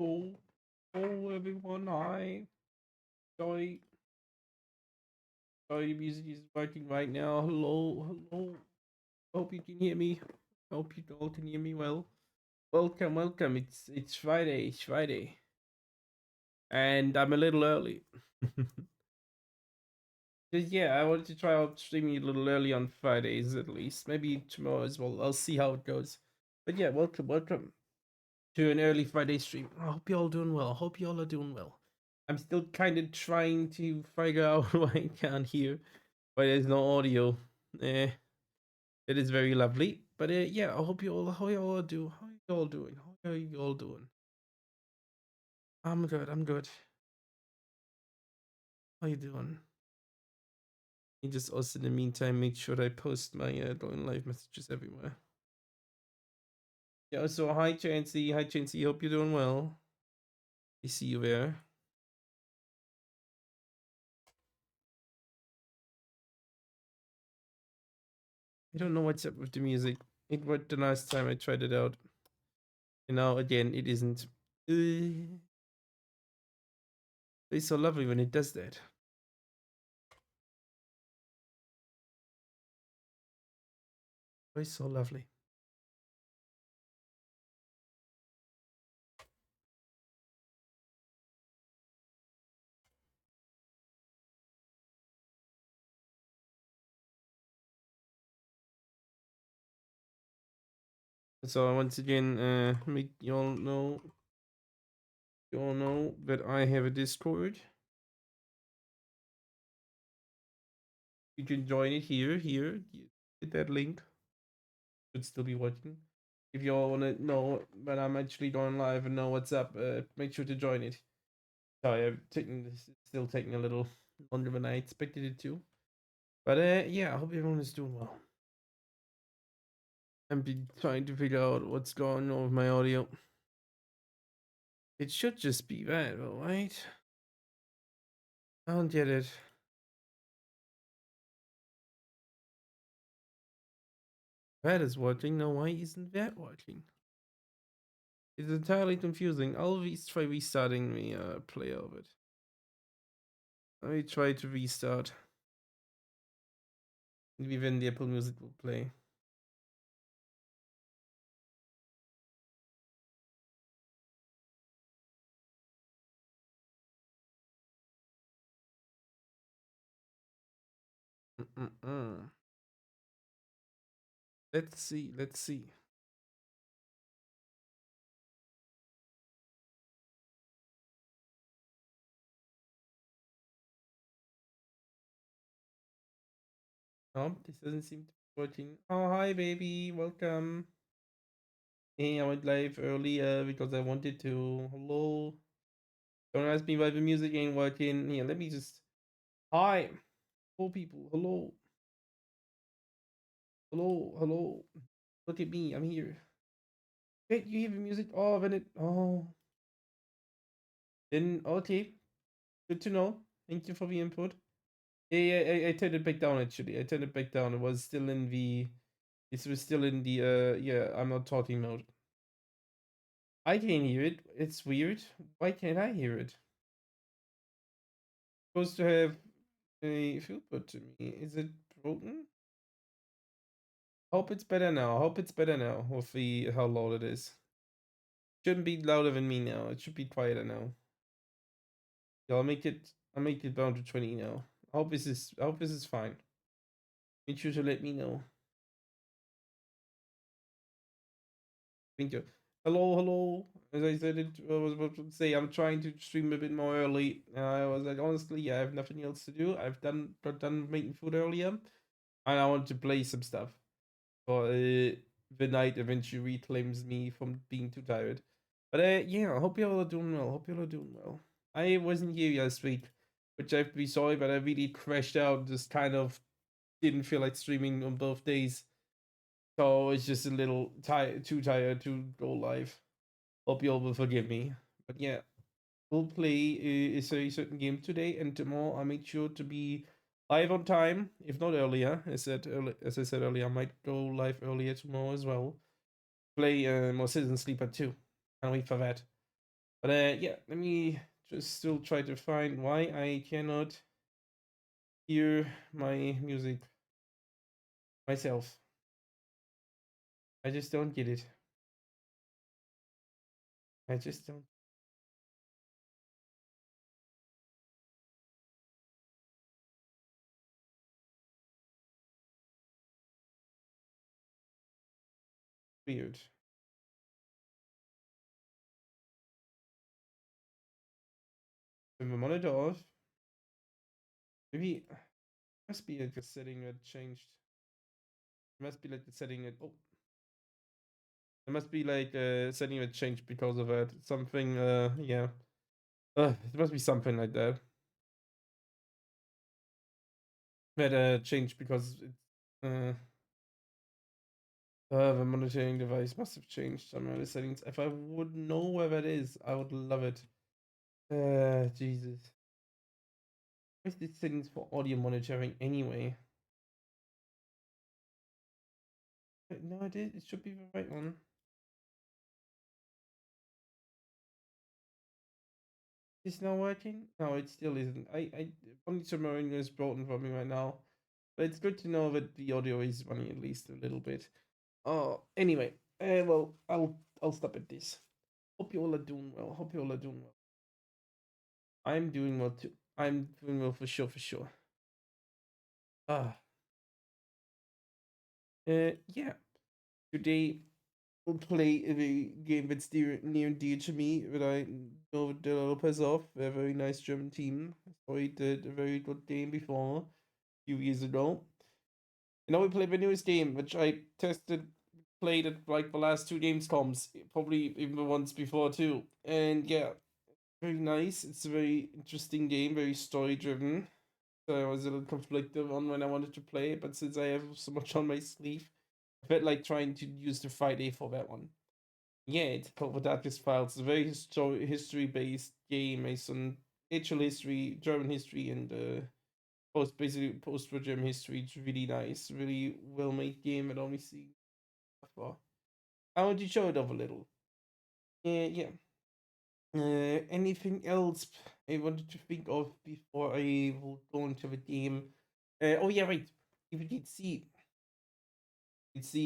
Oh, oh, everyone, hi. Joy, Joy Music is working right now. Hello, hello. Hope you can hear me. Hope you all can hear me well. Welcome, welcome. It's Friday. It's Friday, and I'm a little early. Just yeah, I wanted to try out streaming a little early on Fridays at least. Maybe tomorrow as well. I'll see how it goes. But yeah, welcome, welcome to an early Friday stream. I hope you're all doing well. I hope you all are doing well. I'm still kind of trying to figure out what I can hear, but there's no audio. Eh, it is very lovely. But yeah, I hope you all, how you all do, how you all doing, how are you all doing? I'm good. I'm good. How you doing? You just also in the meantime make sure I post my going live messages everywhere. Yeah. So hi Chancy, hi Chancy. Hope you're doing well. I see you there. I don't know what's up with the music. It worked the last time I tried it out. And now again, it isn't. It's so lovely when it does that. It's so lovely. So once again, make you all know that I have a Discord. You can join it here. Hit that link. Should still be watching. If you all want to know when I'm actually going live and know what's up, make sure to join it. Sorry, I'm taking this, still taking a little longer than I expected it to. But yeah, I hope everyone is doing well. I'm trying to figure out what's going on with my audio. It should just be that, right? I don't get it. That is watching. No, why isn't that watching? It's entirely confusing. I'll try restarting the play of it. Let me try to restart. Maybe then the Apple Music will play. Mm-mm-mm. Let's see. Let's see. Oh, this doesn't seem to be working. Oh, hi, baby. Welcome. Hey, I went live earlier because I wanted to. Hello. Don't ask me why the music ain't working. Here, let me just. Hi. Hello, people. Hello. Hello. Hello. Look at me. I'm here. Wait, you hear the music? Oh, then it. Oh. Then, okay. Good to know. Thank you for the input. Yeah, I turned it back down actually. I turned it back down. It was still in the. It was still in the. Yeah, I'm not talking mode. I can hear it. It's weird. Why can't I hear it? Supposed to have a filter to me. Is it broken? Hope it's better now. Hope it's better now with the how loud it is. Shouldn't be louder than me now. It should be quieter now. Yeah, I'll make it. I'll make it down to 20 now. I hope this is. I hope this is fine. Make sure to let me know. Thank you. Hello, hello. As I said, I was about to say I'm trying to stream a bit more early. I was like, honestly, yeah, I have nothing else to do. I've got done making food earlier, and I want to play some stuff. So the night eventually reclaims me from being too tired. But yeah, I hope you all are doing well. Hope you all are doing well. I wasn't here last week, which I have to be sorry, but I really crashed out. Just kind of didn't feel like streaming on both days. So it's just a little tired, too tired to go live. Hope you all will forgive me. But yeah, we'll play a certain game today, and tomorrow I'll make sure to be live on time, if not earlier. As I said earlier, I might go live earlier tomorrow as well. Play more Citizen Sleeper 2. Can't wait for that. But yeah, let me just still try to find why I cannot hear my music myself. I just don't get it. I just don't. Weird. Turn the monitor off. Maybe must be like a setting that changed. It must be like the setting that it must be like a setting that changed because of it. Something yeah. It must be something like that. That changed because it's the monitoring device must have changed some of the settings. If I would know where that is, I would love it. Jesus. Where's the settings for audio monitoring anyway? No, it is. It should be the right one. It's not working? No, it still isn't. I monitor monitor is broken for me right now. But it's good to know that the audio is running at least a little bit. Oh, anyway. Well, I'll stop at this. Hope you all are doing well. Hope you all are doing well. I'm doing well too. I'm doing well for sure, for sure. Ah, yeah. Today we'll play a game that's near and dear to me that I know the developers of. They're a very nice German team. So we did a very good game before, a few years ago. And now we play the newest game, which I played at like the last two Gamescoms, probably even the ones before too. And yeah, very nice. It's a very interesting game, very story driven. So I was a little conflicted on when I wanted to play it, but since I have so much on my sleeve, I felt like trying to use the Friday for that one. Yeah, it's called The Darkest Files. It's a very history based game based on actual history, German history, and basically post war German history. It's really nice, really well made game. I'd only seen before. I want to show it off a little. Yeah. Anything else I wanted to think of before I will go into the game? Oh yeah, right. If you did see,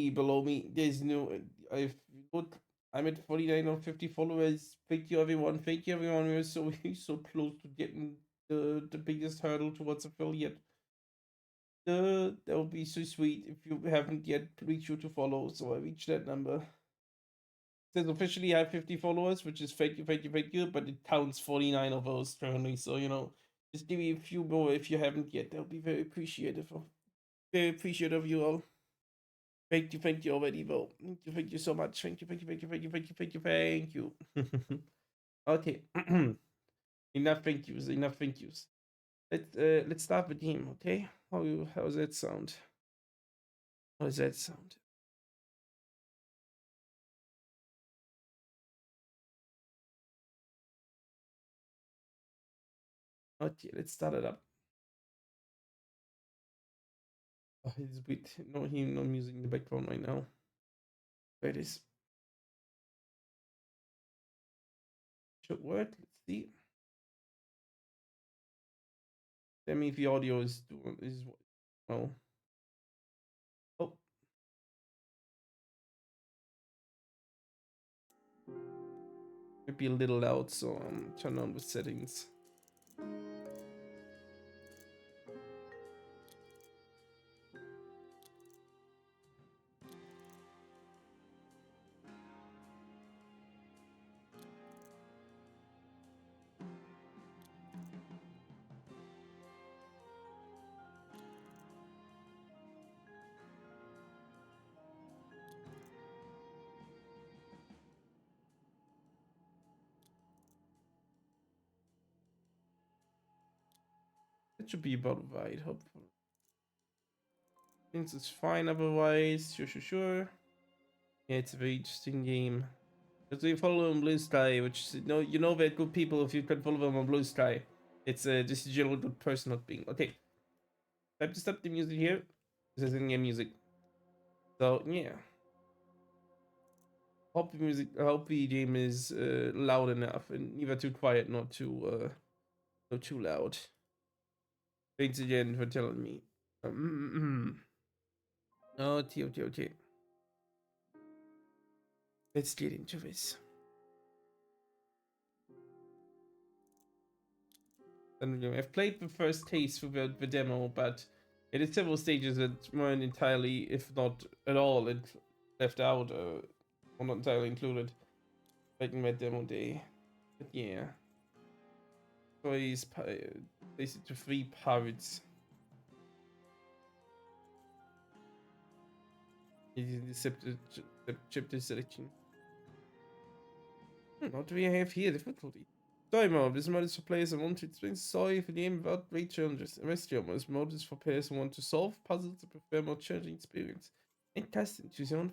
below me, there's no. I've look. I'm at 49 or 50 followers. Thank you everyone. Thank you everyone. We're so so close to getting the biggest hurdle towards affiliate. That would be so sweet if you haven't yet. Please sure to follow so I reach that number. Says officially I have 50 followers, which is thank you, thank you, thank you, but it counts 49 of those currently. So, just give me a few more if you haven't yet. That would be very appreciative of you all. Thank you already, though. Thank you so much. Thank you, thank you, thank you, thank you, thank you, thank you, thank you. Okay. Enough thank yous, enough thank yous. Let's start the game, okay? How's that sound? How does that sound? Okay, let's start it up. Oh, it's with no music in the background right now. There it is. Should work. Let's see. Tell me if the audio is well. Oh, might be a little loud, so turn on the settings. That should be about right, hopefully. Things is fine otherwise. Sure. Yeah, it's a very interesting game. Because we follow on Blue Sky, which they're good people if you can follow them on Blue Sky. It's just a general good person not being. Okay. Time to stop the music here. This is in-game music. So yeah. Hope the music, hope the game is loud enough and neither too quiet, not too loud. Thanks again for telling me. Okay, okay, okay. Let's get into this. I've played the first taste for the demo, but it is several stages that weren't entirely, if not at all, left out, or not entirely included, like in my demo day. But yeah, toys, basically 3 pirates. The chapter selection. What do we have here? Difficulty. Story mode. This mode is for players who want to experience the story of the game without great challenges. Investigator mode. This mode is for players who want to solve puzzles and prefer a more challenging experience. And custom. Choose your own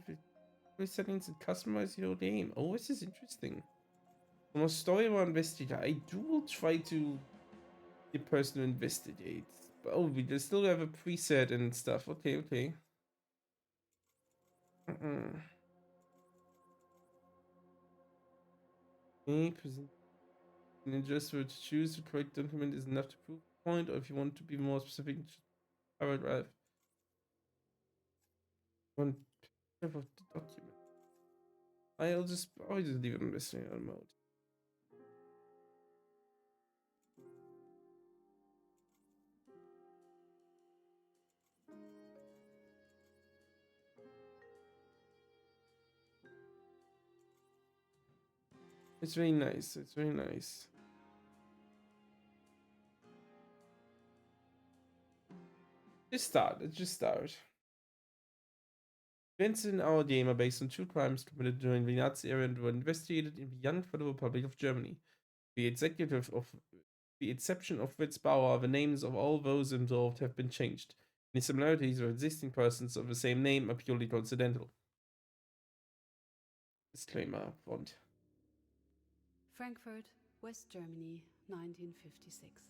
settings and customize your game. Oh, this is interesting. From a story or investigator, I do try to be a person who investigates. But oh, we just still have a preset and stuff. Okay, okay. Okay, present. And just to choose the correct document is enough to prove the point, or if you want to be more specific, paragraph. One type of the document. I'll just leave it in listening mode. It's very nice. It's very nice. Just start. Let's just start. Events in our game are based on 2 crimes committed during the Nazi era and were investigated in the Young Federal Republic of Germany. The executive of the exception of Fritz Bauer, the names of all those involved have been changed. Any similarities with existing persons of the same name are purely coincidental. Disclaimer font. Frankfurt, West Germany, 1956.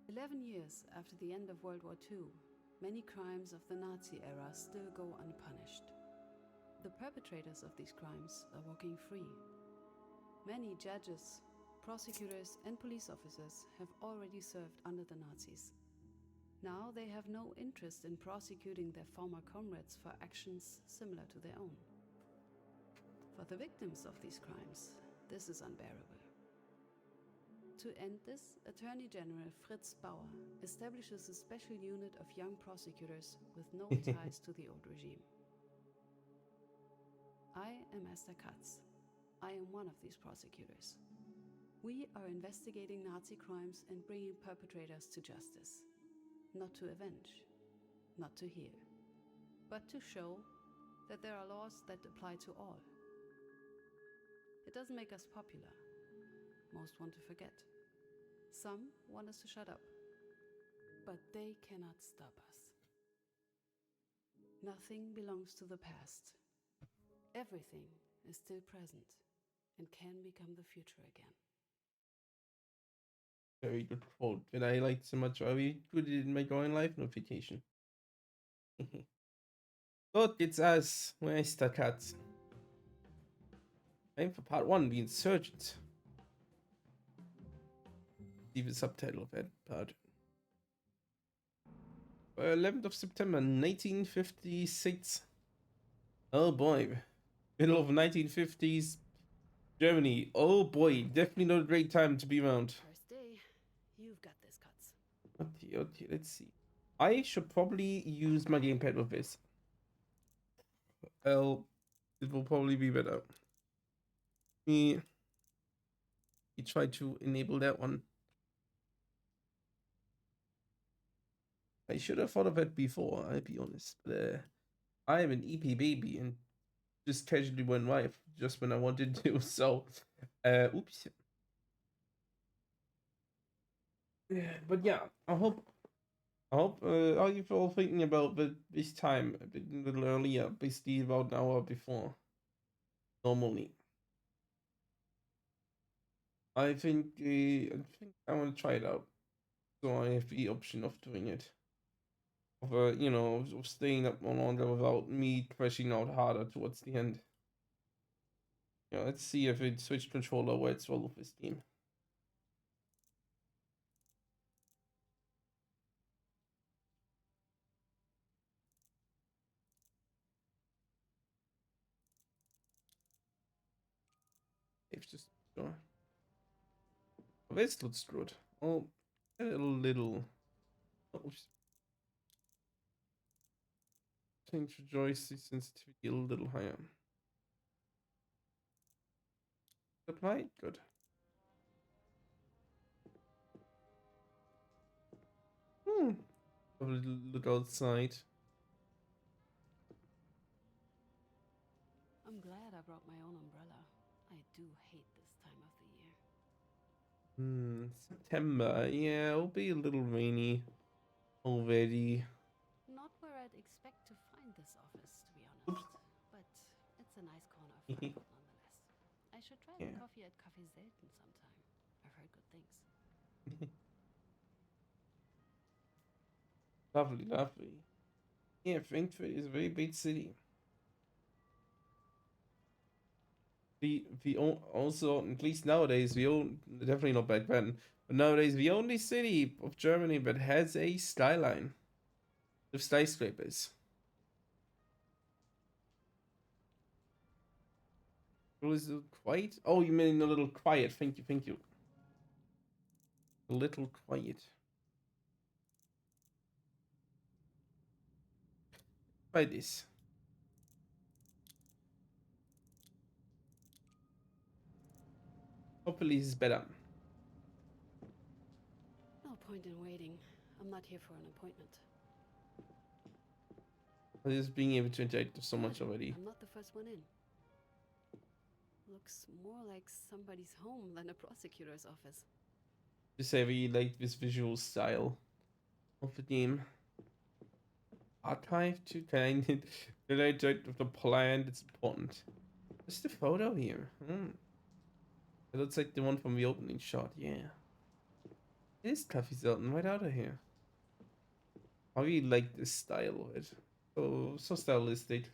11 years after the end of World War II, many crimes of the Nazi era still go unpunished. The perpetrators of these crimes are walking free. Many judges, prosecutors, and police officers have already served under the Nazis. Now they have no interest in prosecuting their former comrades for actions similar to their own. For the victims of these crimes, this is unbearable. To end this, Attorney General Fritz Bauer establishes a special unit of young prosecutors with no ties to the old regime. I am Esther Katz. I am one of these prosecutors. We are investigating Nazi crimes and bringing perpetrators to justice. Not to avenge, not to heal, but to show that there are laws that apply to all. It doesn't make us popular. Most want to forget. Some want us to shut up. But they cannot stop us. Nothing belongs to the past. Everything is still present and can become the future again. Very good quote that I liked so much. I will put it in my Going Live notification. But it's us. Where's the cat? Time for part 1, The Insurgent. See the subtitle of that part. 11th of September 1956. Oh boy. Middle of 1950s Germany. Oh boy. Definitely not a great time to be around. First day. You've got this, Katz. Okay, let's see. I should probably use my gamepad with this. Well, it will probably be better. We try to enable that one. I should have thought of it before, I'll be honest. But I am an EP baby and just casually went live just when I wanted to. So, oops. But yeah, I hope. Are you all thinking about this time a little earlier, basically about an hour before normally? I think I want to try it out, so I have the option of doing it, of of staying up longer without me crashing out harder towards the end. Yeah, let's see if it Switch controller works well with this game. It's just sure. This looks good. Oh, a little. Oops. Change the joystick sensitivity a little higher. Apply? Good. Have a little look outside. I'm glad I brought my own umbrella. I do hate this time of the year. September. Yeah, it'll be a little rainy already. Not where I'd expect to find this office, to be Oops. honest. But it's a nice corner of Frankfurt nonetheless. I should try the Yeah. coffee at Café Selten sometime. I've heard good things. Lovely, lovely. Yeah, Frankfurt is a very big city. Also, at least nowadays, definitely not back then, but nowadays the only city of Germany that has a skyline with skyscrapers. Well, is it quiet? Oh, you mean a little quiet? Thank you, thank you. A little quiet. Try this. Hopefully, this is better. No point in waiting. I'm not here for an appointment. Just being able to interact with so much already. I'm not the first one in. Looks more like somebody's home than a prosecutor's office. Just say we like this visual style of the game. Archive to kind of interact with the plan. It's important. What's the photo here? It looks like the one from the opening shot. Yeah, it is Café Zelton right out of here. I really like this style of it. So stylistic.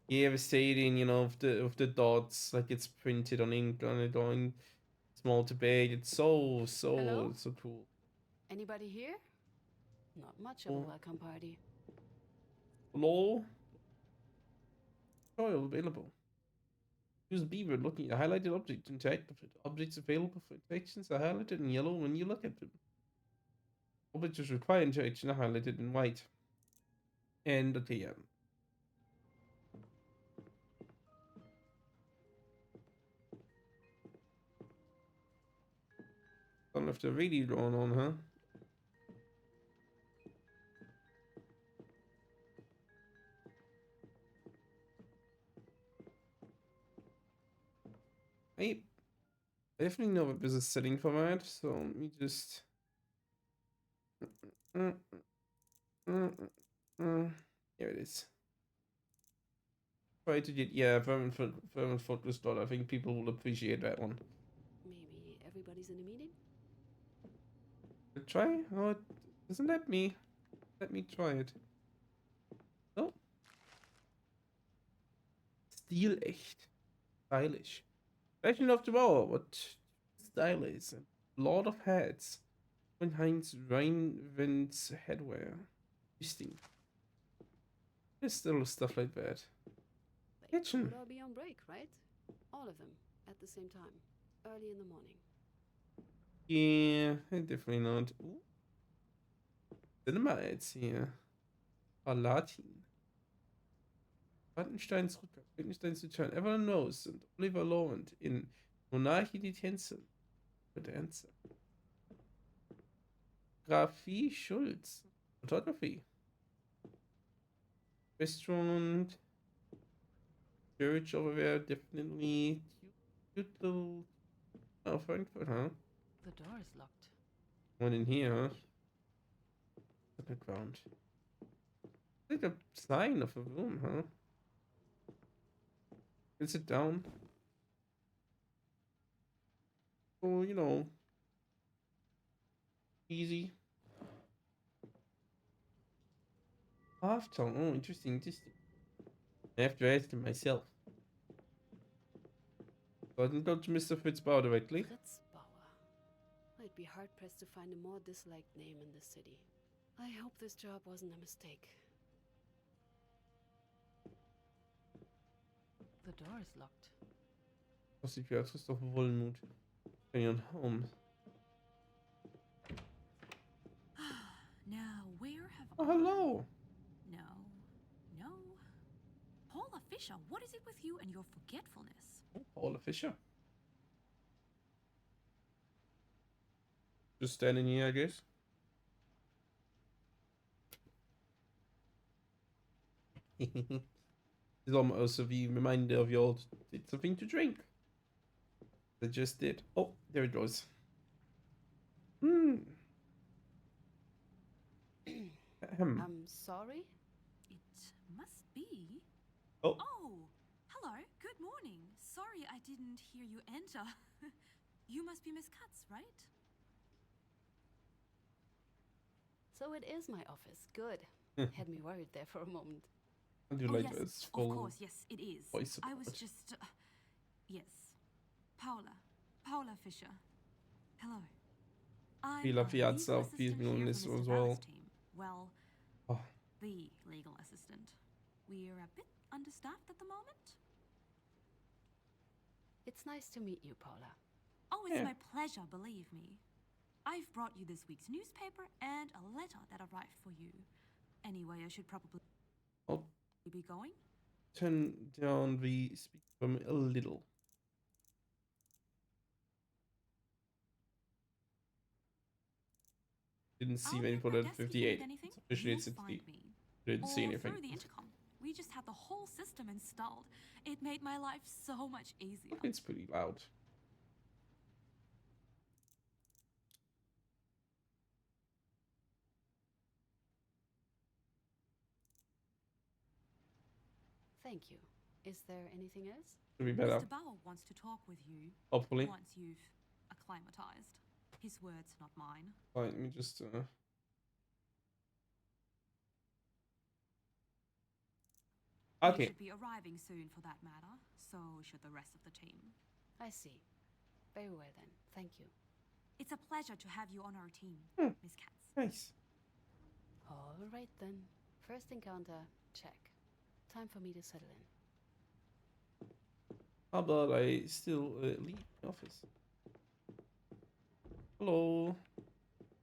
Yeah, the shading, of the dots, like it's printed on ink on it, going small to big. It's Hello? so cool. Anybody here? Not much of a welcome party. Hello? Tutorial available. Use Beaver looking at a highlighted object to interact with it. Objects available for interactions are highlighted in yellow when you look at them. Objects which require interaction are highlighted in white. And okay, yeah. Don't have to really drawn on, huh? I definitely know that there's a setting for that, so let me just. Here it is. Try to get, yeah, Vermin Fortress Dot. I think people will appreciate that one. Maybe everybody's in a meeting? Try? Oh, it doesn't let me. Let me try it. Oh. Stilecht. Stylish. Legend of Tomorrow. What style is it? Lord of Hats. Von Heinz Reinvent's headwear. Interesting. There's little stuff like that. They Kitchen. would all be on break, right? All of them, at the same time. Early in the morning. Yeah, definitely not. Ooh. Cinema ads here. Palatin. Wattenstein's Rückkehr. Wittgensteins Return. Evelyn Rose und Oliver Lawrence in Monarchie die Tänze. The Dancer. Graphie Schulz. Photography. Restaurant. Church over there. Definitely cute little. Oh, Frankfurt, huh? The door is locked. One in here, huh? Background. Like a sign of a room, huh? Can sit down. Oh, easy. Half tone. Oh, interesting, interesting. I have to ask him myself. So I can go to Mr. Fitzbauer directly. Fritz Bauer. I'd be hard pressed to find a more disliked name in this city. I hope this job wasn't a mistake. The door is locked. Das sieht wie aus Christopher Wollmut. Home. Now, where have Oh, hello. No. Paula Fisher, what is it with you and your forgetfulness? Oh, Paula Fisher. Just standing here, I guess. It's almost a reminder of your did something to drink. They just did. Oh, there it goes. I'm sorry? It must be. Oh. Oh, hello. Good morning. Sorry I didn't hear you enter. You must be Miss Katz, right? So it is my office. Good. Had me worried there for a moment. I do Oh, like yes, this of full course, yes, it is. voice I was support. just... yes. Paula Fisher. Hello. I'm Feel a like the ads legal of assistant people in here this for Mr. as well. Ballard's team. Well, Oh, the legal assistant. We're a bit understaffed at the moment. It's nice to meet you, Paula. Oh, it's Yeah. my pleasure, believe me. I've brought you this week's newspaper and a letter that arrived for you. Anyway, I should probably I'll be going. turn down the speaker a little. Didn't see I'll many be at put my at desk if you 58. need anything. It's officially You'll 60. find me. Didn't see Or anything. through the intercom. We just had the whole system installed. It made my life so much easier. It's pretty loud. Thank you. Is there anything else? Should be better. Mr. Bauer wants to talk with you Hopefully. once you've acclimatized. His words, not mine. Fine, let me just He Okay. should be arriving soon for that matter. So should the rest of the team. I see. Very well then. Thank you. It's a pleasure to have you on our team, Hmm. Miss Katz. Nice. All right then. First encounter, check. Time for me to settle in. How about I still leave the office? Hello.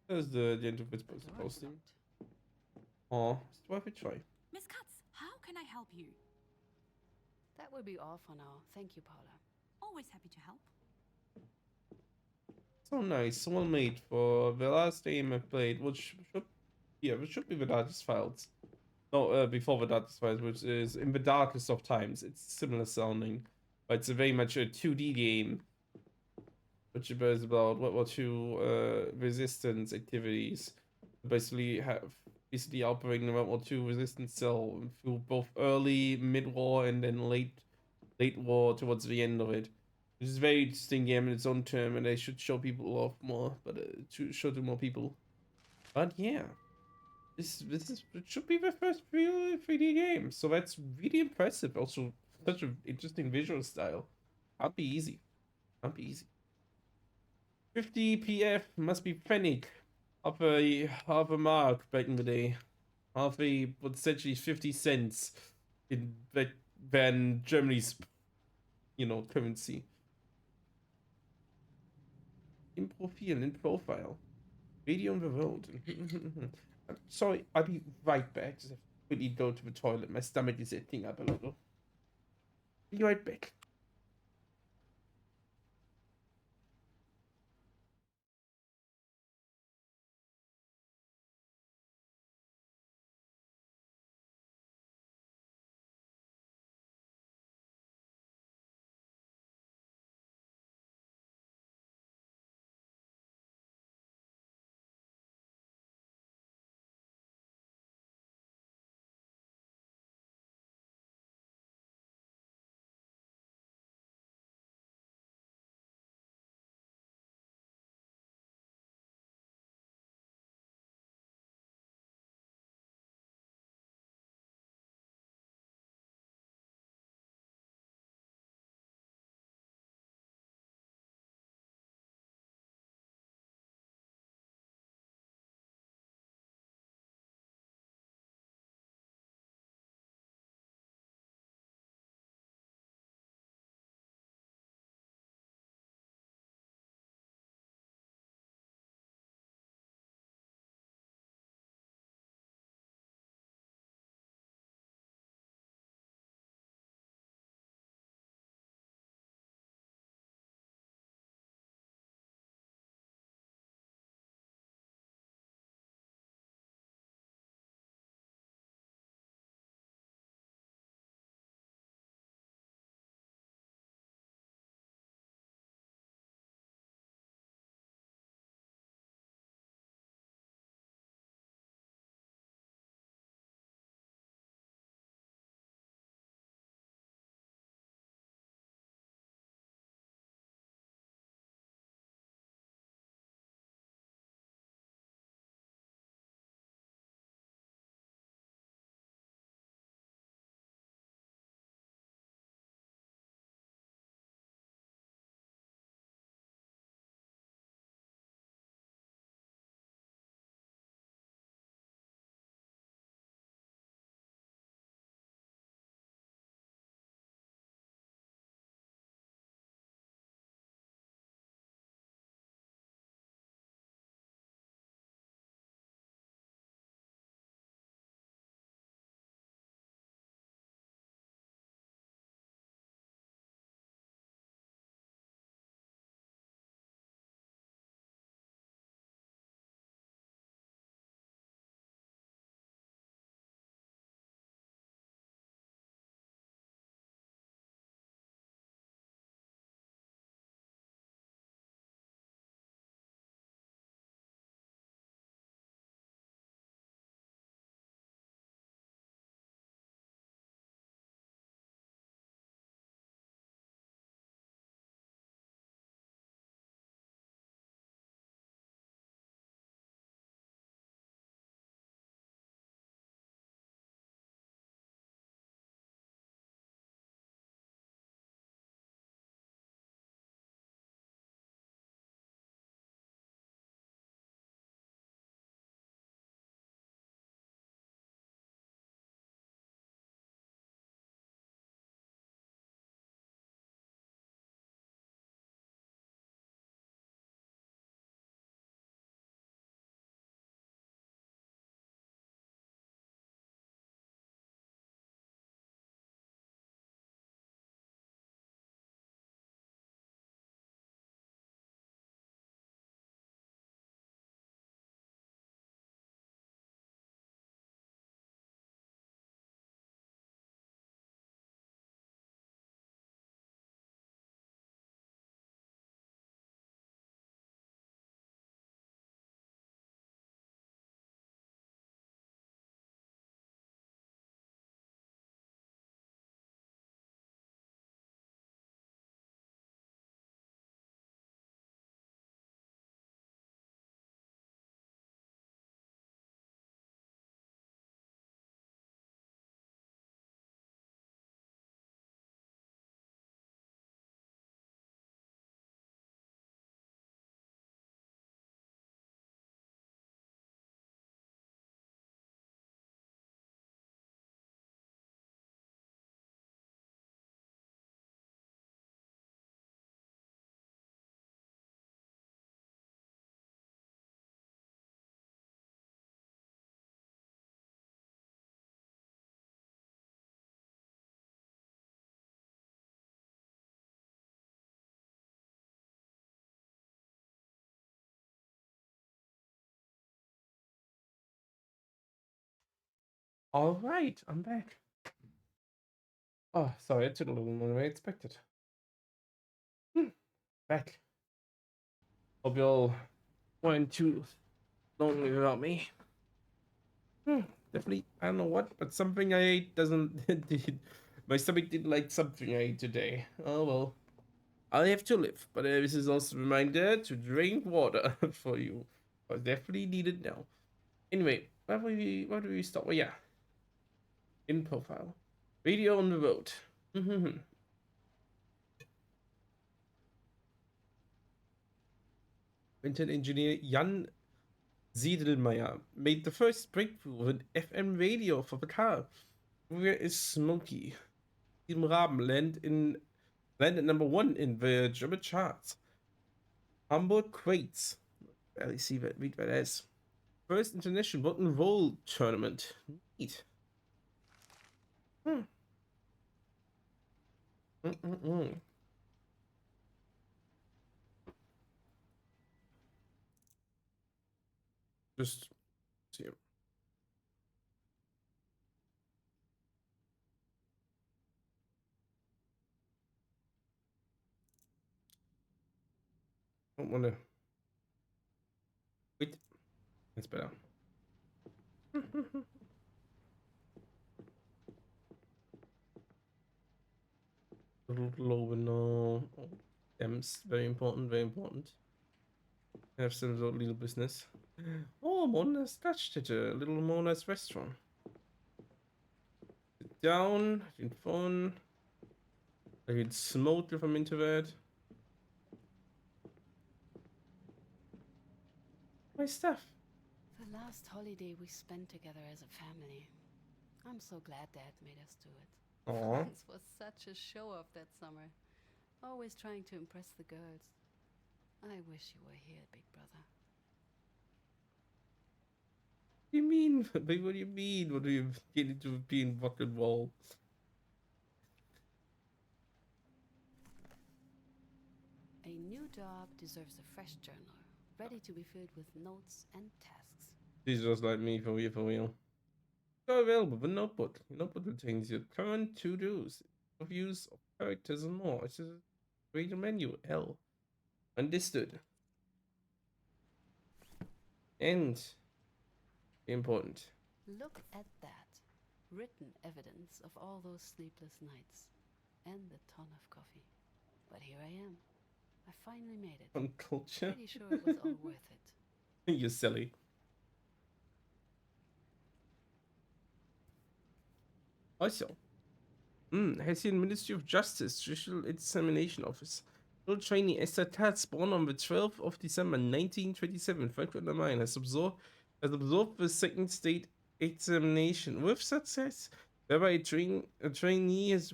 There's the gentle The Fitzbauer door is posting. locked. Oh, it's worth a try. Miss Katz, how can I help you? That will be all for now. Thank you, Paula. Always happy to help. So nice, so well made for the last game I played, which should be the Darkest Files. No, before the Darkest Files, which is In the Darkest of Times. It's similar sounding, but it's a very much a 2D game, which is about World War II resistance activities. Basically operating a World War II resistance cell through both early, mid-war, and then late war towards the end of it. Which is a very interesting game in its own term, and they should show people off more, but show to more people. But yeah, it should be the first real 3D game, so that's really impressive. Also, such an interesting visual style. Can't be easy. Can't be easy. 50 PF must be pfennig. Half a mark back in the day. But essentially 50 cents in back then Germany's, currency. In profile. Video on the road. I'm sorry, I'll be right back. Just have to quickly go to the toilet. My stomach is acting up a little. Be right back. All right, I'm back. Oh, sorry, it took a little longer than I expected. Back. Hope you all weren't too lonely without me. Definitely, I don't know what, but something I ate doesn't. My stomach didn't like something I ate today. Oh well. I have to live, but this is also a reminder to drink water for you. I definitely need it now. Anyway, where do we start? Well, yeah, in profile, radio on the road. Winter engineer Jan Ziedelmeier made the first breakthrough with an FM radio for the car. Where is Smokey? Im Raben landed number 1 in the German charts. Hamburg Quates. Barely see that. Read that as. First international rock and roll tournament. Neat. Hmm. Mm-mm-mm. Just see. Don't wanna wait. That's better. Lower no. M's very important, very important. Have some sort of little business. Oh, Mona's touched it. A little Mona's restaurant. Sit down, having fun. I can smoke if I'm into that. My stuff. The last holiday we spent together as a family. I'm so glad Dad made us do it. Aww. Franz was such a show off that summer. Always trying to impress the girls. I wish you were here, Big Brother. What do you mean? What do you mean? What do you get into being rock and roll? A new job deserves a fresh journal, ready to be filled with notes and tasks. She's just like me, for real, for real. So available with notebook. Your notebook contains your current to-dos, reviews of characters and more. It's just read the menu. L. Understood. And important. Look at that. Written evidence of all those sleepless nights. And the ton of coffee. But here I am. I finally made it. On culture. Pretty sure it was all worth it. You're silly. Also, Hessian Ministry of Justice Judicial Examination Office. Little trainee Esther Tatz, born on the 12th of December 1927, Frankfurt am Main, has absorbed the second state examination with success, whereby the trainee has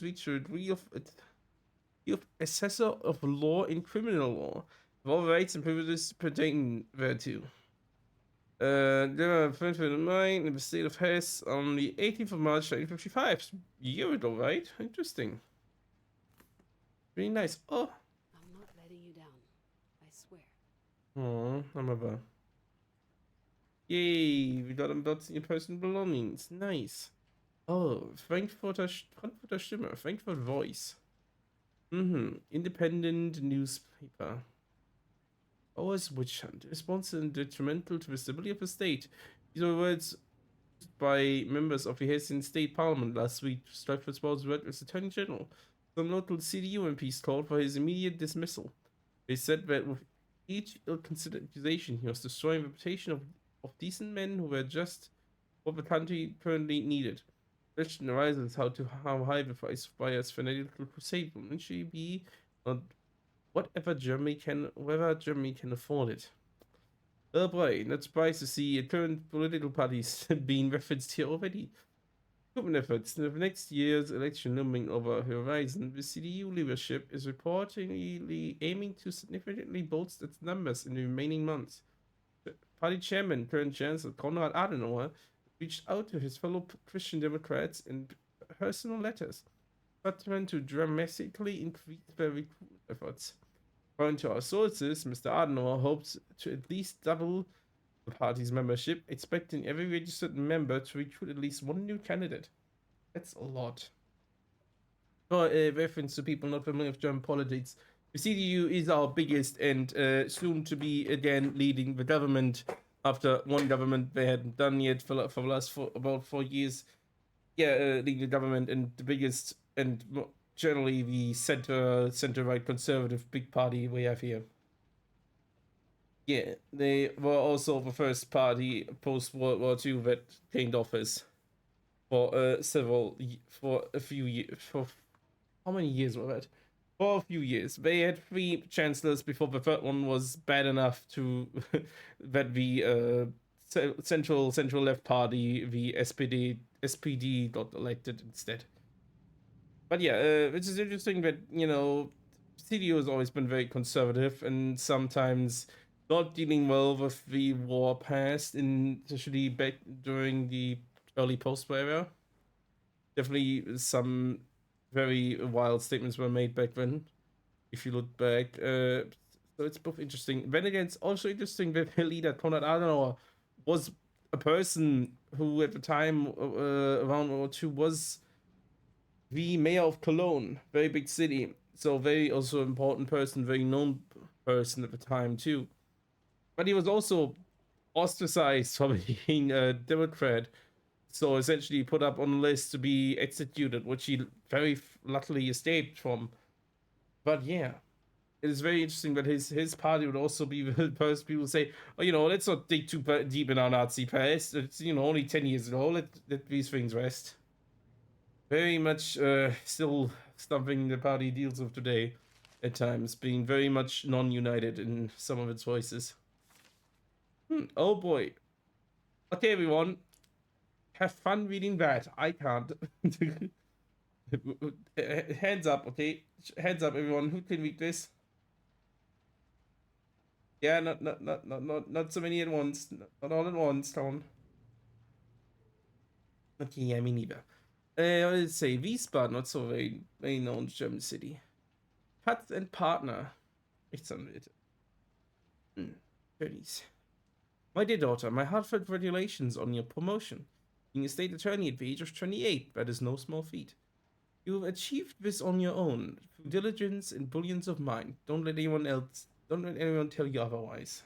reached a degree of assessor of law in criminal law, with all rights and privileges pertaining thereto. There are Frankfurt am Main in the state of Hesse on the 18th of March 1955. A year ago, right? Interesting. Really nice. Oh. I'm not letting you down. I swear. Oh, I'm a. Yay, we got them dots in your personal belongings. Nice. Oh, Frankfurter Stimme, Frankfurt Voice. Independent newspaper. Always witch hunt. Responsible and detrimental to the stability of the state. These are words by members of the Hessian State Parliament last week. Stratford Sports Red as Attorney General. Some local CDU MPs called for his immediate dismissal. They said that with each ill-considered accusation, he was destroying the reputation of decent men who were just what the country currently needed. The question arises how high the price of buyer's fanatical crusade will eventually be on whether Germany can afford it. Oh boy, not surprised to see current political parties being referenced here already. Recruitment efforts. In the next year's election looming over the horizon, the CDU leadership is reportedly aiming to significantly bolster its numbers in the remaining months. The party chairman, current Chancellor Konrad Adenauer, reached out to his fellow Christian Democrats in personal letters, threatening to dramatically increase their recruitment efforts. According to our sources, Mr. Adenauer hopes to at least double the party's membership, expecting every registered member to recruit at least one new candidate. That's a lot. For reference to people not familiar with German politics, the CDU is our biggest and soon to be again leading the government after one government they hadn't done yet for the last about 4 years. Yeah, leading the government and the biggest and generally the center right conservative big party we have here. Yeah, they were also the first party post World War II that gained office for for a few years. For how many years were that? For a few years. They had 3 chancellors before the third one was bad enough to that the central left party, the SPD got elected instead. But yeah, which is interesting that, you know, CDU has always been very conservative and sometimes not dealing well with the war past, especially back during the early post-war era. Definitely some very wild statements were made back then, if you look back. So it's both interesting. Then again, it's also interesting that the leader, Konrad Adenauer, was a person who at the time around World War II was the mayor of Cologne, very big city. So very also important person, very known person at the time too. But he was also ostracized for being a Democrat. So essentially put up on the list to be executed, which he very luckily escaped from. But yeah, it is very interesting that his party would also be the first people say, oh, you know, let's not dig too deep in our Nazi past. It's, you know, only 10 years ago. Let these things rest. Very much still something the party deals with today at times, being very much non-united in some of its voices. Oh boy. Okay, everyone. Have fun reading that. I can't. Hands up, okay? Hands up, everyone. Who can read this? Yeah, not so many at once. Not all at once, Tom. Okay, yeah, me neither. Let's say Wiesbaden, not so very known German city. Patz and Partner. Rechtsanwälte. 30s. My dear daughter, my heartfelt congratulations on your promotion. Being a state attorney at the age of 28, that is no small feat. You have achieved this on your own, through diligence and brilliance of mind. Don't let anyone tell you otherwise.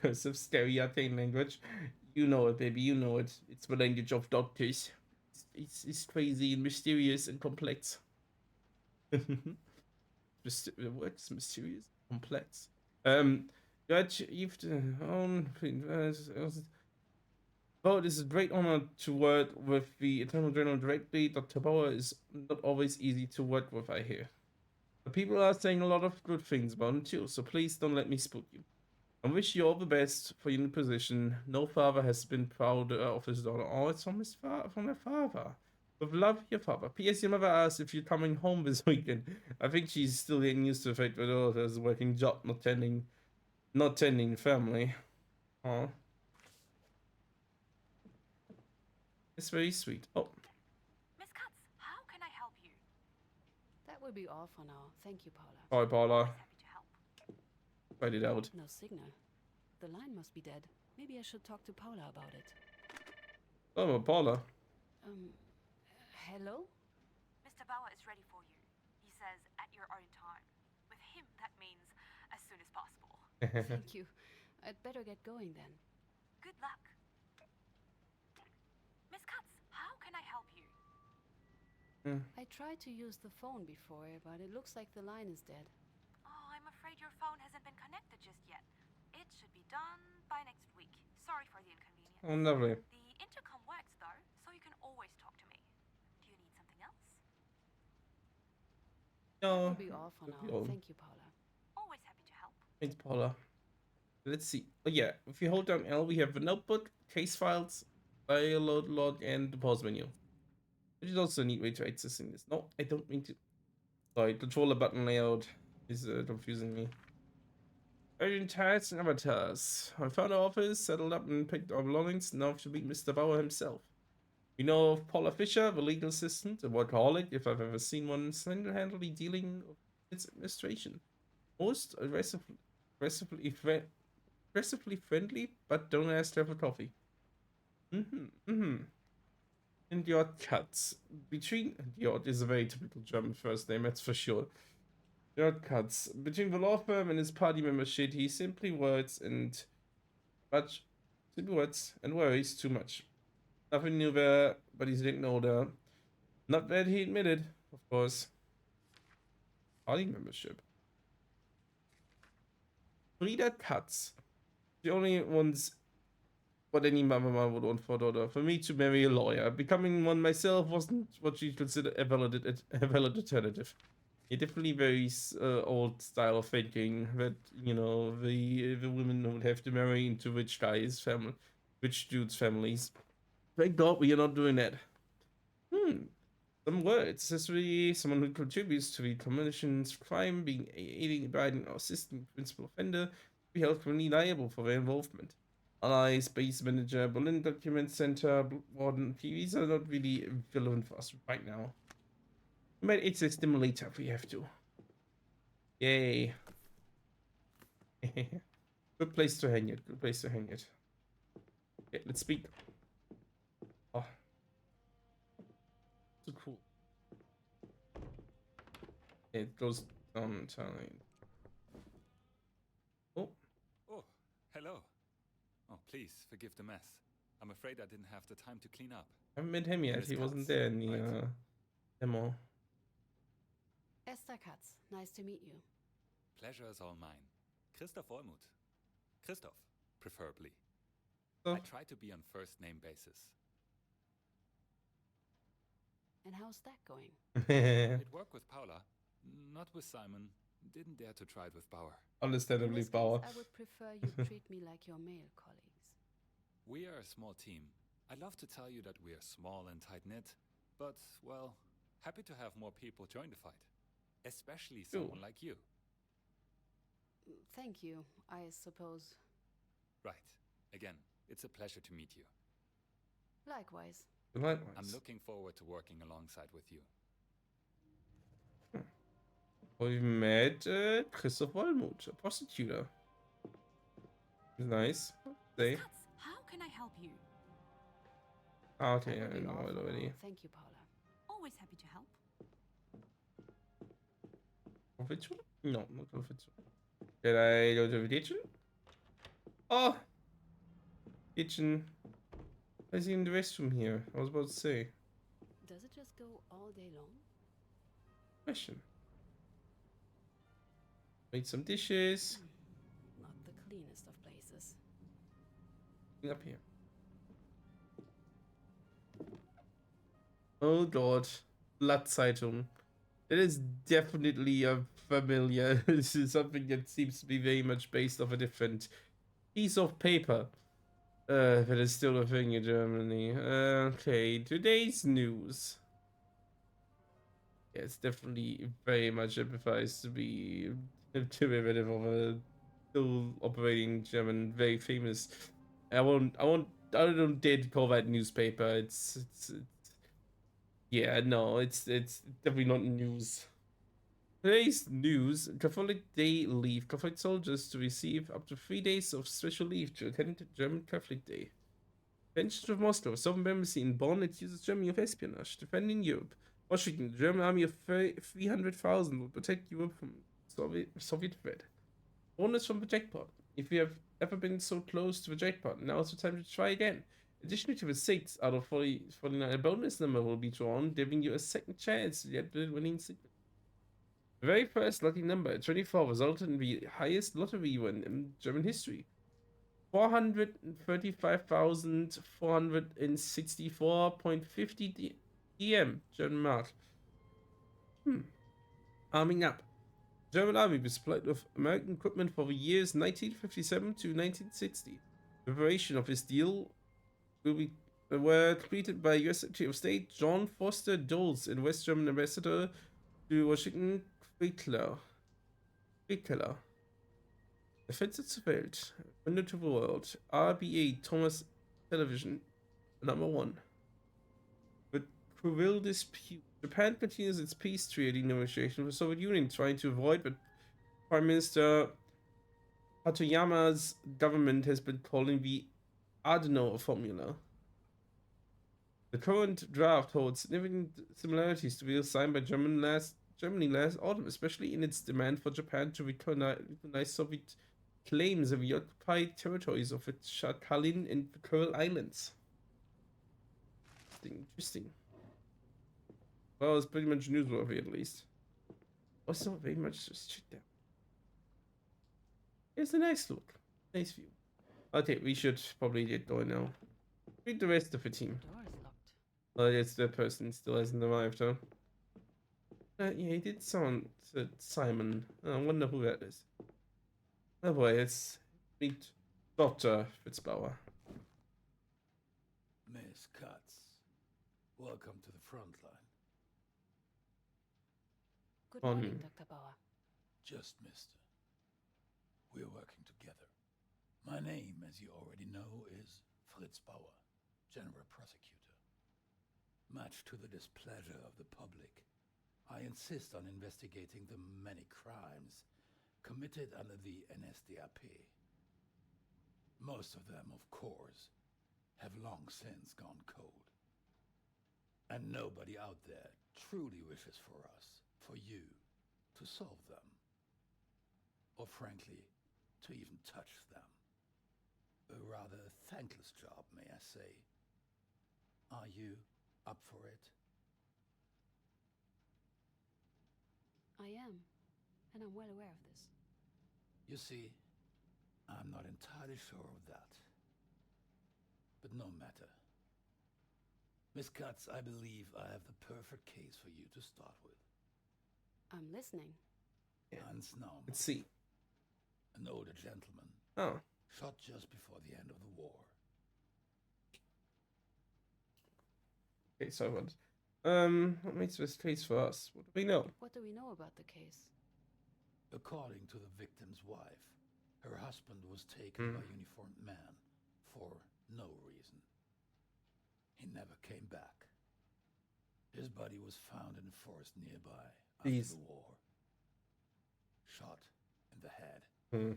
Cursive, scary arcane language. You know it, baby, you know it. It's the language of doctors. It's crazy and mysterious and complex. The word's mysterious, complex. You achieved own. Well, it is a great honor to work with the Eternal Journal directly. Dr. Bauer is not always easy to work with, I hear. But people are saying a lot of good things about him too, so please don't let me spook you. I wish you all the best for your new position. No father has been proud of his daughter. Oh, it's from from their father. With love, your father. P.S. Your mother asked if you're coming home this weekend. I think she's still getting used to the fact that her daughter has a working job, not tending family. Oh. It's very sweet. Oh. Miss Katz, how can I help you? That will be all for now. Thank you, Paula. Hi, Paula. Always happy to help. Write it out. No signal. The line must be dead. Maybe I should talk to Paula about it. Oh, Paula. Hello? Mr. Bauer is ready for you. He says at your own time. With him, that means as soon as possible. Thank you. I'd better get going then. Good luck. Miss Katz, how can I help you? I tried to use the phone before, but it looks like the line is dead. Oh, I'm afraid your phone hasn't been connected just yet. It should be done by next week. Sorry for the inconvenience. Oh, lovely. The intercom works though, so you can always talk to me. Do you need something else? That No. will be all for now. Thank you, Paula. Always happy to help. Thanks, Paula. Let's see. Oh, yeah. If you hold down L, we have the notebook, case files, file load log, and the pause menu. Which is also a neat way to accessing this. No, I don't mean to. Sorry, controller button layout is confusing me. Urgent tasks and avatars. I found our office, settled up, and picked our belongings. Now to meet Mr. Bauer himself. We know of Paula Fischer, the legal assistant, a workaholic, if I've ever seen one, single-handedly dealing with its administration. Most aggressively aggressively friendly, but don't ask her for coffee. And the odd cuts. Between the odd is a very typical German first name, that's for sure. The odd cuts. Between the law firm and his party membership, he simply words and worries too much. Nothing new there, but he's getting older. Not that he admitted, of course. Party membership. Frida cuts. The only ones what any mama would want for a daughter. For me to marry a lawyer. Becoming one myself wasn't what she'd consider a valid alternative. A definitely very old style of thinking that, you know, the women would have to marry into rich guys' family, rich dudes' families. Thank God we are not doing that. Some words. Especially someone who contributes to the commission's crime, being aiding, abiding, or assisting principal offender, be held criminally liable for their involvement. Allies, base manager, Berlin Document Center, Warden, these are not really relevant for us right now. We might exist them later if we have to. Yay. Good place to hang it. Good place to hang it. Okay, let's speak. Oh. So cool. It goes on time. Oh. Oh, hello. Oh, please forgive the mess. I'm afraid I didn't have the time to clean up. I haven't met him yet. Miss He wasn't Katz, there in the right? demo. Esther Katz, nice to meet you. Pleasure is all mine. Christoph Olmuth. Christoph, preferably. Oh. I try to be on first name basis. And how's that going? It worked with Paula, not with Simon. Didn't dare to try it with Bauer. In Understandably, this Bauer. case, I would prefer you treat me like your male colleagues. We are a small team. I'd love to tell you that we are small and tight-knit, but, well, happy to have more people join the fight. Especially someone like you. Thank you, I suppose. Right. Again, it's a pleasure to meet you. Likewise. Likewise. I'm looking forward to working alongside with you. We met Christoph Wollmuth, a prosecutor. Nice. Say. Katz, how can I help you? Ah, okay, That would I be know it awful. already. Thank you, Paula. Always happy to help. Confession? No, not confession. Can I go to the kitchen? Oh! Kitchen. I see in the restroom here. I was about to say. Does it just go all day long? Question. Made some dishes. Not the cleanest of places. Clean up here. Oh god. Blattzeitung. It is definitely a familiar. This is something that seems to be very much based off a different piece of paper. That is still a thing in Germany. Okay, today's news. Yeah, it's definitely very much emphasized to be a derivative of a still operating German, very famous. I don't dare to call that newspaper. It's yeah, no, it's definitely not news. Today's news: Catholic Day leave. Catholic soldiers to receive up to 3 days of special leave to attend German Catholic Day. Vengeance of Moscow. Sovereign embassy in Bonn accuses Germany of espionage. Defending Europe. Washington. The German army of 300,000 will protect Europe from Soviet threat. Bonus from the jackpot. If you have ever been so close to the jackpot, now is the time to try again. Additionally to the 6 out of 49, a bonus number will be drawn, giving you a second chance to get the winning secret. The very first lucky number, 24, resulted in the highest lottery win in German history. 435,464.50 DM, German mark. Arming up. German army was supplied with American equipment for the years 1957 to 1960. Preparation of this deal were completed by U.S. Secretary of State John Foster Dulles and West German ambassador to Washington, Friedkeller. Defense zur Welt, Window to the World, RBA Thomas Television, number 1. The Kuril dispute. Japan continues its peace treaty negotiations with the Soviet Union, trying to avoid the Prime Minister Hatoyama's government has been calling the Adenauer formula. The current draft holds significant similarities to those signed by Germany last autumn, especially in its demand for Japan to recognize Soviet claims of the occupied territories of the Sakhalin and the Kuril Islands. Interesting. Well, it's pretty much newsworthy at least. Also, very much just shit down. It's a nice look. Nice view. Okay, we should probably get going now. Read the rest of the team. Door is locked. Oh, yes, the person still hasn't arrived, huh? Yeah, he did sound Simon. I wonder who that is. Oh boy, let's meet Dr. Fitzbauer. Miss Katz, welcome to the front line. Good On- morning, Dr. Bauer. Just Mister. We're working together. My name, as you already know, is Fritz Bauer, General Prosecutor. Much to the displeasure of the public, I insist on investigating the many crimes committed under the NSDAP. Most of them, of course, have long since gone cold. And nobody out there truly wishes for us, for you, to solve them. Or frankly, to even touch them. A rather thankless job, may I say. Are you up for it? I am, and I'm well aware of this. You see, I'm not entirely sure of that. But no matter. Miss Katz, I believe I have the perfect case for you to start with. I'm listening. Yeah. Hans Naumann, Let's see. an older gentleman, Oh, shot just before the end of the war. okay, so what? What makes this case for us? What do we know? What do we know about the case? According to the victim's wife, her husband was taken by uniformed men for no reason. He never came back. His body was found in a forest nearby after Please. the war. Shot in the head.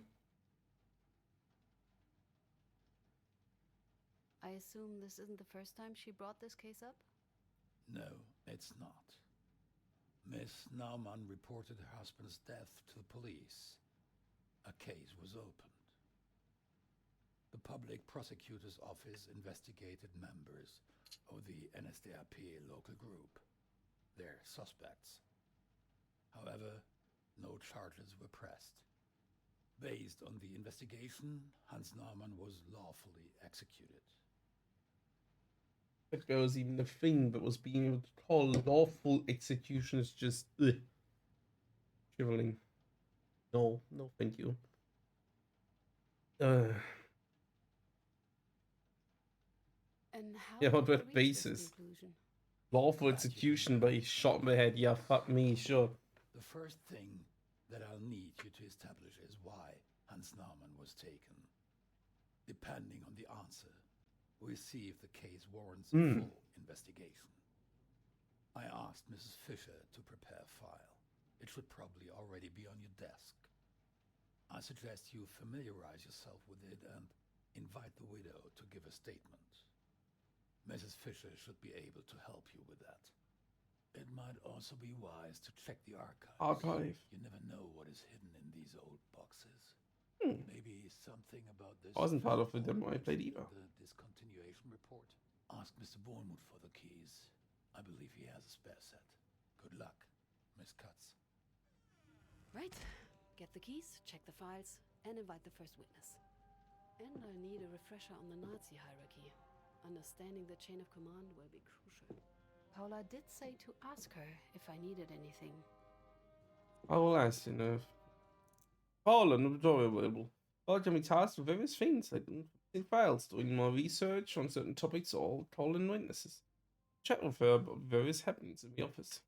I assume this isn't the first time she brought this case up? No, it's not. Miss Naumann reported her husband's death to the police. A case was opened. The public prosecutor's office investigated members of the NSDAP local group. They're suspects. However, no charges were pressed. Based on the investigation, Hans Naumann was lawfully executed. If there was even a thing that was being able to call lawful execution is just shriveling. No, no, thank you. And how Yeah, on did what they reach this basis? conclusion? Lawful Glad you execution, remember. but he shot in the head. Yeah, fuck me, sure. The first thing that I'll need you to establish is why Hans Naumann was taken. Depending on the answer, we'll see if the case warrants a full investigation. I asked Mrs. Fisher to prepare a file. It should probably already be on your desk. I suggest you familiarize yourself with it and invite the widow to give a statement. Mrs. Fisher should be able to help you with that. It might also be wise to check the archives. Archive. You never know what is hidden in these old boxes. Maybe something about this. I wasn't part of the fishbowl demo I played mentioned either. in The discontinuation report. Ask Mr. Bournemouth for the keys. I believe he has a spare set. Good luck, Miss Katz. Right. Get the keys, check the files, and invite the first witness. And I need a refresher on the Nazi hierarchy. Understanding the chain of command will be crucial. Paula did say to ask her if I needed anything. I will ask you know. Paul and Victoria available. Paul can be tasked with various things like in files, doing more research on certain topics, or calling witnesses. Chat with her about various happenings in the office.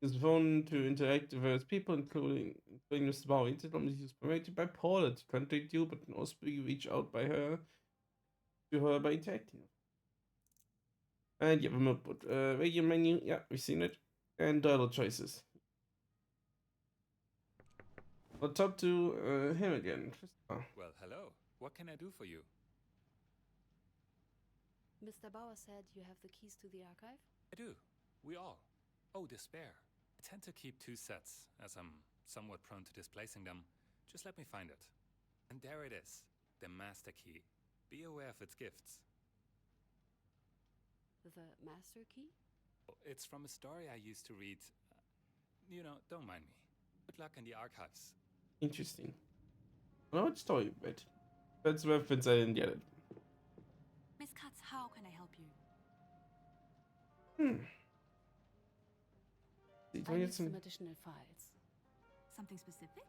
Use the phone to interact with various people, including Mr. Bowie. Technology is promoted by Paula to contact you, but can also be reached out by her to her by interacting. And yeah, remote boot. Radio menu, yeah, we've seen it. And dialogue choices. I'll talk to him again. Christopher. Well, hello. What can I do for you? Mr. Bauer said you have the keys to the archive? I do. We all. Oh, despair. I tend to keep 2 sets, as I'm somewhat prone to displacing them. Just let me find it. And there it is. The master key. Be aware of its gifts. The master key? Oh, it's from a story I used to read. You know, don't mind me. Good luck in the archives. Interesting. I know what story, but that's reference I didn't get it. Miss Katz, how can I help you? See, I need some additional files. Something specific?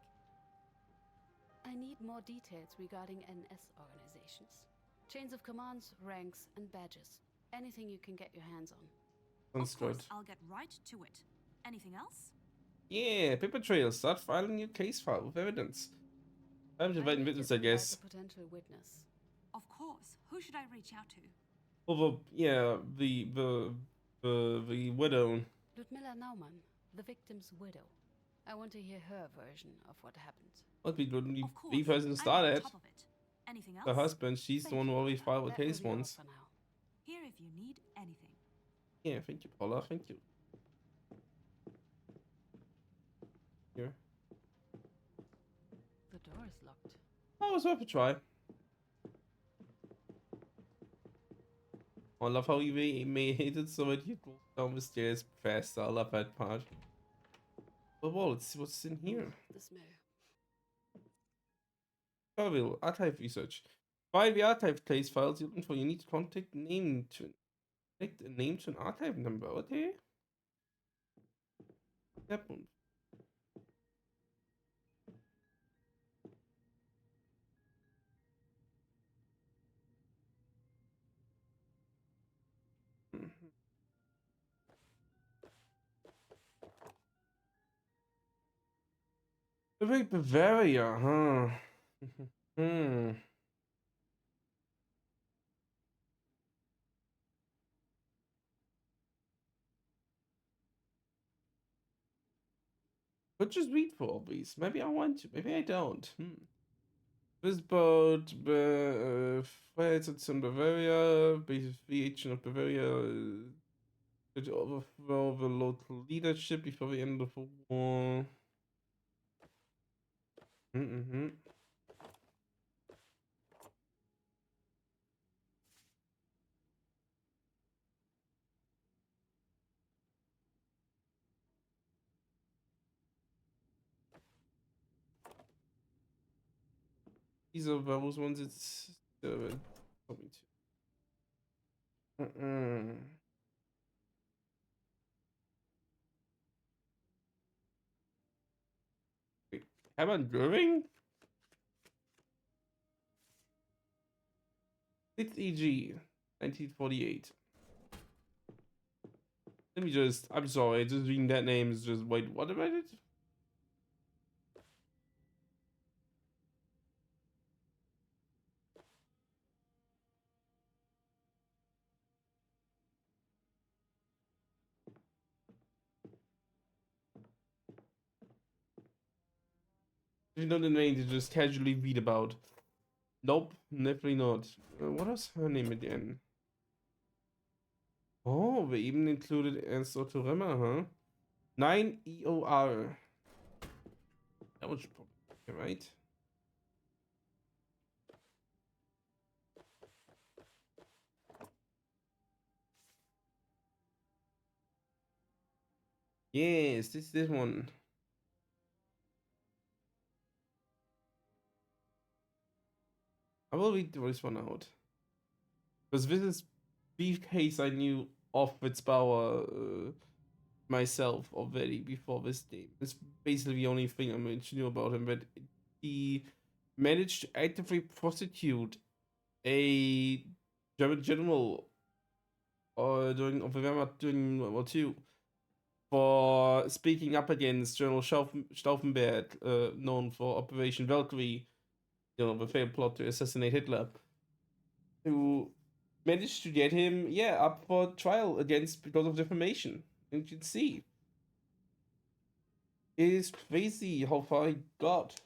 I need more details regarding NS organizations. Chains of commands, ranks, and badges. Anything you can get your hands on. Sounds Of course, good. I'll get right to it. Anything else? Yeah, paper trail. Start filing your case file with evidence. I'm I inviting need witness, you I to invite guess. a potential witness. Of course. Who should I reach out to? Over, yeah, the widow. Ludmilla Naumann, the victim's widow. I want to hear her version of what happened. What we would Of course. the person I'm started. on top of it. Anything else? The husband, she's the Thank one who you, already Paula. filed the That will case be all once. for now. Here if you need anything. Yeah, thank you, Paula. Thank you. Here. The door is locked. Oh, it was worth a try. I love how you made it so that you go down the stairs faster. I love that part. But well, let's see what's in here. The smell. Survey, archive research. Find the archive case files you're looking for. You need to contact name to connect a name to an archive number. Okay. That one. Bavaria, Bavaria, huh? Hmm. But just read for all these. Maybe I want to. Maybe I don't. This boat, fights in Bavaria, the agent of Bavaria, to overthrow the local leadership before the end of the war. Mm-hmm. These are those ones it's told me to. Wait, Hermann Göring? 6 EG, 1948. Let me just, I'm sorry, just reading that name is just, wait, what about it? You know the name to just casually read about. Nope, definitely not. What was her name again? Oh, we even included Ernst Otto Remmer, huh? 9 EOR. That was probably right. Yes, this one. I will read this one out. Because this is Beefcase I knew of Fitzbauer myself already before this game. It's basically the only thing I knew about him, but he managed to actively prosecute a German general during World War II for speaking up against General Stauffenberg, known for Operation Valkyrie, you know, the failed plot to assassinate Hitler, who managed to get him, up for trial because of defamation. And you can see. It is crazy how far he got.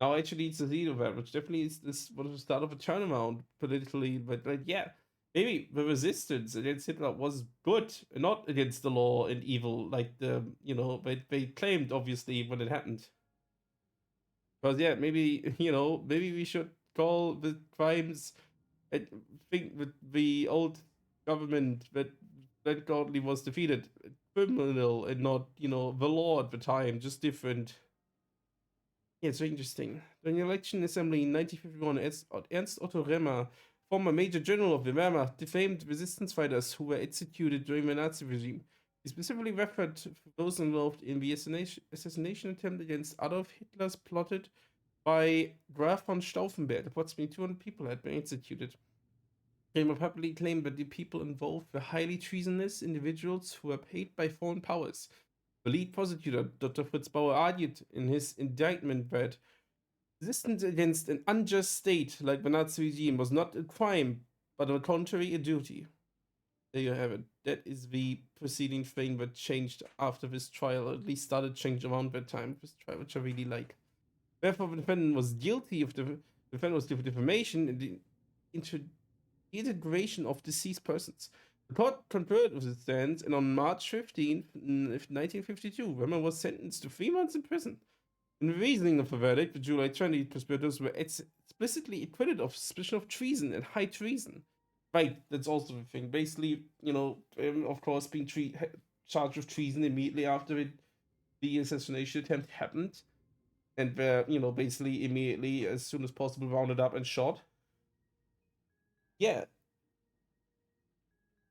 Now actually it's a zero that, which definitely is this was the start of a turnaround politically, but like yeah, maybe the resistance against Hitler was good, not against the law and evil, like the they claimed obviously when it happened. Because yeah, maybe maybe we should call the crimes. I think that the old government that godly was defeated criminal and not the law at the time, just different. Yeah, it's very interesting. During the election assembly in 1951, Ernst Otto Remmer, former major general of the Wehrmacht, defamed resistance fighters who were executed during the Nazi regime. He specifically referred to those involved in the assassination attempt against Adolf Hitler's plotted by Graf von Stauffenberg. Approximately 200 people had been executed. Kramer publicly claimed that the people involved were highly treasonous individuals who were paid by foreign powers. The lead prosecutor, Dr. Fritz Bauer, argued in his indictment that resistance against an unjust state like the Nazi regime was not a crime, but on the contrary, a duty. There you have it. That is the preceding thing that changed after this trial, or at least started to change around that time of this trial, which I really like. Therefore, the defendant was guilty of defamation and the integration of deceased persons. The court concurred with his stance, and on March 15th, 1952, Remmer was sentenced to 3 months in prison. In the reasoning of the verdict, the July 20 conspirators were explicitly acquitted of suspicion of treason and high treason. Right, that's also the thing. Basically, of course, being charged with treason immediately after the assassination attempt happened, and were, basically immediately, as soon as possible, rounded up and shot. Yeah,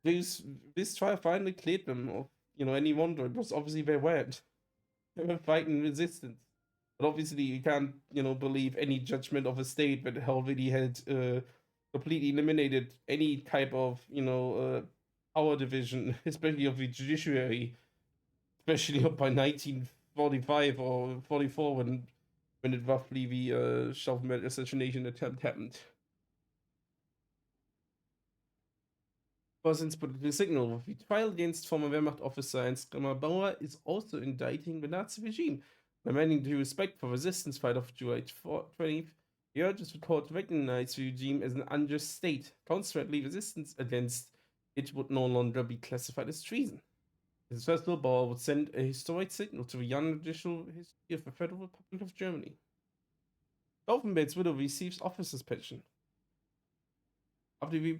this trial finally cleared them of any wonder, because obviously they weren't. They were fighting resistance. But obviously you can't believe any judgment of a state that already had completely eliminated any type of power division, especially of the judiciary, especially by 1945 or 44 when it roughly the Stauffenberg assassination attempt happened. Since political signal, the trial against former Wehrmacht officer Ernst Bauer is also indicting the Nazi regime, demanding due respect for resistance fight of July 20th. He urges the court to recognize the regime as an unjust state. Consequently, resistance against it would no longer be classified as treason. His first law, Bauer would send a historic signal to the young judicial history of the Federal Republic of Germany. Stauffenberg's widow receives officer's pension. After the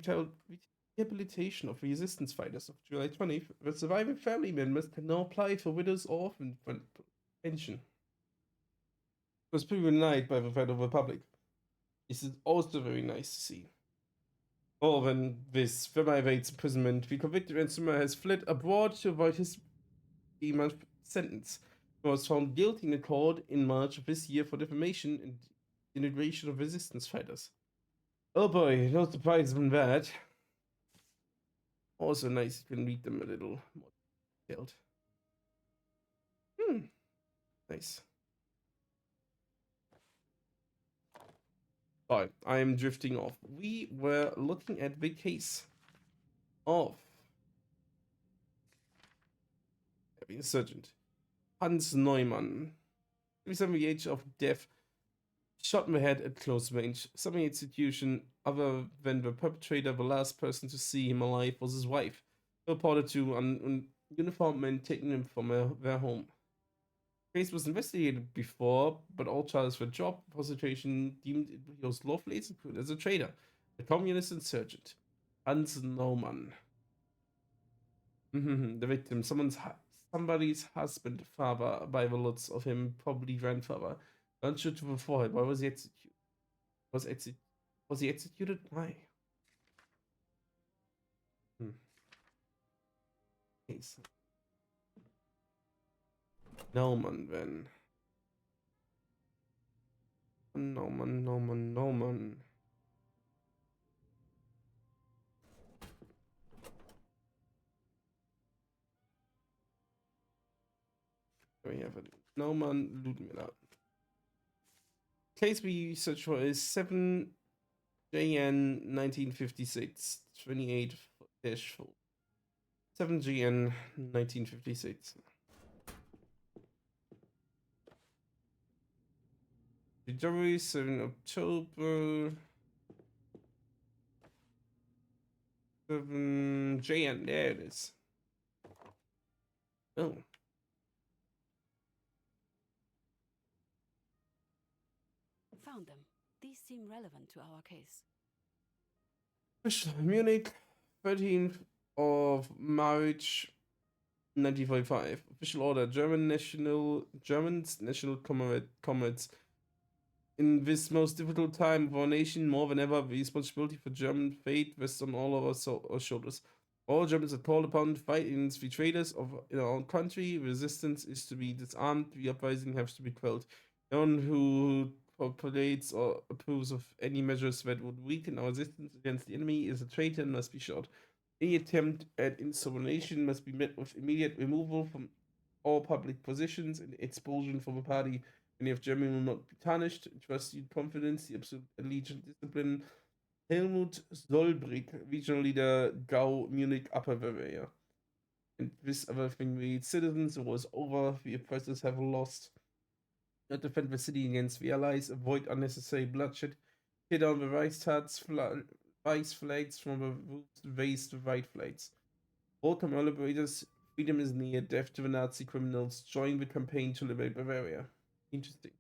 rehabilitation of resistance fighters of July 20th, the surviving family members can now apply for widow's or orphan pension. It was previously denied by the Federal Republic. This is also very nice to see. More than this, Vermeer awaits imprisonment. The convicted ransomer has fled abroad to avoid his 3-month sentence. He was found guilty in court in March of this year for defamation and integration of resistance fighters. Oh boy, no surprise from that. Also nice, you can read them a little more detailed. Nice. Alright, I am drifting off. We were looking at the case of the insurgent Hans Neumann. 37 the age of death, shot in the head at close range. Summary execution, other than the perpetrator, the last person to see him alive was his wife. He reported to uniformed men taking him from their home. The case was investigated before, but all charges were dropped. The prosecution deemed he was lawfully executed as a traitor, a communist insurgent. Hans Neumann. The victim, somebody's husband, father, by the looks of him, probably grandfather. Unsure to the forehead. Why was he executed? Was he executed? Why? Case. Neumann, then. Neumann. We have it. Neumann Ludmilla. Case we search for is 7 JN 1956 28-4. 7 GN 1956. January 7 October 7 JN. There it is. Oh. Found them. These seem relevant to our case. Munich, 13th of March 1945. Official order: Germans national comrades. In this most difficult time of our nation, more than ever, the responsibility for German fate rests on all of our shoulders. All Germans are called upon to fight against the traitors in our own country. Resistance is to be disarmed. The uprising has to be quelled. No one who populates or approves of any measures that would weaken our resistance against the enemy is a traitor and must be shot. Any attempt at insubordination must be met with immediate removal from all public positions and expulsion from a party. Many of Germany will not be tarnished. Trust you confidence, the absolute allegiance, discipline. Helmut Solbrig, regional leader, Gau, Munich, Upper Bavaria. And this other thing reads: citizens, it was over. The oppressors have lost. Not defend the city against the allies. Avoid unnecessary bloodshed. Tear down the Reichstags flags from the roofs. Raise the right flags. Welcome, all liberators. Freedom is near. Death to the Nazi criminals. Join the campaign to liberate Bavaria. Interesting.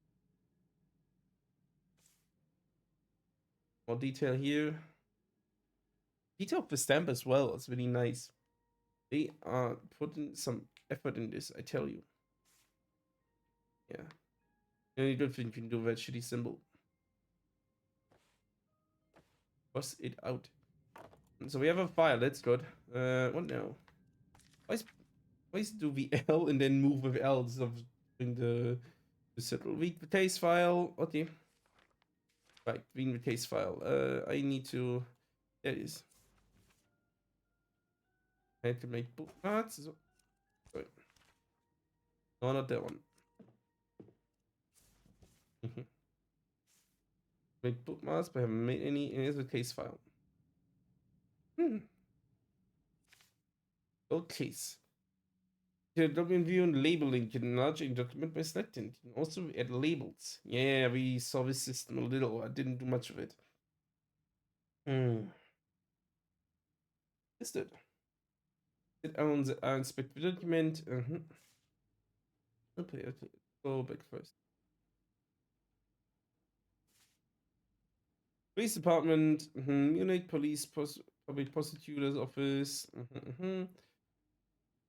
More detail here. Detail of the stamp as well. It's really nice. They are putting some effort in this, I tell you. Yeah. The only good thing you can do with that shitty symbol. Cross it out. So we have a file, that's good. What now? Why do the L and then move with L instead of doing the settle? Read the case file. Okay. Right, reading the case file. I need to. There it is. I had to make bookmarks. Sorry. No, not that one. Make bookmarks, but I haven't made any. And here's the case file. Old case. Document view and labeling. You can enlarge a document by selecting. You can also add labels. Yeah, we saw this system a little. I didn't do much of it. Is it? I inspect the document. Okay. Go back first. Police department. Munich Police Public Prosecutor's Office.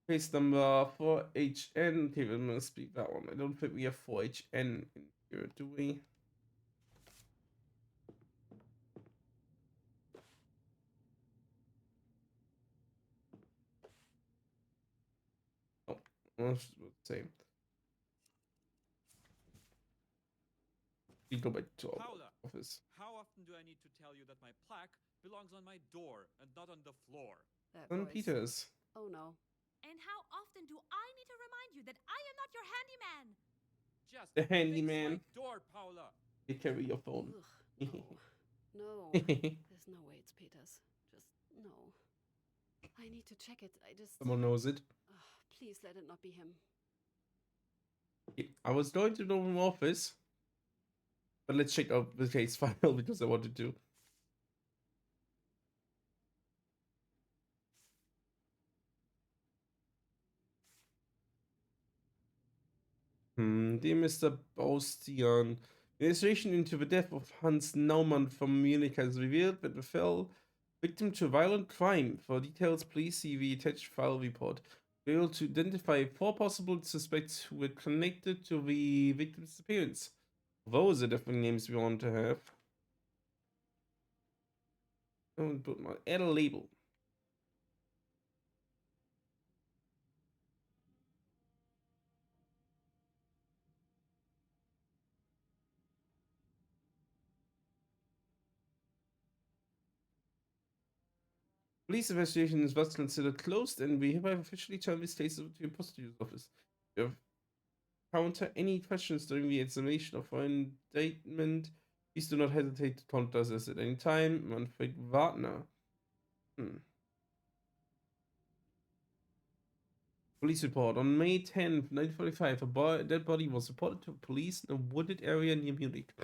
Case number 4HN. Okay, we must be that one. I don't think we have 4HN in here, do we? Oh, let's say. We go back to our Paula, office. how often do I need to tell you that my plaque belongs on my door and not on the floor? That St. voice. Peters. Oh no. And how often do I need to remind you that I am not your handyman? Just The fix handyman. my door, Paula. You carry your phone. Ugh, no. There's no way it's Peters. Just no. I need to check it. Someone knows it. Please let it not be him. I was going to the home office, but let's check out the case file because I wanted to. Dear Mr. Baustian, the investigation into the death of Hans Naumann from Munich has revealed that the fell victim to violent crime. For details, please see the attached file report. We were able to identify 4 possible suspects who were connected to the victim's disappearance. Those are definitely names we want to have. Add a label. Police investigation is thus considered closed, and we hereby officially turn this case over to your prosecutor's office. If you counter any questions during the examination of our indictment, please do not hesitate to contact us at any time. Manfred Wagner. Police report. On May 10th, 1945, a dead body was reported to police in a wooded area near Munich.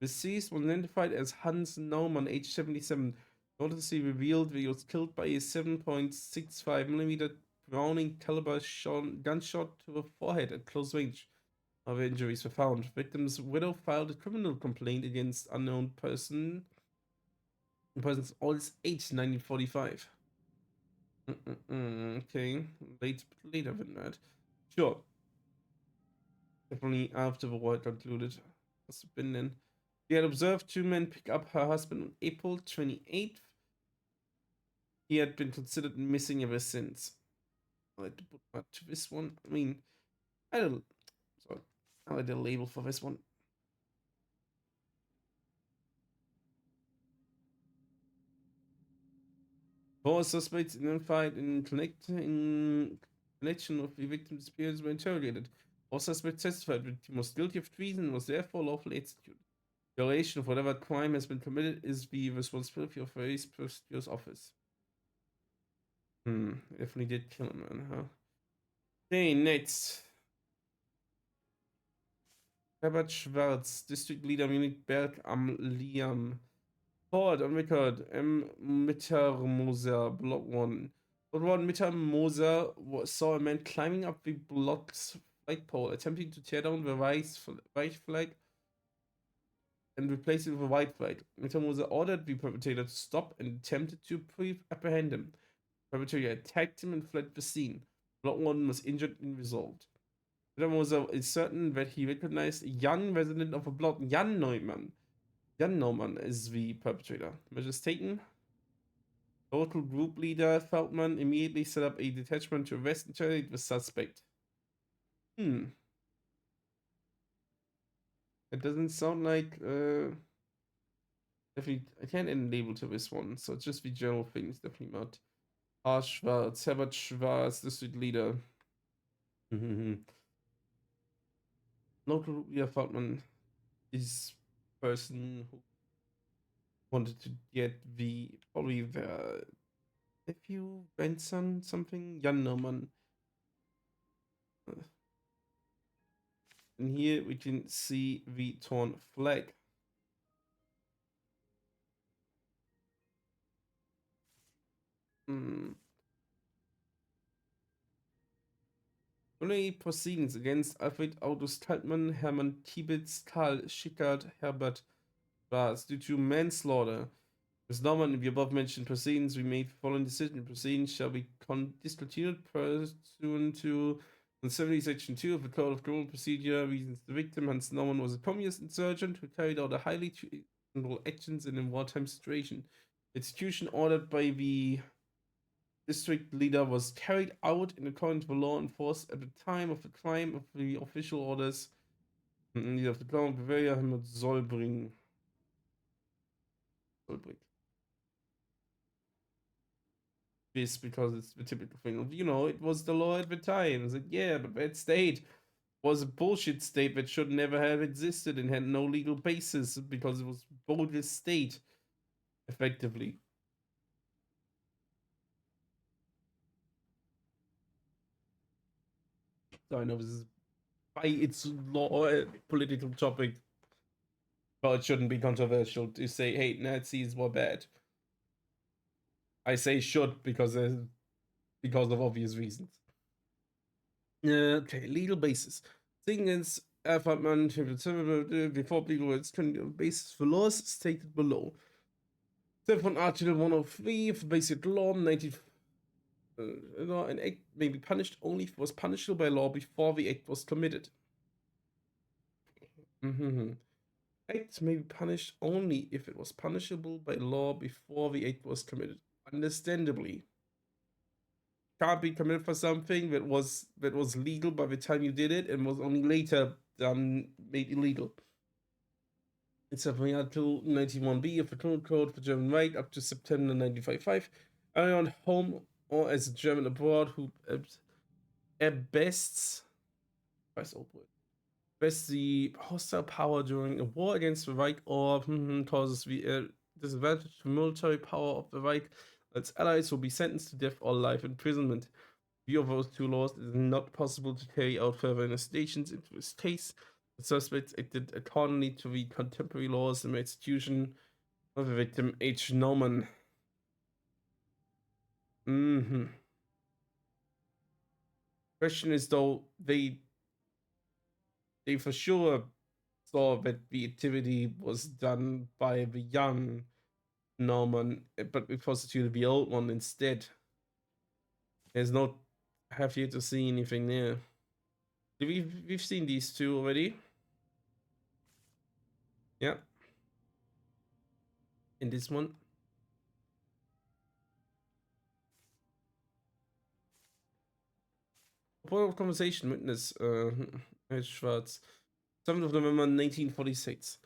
Deceased was identified as Hans Naumann, age 77. Noticeably revealed that he was killed by a 7.65mm Browning caliber gunshot to the forehead at close range. Other injuries were found. Victim's widow filed a criminal complaint against unknown persons oldest age 1945. Okay, later than that. Sure. Definitely after the war concluded. Must have been then. She had observed two men pick up her husband on April 28th. He had been considered missing ever since. I like to put that to this one. I mean, I like the label for this one. Four suspects identified in connection with the victim's disappearance were interrogated. All suspects testified that he was guilty of treason and was therefore lawfully executed. Violation of whatever crime has been committed is the responsibility of the race prosecutor's office. Definitely did kill him, man, huh? Okay, next. Herbert Schwarz, District Leader Munich Berg am Liam. Forward on record, M. Mittermoser, Block 1. Block 1, Mittermoser saw a man climbing up the block's flagpole, attempting to tear down the Reich flag and replace it with a white flag. Mittermoser ordered the perpetrator to stop and attempted to apprehend him. The perpetrator attacked him and fled the scene. Block 1 was injured and resolved. Mittermoser is certain that he recognized a young resident of the block, Jan Neumann. Jan Neumann is the perpetrator. Measures taken. Local group leader Feldman immediately set up a detachment to arrest and interrogate the suspect. It doesn't sound like definitely I can't add a label to this one, so it's just the general thing. It's definitely not. Schwarz, Herbert Schwarz, district leader. Local group leader Feldman is person who wanted to get probably the nephew, grandson, something, Jan Neumann. And here we can see the torn flag. Only proceedings against Alfred August Kaltmann, Hermann Tiebitz, Karl Schickard, Herbert Schwarz due to manslaughter. As Norman in the above mentioned proceedings, we made the following decision. Proceedings shall be discontinued pursuant to 70 Section 2 of the Code of Criminal Procedure. Reasons: the victim, Hans Norman, was a communist insurgent who carried out a highly treasonable actions in a wartime situation. Execution ordered by the district leader was carried out in accordance with the law enforced at the time of the crime of the official orders. Leader of the Crown of Bavaria, Helmut Zollbrink. This because it's the typical thing of, it was the law at the time. It's like, yeah, but that state was a bullshit state that should never have existed and had no legal basis because it was bogus state, effectively. So I know this is by its law a political topic, but it shouldn't be controversial to say, hey, Nazis were bad. I say should because of obvious reasons. Okay, legal basis. Thing is, before legal rights, basis for laws stated below. Except from Article 103 of the Basic Law, an act may be punished only if it was punishable by law before the act was committed. Act may be punished only if it was punishable by law before the act was committed. Understandably, can't be committed for something that was legal by the time you did it and was only later made illegal. It's from Article 91b of the Criminal Code for German right up to September 1955. Anyone home or as a German abroad who bests the hostile power during a war against the Reich or causes the disadvantage to military power of the Reich, its allies will be sentenced to death or life imprisonment. View of those two laws, it is not possible to carry out further investigations into this case. The suspects acted accordingly to the contemporary laws and the execution of the victim, H. Norman. Question is though, they for sure saw that the activity was done by the young Norman, but we prosecuted the old one instead. There's not have yet to see anything there. We've seen these two already. Yeah. In this one. Point of conversation witness, Schwarz. 7th of November 1946.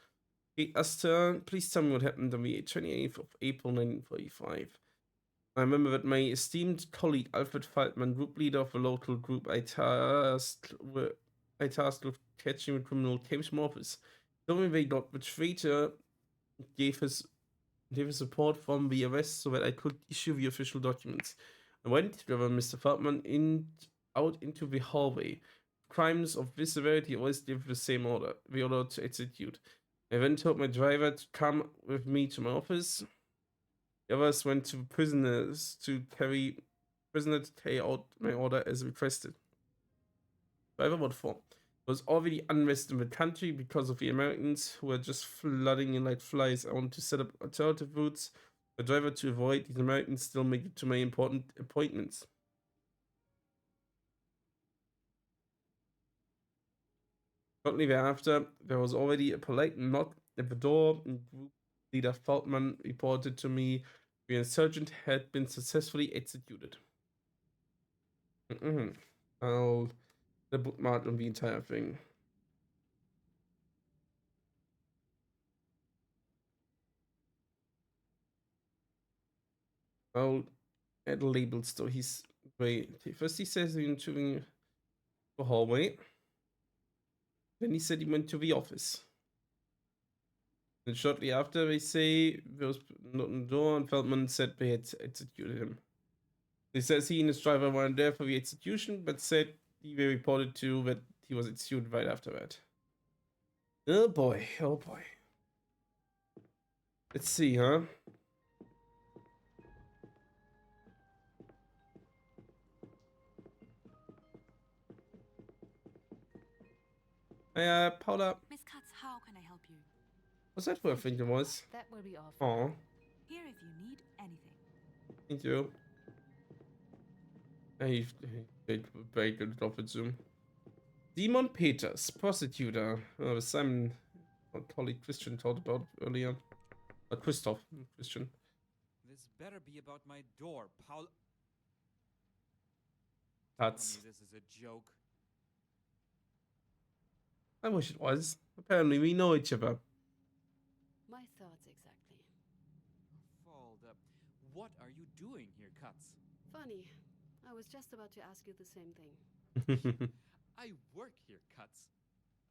Okay, Astor, please tell me what happened on the 28th of April 1945. I remember that my esteemed colleague Alfred Feldman, group leader of the local group I tasked with catching a criminal, came to my office. Told me they got the traitor gave his support from the arrest so that I could issue the official documents. I went together with Mr. Feldman out into the hallway. Crimes of this severity always give the same order, the order to execute. I then told my driver to come with me to my office. The others went to prisoners to carry out my order as requested. Driver, what for? There was already unrest in the country because of the Americans who were just flooding in like flies. I wanted to set up alternative routes. The driver to avoid these Americans still make it to my important appointments. Shortly thereafter, there was already a polite knock at the door, and group leader Feldman reported to me the insurgent had been successfully executed. I'll bookmark on the entire thing. I'll add labels though. First he says he's entering the hallway. Then he said he went to the office. And shortly after, they say there was not on the door, and Feldman said they had executed him. He says he and his driver weren't there for the execution, but said they reported to that he was executed right after that. Oh boy, oh boy. Let's see, huh? Paula. Miss Katz, how can I help you? Was that what I think it was? That will be all. Oh, Here if you need anything. thank you. I very good job with Zoom. Simon Peters, prosecutor. Simon, our colleague Christian talked about earlier. Christoph, Christian. This better be about my door, Paul. That's. Tell me this is a joke. I wish it was. Apparently, we know each other. My thoughts exactly. Falda, what are you doing here, Katz? Funny. I was just about to ask you the same thing. I work here, Katz.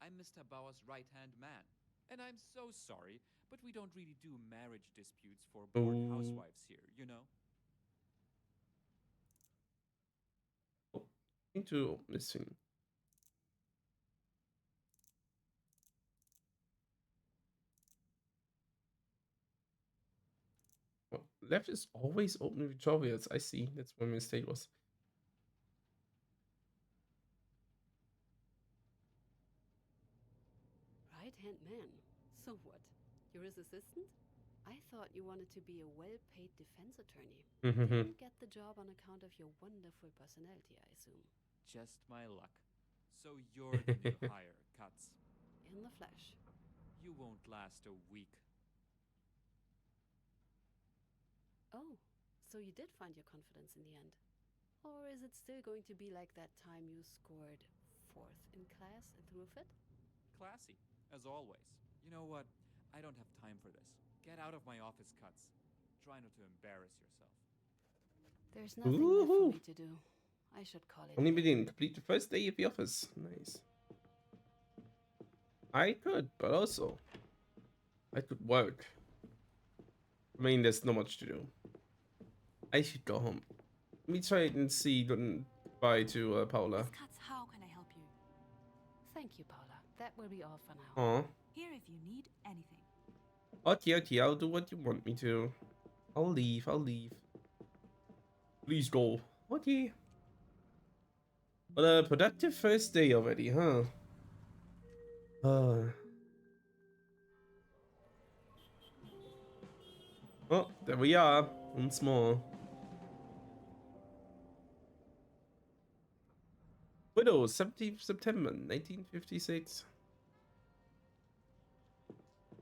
I'm Mr. Bauer's right-hand man. And I'm so sorry, but we don't really do marriage disputes for bored housewives here, you know? Into missing. Well, left is always open with tutorials. I see. That's where my mistake was. Right-hand man. So what? You're his assistant? I thought you wanted to be a well-paid defense attorney. Didn't get the job on account of your wonderful personality, I assume. Just my luck. So you're the new hire, Katz. In the flesh. You won't last a week. Oh, so you did find your confidence in the end. Or is it still going to be like that time you scored 4th in class and threw a fit? Classy, as always. You know what? I don't have time for this. Get out of my office, Katz. Try not to embarrass yourself. There's nothing left for me to do. I should call it. Only begin. Complete the first day of the office. Nice. I could, but also I could work. I mean, there's not much to do. I should go home. Let me try it and see bye to Paula. Miss Katz, how can I help you? Thank you, Paula. That will be all for now. Aw. Here if you need anything. Okay, I'll do what you want me to. I'll leave. Please go. Okay. What a productive first day already, huh? Oh, there we are. Once more. Widow, 17th September, 1956.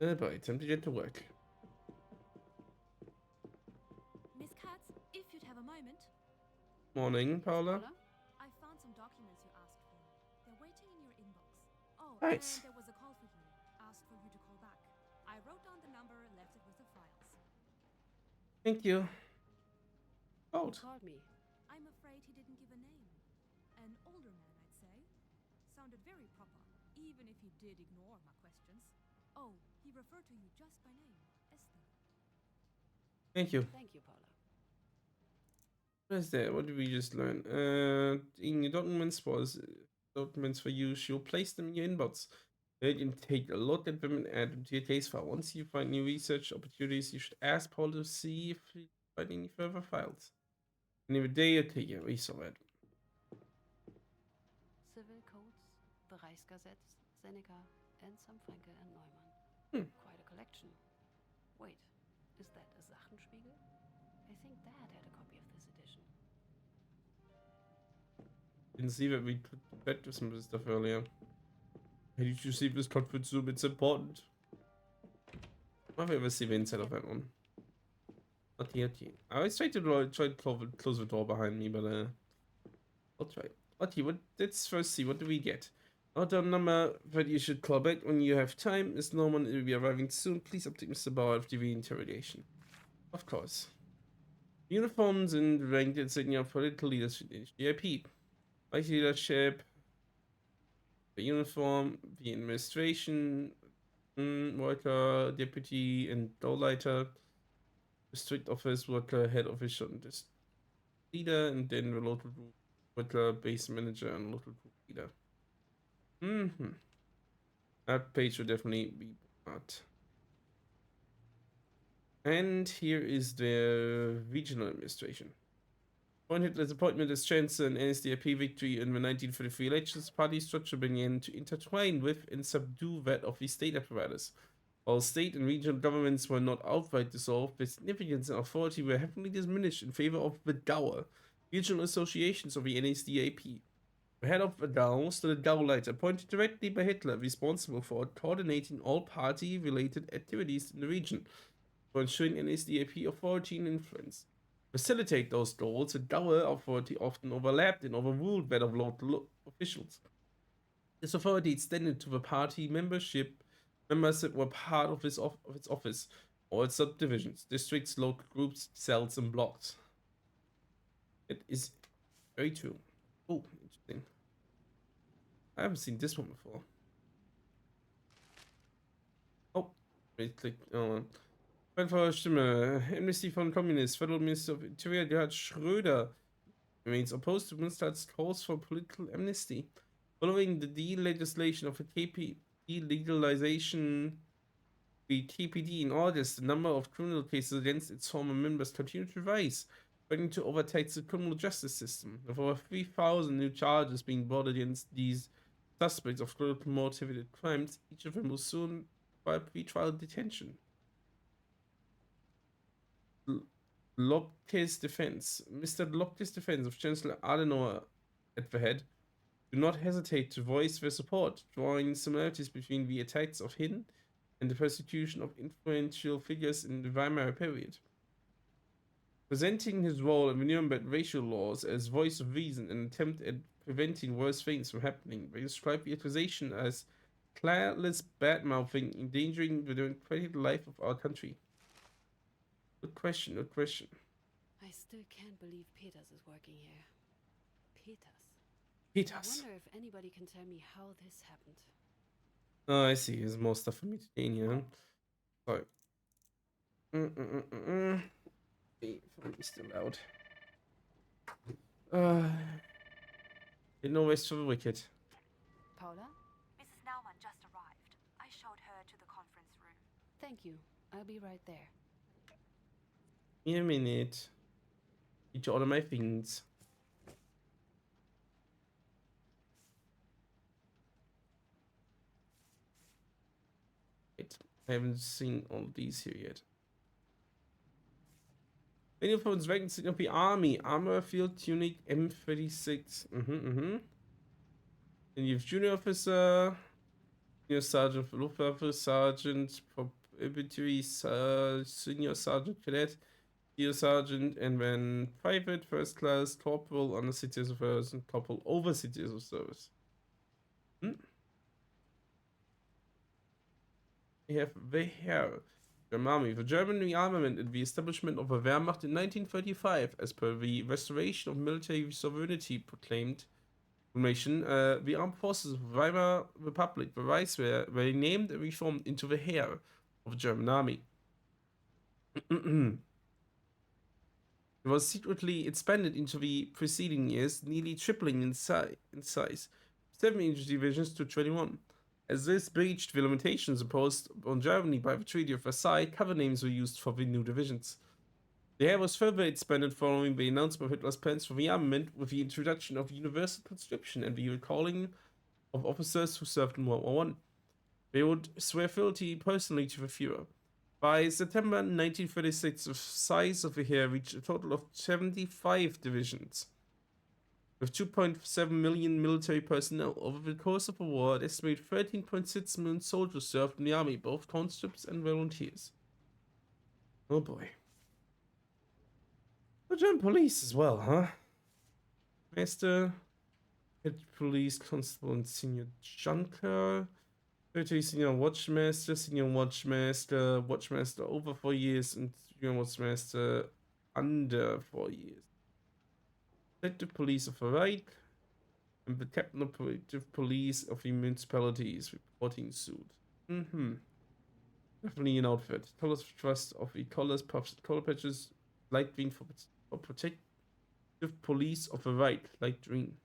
Oh boy, time to get to work. Miss Katz, if you'd have a moment. Morning, Paula. Paula? I found some documents you asked for. They're waiting in your inbox. Oh, Nice. and there was a call for you. Asked for you to call back. I wrote down the number and left it with the files. Thank you. Oh, Called me. I'm afraid he didn't give a name. An older man, I'd say. Sounded very proper, even if he did ignore my questions. Oh, he referred to you just by name, Esther. thank you. Thank you, Paula. What is there? What did we just learn? In your documents was documents for use. You'll place them in your inbox. It can take a lot of them and add them to your case file. Once you find new research opportunities, you should ask Paul to see if you find any further files. And in a day or two, yeah, we saw it. Civil codes, Bereichsgesetz, Seneca, and some Franke and Neumann. Hmm. Quite a collection. Wait, is that a Sachenspiegel? I think Dad had a copy of this edition. Didn't see that we put to bed with some of this stuff earlier. Hey, did you see this conference room? It's important. I've ever seen the inside of that one. Okay. I always try to close the door behind me, but I'll try. Okay, let's first see, what do we get? Order number that you should call back when you have time. Miss Norman will be arriving soon. Please update Mr. Bauer after the interrogation. Of course. Uniforms and ranked insignia of political leadership in GIP. Vice leadership, the uniform, the administration, worker, deputy, and Dowlighter, district office worker, head official, and this leader, and then the local group worker, base manager, and local group leader. That page should definitely be part. And here is the regional administration. Appointed as appointment as chancellor and NSDAP victory in the 1933 elections, party structure began to intertwine with and subdue that of the state apparatus. While state and regional governments were not outright dissolved, their significance and authority were heavily diminished in favor of the Gauer, regional associations of the NSDAP. The head of the Gau stood the Gauleiter, appointed directly by Hitler, responsible for coordinating all party-related activities in the region, for ensuring NSDAP authority and influence. Facilitate those goals, the Gauer authority often overlapped and overruled that of local officials. This authority extended to the party members that were part of its office, or its subdivisions, districts, local groups, cells, and blocks. It is very true. Oh, interesting. I haven't seen this one before. Oh, wait, click. Einfache Stimme. Amnesty von Communists. Federal Minister of Interior Gerhard Schröder remains opposed to Bundestag's calls for political amnesty. Following the delegalization of the the KPD in August, the number of criminal cases against its former members continued to rise, threatening to overtake the criminal justice system, with over 3,000 new charges being brought against these suspects of political motivated crimes. Each of them will soon require pre-trial detention. Lobke's defense. Mr. Lobke's defense of Chancellor Adenauer at the head do not hesitate to voice their support, drawing similarities between the attacks of Hin and the persecution of influential figures in the Weimar period. Presenting his role in the Nuremberg racial laws as voice of reason and attempt at preventing worse things from happening, they describe the accusation as careless bad-mouthing, endangering the democratic life of our country. Good question. I still can't believe Peters is working here. Peters. I Peters. wonder if anybody can tell me how this happened. Oh, I see. There's more stuff for me to gain here. Sorry. The phone is still loud. No rest for the wicked. Paula? Mrs. Naumann just arrived. I showed her to the conference room. Thank you. I'll be right there. In a minute. Need to order my things. Wait, I haven't seen all these here yet. Many of those vacancies of the army. Armor field tunic M36. Then you have junior officer, senior sergeant for Luftwaffe, sergeant for infantry, senior sergeant cadet, senior sergeant, and then private, first class, corporal, under 6 years of service, and corporal over 6 years of service. We have Wehr, German Army. The German rearmament and the establishment of a Wehrmacht in 1935, as per the Restoration of Military Sovereignty proclaimed formation, the armed forces of the Weimar Republic, the Reichswehr, were renamed and reformed into the Heer of the German Army. It was secretly expanded into the preceding years, nearly tripling in size, 7 infantry divisions to 21. As this breached the limitations imposed on Germany by the Treaty of Versailles, cover names were used for the new divisions. The Heer was further expanded following the announcement of Hitler's plans for the armament with the introduction of universal conscription and the recalling of officers who served in World War I. They would swear fealty personally to the Führer. By September 1936, the size of the Heer reached a total of 75 divisions, with 2.7 million military personnel. Over the course of the war, an estimated 13.6 million soldiers served in the army, both conscripts and volunteers. Oh boy. The German police as well, huh? Master, head police constable, and senior junker. 30 senior watchmaster, watchmaster over 4 years, and junior watchmaster under 4 years. Detective police of the Reich, and the captain of police of the municipalities reporting suit. Definitely an outfit. Colors of trust of the colors, puffs, color patches, light green for protective police of the Reich, light green.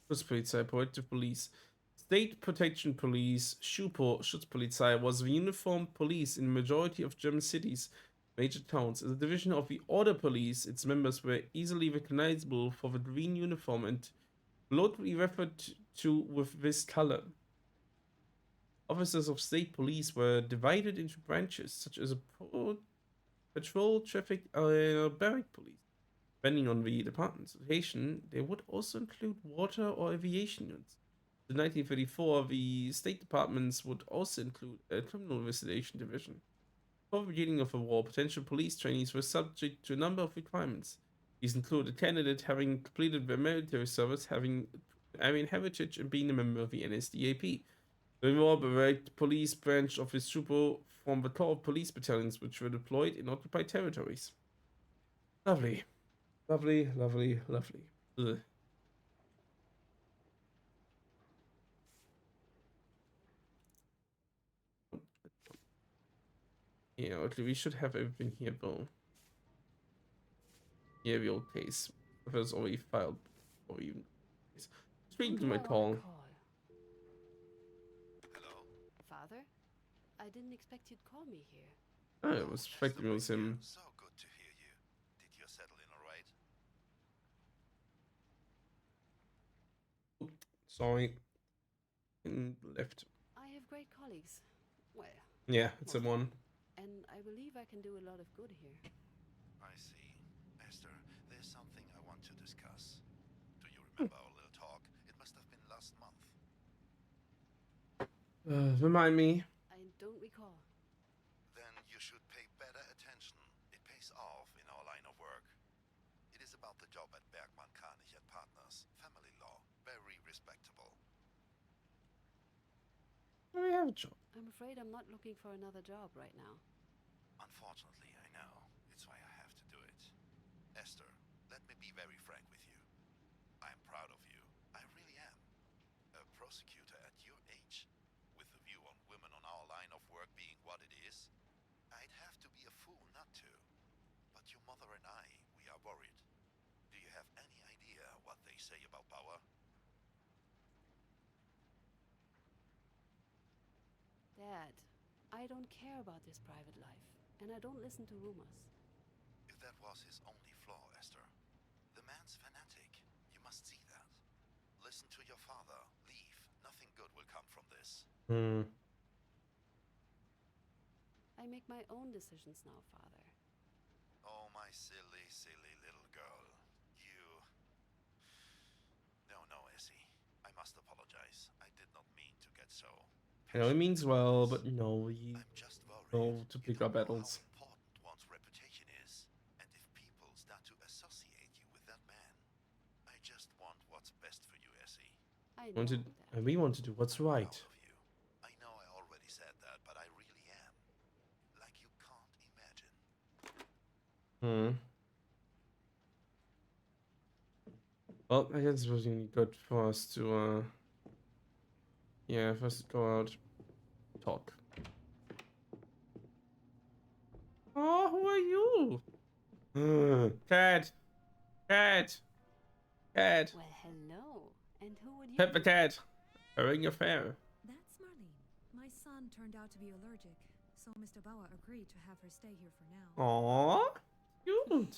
Schutzpolizei, protective police. State Protection Police, Schutzpolizei, was the uniformed police in the majority of German cities, major towns. As a division of the Order Police, its members were easily recognizable for the green uniform and locally referred to with this color. Officers of state police were divided into branches, such as a patrol, traffic, barrack police. Depending on the department's location, they would also include water or aviation units. In 1934, the state departments would also include a criminal investigation division. Before the beginning of the war, potential police trainees were subject to a number of requirements. These include a candidate having completed their military service, having Aryan heritage, and being a member of the NSDAP. The war, the police branch of the Schupo formed the core of police battalions which were deployed in occupied territories. Lovely. Lovely, lovely, lovely. Ugh. Yeah, okay, we should have everything here, though. Yeah, the old case. If it was already filed before even. Speaking to my call. Hello? Father? I didn't expect you'd call me here. I was expecting it was him. So good to hear you. Did you settle in all right? Sorry. And left. I have great colleagues. Well, Yeah, it's a one. and I believe I can do a lot of good here. I see. Esther, there's something I want to discuss. Do you remember our little talk? It must have been last month. Remind me. I don't recall. Then you should pay better attention. It pays off in our line of work. It is about the job at Bergmann Kranich and Partners. Family law. Very respectable. We have a job. I'm afraid I'm not looking for another job right now. Unfortunately, I know. It's why I have to do it. Esther, let me be very frank with you. I'm proud of you. I really am. A prosecutor at your age, with the view on women on our line of work being what it is, I'd have to be a fool not to. But your mother and I, we are worried. have any idea what they say about Bauer? Dad, I don't care about his private life, and I don't listen to rumors. If that was his only flaw, Esther. The man's fanatic. You must see that. Listen to your father. Leave. Nothing good will come from this. Hmm. I make my own decisions now, Father. Oh, my silly, silly little girl. You... No, Essie. I must apologize. I did not mean to get so... I know he means well, but passionate no, about he this. I'm just worried. know to You pick don't up know battles. how important one's reputation is. And if people start to associate you with that man. I just want what's best for you, Essie. I know, Wanted, Dad. and we want to do what's I'm right. proud of you. I know I already said that, but I really am. Like you can't imagine. Hmm. Well, I guess it was really good for us to, yeah, for us to go out, talk. Oh, who are you? Cat. Cat. Cat. Well, hello. And who would you Pepper be? cat. Wearing your fair. That's Marlene. My son turned out to be allergic, so Mr. Bauer agreed to have her stay here for now. Aww. Cute.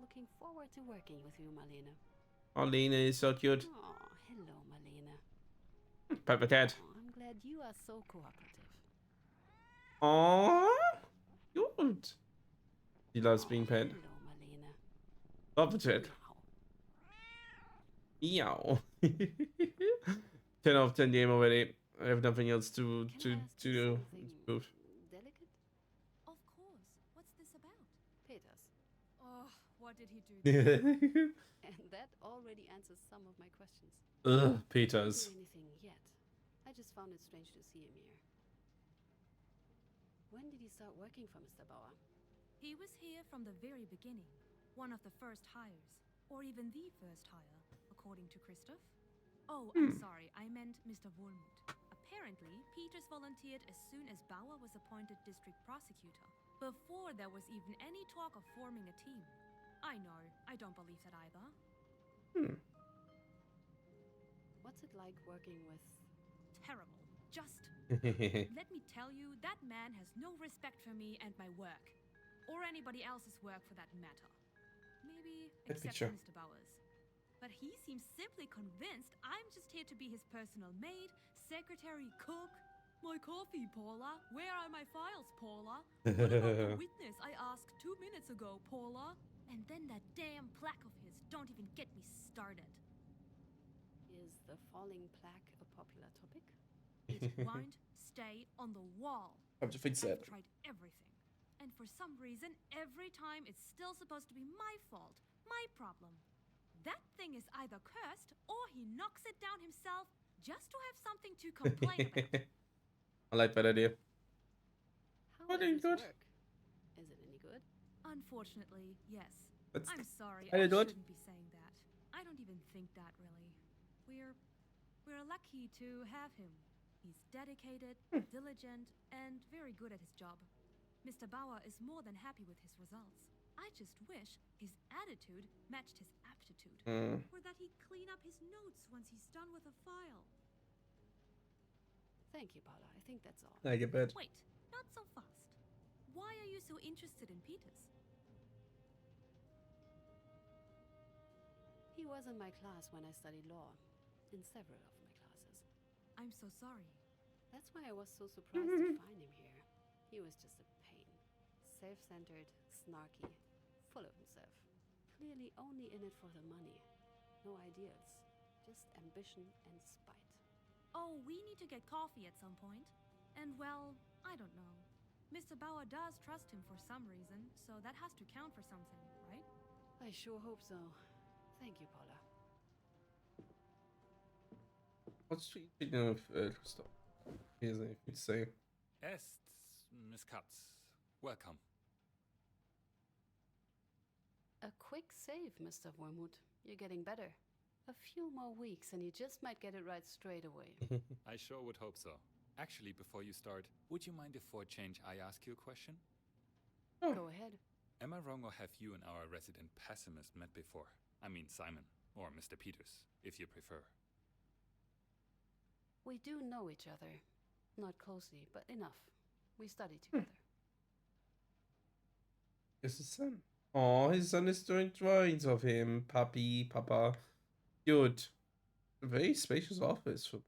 Looking forward to working with you, Marlene. Arlene is so cute. Oh, hello, Marlene. Pepper cat. Oh, I'm glad you are so cooperative. Aww. Cute. He loves being pet. Hello, Marlene. Love it. Meow. Meow. 10 out of 10 game already. I have nothing else to Can I ask you do. something It's proof. Of delicate? course. What's this about? Peters. Oh, what did he do? And that already answers some of my questions. Ugh, Didn't Peters. do anything yet. I just found it strange to see him here. When did he start working for Mr. Bauer? He was here from the very beginning. One of the first hires. Or even the first hire, according to Christoph. Oh, I'm sorry. I meant Mr. Wohlmuth. Apparently, Peters volunteered as soon as Bauer was appointed district prosecutor. Before there was even any talk of forming a team. I know. I don't believe that either. What's it like working with... Terrible. Just let me tell you, that man has no respect for me and my work. Or anybody else's work for that matter. Maybe Good except picture. Mr. Bauer's. But he seems simply convinced I'm just here to be his personal maid, secretary, cook. My coffee, Paula. Where are my files, Paula? What about the witness I asked 2 minutes ago, Paula? And then that damn plaque of his. Don't even get me started. Is the falling plaque a popular topic? It won't stay on the wall. Have to fix I've that. tried everything. And for some reason, every time it's still supposed to be my fault, my problem. That thing is either cursed or he knocks it down himself just to have something to complain about. I like that idea. How Oh, is doing his good. work? Is it any good? Unfortunately, yes. That's I'm sorry, I I did what? shouldn't be saying that. I don't even think that, really. We're lucky to have him. He's dedicated, diligent, and very good at his job. Mr. Bauer is more than happy with his results. I just wish his attitude matched his aptitude. Or that he'd clean up his notes once he's done with a file. Thank you, Paula. I think that's all. I get bad. Wait, not so fast. Why are you so interested in Peters? He was in my class when I studied law. In several of my classes. I'm so sorry. That's why I was so surprised to find him here. He was just a pain. Self-centered, snarky, full of himself. Clearly only in it for the money. No ideals. Just ambition and spite. Oh, we need to get coffee at some point. And well, I don't know. Mr. Bauer does trust him for some reason, so that has to count for something, right? I sure hope so. Thank you, Paula. What's speaking of Christoph? Here's anything to say. Est, Miss Katz. Welcome. A quick save, Mr. Wormwood. You're getting better. A few more weeks and you just might get it right straight away. I sure would hope so. Actually, before you start, would you mind if for a change I ask you a question? Go ahead. Am I wrong, or have you and our resident pessimist met before? I mean Simon, or Mr. Peters, if you prefer. We do know each other. Not closely, but enough. We study together. It's his son. Oh, his son is doing drawings of him. Puppy, Papa. Good. A very spacious office for.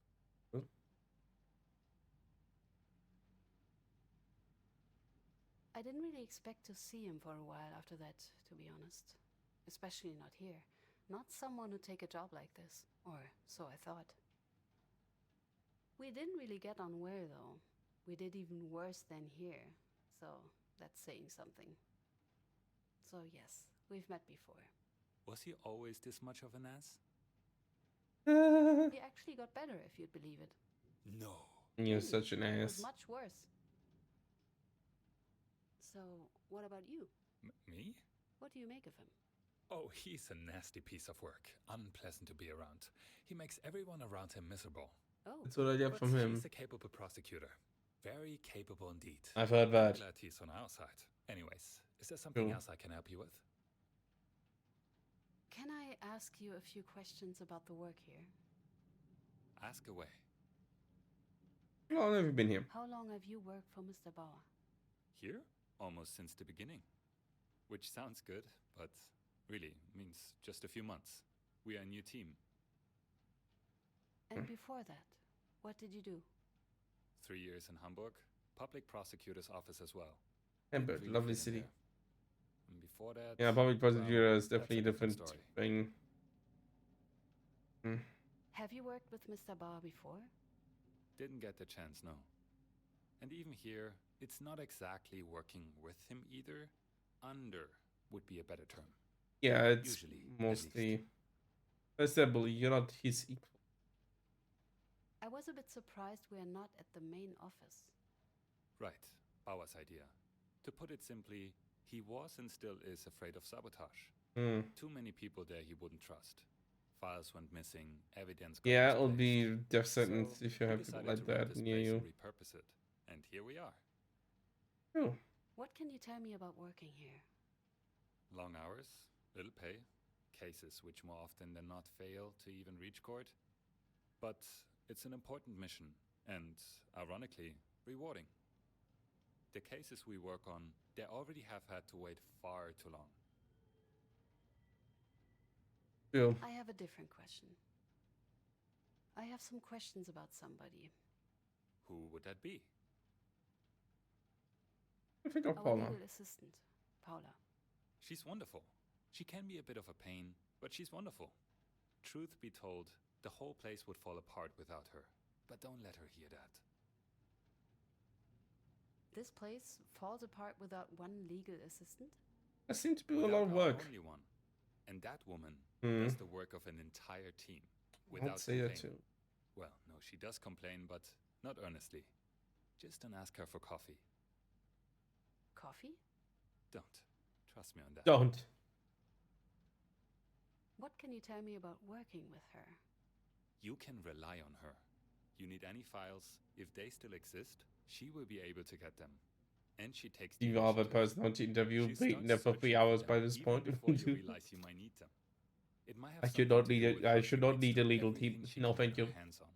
I didn't really expect to see him for a while after that, to be honest. Especially not here. Not someone who'd take a job like this. Or so I thought. We didn't really get on well, though. We did even worse than here. So that's saying something. So yes, we've met before. Was he always this much of an ass? He actually got better, if you'd believe it. No. You're such an It was ass. much worse. So, what about you? Me? What do you make of him? Oh, he's a nasty piece of work. Unpleasant to be around. He makes everyone around him miserable. Oh, That's what I get But from him. he's a capable prosecutor. Very capable indeed. I've heard that. I'm glad he's on our side. Anyways, is there something Cool. else I can help you with? can I ask you a few questions about the work here? Ask away. How long have you been here? How long have you worked for Mr. Bauer? Here? Almost since the beginning. Which sounds good, but really means just a few months. We are a new team. And before that, what did you do? 3 years in Hamburg. Public prosecutor's office as well. Hamburg, Really lovely fit in city. there. And before that... Yeah, public prosecutor well, is definitely a that's different story. thing. Hmm. Have you worked with Mr. Bauer before? Didn't get the chance, no. And even here, it's not exactly working with him either. Under would be a better term. Yeah, it's Usually, at mostly. Assembly, you're not his equal. I was a bit surprised we are not at the main office. Right, Bauer's idea. To put it simply, he was and still is afraid of sabotage. Hmm. Too many people there he wouldn't trust. Files went missing, evidence got Yeah, it'll misplaced. be death sentence So if you he have people decided like to rent that this near place you. and repurpose it. And here we are. Oh, What can you tell me about working here? Long hours, little pay, cases which more often than not fail to even reach court. But it's an important mission, and ironically, rewarding. The cases we work on, they already have had to wait far too long. Bill. I have a different question. I have some questions about somebody. Who would that be? I think of Our Paula. legal assistant, Paula. She's wonderful. She can be a bit of a pain, but she's wonderful. Truth be told, the whole place would fall apart without her. But don't let her hear that. This place falls apart without one legal assistant? That seems to be a Without lot of our work. Only one. And that woman Hmm. does the work of an entire team. Without I'd say that complaint. too. Well, no, she does complain, but not earnestly. Just don't ask her for coffee. Coffee? Don't. Trust me on that. Don't. What can you tell me about working with her? You can rely on her. You need any files, if they still exist, she will be able to get them. And she takes the You are the initiative. person on the interview, She waiting there starts for 3 searching hours them by this even point. before you realize you might need them. It might have I should something not to need do it. with I how should she not reads need a through legal everything team. she No, can thank get her you. hands on.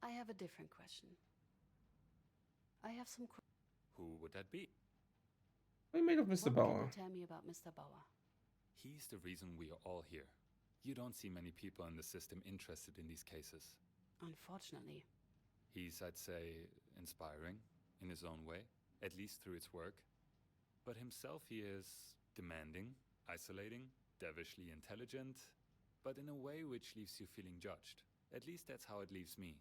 I have a different question. I have some Who would that be? What made of Mr. What Bauer? can you tell me about Mr. Bauer? He's the reason we are all here. You don't see many people in the system interested in these cases. Unfortunately. He's, I'd say, inspiring in his own way, at least through its work. But himself, he is demanding, isolating, devilishly intelligent, but in a way which leaves you feeling judged. At least that's how it leaves me.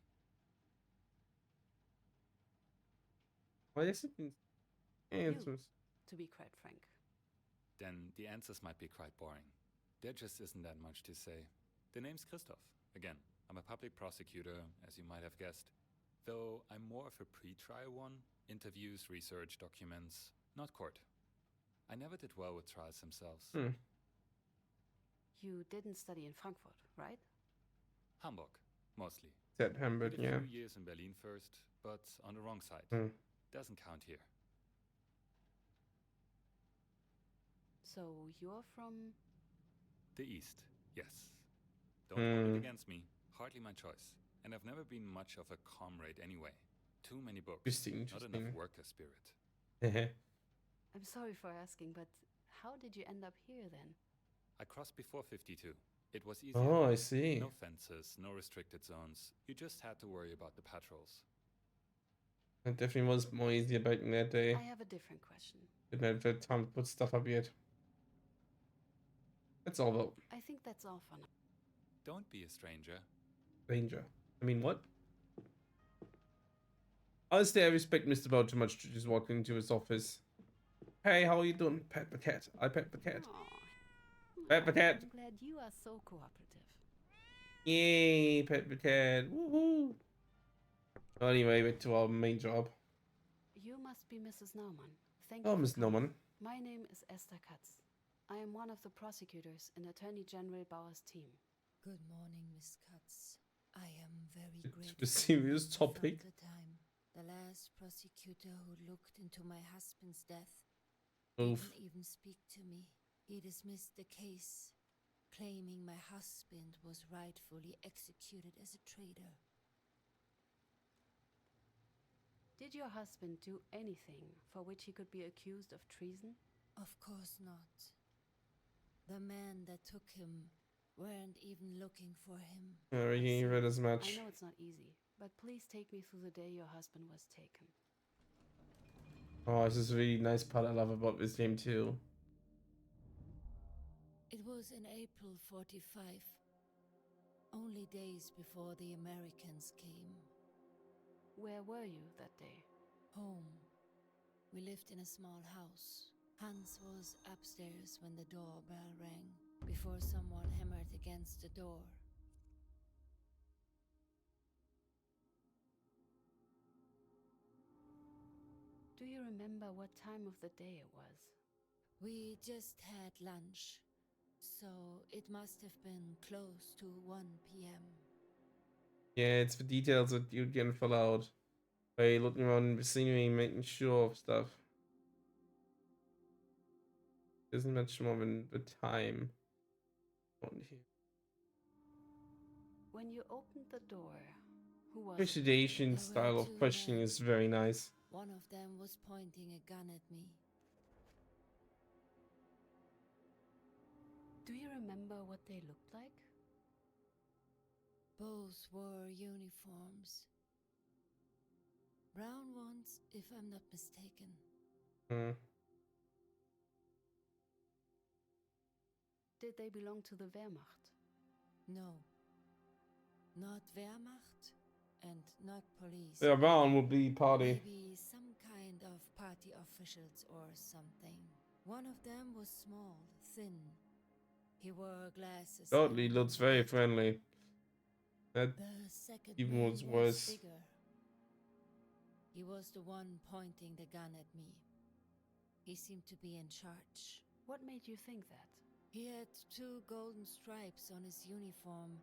Why is it answers? To be quite frank. Then the answers might be quite boring. There just isn't that much to say. The name's Christoph. Again, I'm a public prosecutor, as you might have guessed. Though I'm more of a pre-trial one. Interviews, research, documents, not court. I never did well with trials themselves. You didn't study in Frankfurt, right? Hamburg, mostly. Said Hamburg, Did a yeah. few years in Berlin first, but on the wrong side. Hmm. Doesn't count here. So you're from... The East, yes. Don't hold it against me. Hardly my choice. And I've never been much of a comrade anyway. Too many books. Interesting, Not interesting. enough worker spirit. I'm sorry for asking, but how did you end up here then? I crossed before 52. It was easier. Oh, I see. No fences, no restricted zones. You just had to worry about the patrols. It definitely was more easier back in that day. I have a different question. Didn't have the time to put stuff up yet. That's all though. I think that's all for now. Don't be a stranger. Danger. I mean, what? Honestly, I respect Mr. Bow too much to just walk into his office. Hey, how are you doing? Pet the cat. I pet the cat. Aw. Pet the cat. I'm glad you are so cooperative. Yay, pet the cat. Woohoo. Anyway, back to our main job. You must be Mrs. Naumann. Thank Oh, you. Miss for coming. Norman. My name is Esther Katz. I am one of the prosecutors in Attorney General Bauer's team. Good morning, Miss Katz. I am very It's grateful. a serious you found topic. The time. The last prosecutor who looked into my husband's death Oof. didn't even speak to me. He dismissed the case, claiming my husband was rightfully executed as a traitor. Did your husband do anything for which he could be accused of treason? Of course not. The men that took him weren't even looking for him. I already read as I much. know it's not easy, but please take me through the day your husband was taken. Oh, this is a really nice part I love about this game too. It was in April 45, only days before the Americans came. Where were you that day? Home. We lived in a small house. Hans was upstairs when the doorbell rang, before someone hammered against the door. Do you remember what time of the day it was? We just had lunch, so it must have been close to 1 p.m. Yeah, it's the details that you can fill out by looking around the scenery, making sure of stuff. Isn't much more than the time on here. When you opened the door, who was it? Appreciation There style were of two questioning men. is very nice. One of them was pointing a gun at me. Do you remember what they looked like? Both wore uniforms. Brown ones, if I'm not mistaken. Hmm. Did they belong to the Wehrmacht? No. Not Wehrmacht and not police. Yeah, Brown would be party. Maybe some kind of party officials or something. One of them was small, thin. He wore glasses. Dudley and looks very friendly. That The second even man was worse. bigger. He was the one pointing the gun at me. He seemed to be in charge. What made you think that? He had 2 golden stripes on his uniform,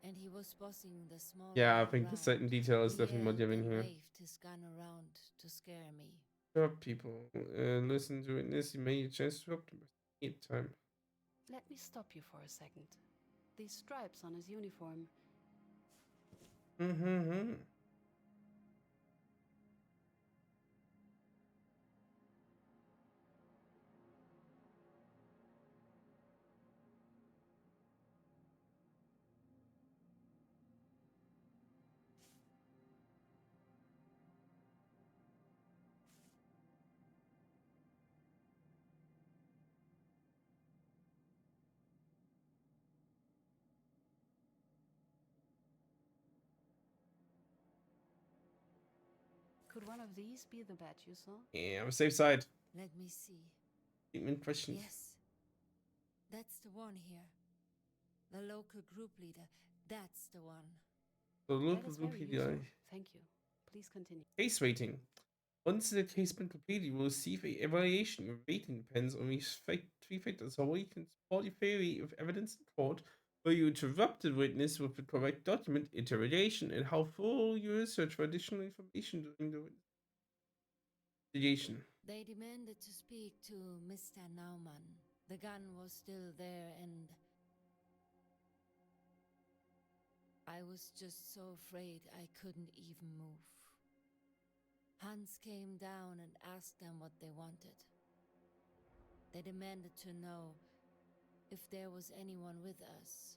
and he was bossing the small Yeah, I guy think the around. certain detail is He definitely what yelled you're in and here. waved his gun around to scare me. Sure, people. Listen to witness, you may a chance to optimize. Need time. Let me stop you for a second. These stripes on his uniform, Mm-hmm. could one of these be the badge you saw? Yeah, on the safe side. Let me see. Statement questions. Yes. That's the one here. The local group leader. That's the one. So That local is group very PDI. useful. Thank you. Please continue. Case rating. Once the case has been completed, you will receive a evaluation. Your rating depends on these 3 factors. How well you can support your theory of evidence in court, whether you interrupted witness with the correct document, interrogation, and how full you research for additional information during the investigation. They demanded to speak to Mr. Naumann. The gun was still there, and I was just so afraid I couldn't even move. Hans came down and asked them what they wanted. They demanded to know if there was anyone with us.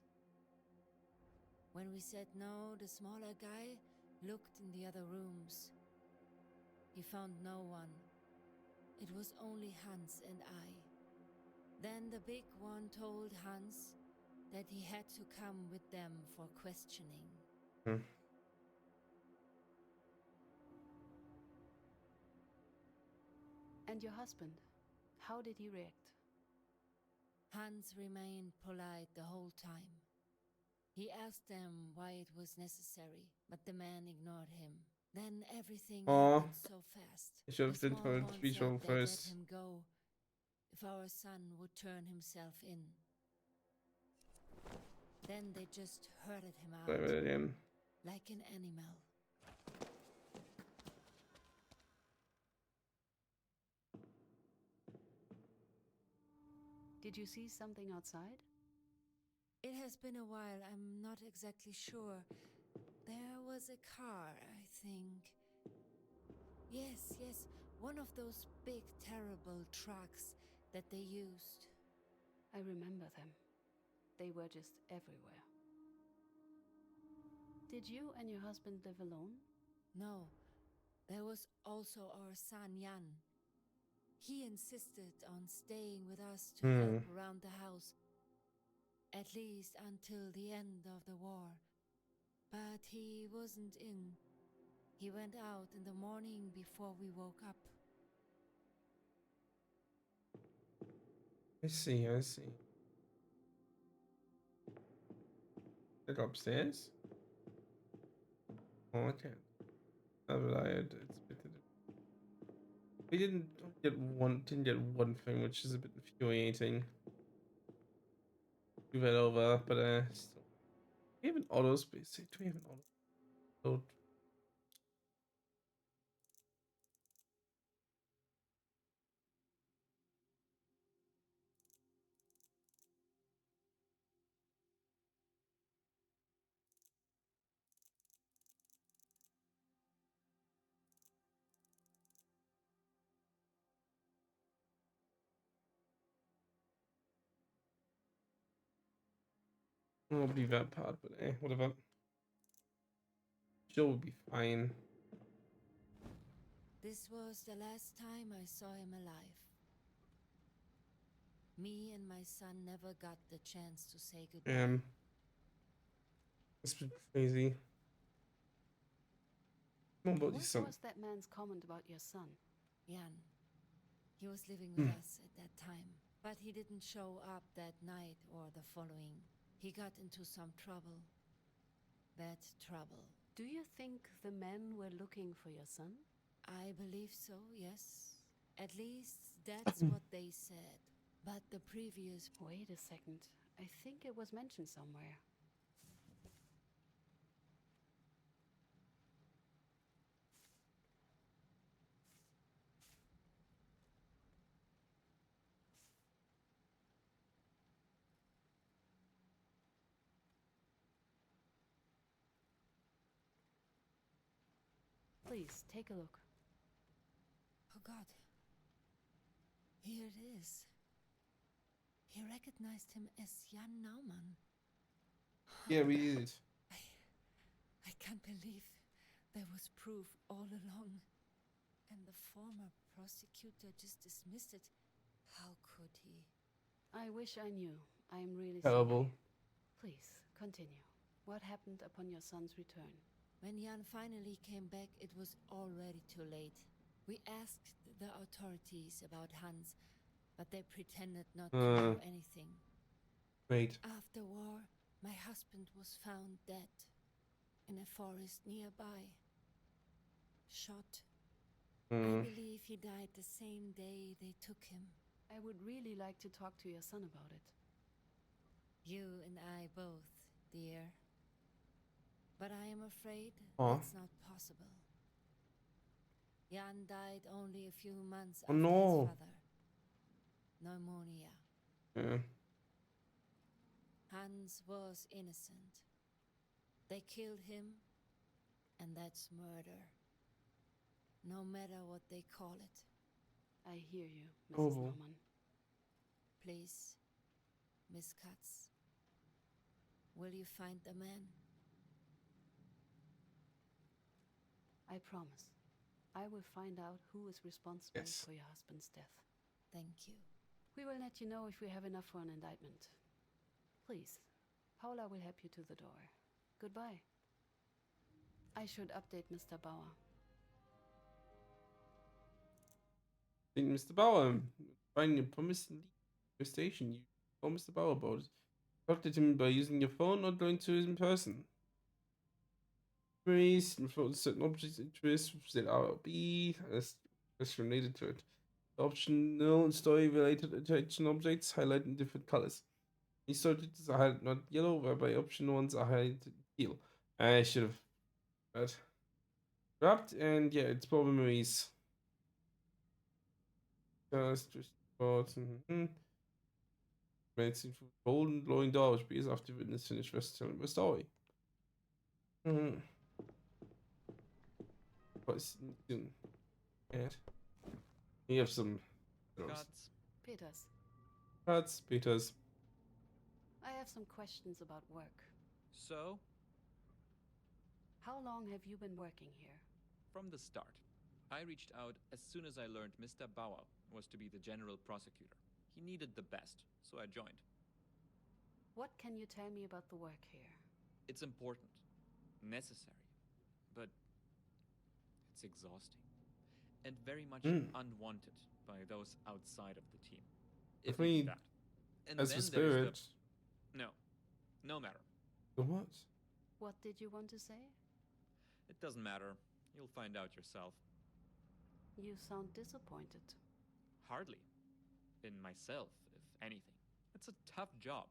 When we said no, the smaller guy looked in the other rooms. He found no one. It was only Hans and I. Then the big one told Hans that he had to come with them for questioning. Hmm. And your husband, how did he react? Hans remained polite the whole time. He asked them why it was necessary, but the man ignored him. Then everything Aw. happened so fast. I should The have did small her one speech said they'd let first. him go if our son would turn himself in. Then they just herded him out Wait again. like an animal. Did you see something outside? It has been a while, I'm not exactly sure. There was a car, I think. Yes, one of those big, terrible trucks that they used. I remember them. They were just everywhere. Did you and your husband live alone? No, there was also our son Jan. He insisted on staying with us to help around the house, at least until the end of the war. But he wasn't in. He went out in the morning before we woke up. I see. Like upstairs? Oh, okay. It's we didn't get one thing, which is a bit infuriating. Move it over, but still. Do we have an auto space? Do we have an auto? I won't believe that part, but whatever. Joe will be fine. This was the last time I saw him alive. Me and my son never got the chance to say goodbye. It's been crazy. What was that man's comment about your son? Jan. He was living with us at that time, but he didn't show up that night or the following. He got into some trouble. Bad trouble. Do you think the men were looking for your son? I believe so, yes. At least that's what they said. But the previous... Wait a second. I think it was mentioned somewhere. Please, take a look. Oh God. Here it is. He recognized him as Jan Naumann. Yeah, we did. I can't believe there was proof all along. And the former prosecutor just dismissed it. How could he? I wish I knew. I am really Terrible. sorry. Please, continue. What happened upon your son's return? When Jan finally came back, it was already too late. We asked the authorities about Hans, but they pretended not to know anything. Great. After war, my husband was found dead in a forest nearby. Shot. I believe he died the same day they took him. I would really like to talk to your son about it. You and I both, dear. But I am afraid Aw. that's not possible. Jan died only a few months Oh, after no. his father. Pneumonia. Yeah. Hans was innocent. They killed him, and that's murder. No matter what they call it. I hear you, Mrs. Oh, boy. Norman. Please, Miss Katz, will you find the man? I promise. I will find out who is responsible Yes. for your husband's death. Thank you. We will let you know if we have enough for an indictment. Please, Paula will help you to the door. Goodbye. I should update Mr. Bauer. Think Mr. Bauer, finding a promising lead to the station. You told Mr. Bauer about it. Contacted him by using your phone or going to him in person. Memories, for certain objects interest, ZRB, as related to it. Optional and story related attraction objects highlighted in different colors. These subjects are highlighted not yellow, whereby optional ones are highlighted teal. I should have read. Wrapped, and yeah, it's probably memories. Just thoughts. Medicine for golden glowing door, which begins after witness finished rest telling the story. But soon. And we have some Cuts. Peters, cards, Peters. I have some questions about work. So, How long have you been working here? from the start, I reached out as soon as I learned Mr. Bauer was to be the general prosecutor. He needed the best, so I joined. What can you tell me about the work here? It's important, necessary, but it's exhausting. And very much unwanted by those outside of the team. If I even mean, that. And as then the there's spirit. No matter. The what? What did you want to say? It doesn't matter. You'll find out yourself. You sound disappointed. Hardly. In myself, if anything. It's a tough job.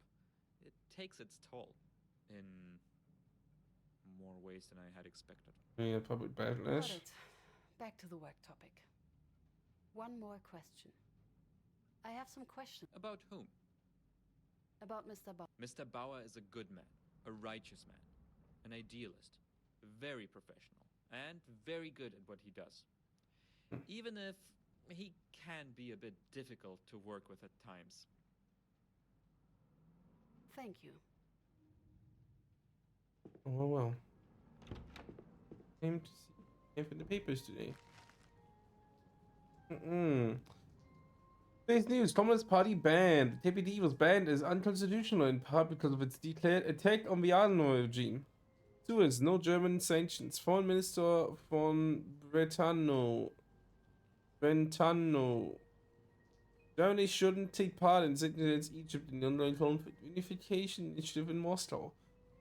It takes its toll. In more ways than I had expected. Yeah, public Got backlash. it. Back to the work topic. One more question. I have some questions About whom? about Mr. Bauer. Mr. Bauer is a good man, a righteous man, an idealist, very professional, and very good at what he does. Even if he can be a bit difficult to work with at times. Thank you. Oh well. Came to see him in the papers today. Today's news: Communist Party banned. The TPD was banned as unconstitutional in part because of its declared attack on the Adenauer regime. Suez, no German sanctions. Foreign Minister von Brentano. Germany shouldn't take part in sanctions against Egypt in the ongoing conflict. Unification initiative in Moscow.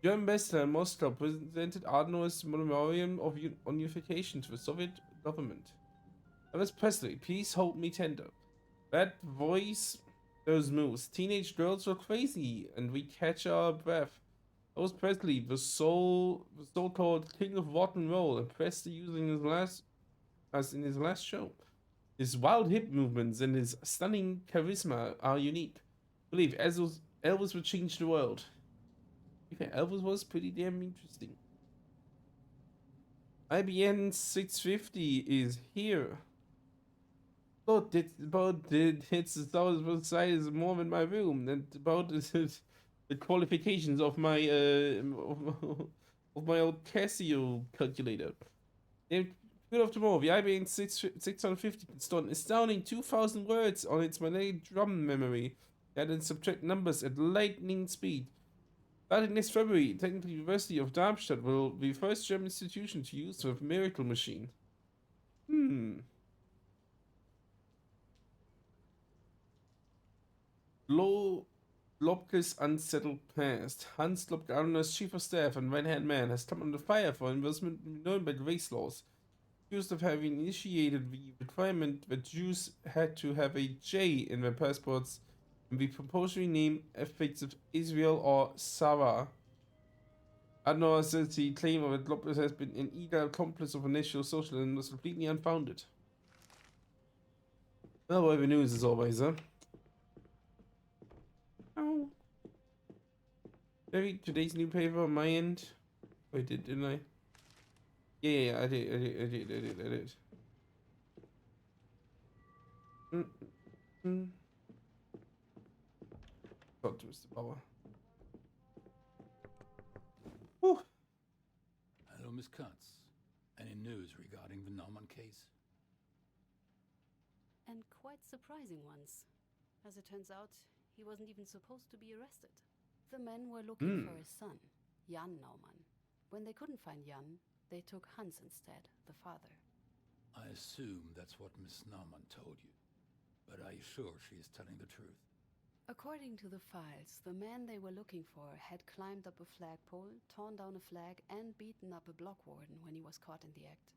German ambassador in Moscow presented Adenauer's memoriam on unification to the Soviet government. Elvis Presley, please hold me tender. That voice, those moves. Teenage girls were crazy, and we catch our breath. Elvis Presley, the so-called king of rock and roll, impressed the user in his last show. His wild hip movements and his stunning charisma are unique. I believe Elvis would change the world. Elvis was pretty damn interesting. IBN 650 is here. Look, it's the size is more than my room, and about the qualifications of my of my old Casio calculator. Good of tomorrow, the IBM 650 can store an astounding 2,000 words on its magnetic drum memory, add and subtract numbers at lightning speed. Starting next February, Technical University of Darmstadt will be the first German institution to use the Miracle Machine. Lobke's unsettled past. Hans Lobke, Adenauer's chief of staff and right-hand man, has come under fire for investment in Nuremberg race laws, accused of having initiated the requirement that Jews had to have a J in their passports and the proposed name affixed of Israel or Sarah. The claim of it Lopez has been an eager accomplice of initial social and was completely unfounded. Well, whatever news as always, huh? Oh. Did I read today's new paper on my end? I did, didn't I? Yeah, I did. Talk to Mr. Bauer. Whew. Hello, Miss Katz. Any news regarding the Naumann case? And quite surprising ones. As it turns out, he wasn't even supposed to be arrested. The men were looking for his son, Jan Naumann. When they couldn't find Jan, they took Hans instead, the father. I assume that's what Miss Naumann told you. But are you sure she is telling the truth? According to the files, the man they were looking for had climbed up a flagpole, torn down a flag, and beaten up a block warden when he was caught in the act.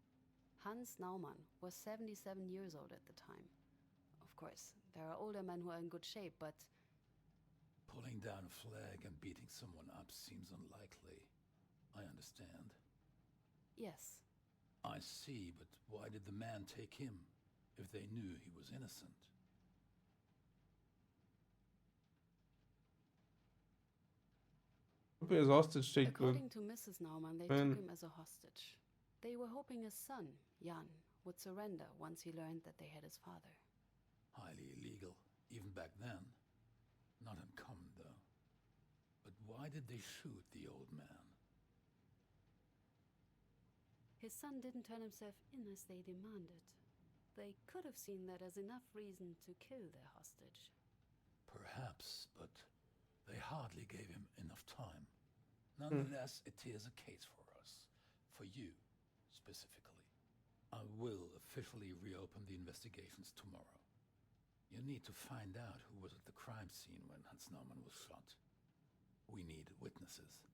Hans Naumann was 77 years old at the time. Of course, there are older men who are in good shape, but Pulling down a flag and beating someone up seems unlikely. I understand. yes. I see, but why did the man take him if they knew he was innocent? Hope he has hostage taken. According to Mrs. Naumann, they took him as a hostage. They were hoping his son, Jan, would surrender once he learned that they had his father. Highly illegal, even back then. Not uncommon, though. But why did they shoot the old man? His son didn't turn himself in as they demanded. They could have seen that as enough reason to kill their hostage. Perhaps, but they hardly gave him enough time. Nonetheless, it is a case for us. For you, specifically. I will officially reopen the investigations tomorrow. You need to find out who was at the crime scene when Hans Naumann was shot. We need witnesses.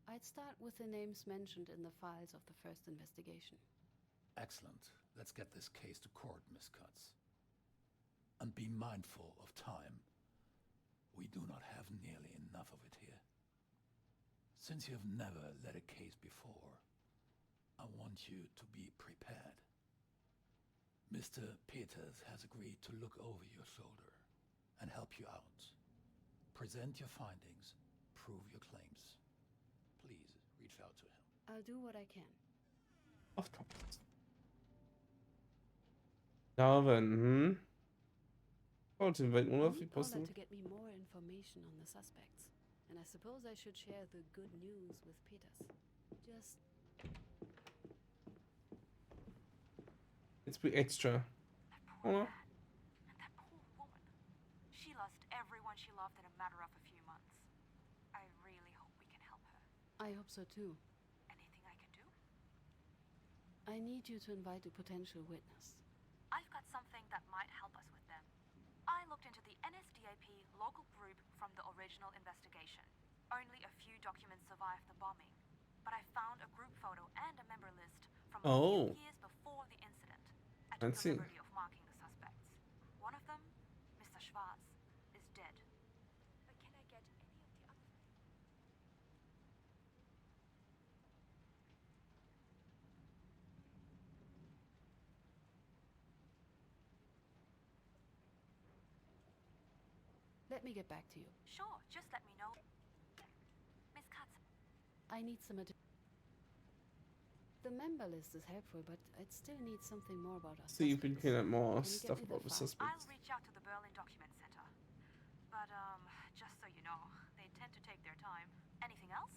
I'd start with the names mentioned in the files of the first investigation. Excellent. Let's get this case to court, Miss Katz. And be mindful of time. We do not have nearly enough of it here. Since you have never led a case before, I want you to be prepared. Mr. Peters has agreed to look over your shoulder and help you out. Present your findings, prove your claims. Please reach out to him. I'll do what I can. Auf Top. Darwin, Wollte ihn weit I auf die need Paula Posten. to get me more information on the suspects. And I suppose I should share the good news with Peters. Just Let's be extra. Oh, And that poor woman. She lost everyone she loved in a matter of a few months. I really hope we can help her. I hope so too. Anything I can do? I need you to invite a potential witness. I've got something that might help us with them. I looked into the NSDAP local group from the original investigation. Only a few documents survived the bombing, but I found a group photo and a member list from a Oh. few years before the incident. I I took see. the liberty of marking the suspects. One of them, Mr. Schwarz, is dead. But can I get any of the others? Let me get back to you. Sure, just let me know. Miss Katz, I need some The member list is helpful, but I'd still need something more about us. See if we can get more Can you get stuff me about that the file? suspects. I'll reach out to the Berlin Document Center. But, just so you know, they tend to take their time. Anything else?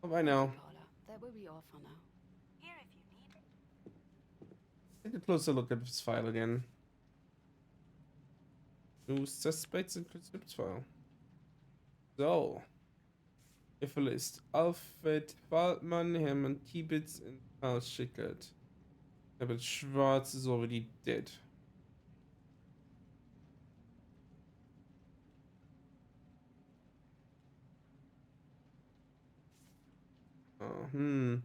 Oh, bye now. Paula, that will be all for now. Here if you need. Take a closer look at this file again. New suspects in Concept file. So. If a list. Alfred Waldmann, Hermann Kiebitz, and Karl Schickert. But Schwarz is already dead. Oh,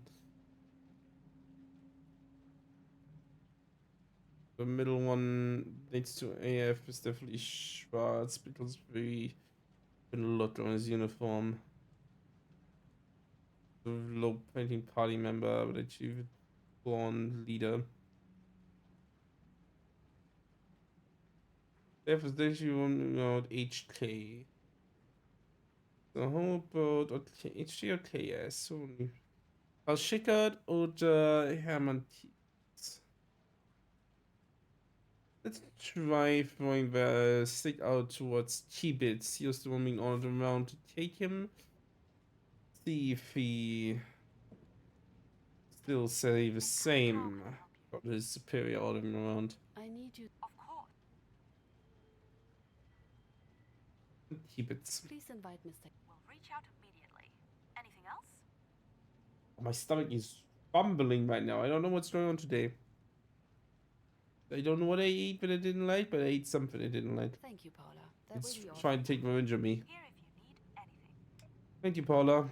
The middle one next to AF is definitely Schwarz because we put a lot on his uniform. low painting party member, but achieved blonde leader. Deforestation about HK. So how about HK oder KS? So, Frau Schickert oder Hermann Tietz? Let's try throwing the stick out towards T-Bits. He was the one being ordered around to take him. See if he still say the same about his superior ordering around. I need you. Of course. T-Bits. Please invite Mr. We'll reach out immediately. Anything else? My stomach is bumbling right now. I don't know what's going on today. I don't know what I ate that I didn't like, but I ate something I didn't like. Thank you, Paula. That It's will be all. trying to take revenge on me. Here if you need anything. Thank you, Paula.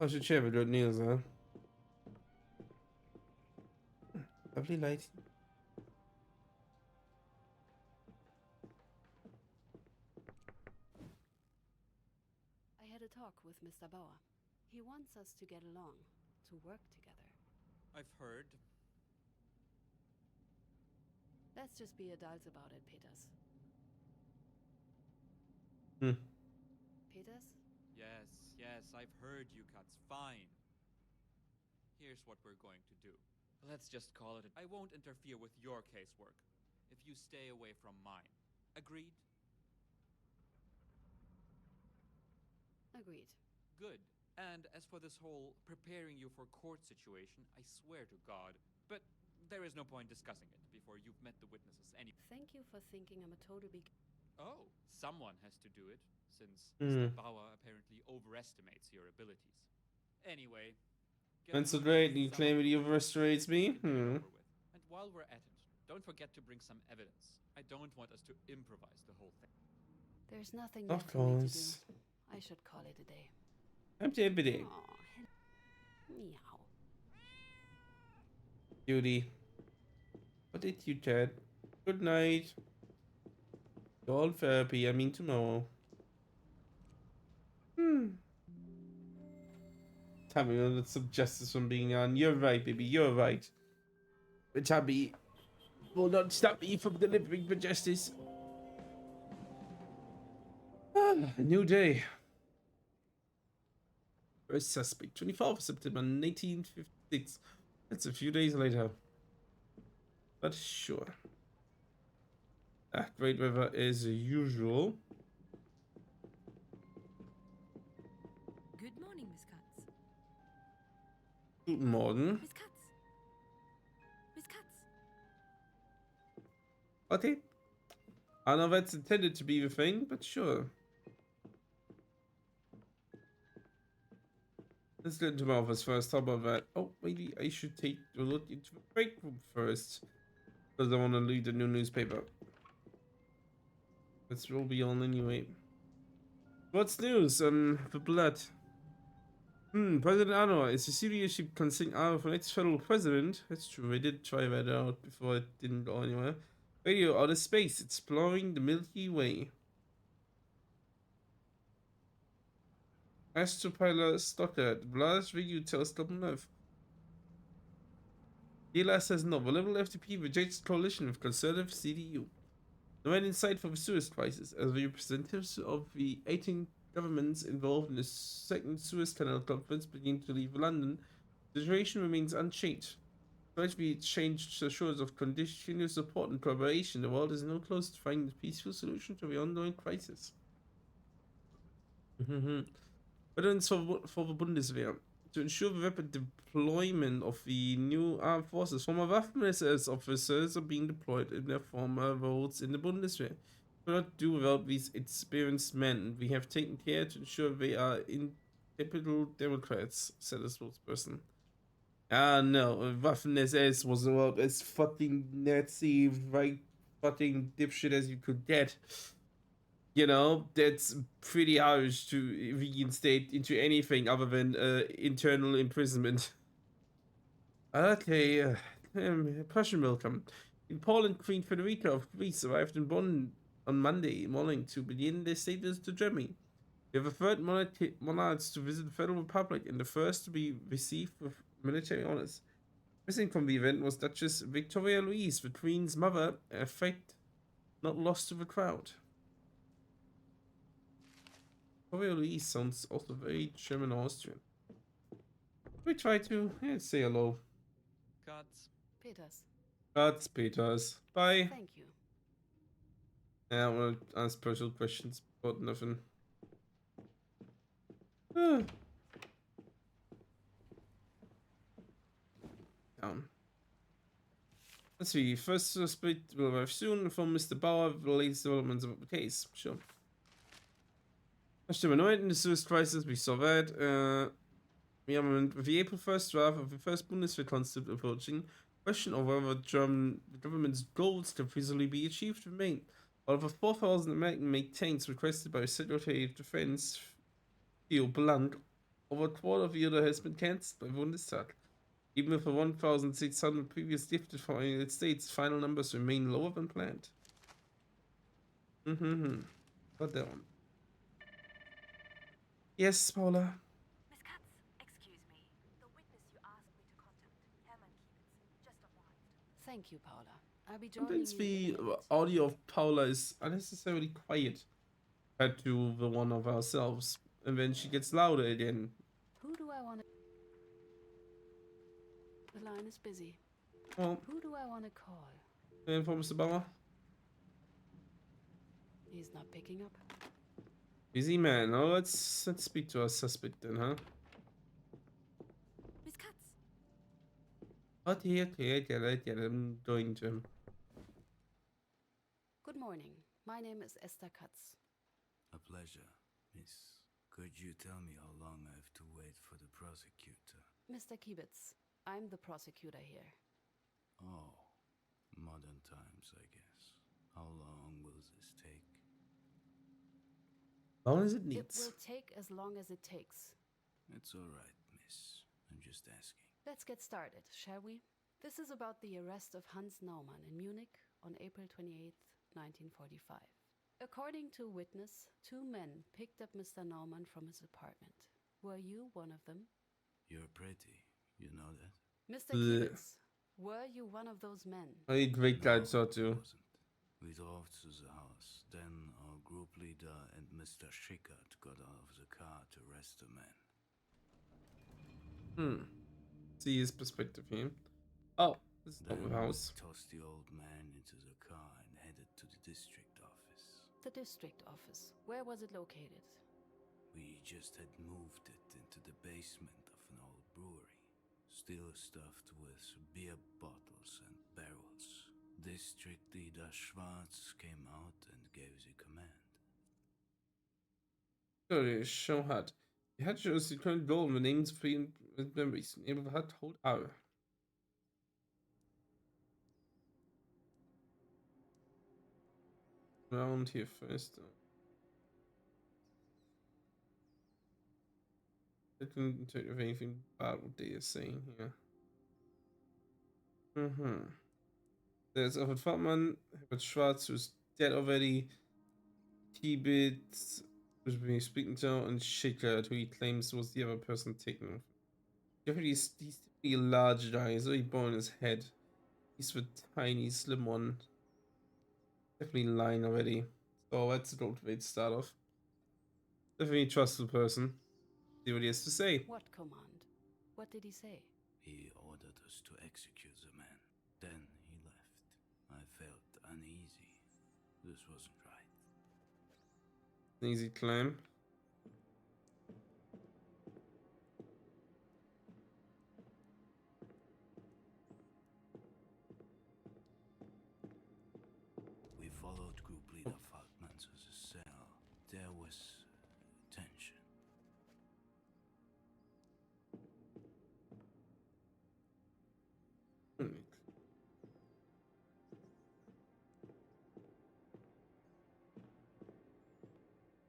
I should share with your nails, huh? Lovely light. I had a talk with Mr. Bauer. He wants us to get along, to work together. I've heard. Let's just be adults about it, Peters. Hmm. Peters? Yes, I've heard you, Cuts. Fine. Here's what we're going to do. Let's just call it I won't interfere with your casework if you stay away from mine. Agreed? Agreed. Good. And as for this whole preparing you for court situation, I swear to God. But there is no point discussing it before you've met the witnesses anyway. Thank you for thinking I'm a total Oh, someone has to do it, since Hmm. Mr. Bauer apparently overestimates your abilities. Anyway, get And so moving great, with you some claim that he of the overestimates me? and get it Hmm. over with. And while we're at it, don't forget to bring some evidence. I don't want us to improvise the whole thing. There's nothing Of left for me to course. do. I should call it a day. Empty every day. Aw, meow. Beauty. What did you, Chad? Good night. All therapy, I mean tomorrow. Having a little some justice from being on. You're right, baby, you're right. But Tabby will not stop me from delivering for justice. A new day. First suspect, 24th September 1956. That's a few days later. But sure. Great weather as usual. Good morning, Miss Katz. Guten Morgen. Miss Katz. Miss Katz. Okay. I know that's intended to be the thing, but sure. Let's get into my office first. How about that? Oh, maybe I should take a look into the break room first. Because I want to read the new newspaper. This will be on anyway. What's news? The blood. President Anwar is a serious ship considering Anwar for next federal president. That's true. I did try that out before it didn't go anywhere. Radio outer space, exploring the Milky Way. Astropilot Stockard, the largest radio telescope on Earth. DLR says no. The Liberal FDP rejects coalition with conservative CDU. The man in sight for the Suez crisis, as the representatives of the 18 governments involved in the second Suez Canal conference begin to leave London, the situation remains unchanged. Despite the exchanged assurance of continuous support and cooperation, the world is no closer to finding a peaceful solution to the ongoing crisis. Veterans for the Bundeswehr. To ensure the rapid deployment of the new armed forces, former Waffen-SS officers are being deployed in their former roles in the Bundeswehr. We cannot do without these experienced men. We have taken care to ensure they are intrepid Democrats, said a spokesperson. Ah, no, Waffen-SS was about as fucking Nazi, right fucking dipshit as you could get. You know, that's pretty harsh to reinstate into anything other than internal imprisonment. Okay, Prussian welcome. In Poland, Queen Federica of Greece arrived in Bonn on Monday morning to begin their status to Germany. We have the third monarchs to visit the Federal Republic and the first to be received with military honors. Missing from the event was Duchess Victoria Louise, the Queen's mother, a fact not lost to the crowd. Victoria Louise sounds also very German Austrian. We try to say hello. Gods. Peters. That's Peters. Bye. Thank you. Yeah, I want to ask personal questions, but nothing. Down. Let's see. First suspect will arrive soon. Inform Mr. Bauer of the latest developments of the case. Sure. Stimme erneut in the Suez crisis. We saw that. We have the April 1st draft of the first Bundeswehr concept approaching. Question of whether German government's goals can feasibly be achieved remain. Out of 4,000 American-made tanks requested by Secretary of Defense Theo Blank, over a quarter of the order has been cancelled by Bundestag. Even with the 1,600 previous gifted from the United States, final numbers remain lower than planned. But that one. Yes, Paula. Miss Katz, excuse me. The witness you asked me to contact, Hermann Kiewitz, just arrived. Thank you, Paula. I'll be joining Sometimes you. the audio of Paula is unnecessarily quiet compared to the one of ourselves, and then she gets louder again. Who do I want to... The line is busy. Well, Who do I want to call? for Mr. Bauer. He's not picking up. Busy man. Oh, let's speak to our suspect then, huh? Miss Katz. Okay, I'm going to him. Good morning. My name is Esther Katz. A pleasure, miss. Could you tell me how long I have to wait for the prosecutor? Mr. Kiebitz, I'm the prosecutor here. Oh, modern times, I guess. How long will this take? How long as it It needs. will take as long as it takes. It's all right, miss. I'm just asking. Let's get started, shall we? This is about the arrest of Hans Naumann in Munich on April 28, 1945. According to a witness, two men picked up Mr. Naumann from his apartment. Were you one of them? You're pretty, you know that? Mr. Kiebitz, were you one of those men? A great guy to No, talk I to. wasn't. We drove to the house. Then our group leader and Mr. Schickert got out of the car to arrest the man. See his perspective here. Oh, this is not Then the house. we tossed the old man into the car and headed to the district office. The district office. Where was it located? We just had moved it into the basement of an old brewery, still stuffed with beer bottles and barrels. District Leader Schwarz came out and gave the command. Sorry, show had. You had shows the current goal in the names of free memories. Able had hold hour. Around here first. I couldn't tell you of anything about what they are saying here. There's Alfred Fahrtmann, Herbert Schwarz, who's dead already. Kiebitz, who's been speaking to, and Schickert, who he claims was the other person taken off. He's definitely a large guy. He's already born in his head. He's the tiny, slim one. Definitely lying already. So that's a good way to start off. Definitely a trustful person. See what he has to say. What command? What did he say? He ordered us to execute the man. Then he left. I felt uneasy. This wasn't right. An easy climb. We followed group leader Falkman to the cell. There was tension.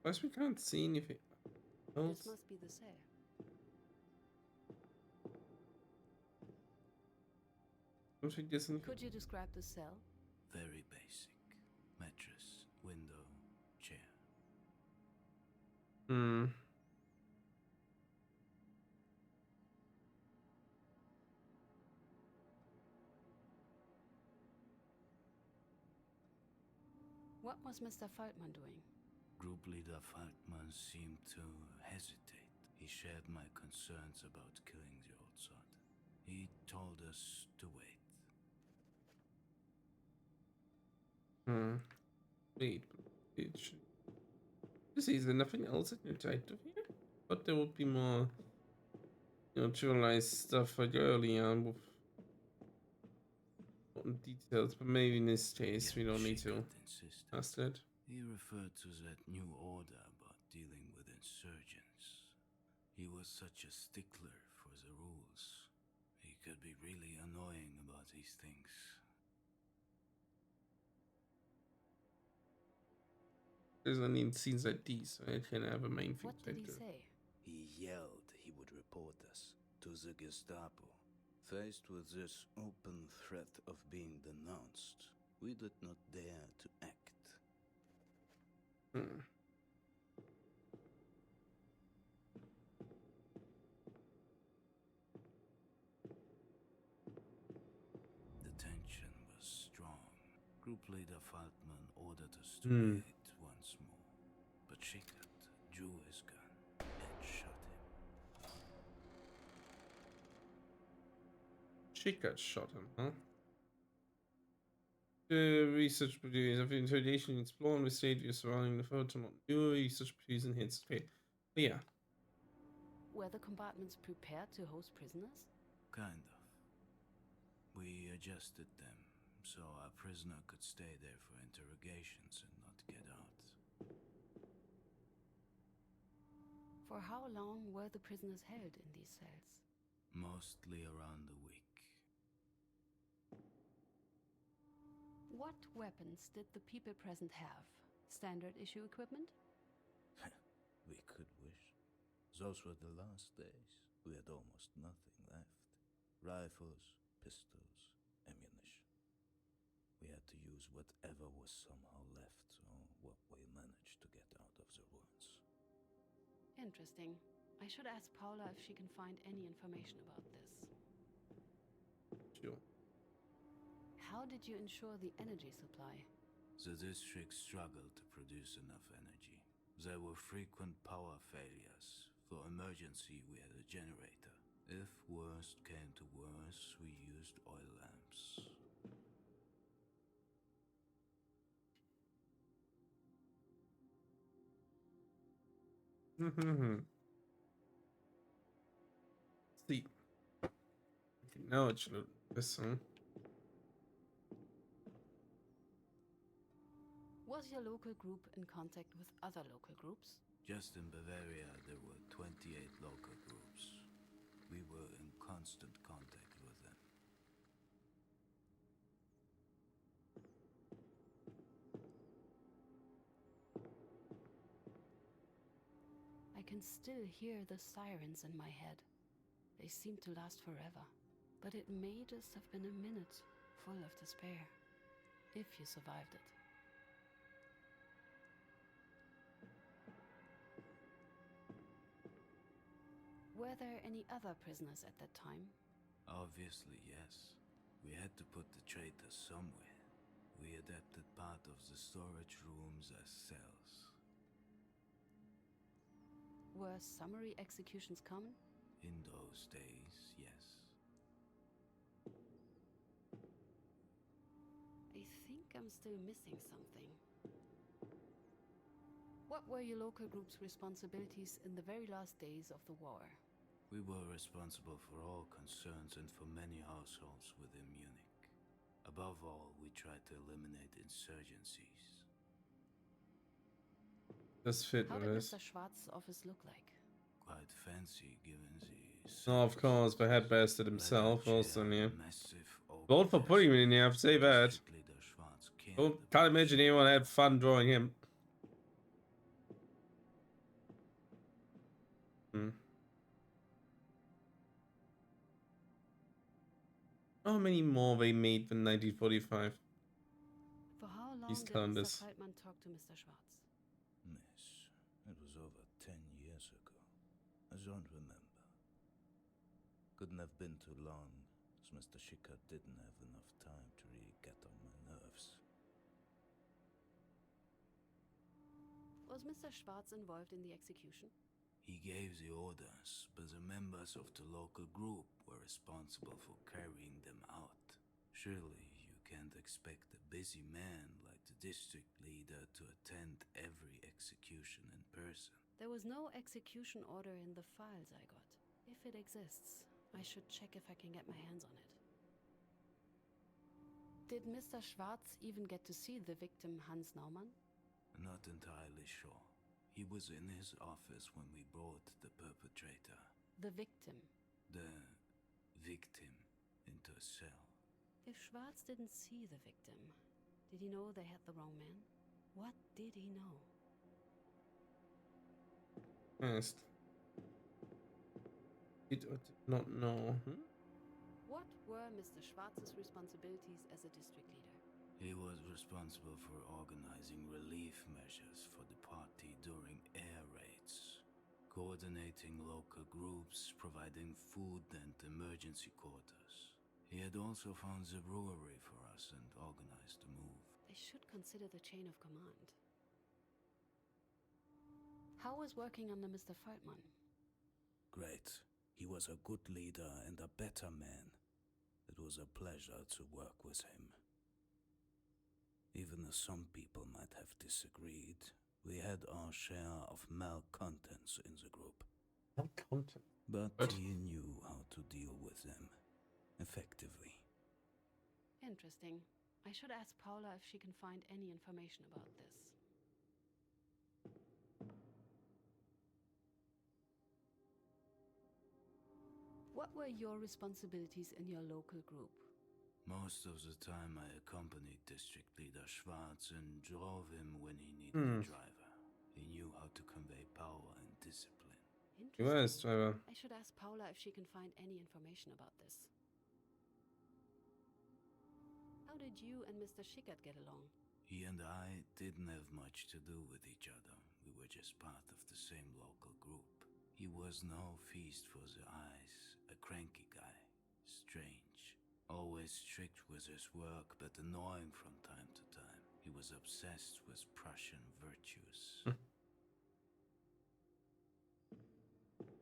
Plus we can't see anything else. This must be the cell. I think this is- Could you describe the cell? Very basic. Mattress, window, chair. Hmm. What was Mr. Faltman doing? Group leader Faltman seemed to hesitate. He shared my concerns about killing the old sod. He told us to wait. Hmm. Wait. Is there nothing else in your title here? But there would be more, trivialized stuff like earlier with important details, but maybe in this case we don't need to. Insisted. That's it. He referred to that new order about dealing with insurgents. He was such a stickler for the rules. He could be really annoying about these things. There's no need scenes like these, so I can have a main thing. What did he say? He yelled he would report us to the Gestapo. Faced with this open threat of being denounced, we did not dare to act. Hmm. The tension was strong. Group leader Faltman ordered us to Hmm. wait once more, but Schickert drew his gun and shot him. Schickert shot him, huh? The research produced of interrogation exploring the state view surrounding the photo. New research producing hits. Okay. But yeah. Were the compartments prepared to host prisoners? Kind of. We adjusted them so our prisoner could stay there for interrogations and not get out. For how long were the prisoners held in these cells? Mostly around a week. What weapons did the people present have? Standard issue equipment? We could wish. Those were the last days. We had almost nothing left. Rifles, pistols, ammunition. We had to use whatever was somehow left, or what we managed to get out of the ruins. Interesting. I should ask Paula if she can find any information about this. Sure. How did you ensure the energy supply? The district struggled to produce enough energy. There were frequent power failures. For emergency, we had a generator. If worst came to worst, we used oil lamps. See. Now it should look this one. Was your local group in contact with other local groups? Just in Bavaria, there were 28 local groups. We were in constant contact with them. I can still hear the sirens in my head. They seem to last forever. But it may just have been a minute full of despair. If you survived it. Were there any other prisoners at that time? Obviously, yes. We had to put the traitors somewhere. We adapted part of the storage rooms as cells. Were summary executions common? In those days, yes. I think I'm still missing something. What were your local group's responsibilities in the very last days of the war? We were responsible for all concerns and for many households within Munich. Above all, we tried to eliminate insurgencies. Does fit How with did this. Mr. Schwarz's office look like? Quite fancy given the... Oh, of course, the head bastard Leather himself chair, also, yeah. massive oak Vote for desk. putting him in there, I have to say that. District leader Schwarz cared Oh, about can't imagine anyone had fun drawing him. How many more they made than 1945? For how long These did Mr. calendars. Faltman talk to Mr. Schwarz? Miss, it was over 10 I don't remember. Couldn't have been too long, as Mr. Shika didn't have enough time to really get on my nerves. Was Mr. Schwarz involved in the execution? He gave the orders, but the members of the local group were responsible for carrying them out. Surely you can't expect a busy man like the district leader to attend every execution in person. There was no execution order in the files I got. If it exists, I should check if I can get my hands on it. Did Mr. Schwarz even get to see the victim Hans Naumann? Not entirely sure. He was in his office when we brought the perpetrator, The victim. the victim, into a cell. If Schwarz didn't see the victim, did he know they had the wrong man? What did he know? Honest. Did or did not know. What were Mr. Schwarz's responsibilities as a district leader? He was responsible for organizing relief measures for the party during air raids, coordinating local groups, providing food and emergency quarters. He had also found the brewery for us and organized the move. They should consider the chain of command. How was working under Mr. Feldman? Great. He was a good leader and a better man. It was a pleasure to work with him. Even as some people might have disagreed, we had our share of malcontents in the group. Malcontent? But What? he knew how to deal with them effectively. Interesting. I should ask Paula if she can find any information about this. What were your responsibilities in your local group? Most of the time I accompanied District Leader Schwarz and drove him when he needed a driver. He knew how to convey power and discipline. He was, driver. I should ask Paula if she can find any information about this. How did you and Mr. Schickert get along? He and I didn't have much to do with each other. We were just part of the same local group. He was no feast for the eyes, a cranky guy, strange, always strict with his work but annoying from time to time. He was obsessed with Prussian virtues.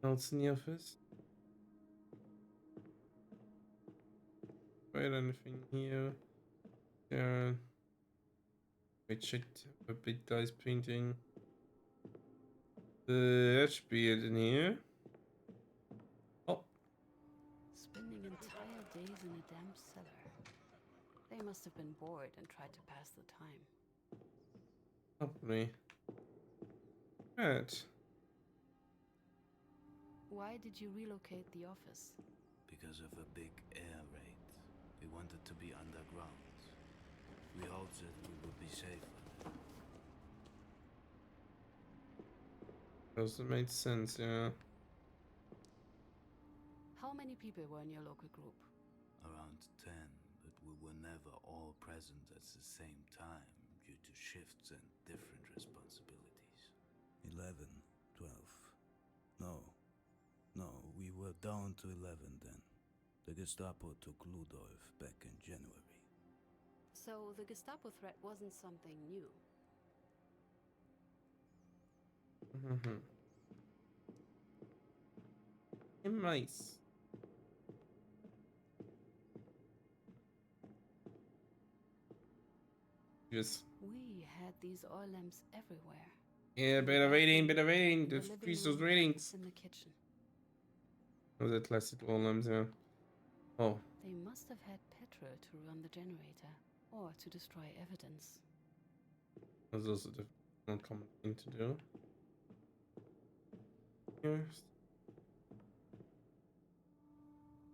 Else in the office? Wait, anything here? Yeah. Wait, shit. A big guy's painting. That should be it in here. Oh. Spending entire days in a damp cellar. They must have been bored and tried to pass the time. Probably. Right. Why did you relocate the office? Because of a big air raid. We wanted to be underground. We hoped that we would be safer. Doesn't make sense, yeah. How many people were in your local group? Around 10, but we were never all present at the same time due to shifts and different responsibilities. 11, 12. No, we were down to 11 then. The Gestapo took Ludolf back in January. So the Gestapo threat wasn't something new. Nice. Yes. We had these oil lamps everywhere. Yeah, In the better waiting, bathroom, better waiting. the To living increase those room, ratings. in the kitchen. Oh, the classic lamps, yeah. Oh, They must have had petrol to run the generator or to destroy evidence. that's also the not common thing to do. Yes.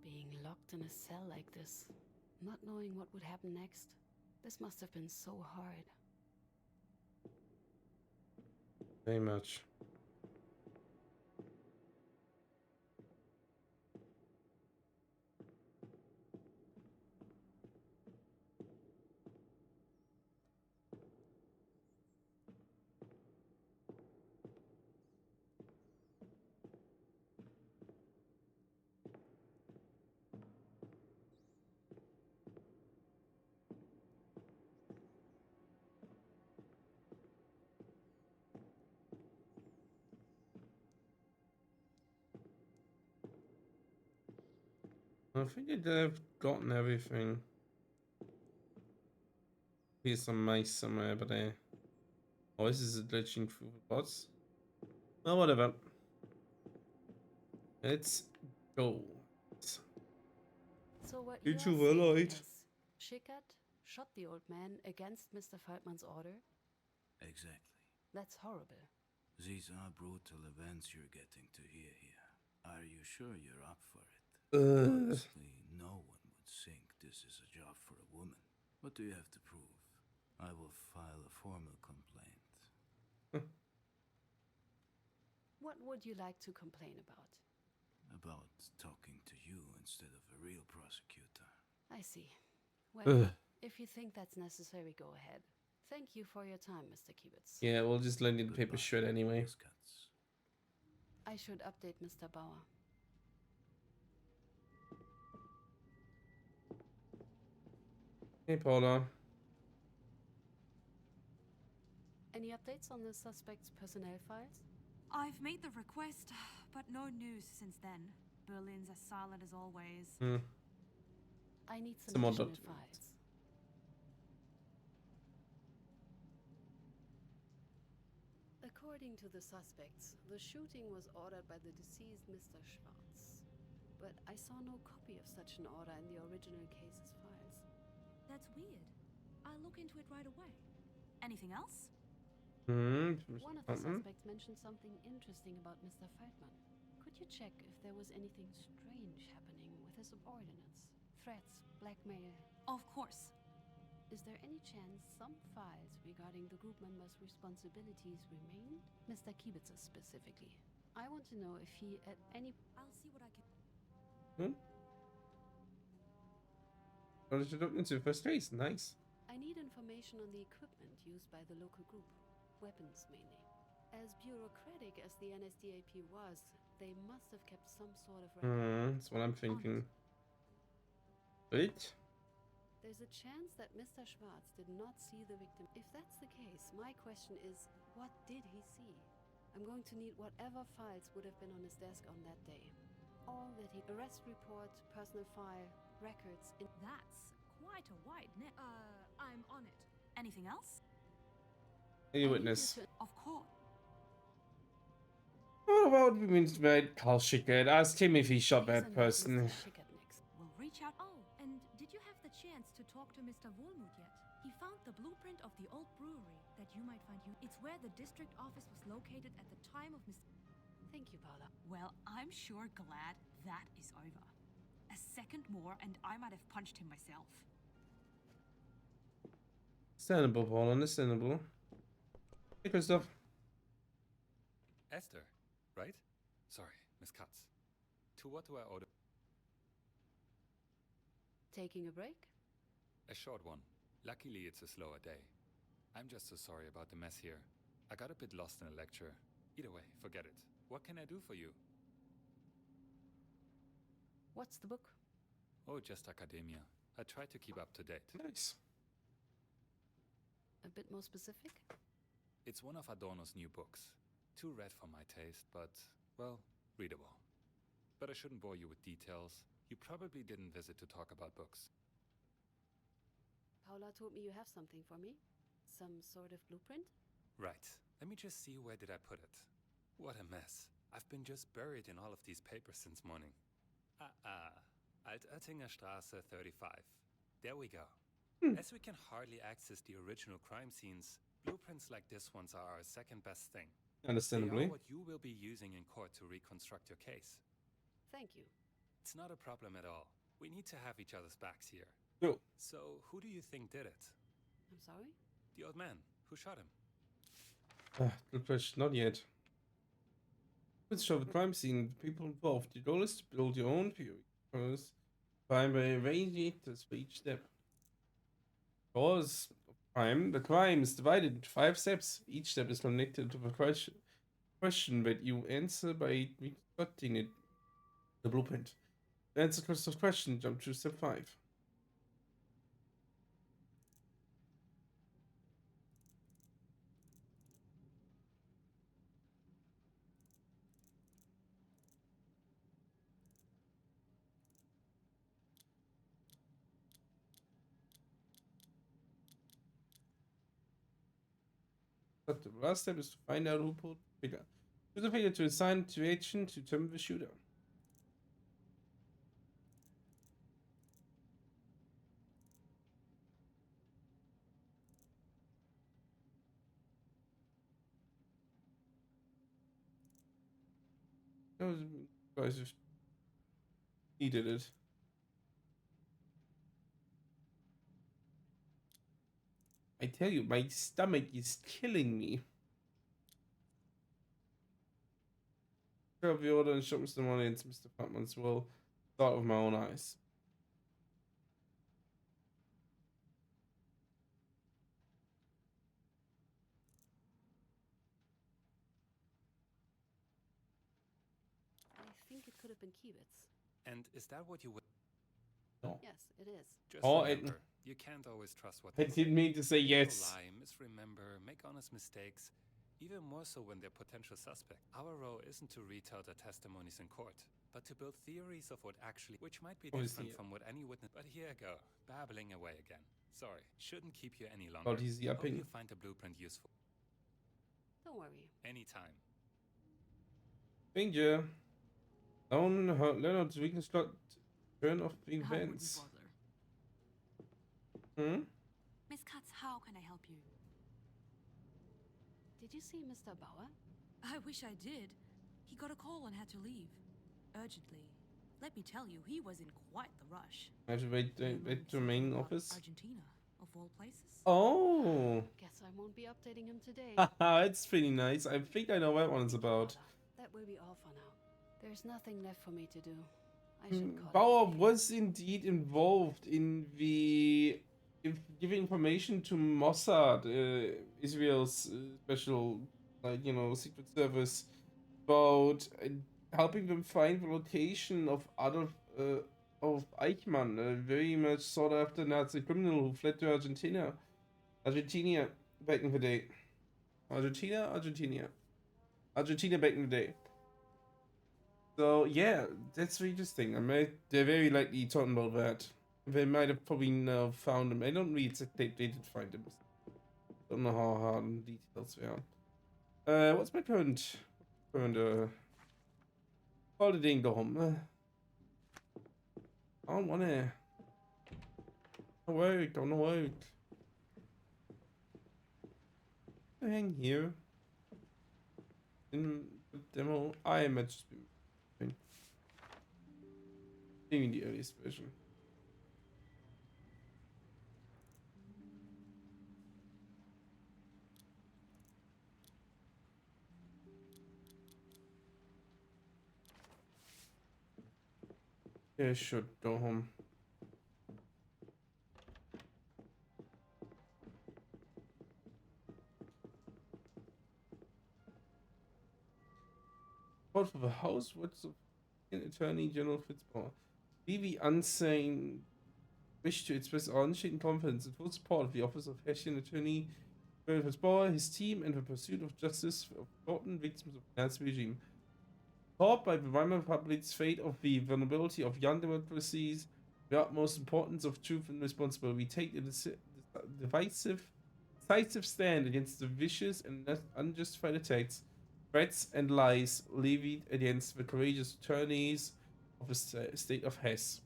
Being locked in a cell like this, not knowing what would happen next, this must have been so hard. Very much. I think I've gotten everything. Here's some mice somewhere, but oh, this is glitching through the bots. Well, whatever. Let's go. So what It's you're well, saying alright. is Schickard shot the old man against Mr. Feldman's order? Exactly. That's horrible. These are brutal events you're getting to hear here. Are you sure you're up for it? Honestly, no one would think this is a job for a woman. What do you have to prove? I will file a formal complaint. What would you like to complain about? About talking to you instead of a real prosecutor. I see. Well, if you think that's necessary, go ahead. Thank you for your time, Mr. Kibitz. Yeah, we'll just lend you the paper Goodbye, shred anyway. Miss Katz. I should update Mr. Bauer. Hey, Paula. Any updates on the suspect's personnel files? I've made the request, but no news since then. Berlin's as silent as always. I need some Some more additional documents. files. According to the suspects, the shooting was ordered by the deceased Mr. Schwartz. But I saw no copy of such an order in the original case's files. That's weird. I'll look into it right away. Anything else? One of the suspects mentioned something interesting about Mr. Feldman. Could you check if there was anything strange happening with his subordinates? Threats, blackmail? Of course. Is there any chance some files regarding the group members' responsibilities remained? Mr. Kibitz specifically. I want to know if he at any... I'll see what I can. What did you look into? First case, nice. I need information on the equipment used by the local group. Weapons, mainly. As bureaucratic as the NSDAP was, they must have kept some sort of record. That's what I'm thinking. Wait. There's a chance that Mr. Schwartz did not see the victim. If that's the case, my question is, what did he see? I'm going to need whatever files would have been on his desk on that day. All that he... Arrest report, personal file, records... That's quite a wide net. I'm on it. Anything else? Any witness? Of course. What about we mean about Carl Schickard? Ask him if he shot that person. We'll reach out. Oh, and did you have the chance to talk to Mr. Wohlmuth yet? He found the blueprint of the old brewery that you might find you. It's where the district office was located at the time of Mr. Thank you, Paula. Well, I'm sure glad that is over. A second more and I might have punched him myself. Understandable, Paul. Understandable. Hey, Christoph. Esther, right? Sorry, Miss Katz. To what do I order? Taking a break? A short one. Luckily, it's a slower day. I'm just so sorry about the mess here. I got a bit lost in a lecture. Either way, forget it. What can I do for you? What's the book? Oh, just academia. I try to keep up to date. Nice. A bit more specific? It's one of Adorno's new books. Too read for my taste, but, well, readable. But I shouldn't bore you with details. You probably didn't visit to talk about books. Paula told me you have something for me. Some sort of blueprint? Right. Let me just see, where did I put it? What a mess. I've been just buried in all of these papers since morning. Altöttinger Straße 35. There we go. As we can hardly access the original crime scenes, blueprints like this ones are our second best thing. Understandably. They are what you will be using in court to reconstruct your case. Thank you. It's not a problem at all. We need to have each other's backs here. No. So, who do you think did it? I'm sorry? The old man. Who shot him? Good question. Not yet. Let's show the crime scene. The people involved. Your goal is to build your own theory. First, find by arranging it for each step. Cause of crime. The crime is divided into 5 steps. Each step is connected to the question that you answer by reconstructing it. The blueprint. Answer Christop's question. Jump to step 5. But the last step is to find out who pulled the trigger. Choose a figure to assign to agent to determine the shooter. Those guys just needed it. I tell you, my stomach is killing me. Grab the order and show Mr. Money into Mr. Fatman's will. Start with my own eyes. I think it could have been Kiewitz. And is that what you would? Yes, it is. Just Oh, remember, you can't always trust what I they say. didn't mean to say People yes. lie, misremember, make honest mistakes, even more so when they're potential suspect. Our role isn't to retell their testimonies in court, but to build theories of what actually, which might be Obviously, different from what any witness. But here I go, babbling away again. Sorry, shouldn't keep you any longer. About easy Hope upping. you find the blueprint useful. Don't worry. Anytime. Danger. Leonard's weakness got turn of the events. Hmm? Miss Katz, how can I help you? Did you see Mr. Bauer? I wish I did. He got a call and had to leave. Urgently. Let me tell you, he was in quite the rush. I have to wait to the main office. Argentina, of all places. Oh, Guess I won't be updating him today. haha, it's pretty nice. I think I know what one's about. That will be all for now. There's nothing left for me to do. I should call Bauer it a day. was indeed involved in the giving information to Mossad, Israel's special, secret service, about helping them find the location of of Eichmann, a very much sought after Nazi criminal who fled to Argentina back in the day. Argentina back in the day. So yeah, that's very interesting. They're very likely talking about that. They might have probably now found him. I don't read that they did find him. Don't know how hard in details they are. What's my current holiday home? I don't wanna work. Hang here. In the demo, I might just be in the earliest version. Yeah, should go home. Report for the House, what's the Attorney General Fitzpatrick? Vivi Unsane wish to express our unshaken confidence and full support of the Office of Hessian Attorney General Fitzpatrick, his team, and the pursuit of justice for important victims of the Nazi regime. Taught by the Weimar Republic's fate of the vulnerability of young democracies, the utmost importance of truth and responsibility, we take a decisive stand against the vicious and unjustified attacks, threats, and lies levied against the courageous attorneys of the state of Hesse.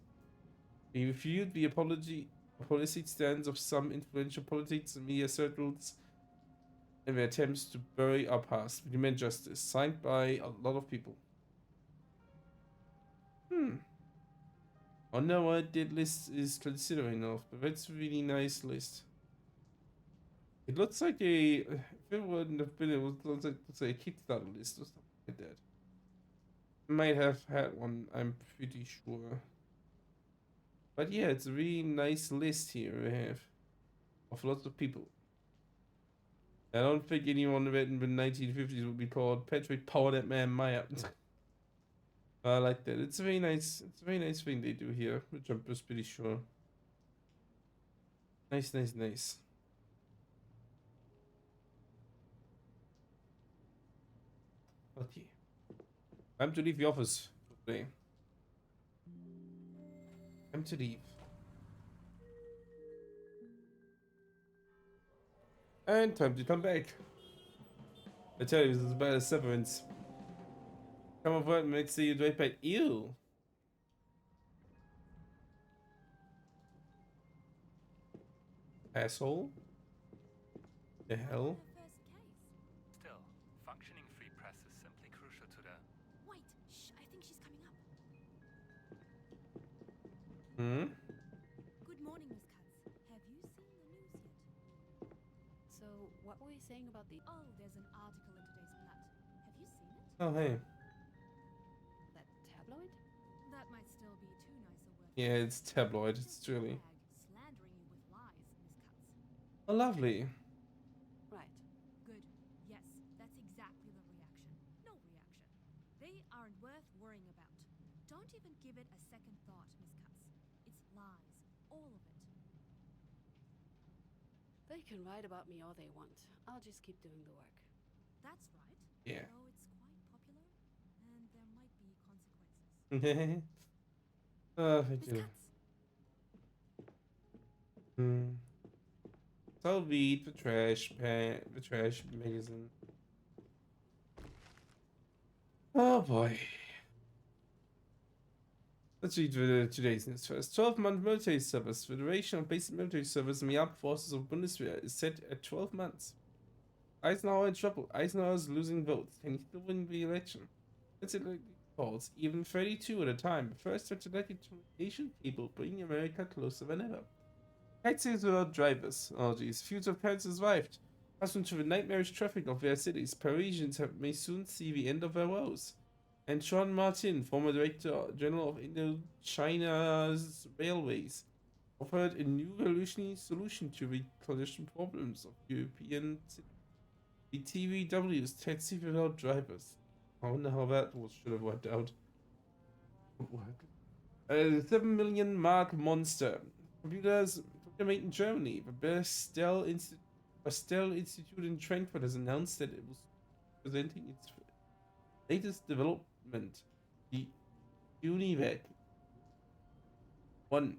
We reviewed the policy stance of some influential politics and media circles in their attempts to bury our past. We demand justice. Signed by a lot of people. Wonder what that list is considering of, but that's a really nice list. It looks like if it wouldn't have been, it looks like a Kickstarter list or something like that. Might have had one, I'm pretty sure. But yeah, it's a really nice list here we have of lots of people. I don't think anyone written in the 1950s would be called Patrick Power That Man Meyer. I like that. It's a very nice thing they do here, which I'm just pretty sure. Nice. Okay. Time to leave the office for today. Time to leave. And time to come back. I tell you, this is about a severance. Come of work makes you drape at you. Asshole. The hell? The first case. Still, functioning free press is simply crucial to the. Wait, shh, I think she's coming up. Hmm? Good morning, Miss Katz. Have you seen the news yet? So, what were you saying about the Oh, there's an article in today's Blatt. Have you seen it? Oh, hey. that tabloid? That might still be too nice a word. Yeah, it's tabloid. It's Just truly. rag slandering you with lies, Miss Katz. Oh, lovely. Right. Good. Yes, that's exactly the reaction. No reaction. They aren't worth worrying about. Don't even give it a second thought, Miss Katz. It's lies. All of it. They can write about me all they want. I'll just keep doing the work. That's right. Yeah. Though it's quite popular, and there might be consequences. Thank Miss you. Katz! Hmm. So I'll read the trash magazine. Oh boy. Let's read today's news first. 12-month military service. The duration of basic military service in the armed forces of Bundeswehr is set at 12 months. Eisenhower in trouble. Eisenhower is losing votes. Can he still win the election? Considering polls, even 32 at a time. The first transatlantic communication cable bringing America closer than ever. Taxis without drivers. Oh geez. Feuds of parents survived. Accustomed to the nightmarish traffic of their cities, Parisians may soon see the end of their woes. And Jean Martin, former Director General of Indochina's Railways, offered a new revolutionary solution to the congestion problems of European cities. The TVW's taxi without drivers. I wonder how that should have worked out. A 7 million mark monster. Computers made in Germany. The Bastel Institute in Frankfurt has announced that it was presenting its latest development, the UniVac 1,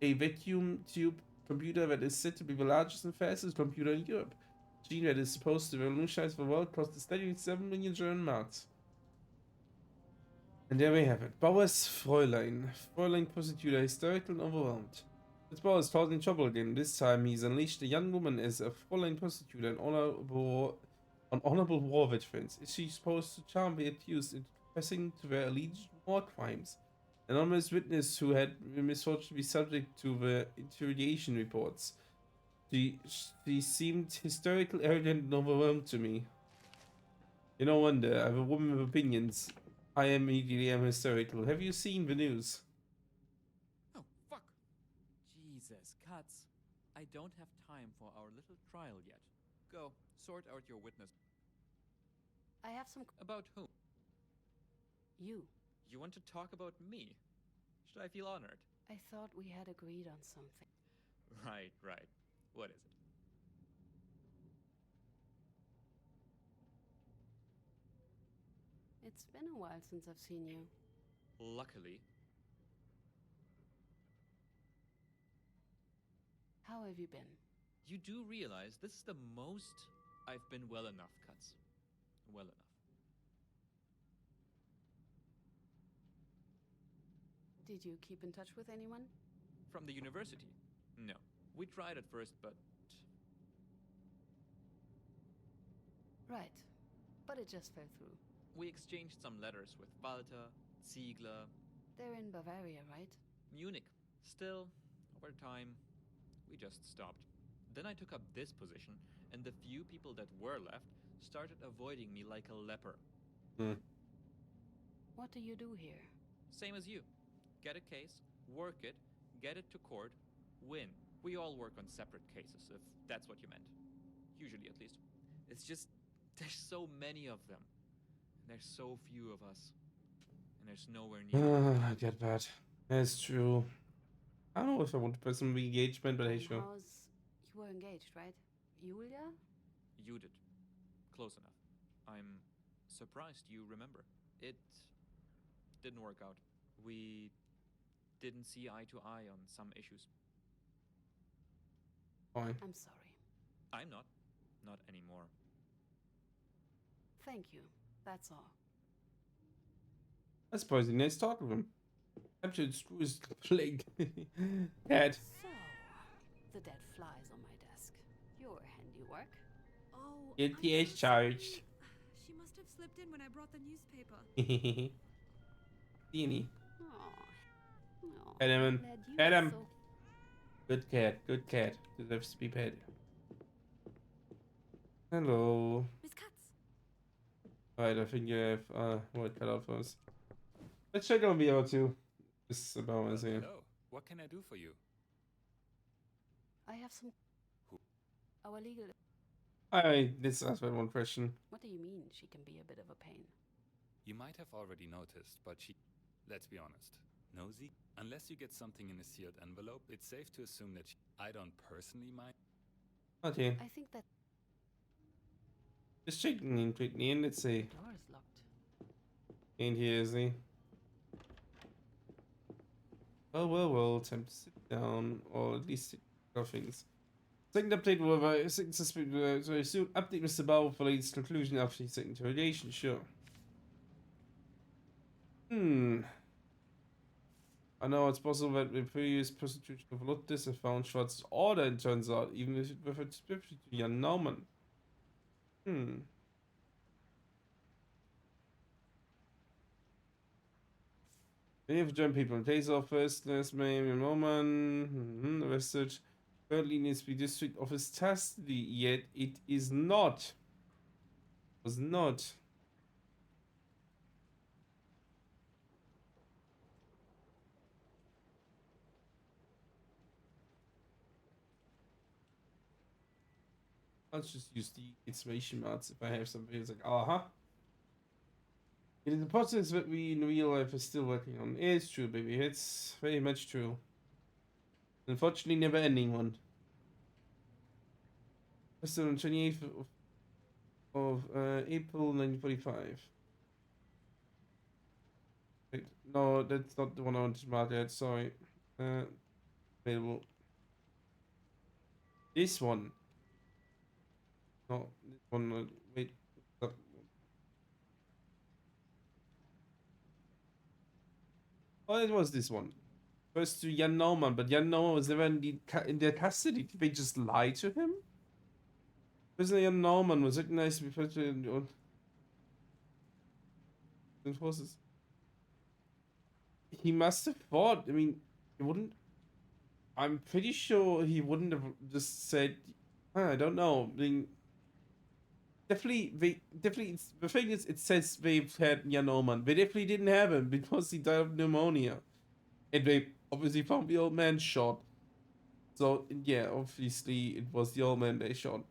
a vacuum tube computer that is said to be the largest and fastest computer in Europe. The machine that is supposed to revolutionize the world cost a staggering 7 million German marks. And there we have it. Bauer's Fräulein. Fräulein prosecutor, hysterical and overwhelmed. Fritz Bauer is caught in trouble again. This time he's unleashed a young woman as a Fräulein prosecutor on honorable war veterans. Is she supposed to charm the accused into confessing to their alleged war crimes? An anonymous witness who had the misfortune to be subject to the interrogation reports. She seemed hysterical, arrogant, and overwhelmed to me. You no wonder. I'm a woman with opinions. I immediately am hysterical. Have you seen the news? Oh, fuck! Jesus, Katz. I don't have time for our little trial yet. Go, sort out your witness. I have some. About whom? You. You want to talk about me? Should I feel honored? I thought we had agreed on something. Right, right. What is it? It's been a while since I've seen you. Luckily. How have you been? You do realize this is the most I've been well enough, Katz. Well enough. Did you keep in touch with anyone? From the university? No. We tried at first, but... Right. But it just fell through. We exchanged some letters with Walter, Ziegler, They're in Bavaria, right? Munich. Still, over time, we just stopped. Then I took up this position, and the few people that were left started avoiding me like a leper. What do you do here? Same as you. Get a case, work it, get it to court, win. We all work on separate cases, if that's what you meant. Usually, at least. It's just, there's so many of them. There's so few of us. And there's nowhere near. I get that. That's true. I don't know if I want to personal engagement, but hey, And sure. You were engaged, right? Julia? You did. Close enough. I'm surprised you remember. It didn't work out. We didn't see eye to eye on some issues. Fine. I'm sorry. I'm not. Not anymore. Thank you. That's all. I suppose he needs to talk to him. I'm sure screw his leg. Cat. So, the dead flies on my desk. Your handiwork. Oh, Get I'm the so charged. sorry. She must have slipped in when I brought the newspaper. Teeny. Oh, Pet him. glad you Pet were him. so- Good cat. Good cat. Deserves to be pet. Hello. Miss Katz. Alright, I think you have what cut out for us. Let's check on the other two. Just about Well, as here. hello. What can I do for you? I have some. Who? Our legal. Let's ask one question. What do you mean she can be a bit of a pain? You might have already noticed, but she, let's be honest, nosy. Unless you get something in a sealed envelope, it's safe to assume that I don't personally mind. Okay. I think that Just checking in quickly and let's see. door is locked. And here is he. Well, time to sit down, or at least things. Second update will arrive, second suspect will arrive very soon. Update Mr. Bauer for latest conclusion after his second interrogation, sure. I know it's possible that the previous prosecution of Luttis have found Schwarz's order, it turns out, even if it referred specifically to Jan Naumann. Many of the German people in place of first class Jan Naumann arrested. Currently needs to be district office custody, yet it is not. Was not. I'll just use the exclamation marks if I have something that's like, uh-huh. It is a process that we in real life are still working on. It's true, baby. It's very much true. Unfortunately, never ending one. Just on 28th of April 1945. Wait, no, that's not the one I wanted to mark yet. Sorry. Available. This one. No, this one. Wait. Stop. Oh, it was this one. First to Jan Naumann, but Jan Naumann was never in their custody. Did they just lie to him? Prisoner Jan Naumann was recognized to be present on forces. He must have thought. I mean, he wouldn't. I'm pretty sure he wouldn't have just said. I don't know. I mean, definitely. The thing is, it says they've had Jan Naumann. They definitely didn't have him because he died of pneumonia, and they obviously found the old man shot. So yeah, obviously it was the old man they shot.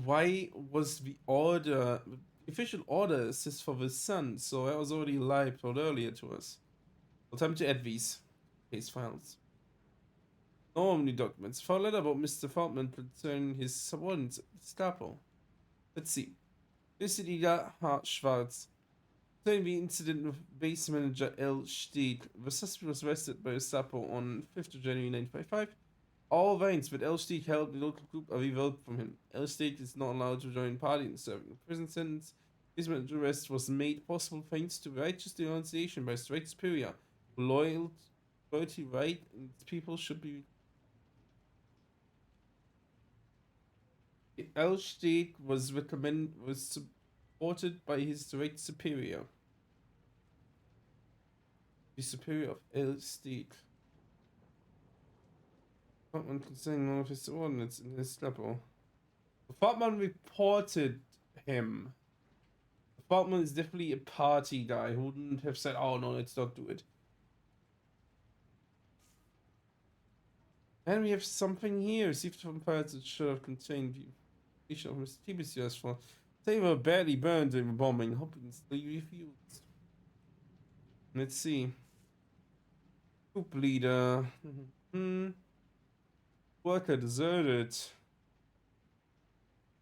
Why was the order, official order is for the son? So I was already live told earlier to us. Well, time to add these case files. No new documents. File letter about Mr. Faultman concerning his subordinates at Gestapo. Let's see. Lysidia Hart Schwarz. Concerning the incident with base manager L. Steed. The suspect was arrested by Gestapo on 5th of January 1955. All veins that L. Steed held in the local group are revoked from him. L. Steed is not allowed to join party in serving a prison sentence. His arrest was made possible thanks to righteous denunciation by his right superior. Loyalty, right, and its people should be. L. Steed was supported by his direct superior. The superior of L. Steed. Faultman concerning one of his subordinates in his Gestapo. Faultman reported him. Faultman is definitely a party guy who wouldn't have said, oh no, let's not do it. And we have something here. Received from pirates that should have contained the information of Mr. Tibicius for they were badly burned in the bombing, hoping they refused. Let's see. Group leader. Worker deserted.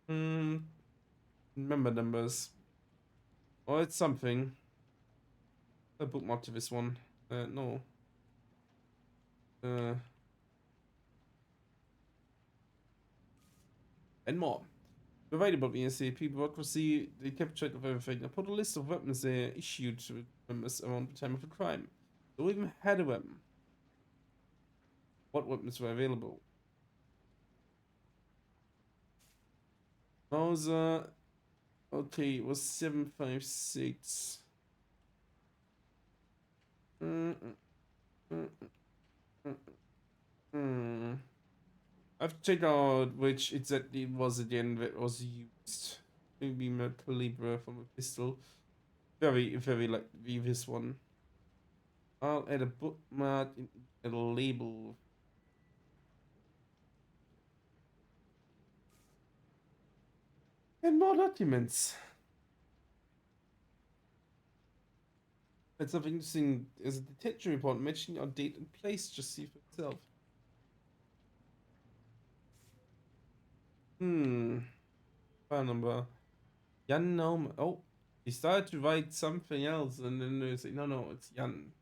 Member numbers. Oh, it's something. I bookmarked to this one. No. And more. Available ASAP bureaucracy, they kept track of everything. I put a list of weapons they issued to members around the time of the crime. They even had a weapon. What weapons were available? Mauser. Okay, it was 7.56. I've to check out which exactly it was again that was used. Maybe my caliber from a pistol. Very likely this one. I'll add a bookmark and a label. And more documents. That's something interesting. There's a detention report mentioning our date and place. Just see for itself. File number. Jan Naumann. Oh, he started to write something else, and then they say, no, it's Jan.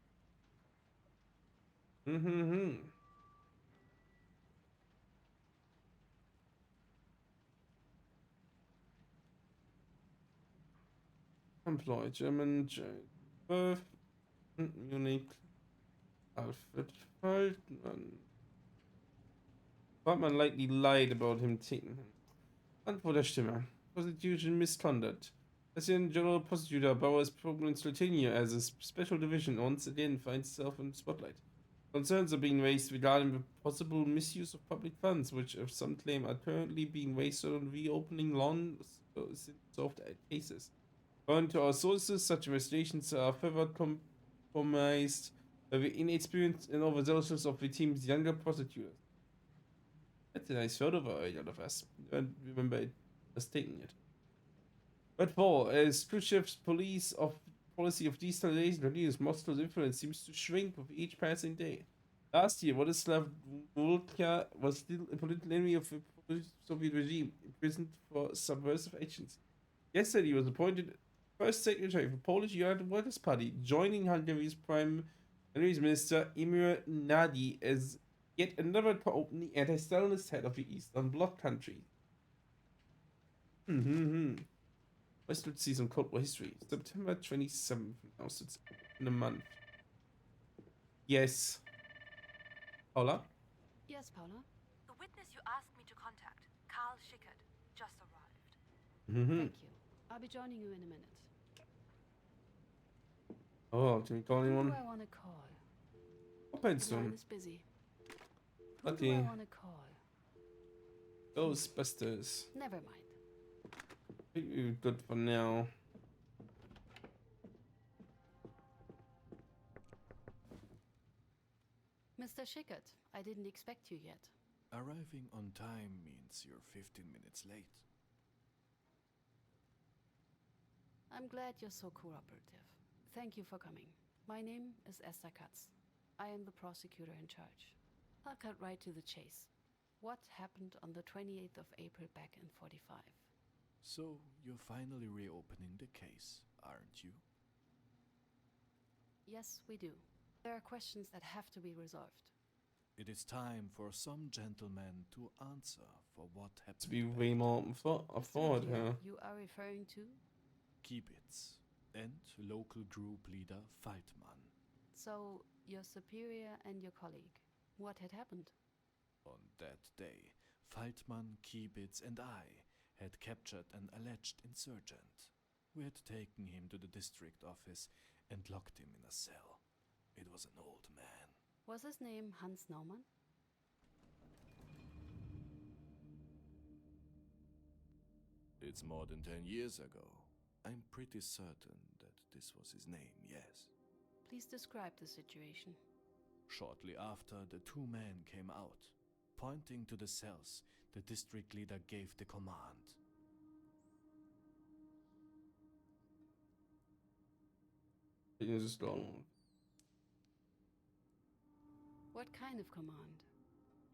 Employed German, birth, Munich, Alfred Feldman. Feldman likely lied about him taking him. Antwort der Stimme. Prosecution misconduct. Assistant General Prosecutor Bauer's prominent tenure as a special division once again finds itself in the spotlight. Concerns are being raised regarding the possible misuse of public funds, which some claim are currently being wasted on reopening long-solved cases. According to our sources, such investigations are further compromised by the inexperience and overzealousness of the team's younger prosecutors. That's a nice photo of all of us. I don't remember it was taking it. But 4, as Khrushchev's policy of destabilization reduced, Moscow's influence seems to shrink with each passing day. Last year, Władysław Gomułka was still a political enemy of the Soviet regime, imprisoned for subversive actions. Yesterday, he was appointed first secretary of the Polish United Workers' Party, joining Hungary's Minister Imre Nagy as yet another openly anti-Stalinist head of the Eastern Bloc country. Let's see some Cold War history. September 27th. Now, so it's in a month. Yes. Paula? Yes, Paula? The witness you asked me to contact, Karl Schickert, just arrived. Thank you. I'll be joining you in a minute. Oh, can we call Who anyone? do I want to call? Open The line soon. is busy. Who do I Okay. want to call? Ghostbusters. Never mind. I think we're good for now. Mr. Schickert, I didn't expect you yet. Arriving on time means you're 15 minutes late. I'm glad you're so cooperative. Thank you for coming. My name is Esther Katz. I am the prosecutor in charge. I'll cut right to the chase. What happened on the 28th of April back in 45? So, you're finally reopening the case, aren't you? Yes, we do. There are questions that have to be resolved. It is time for some gentleman to answer for what To happened. be back way then. more Mr. forward Mathieu, here. you are referring to? Kibitz and local group leader Feldman. So, your superior and your colleague. What had happened? On that day, Feldman, Kibitz and I had captured an alleged insurgent. We had taken him to the district office and locked him in a cell. It was an old man. Was his name Hans Naumann? It's more than 10 years ago. I'm pretty certain that this was his name, yes. Please describe the situation. Shortly after, the two men came out. Pointing to the cells, the district leader gave the command. It is long. What kind of command?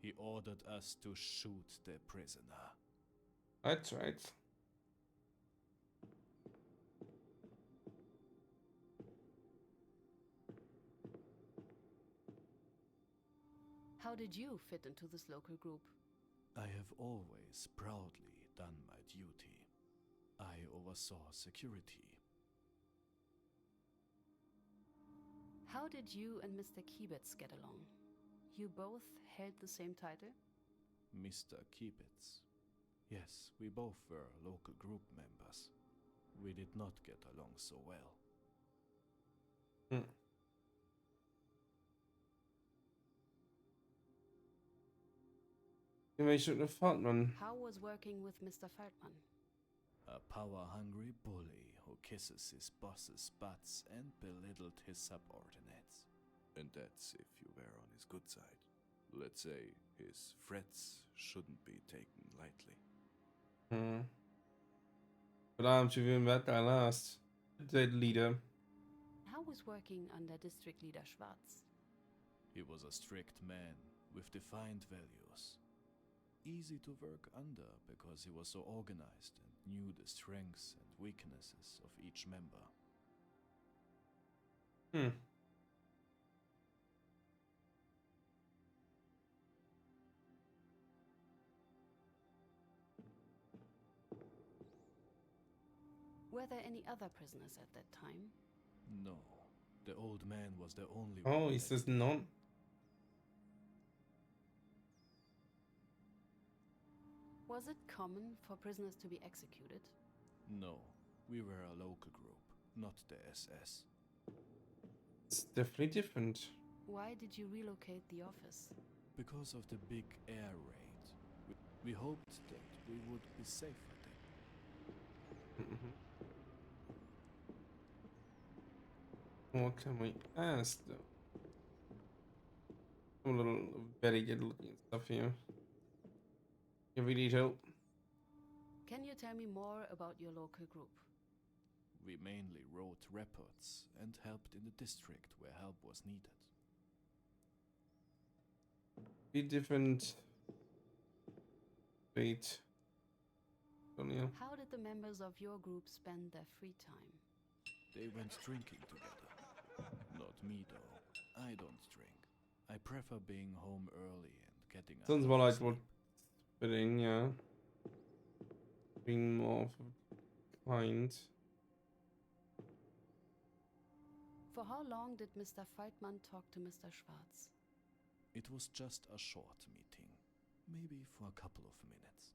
He ordered us to shoot the prisoner. That's right. How did you fit into this local group? I have always proudly done my duty. I oversaw security. How did you and Mr. Kiebitz get along? You both held the same title? Mr. Kiebitz. Yes, we both were local group members. We did not get along so well. Invasion of Fartman. How was working with Mr. Feldman? A power-hungry bully who kisses his boss's butts and belittled his subordinates. And that's if you were on his good side. Let's say his threats shouldn't be taken lightly. But aren't you doing that guy last? The leader. How was working under District Leader Schwarz? He was a strict man with defined values. Easy to work under because he was so organized and knew the strengths and weaknesses of each member. Were there any other prisoners at that time? No, the old man was the only Oh, one. he says none. Was it common for prisoners to be executed? No, we were a local group, not the SS. It's definitely different. Why did you relocate the office? Because of the big air raid, we hoped that we would be safer then. What can we ask though? A little very good looking stuff here. If we need help. Can you tell me more about your local group? We mainly wrote reports and helped in the district where help was needed. Be different. Wait. Sonia. How did the members of your group spend their free time? They went drinking together. Not me though. I don't drink. I prefer being home early and getting a Sounds lot more of like sleep. what fitting, yeah. Being more of a kind. For how long did Mr. Feldman talk to Mr. Schwarz? It was just a short meeting, maybe for a couple of minutes.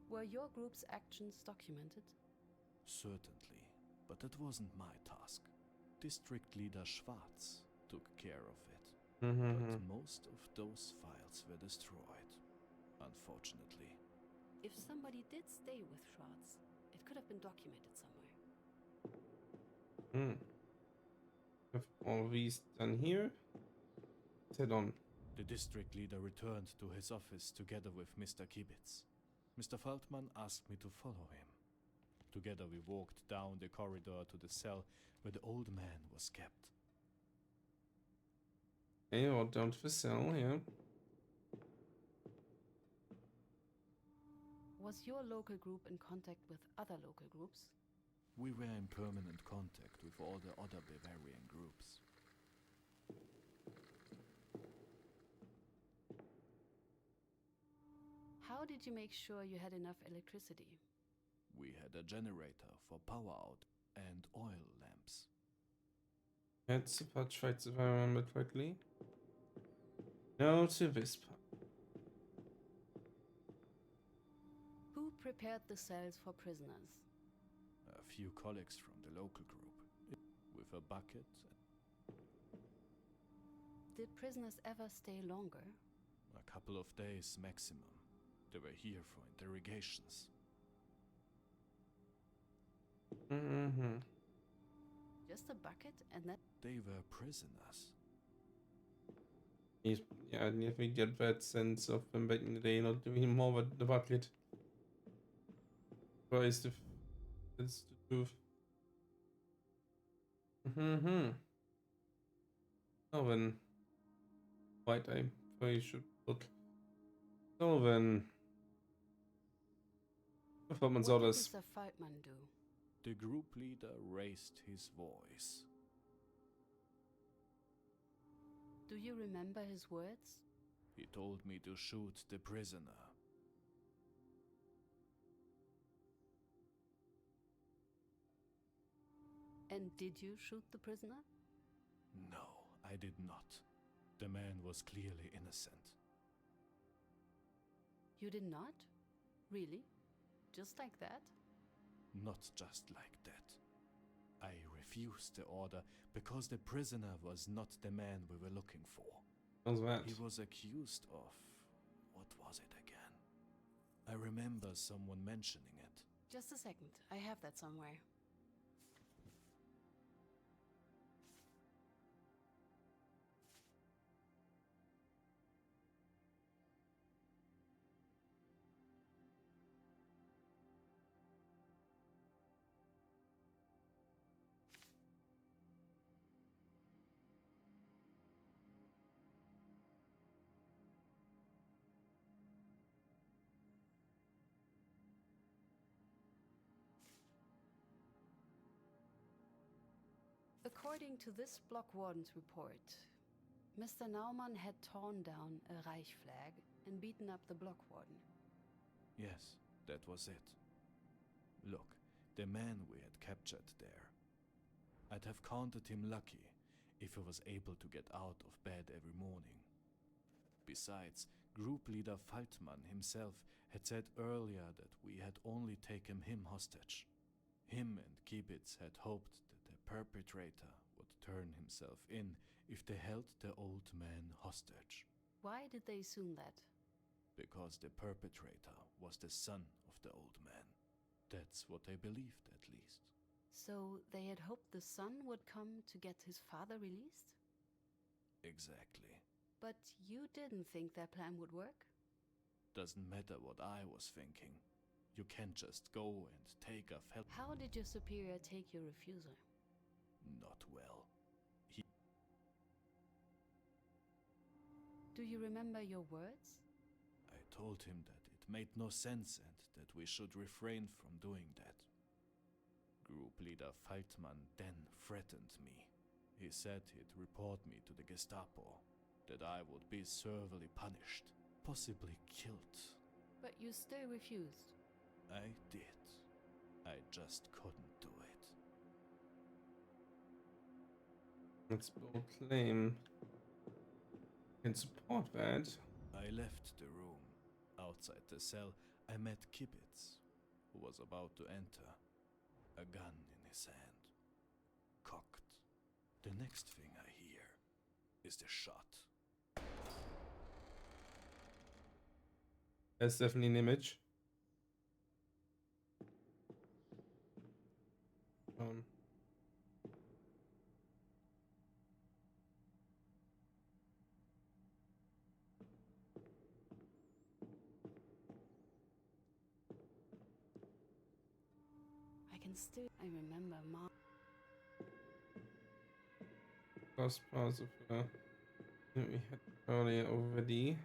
Were your group's actions documented? Certainly, but that wasn't my task. District Leader Schwarz took care of it. But most of those files were destroyed, unfortunately. If somebody did stay with Schwarz, it could have been documented somewhere. Have all these done here? Head on. The district leader returned to his office together with Mr. Kiebitz. Mr. Feldman asked me to follow him. Together we walked down the corridor to the cell where the old man was kept. Okay, or down to the cell, yeah. Was your local group in contact with other local groups? We were in permanent contact with all the other Bavarian groups. How did you make sure you had enough electricity? We had a generator for power out and oil lamps. That's about right, if I remember correctly. No to this part. Who prepared the cells for prisoners? A few colleagues from the local group, with a bucket. Did prisoners ever stay longer? A couple of days maximum. They were here for interrogations. Just a bucket and that? They were prisoners. He's, yeah, I definitely get that sense of them back in the day not doing more with the bucket. Surprised if it's the truth. So then, right, I probably should look. So then, performance What did orders. Mr. Feldman do? The group leader raised his voice. Do you remember his words? He told me to shoot the prisoner. And did you shoot the prisoner? No, I did not. The man was clearly innocent. You did not? Really? Just like that? Not just like that. I refused the order because the prisoner was not the man we were looking for. How's that? He was accused of... what was it again? I remember someone mentioning it. Just a second. I have that somewhere. According to this block warden's report, Mr. Naumann had torn down a Reich flag and beaten up the block warden. Yes, that was it. Look, the man we had captured there. I'd have counted him lucky if he was able to get out of bed every morning. Besides, group leader Faltmann himself had said earlier that we had only taken him hostage. Him and Kibitz had hoped that the perpetrator would turn himself in if they held the old man hostage. Why did they assume that? Because the perpetrator was the son of the old man. That's what they believed, at least. So they had hoped the son would come to get his father released? Exactly. But you didn't think their plan would work? Doesn't matter what I was thinking. You can't just go and take a fel- How did your superior take your refusal? Not well. Do you remember your words? I told him that it made no sense and that we should refrain from doing that. Group leader Faltmann then threatened me. He said he'd report me to the Gestapo, that I would be severely punished, possibly killed. But you still refused. I did. I just couldn't do it. Let's bold claim. Can support that. I left the room. Outside the cell, I met Kibitz, who was about to enter, a gun in his hand, cocked. The next thing I hear is the shot. That's definitely an image. I remember Mom. Last parts of that we had earlier already.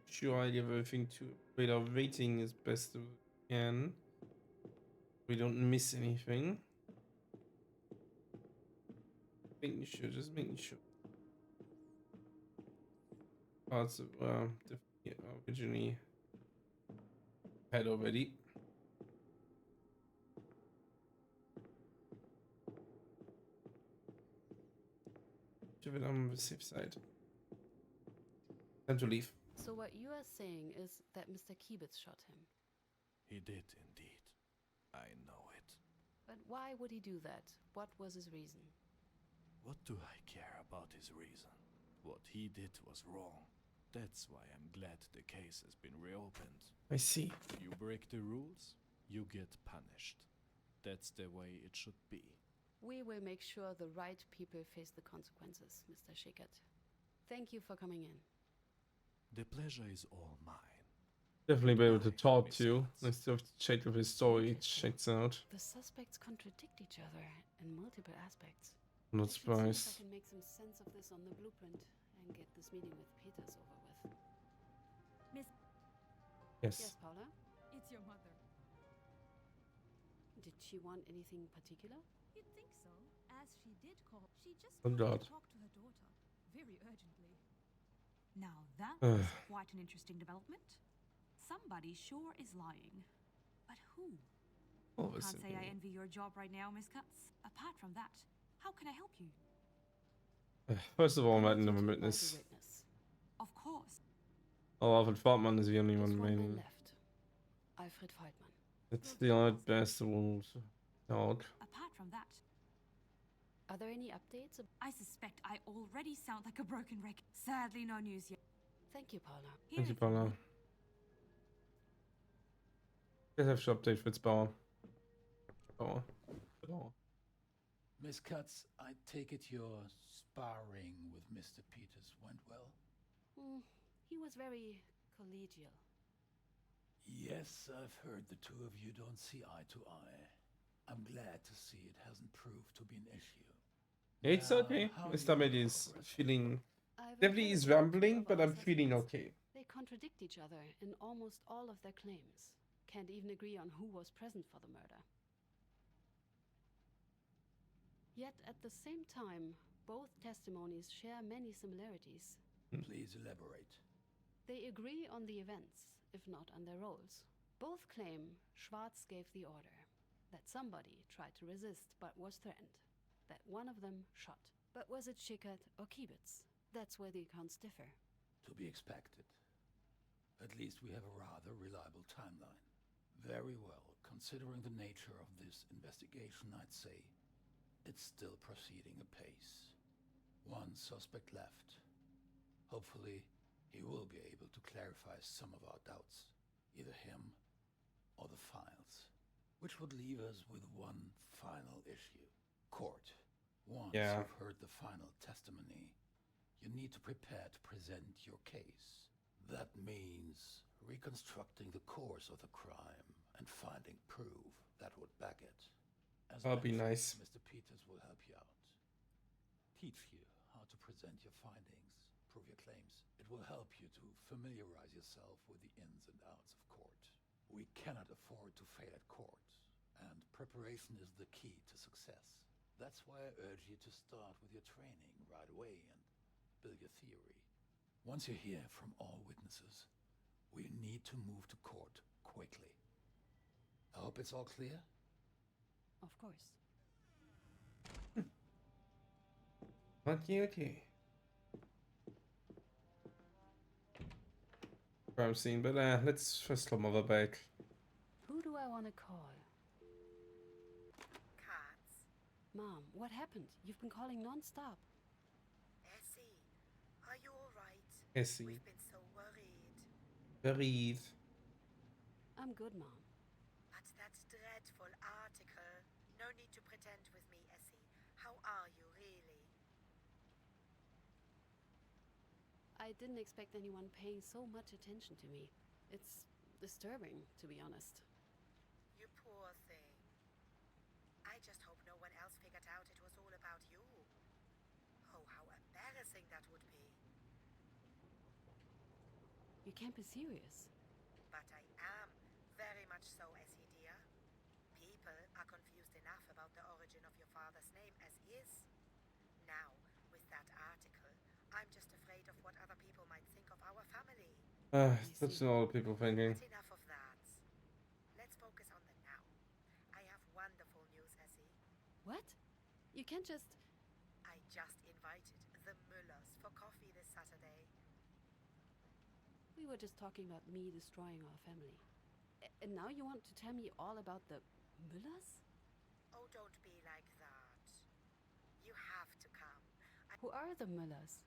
Sure, I give everything to radar rating as best as we can. We don't miss anything. Making sure, just making sure. Parts of originally had already. Keep it on the safe side. Time to leave. So what you are saying is that Mr. Kibitz shot him? He did indeed. I know it. But why would he do that? What was his reason? What do I care about his reason? What he did was wrong. That's why I'm glad the case has been reopened. I see. You break the rules, you get punished. That's the way it should be. We will make sure the right people face the consequences, Mr. Schickert. Thank you for coming in. The pleasure is all mine. Definitely be able to talk to you. I still have to check if his story checks out. The suspects contradict each other in multiple aspects. I'm not I should see if surprised. I can make some sense of this on the blueprint and get this meeting with Peters over with. Miss, Yes. Yes, Paula? it's your mother. Did she want anything particular? You'd think so, as she did call. She just Oh, wanted God. to talk to her daughter, very urgently. That Ugh. was quite an interesting development. Somebody sure is lying. But who? Oh, Can't say I envy your job right now, Miss Katz. Apart from that, how can I help you? First of all, I I'm need you letting him to witness. invite a witness. Of course. Oh, Alfred Fartman is the only Just one one man remaining. left. Alfred Feldman. It's the odd best old dog. Apart from that, Are there any updates? I suspect I already sound like a broken record. Sadly, no news yet. Thank you, Paula. Here, Thank you, if you Paula. need. Let's have to update Fitzbauer. Bauer. Miss Katz, I take it your sparring with Mr. Peters went well? He was very collegial. Yes, I've heard the two of you don't see eye to eye. I'm glad to see it hasn't proved to be an issue. It's Now, okay. how My do you stomach is progress? feeling I've definitely is encouraged both rumbling, of but our I'm feeling suspects. okay. They contradict each other in almost all of their claims. Can't even agree on who was present for the murder. Yet at the same time, both testimonies share many similarities. Please elaborate. They agree on the events, if not on their roles. Both claim Schwarz gave the order, that somebody tried to resist but was threatened, that one of them shot. But was it Schickert or Kiebitz? That's where the accounts differ. To be expected. At least we have a rather reliable timeline. Very well. Considering the nature of this investigation, I'd say it's still proceeding apace. One suspect left. Hopefully, he will be able to clarify some of our doubts. Either him or the files. Which would leave us with one final issue. Court. Once you've heard the final testimony, you need to prepare to present your case. That means reconstructing the course of the crime and finding proof that would back it. As That'll be mentioned, nice. Mr. Peters will help you out. Teach you how to present your findings, prove your claims. It will help you to familiarize yourself with the ins and outs of court. We cannot afford to fail at court, and preparation is the key to success. That's why I urge you to start with your training right away and build your theory. Once you hear from all witnesses, we need to move to court quickly. I hope it's all clear. Of course. Okay. Crime scene, but let's first come over back. Who do I want to call? Katz. Mom, what happened? You've been calling non-stop. Essie, are you alright? Essie. We've been so worried. Breathe. I'm good, Mom. But that dreadful article. No need to pretend with me, Essie. How are you, really? I didn't expect anyone paying so much attention to me. It's disturbing, to be honest. You poor thing. I just hope no one else figured out it was all about you. Oh, how embarrassing that would be. You can't be serious. But I am. Very much so, Essie dear. People are confused enough about the origin of your father's name as is. Now, with that article, I'm just afraid of what other people might think of our family. That's what all people thinking. But enough of that. Let's focus on the now. I have wonderful news, Essie. What? You can't just... I just invited the Müllers for coffee this Saturday. We were just talking about me destroying our family. And now you want to tell me all about the Müllers? Oh, don't be like that. You have to come. Who are the Müllers?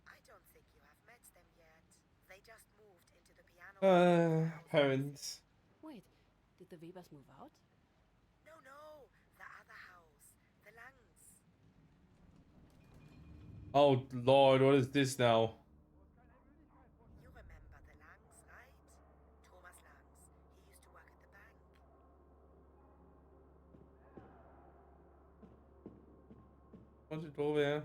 I don't think you have met them yet. They just moved into the piano. Parents. Wait, did the Webers move out? No, the other house. The Langs. Oh Lord, what is this now? You remember the Langs, right? Thomas Langs. He used to work at the bank. What's it over here?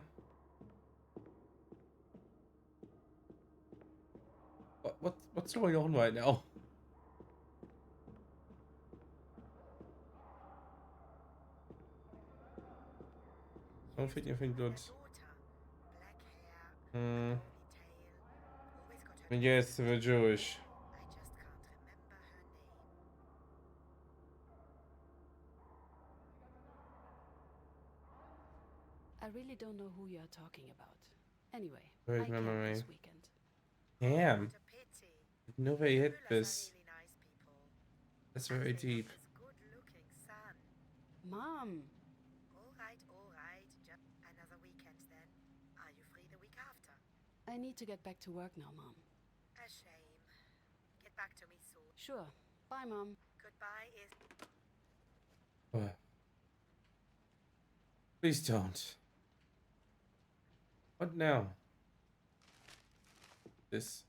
What's going on right now? I don't think anything good. Their daughter. Black hair, Hmm. curly tail, Yes, we're Jewish. I just can't remember her name. I really don't know who you're talking about. Anyway, Great I came memory. this weekend. Damn. What a pity. No way hit Müllers this. are really nice people. That's And very they deep. have this good-looking son. Mom! All right. Just another weekend then. Are you free the week after? I need to get back to work now, Mom. A shame. Get back to me soon. Sure. Bye, Mom. Goodbye is... Please don't. What now? This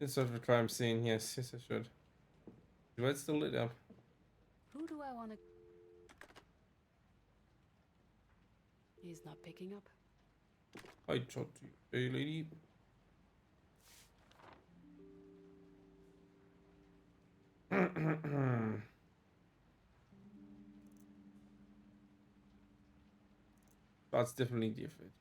sort of a crime scene. Yes, I should. The light's still lit up. Who do I want to... He's not picking up. I tried to, hey lady. That's definitely different.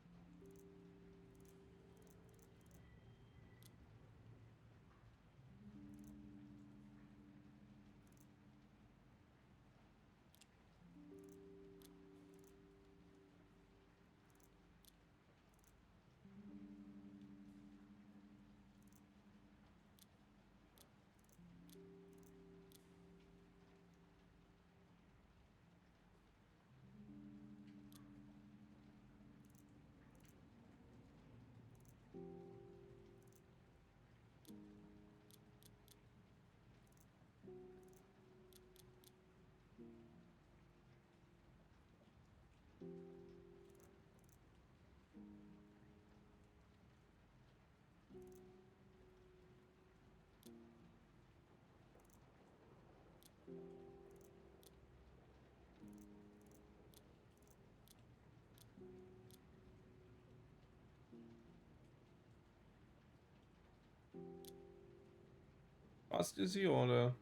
Was ist die Order?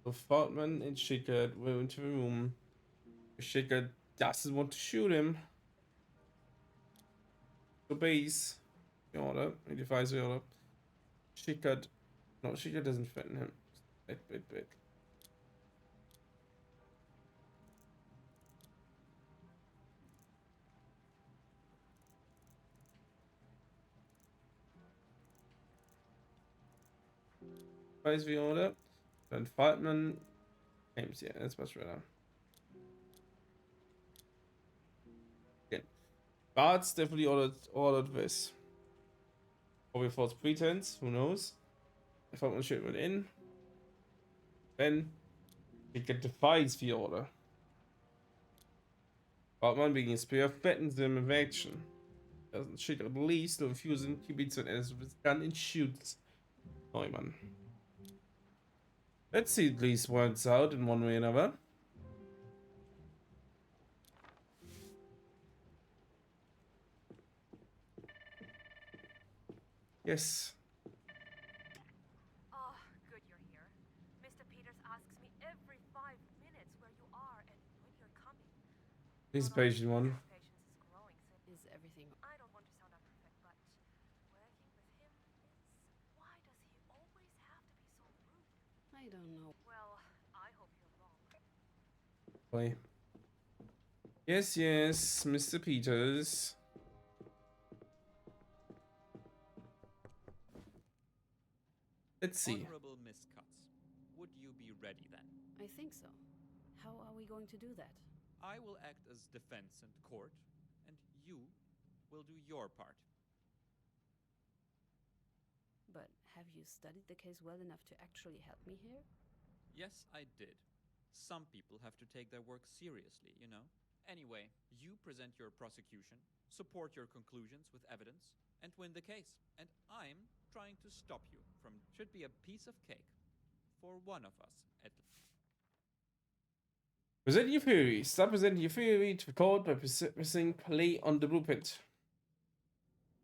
Sofort man in Schickert will into the room. Schickert doesn't want to shoot him. The base. The order. He defies the order. Schickert. No, Schickert doesn't threaten him. Wait. Defies the order. Dann Faltman aims. Yeah, that's much better. Okay. Bart's definitely ordered this. Probably false pretense, who knows? If Faltman shoot went in. Then Schickert defies the order. Faltman being a spear threatens him with action. Doesn't Schickert leaves to refuse him, he beats an ass with his gun and shoots Neumann. Let's see at least works out in one way or another. Yes. Oh, good you're here. Mr. Peters asks me every 5 minutes where you are and when you're coming. He's a patient one. Patience is growing, so Is everything... I don't want to sound unperfect, but working with him is... Why does he always have to be so rude? I don't know. Well, I hope you're wrong. Boy. Yes, Mr. Peters. Let's see. Honorable Miss Cutts, would you be ready then? I think so. How are we going to do that? I will act as defense and court, and you will do your part. But have you studied the case well enough to actually help me here? Yes, I did. Some people have to take their work seriously, you know. Anyway, you present your prosecution, support your conclusions with evidence, and win the case. And I'm trying to stop you from... Should be a piece of cake. For one of us, at least. Present your theory. Start presenting your theory to the court by pressing play on the blueprint.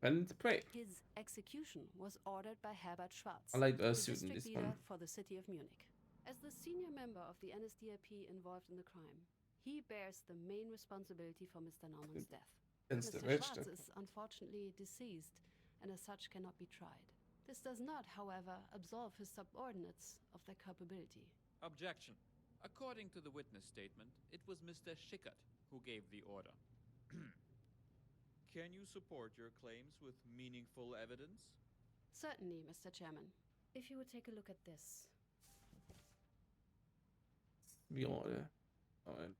And play. His execution was ordered by Herbert Schwarz, I like the suit in district this leader one. for the city of Munich. As the senior member of the NSDAP involved in the crime, he bears the main responsibility for Mr. Norman's death. Against the Mr. rich. Schwarz is unfortunately deceased, and as such cannot be tried. This does not, however, absolve his subordinates of their culpability. Objection. According to the witness statement, it was Mr. Schickert who gave the order. Can you support your claims with meaningful evidence? Certainly, Mr. Chairman. If you would take a look at this. The order. Alright.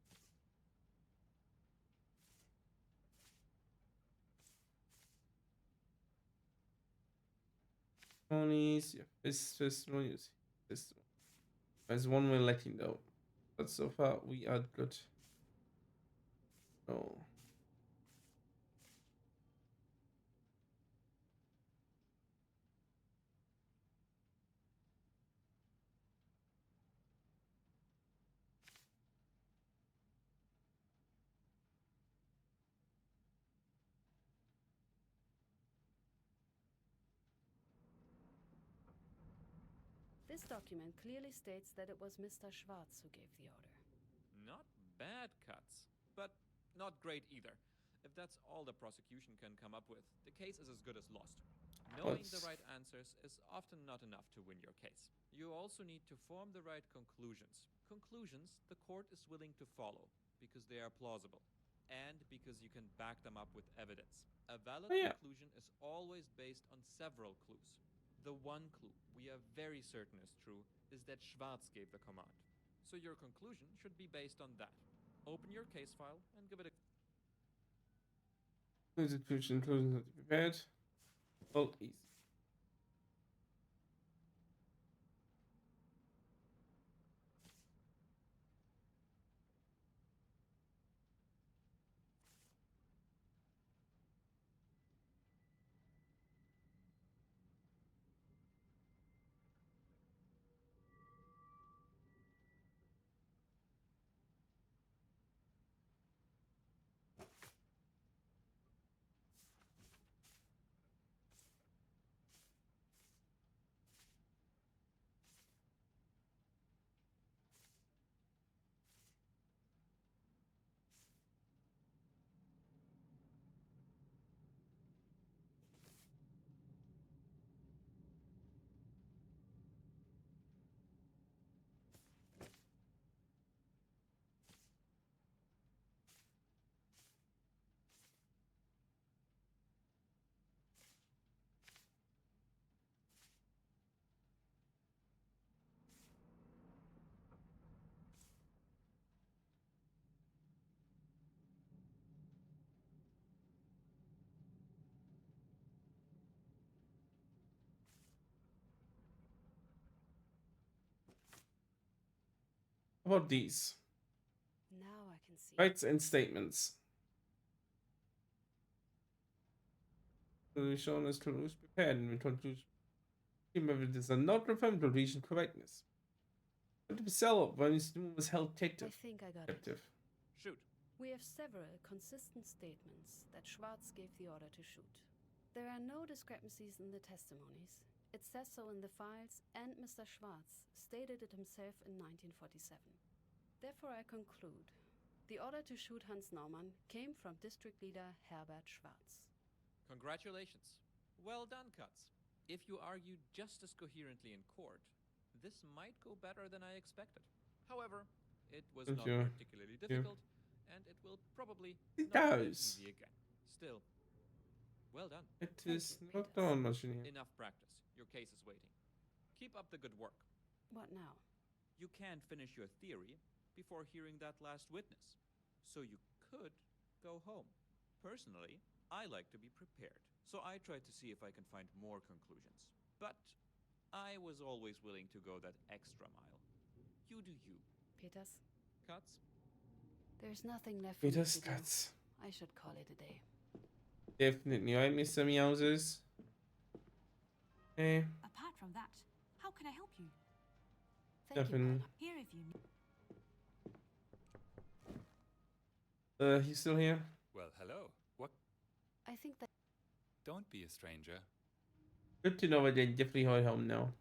Ponies, yeah, this one you see. This one. There's one we're lacking though. But so far we are good. Oh. This document clearly states that it was Mr. Schwarz who gave the order. Not bad cuts, but not great either. If that's all the prosecution can come up with, the case is as good as lost. Knowing the right answers is often not enough to win your case. You also need to form the right conclusions. Conclusions the court is willing to follow, because they are plausible, and because you can back them up with evidence. A valid conclusion is always based on several clues. The one clue we are very certain is true is that Schwarz gave the command. So your conclusion should be based on that. Open your case file and give it a... Conclusion not prepared. Well, easy. How about these? Now I can see. Rights and statements. Shown as conclusion prepared and conclusion. Evidence are not confirmed to reason correctness. But to be sell when his doom was held captive. I think I got it. Shoot. We have several consistent statements that Schwarz gave the order to shoot. There are no discrepancies in the testimonies. It says so in the files, and Mr. Schwarz stated it himself in 1947. Therefore, I conclude the order to shoot Hans Naumann came from District Leader Herbert Schwarz. Congratulations. Well done, Cuts. If you argue just as coherently in court, this might go better than I expected. However, it was not particularly difficult, and it will probably not be easy again. Still, well done. It is not done, Machine. Enough practice. Your case is waiting. Keep up the good work. What now? You can't finish your theory before hearing that last witness. So you could go home. Personally, I like to be prepared, so I tried to see if I can find more conclusions. But I was always willing to go that extra mile. You do you. Peters? Cuts? There's nothing left for me Peters to do. Cuts. I should call it a day. Definitely, right, Mr. Meowsers? Okay. Apart from that, how can I help you? Thank you, Definitely. Paula. Here if you need. He's still here? Well, hello. What? I think that... Don't be a stranger. Good to know that they're definitely home now.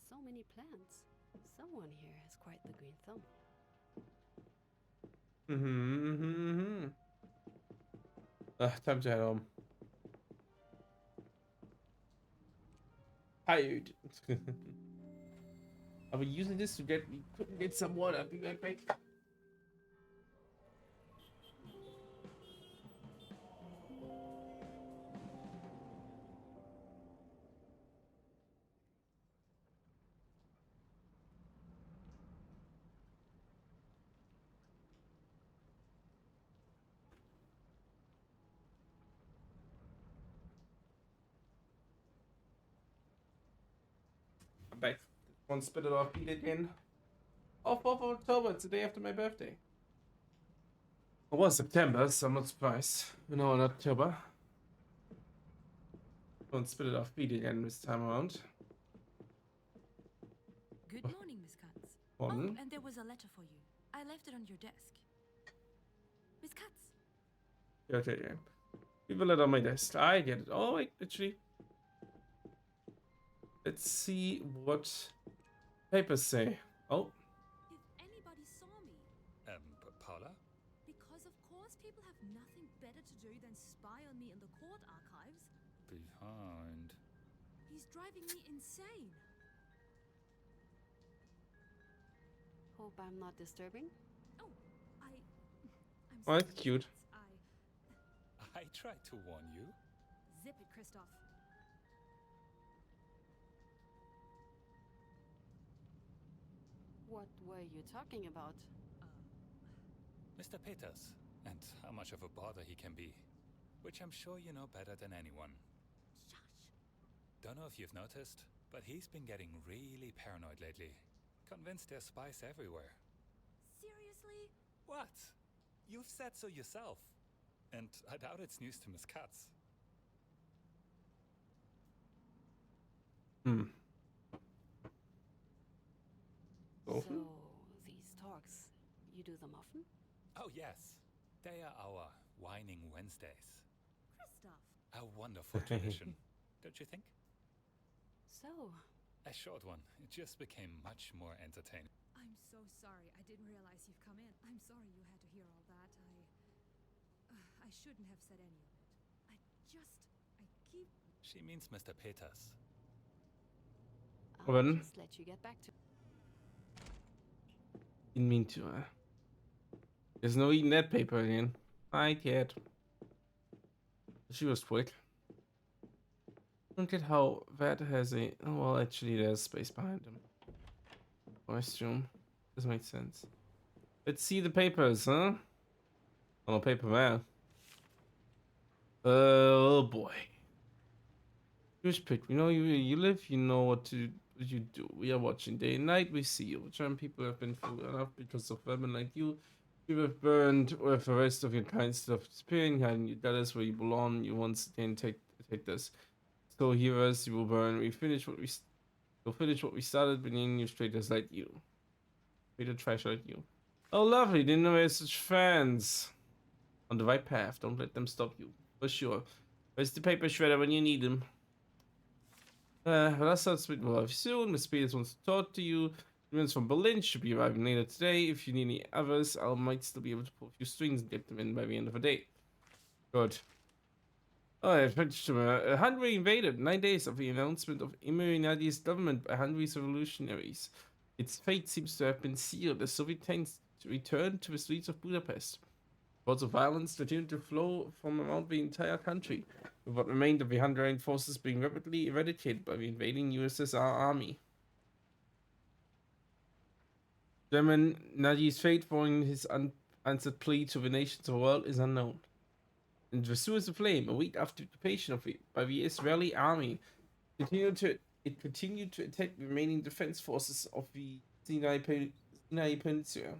So many plants. Someone here has quite the green thumb. Time to head home. Tired. I'll be using this to get some water. I'll be right back. I'm back. One spit it off. Eat it again. Oh, 4th of October. It's the day after my birthday. It was September, so I'm not surprised. No, not October. Don't spit it off. Eat it again this time around. Good morning, Miss Katz. Morning. Oh, and there was a letter for you. I left it on your desk. Miss Katz. Okay. Leave a letter on my desk. I get it. Oh, wait, actually. Let's see what papers say. Oh. If anybody saw me. Paula? Because of course people have nothing better to do than spy on me in the court archives. Behind. He's driving me insane. Hope I'm not disturbing. Oh, I'm Oh, sorry, that's cute. I tried to warn you. Zip it, Christoph. What were you talking about? Mr. Peters, and how much of a bother he can be. Which I'm sure you know better than anyone. Shush. Don't know if you've noticed, but he's been getting really paranoid lately. Convinced there's spies everywhere. Seriously? What? You've said so yourself. And I doubt it's news to Miss Katz. So, these talks, you do them often? Oh yes, they are our Whining Wednesdays. Christoph. A wonderful tradition, don't you think? So, A short one. It just became much more entertaining. I'm so sorry. I didn't realize you've come in. I'm sorry you had to hear all that. I shouldn't have said any of it. I keep... She means Mr. Peters. I'll When? just let you get back to... Didn't mean to. There's no eating that paper again. Not yet. She was quick. Look at how that has a... Oh, well, actually, there's space behind him. Costume. This makes sense. Let's see the papers, huh? Oh, no paper there. Oh, boy. Huge pick. You know, you live, you know what you do. We are watching day and night. We see you. German people have been fooled enough because of women like you. You have burned with the rest of your kind stuff disappearing, and that is where you belong. You once again take this. So heroes, you will burn. We'll finish what we started, bringing you traitors like you. Traitor trash like you. Oh, lovely. Didn't know we had such fans. On the right path. Don't let them stop you. For sure. Where's the paper shredder when you need him? Well, that sounds a bit more soon. Miss Peters wants to talk to you. Humans from Berlin should be arriving later today. If you need any others, I might still be able to pull a few strings and get them in by the end of the day. Good. Oh, Hungary invaded 9 days of the announcement of Emir Nadi's government by Hungary's revolutionaries. Its fate seems to have been sealed. The Soviet tanks returned to the streets of Budapest. Reports of violence continued to flow from around the entire country, with what remained of the Hungarian forces being rapidly eradicated by the invading USSR army. German Nadi's fate following his unanswered plea to the nations of the world is unknown. In the Suez Flame, a week after occupation by the Israeli army, it continued to attack the remaining defense forces of the Sinai Peninsula.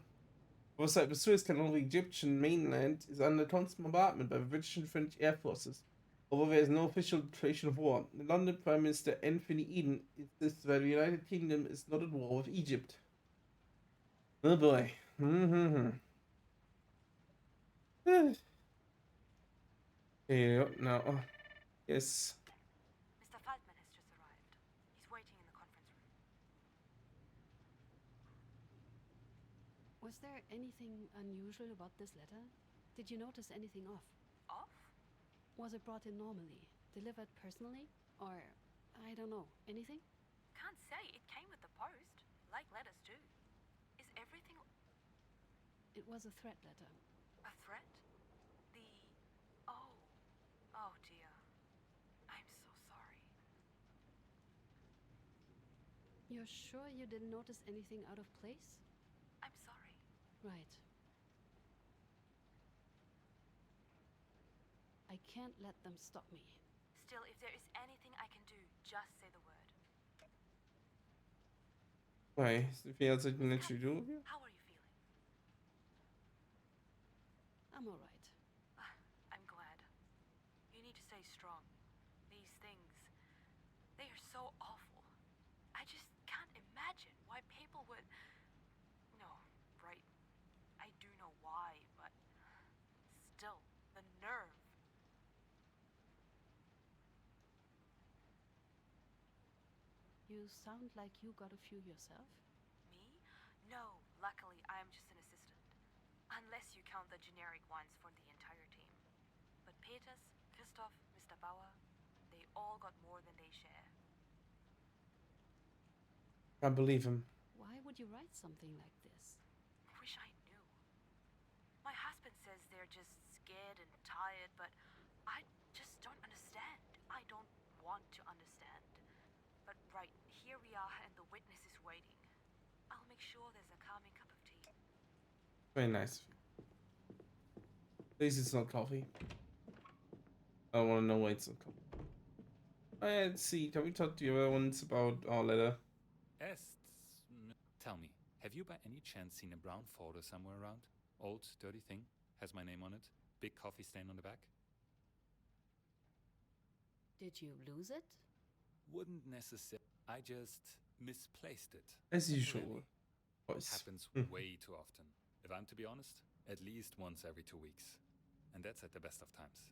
Outside the Suez Canal, the Egyptian mainland is under constant bombardment by the British and French air forces, although there is no official declaration of war. The London Prime Minister Anthony Eden insists that the United Kingdom is not at war with Egypt. Oh boy. Here, now, yes. Mr. Feldman has just arrived. He's waiting in the conference room. Was there anything unusual about this letter? Did you notice anything off? Off? Was it brought in normally? Delivered personally? Or, I don't know, anything? Can't say. It came with the post. Like letters do. Is everything It was a threat letter. a threat? The... Oh. Oh dear. I'm so sorry. You're sure you didn't notice anything out of place? I'm sorry. Right. I can't let them stop me. Still, if there is anything I can do, just say the word. Why? Is there anything else I can actually do? Yeah. How are you feeling? I'm alright. I'm glad. You need to stay strong. These things, they are so awful. I just can't imagine why people would... No, right. I do know why, but still, the nerve. You sound like you got a few yourself. Me? No, luckily I am just an assistant. Unless you count the generic ones for the entire team. But Peters, Christoph, Mr. Bauer, they all got more than they share. Can't believe him. Why would you write something like this? Wish I knew. My husband says they're just scared and tired, but I just don't understand. I don't want to understand. But right, here we are and the witness is waiting. I'll make sure there's a calming cup of tea. Very nice. At least it's not coffee. I don't want to know why it's not coffee. Let's see. Can we talk to the other ones about our letter? Tell me, have you by any chance seen a brown folder somewhere around? Old, dirty thing? Has my name on it? Big coffee stain on the back? Did you lose it? Wouldn't necessarily. I just misplaced it. As usual. Really. Voice. Happens way too often. If I'm to be honest, at least once every 2 weeks. And that's at the best of times.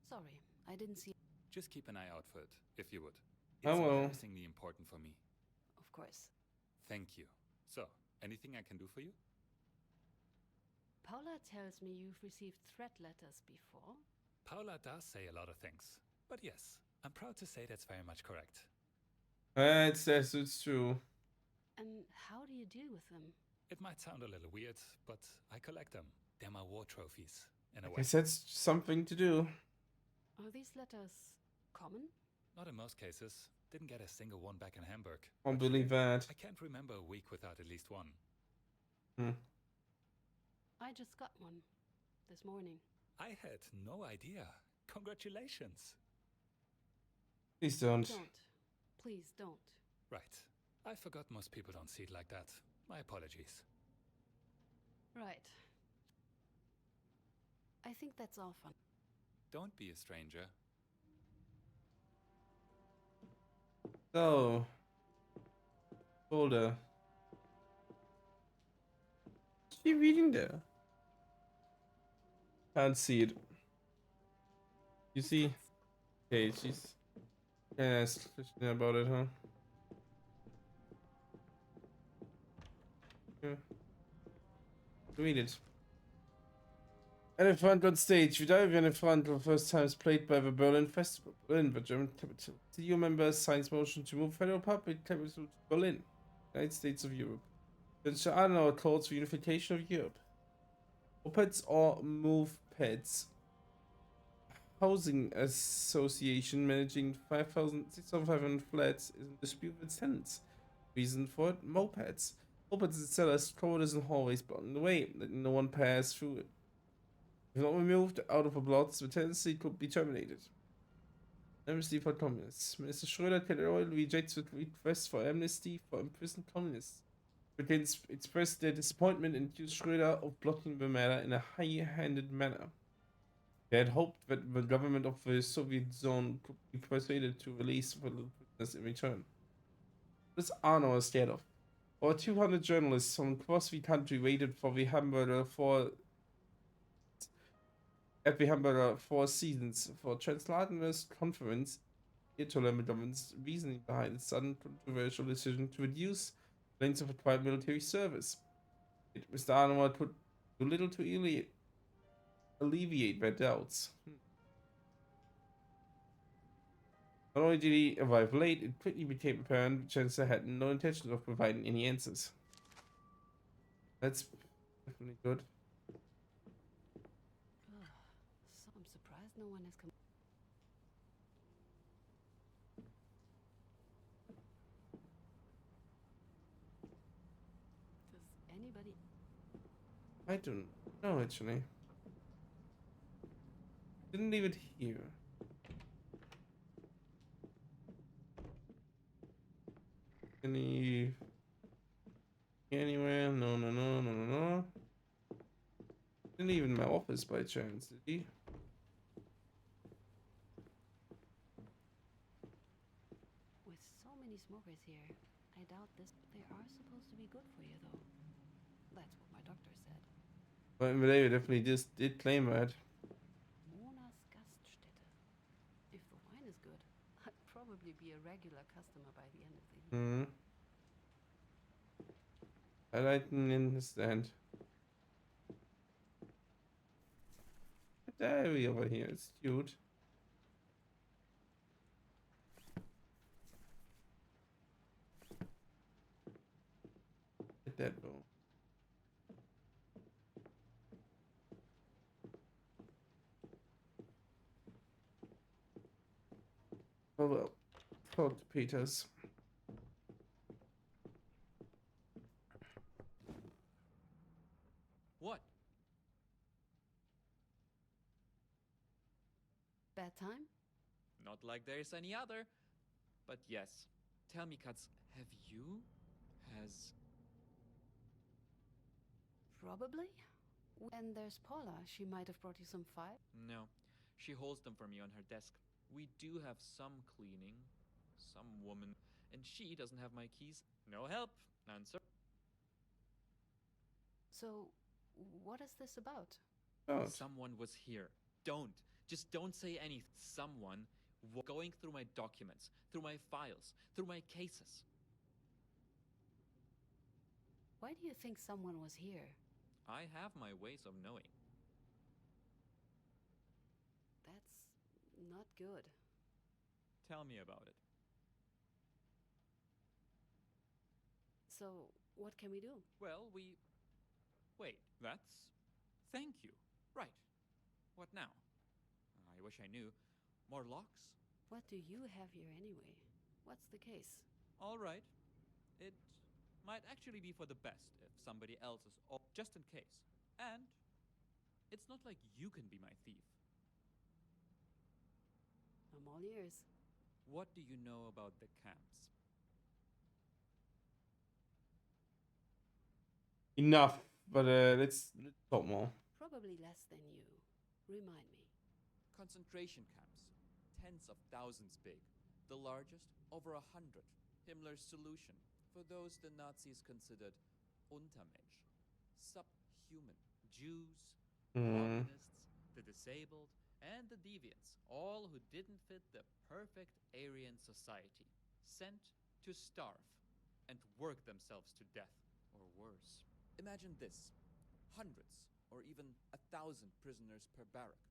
Sorry, I didn't see. Just keep an eye out for it, if you would. I It's will. embarrassingly important for me. Of course. Thank you. So, anything I can do for you? Paula tells me you've received threat letters before. Paula does say a lot of things. But yes, I'm proud to say that's very much correct. It's true. And how do you deal with them? It might sound a little weird, but I collect them. They're my war trophies, in a I way. guess that's something to do. Are these letters common? Not in most cases. Didn't get a single one back in Hamburg. Won't believe that. I can't remember a week without at least one. I just got one this morning. I had no idea. Congratulations. Please don't. Don't. Please don't. Right. I forgot most people don't see it like that. My apologies. Right. I think that's all fun. Don't be a stranger. So. Folder. What's she reading there? Can't see it. You see? Okay, she's asked Christian about it, huh? Yeah. Read it. Elephant on stage. Vidalvian Elephant for the first time is played by the Berlin Festival. Berlin, the German capital. The EU members signs motion to move federal public capital to Berlin, United States of Europe. Mr. Adenauer calls for unification of Europe. Opeds or Movepeds. Housing Association managing 6,500 flats is in dispute with tenants. Reason for it? Mopeds. Mopeds and sellers, corridors and hallways blocking the way, letting no one pass through it. If not removed out of the plots, the tenancy could be terminated. Amnesty for communists. Minister Schröder categorically rejects the request for amnesty for imprisoned communists. Britain's expressed their disappointment and accused Schröder of blocking the matter in a high-handed manner. They had hoped that the government of the Soviet zone could be persuaded to release the prisoners in return. This Arno is scared of. Over 200 journalists from across the country waited for the Hamburger at the Hamburger Four Seasons for a Transatlantic conference here to learn the government's reasoning behind its sudden controversial decision to reduce lengths of required military service. Mr. Arnold put too little to alleviate their doubts. Not only did he arrive late, it quickly became apparent that Chancellor had no intention of providing any answers. That's definitely good. So I'm surprised no one has come. Does anybody? I don't know, actually. Didn't leave it here. Anywhere? No, no, no, no, no, no. Didn't leave in my office by chance, did he? With so many smokers here, I doubt this. They are supposed to be good for you, though. That's what my doctor said. But they definitely just did claim that. Mona's Gaststätte. If the wine is good, I'd probably be a regular customer by the end of the year. Hmm. I didn't understand. A diary over here, it's cute. Get that though. Oh well. Talk to Peters. What? Bad time? Not like there's any other. But yes. Tell me, Katz, has... Probably. And there's Paula. She might have brought you some fire. No. She holds them for me on her desk. We do have some cleaning. Some woman. And she doesn't have my keys. No help. None, sir. So, what is this about? Oh. Someone was here. Just don't say anything. Someone going through my documents, through my files, through my cases. Why do you think someone was here? I have my ways of knowing. That's not good. Tell me about it. So, what can we do? Well, Wait, that's... Thank you. Right. What now? I wish I knew. More locks? What do you have here anyway? What's the case? All right. It might actually be for the best if somebody else is off, just in case. And it's not like you can be my thief. I'm all ears. What do you know about the camps? Enough. But let's talk more. Probably less than you. Remind me. Concentration camps. Tens of thousands big. The largest, over 100. Himmler's solution for those the Nazis considered Untermensch. Subhuman. Jews, communists, the disabled, and the deviants. All who didn't fit the perfect Aryan society. Sent to starve and work themselves to death, or worse. Imagine this. Hundreds, or even 1,000 prisoners per barrack.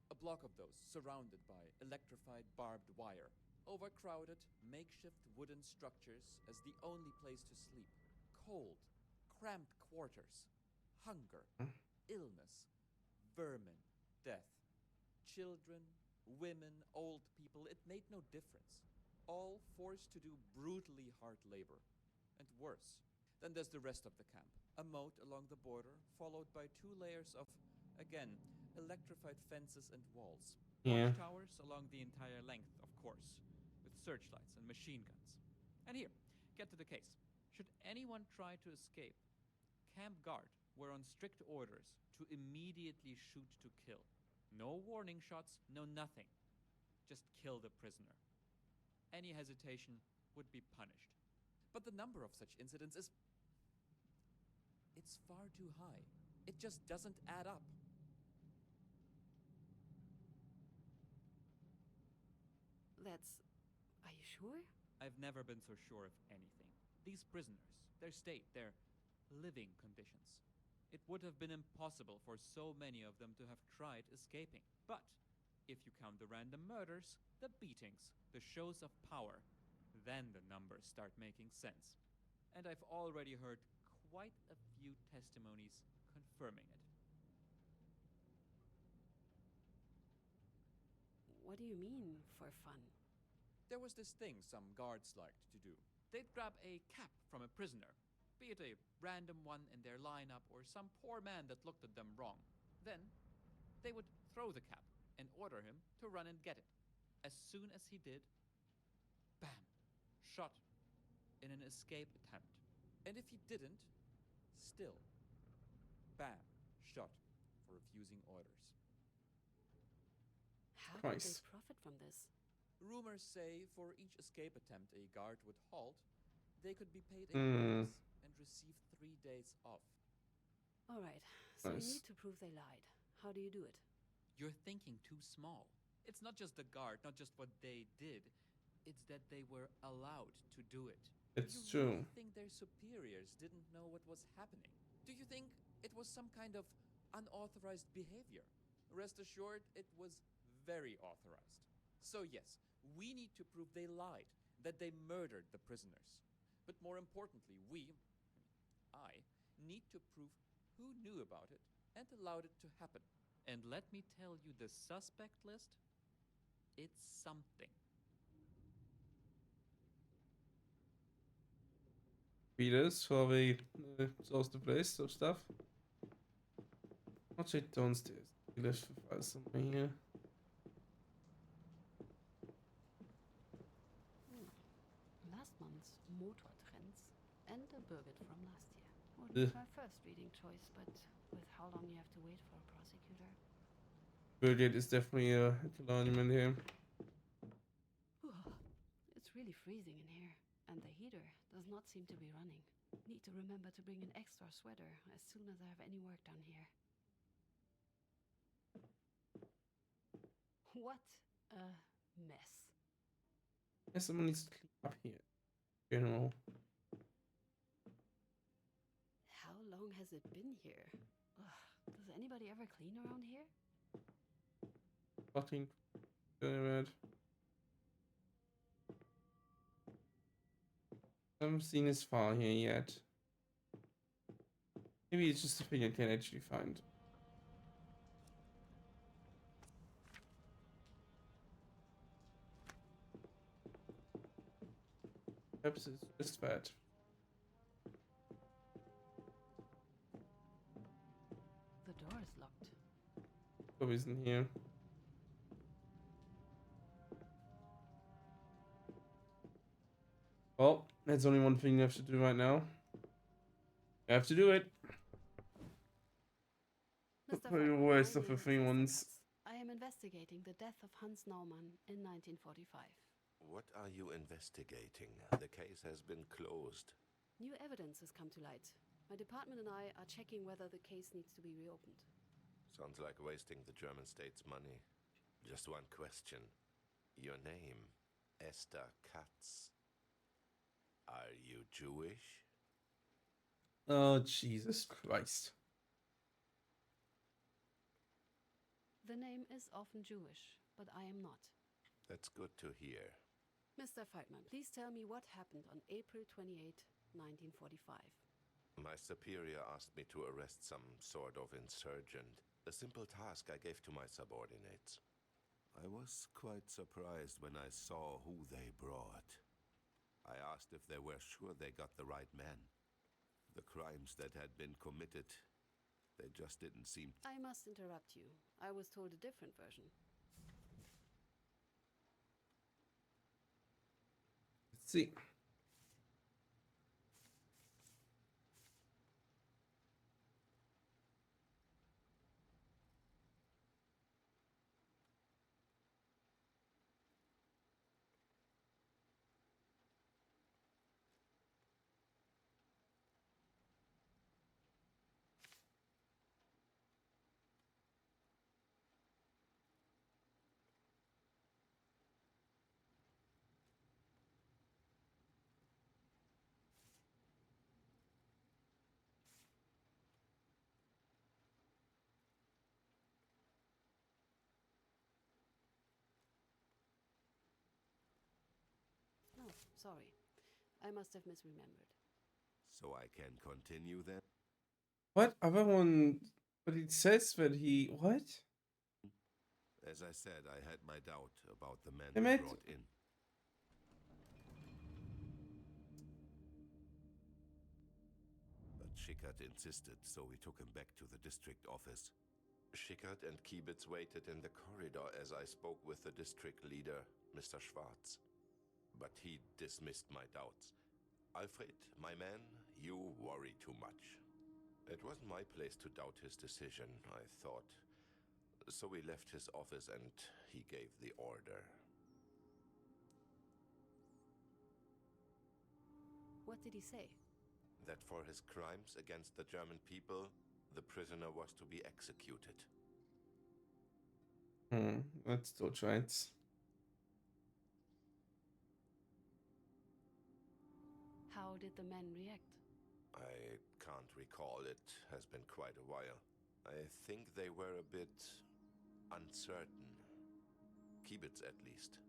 A block of those surrounded by electrified barbed wire. Overcrowded, makeshift wooden structures as the only place to sleep. Cold, cramped quarters. Hunger, illness, vermin, death. Children, women, old people, it made no difference. All forced to do brutally hard labor. And worse. Then there's the rest of the camp. A moat along the border, followed by 2 layers of, again, electrified fences and walls. Yeah. Watchtowers along the entire length, of course, with searchlights and machine guns. And here, get to the case. Should anyone try to escape, Camp Guard were on strict orders to immediately shoot to kill. No warning shots, no nothing. Just kill the prisoner. Any hesitation would be punished. But the number of such incidents is... it's far too high. It just doesn't add up. Are you sure? I've never been so sure of anything. These prisoners, their state, their living conditions. It would have been impossible for so many of them to have tried escaping. But if you count the random murders, the beatings, the shows of power, then the numbers start making sense. And I've already heard quite a few testimonies confirming it. What do you mean, for fun? There was this thing some guards liked to do. They'd grab a cap from a prisoner, be it a random one in their lineup or some poor man that looked at them wrong. Then, they would throw the cap and order him to run and get it. As soon as he did, bam, shot in an escape attempt. And if he didn't, still, bam, shot for refusing orders. How did they Christ. profit from this? Rumors say for each escape attempt a guard would halt, they could be paid a Hmm. bonus and receive 3 days off. All right, so you Nice. need to prove they lied. How do you do it? You're thinking too small. It's not just the guard, not just what they did. It's that they were allowed to do it. It's Do you true. really think their superiors didn't know what was happening? Do you think it was some kind of unauthorized behavior? Rest assured, it was very authorized. So yes, we need to prove they lied, that they murdered the prisoners. But more importantly, I, need to prove who knew about it and allowed it to happen. And let me tell you, the suspect list, it's something. Peters, while we source the place of stuff. I'll check downstairs. We left for files somewhere here. Last month's Motor Trends and a Birgit from last year. Wouldn't Ugh. be my first reading choice, but with how long you have to wait for a prosecutor. Birgit is definitely a monument here. It's really freezing in here, and the heater does not seem to be running. Need to remember to bring an extra sweater as soon as I have any work done here. What a mess. Yeah, someone needs to clean up here. General. How long has it been here? Ugh, does anybody ever clean around here? Fucking bad. I haven't seen this far here yet. Maybe it's just a thing I can actually find. Perhaps it's just that. The door is locked. Probably isn't here. Well, there's only one thing you have to do right now. You have to do it. Mr. Probably the Feynman, worst my of the name is three Esther ones. Katz. I am investigating the death of Hans Naumann in 1945. What are you investigating? The case has been closed. New evidence has come to light. My department and I are checking whether the case needs to be reopened. Sounds like wasting the German state's money. Just one question. Your name, Esther Katz. Are you Jewish? Oh, Jesus Christ. The name is often Jewish, but I am not. That's good to hear. Mr. Feitman, please tell me what happened on April 28, 1945. My superior asked me to arrest some sort of insurgent. A simple task I gave to my subordinates. I was quite surprised when I saw who they brought. I asked if they were sure they got the right man. The crimes that had been committed, they just didn't seem... I must interrupt you. I was told a different version. Let's see. sorry. I must have misremembered. So I can continue then? What? But it says that he. What? As I said, I had my doubt about the men Damn they it. brought in. But Schickard insisted, so we took him back to the district office. Schickard and Kiebitz waited in the corridor as I spoke with the district leader, Mr. Schwarz. But he dismissed my doubts. Alfred, my man, you worry too much. It wasn't my place to doubt his decision, I thought. So we left his office and he gave the order. What did he say? That for his crimes against the German people, the prisoner was to be executed. That's Deutschlands. How did the men react? I can't recall. It has been quite a while. I think they were a bit uncertain. Kiebitz, at least.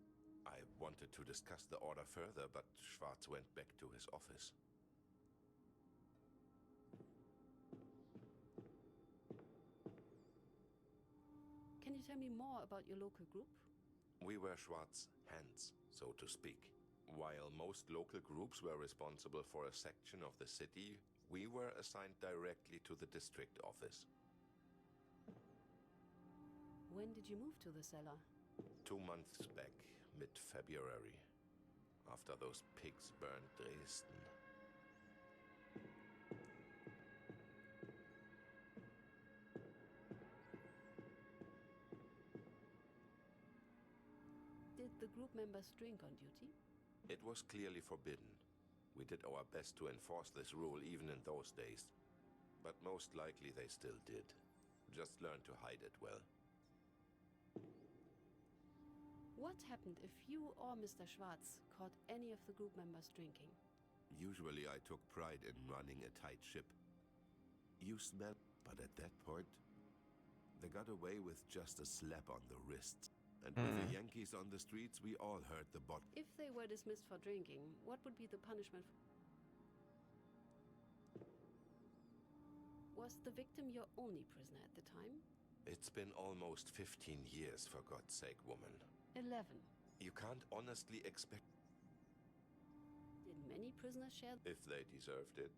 I wanted to discuss the order further, but Schwarz went back to his office. Can you tell me more about your local group? We were Schwarz's hands, so to speak. While most local groups were responsible for a section of the city, we were assigned directly to the district office. When did you move to the cellar? 2 months back, mid-February, after those pigs burned Dresden. Did the group members drink on duty? It was clearly forbidden. We did our best to enforce this rule even in those days. But most likely they still did. Just learned to hide it well. What happened if you or Mr. Schwarz caught any of the group members drinking? Usually I took pride in running a tight ship. You smell, but at that point, they got away with just a slap on the wrists. And with the Yankees on the streets, we all heard the bot. If they were dismissed for drinking, what would be the punishment? Was the victim your only prisoner at the time? It's been almost 15 years, for God's sake, woman. 11. You can't honestly expect... Did many prisoners share? If they deserved it.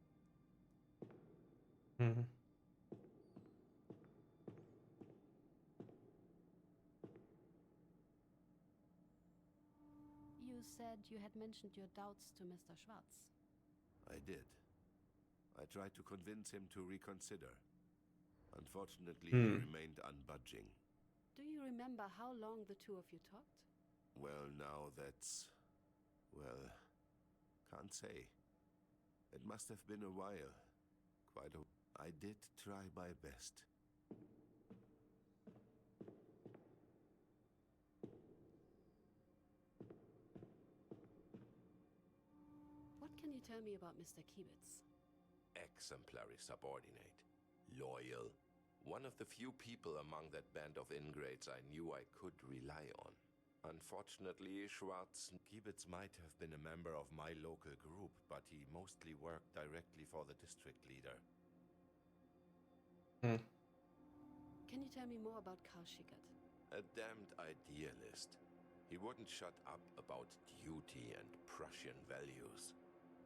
You said you had mentioned your doubts to Mr. Schwarz. I did. I tried to convince him to reconsider. Unfortunately, he remained unbudging. Do you remember how long the two of you talked? Well, now that's... well, can't say. It must have been a while. Quite a... I did try my best. What can you tell me about Mr. Kiebitz? Exemplary subordinate. Loyal. One of the few people among that band of ingrates I knew I could rely on. Unfortunately, Schwarz Kiebitz might have been a member of my local group, but he mostly worked directly for the district leader. Can you tell me more about Karl Schickard? A damned idealist. He wouldn't shut up about duty and Prussian values.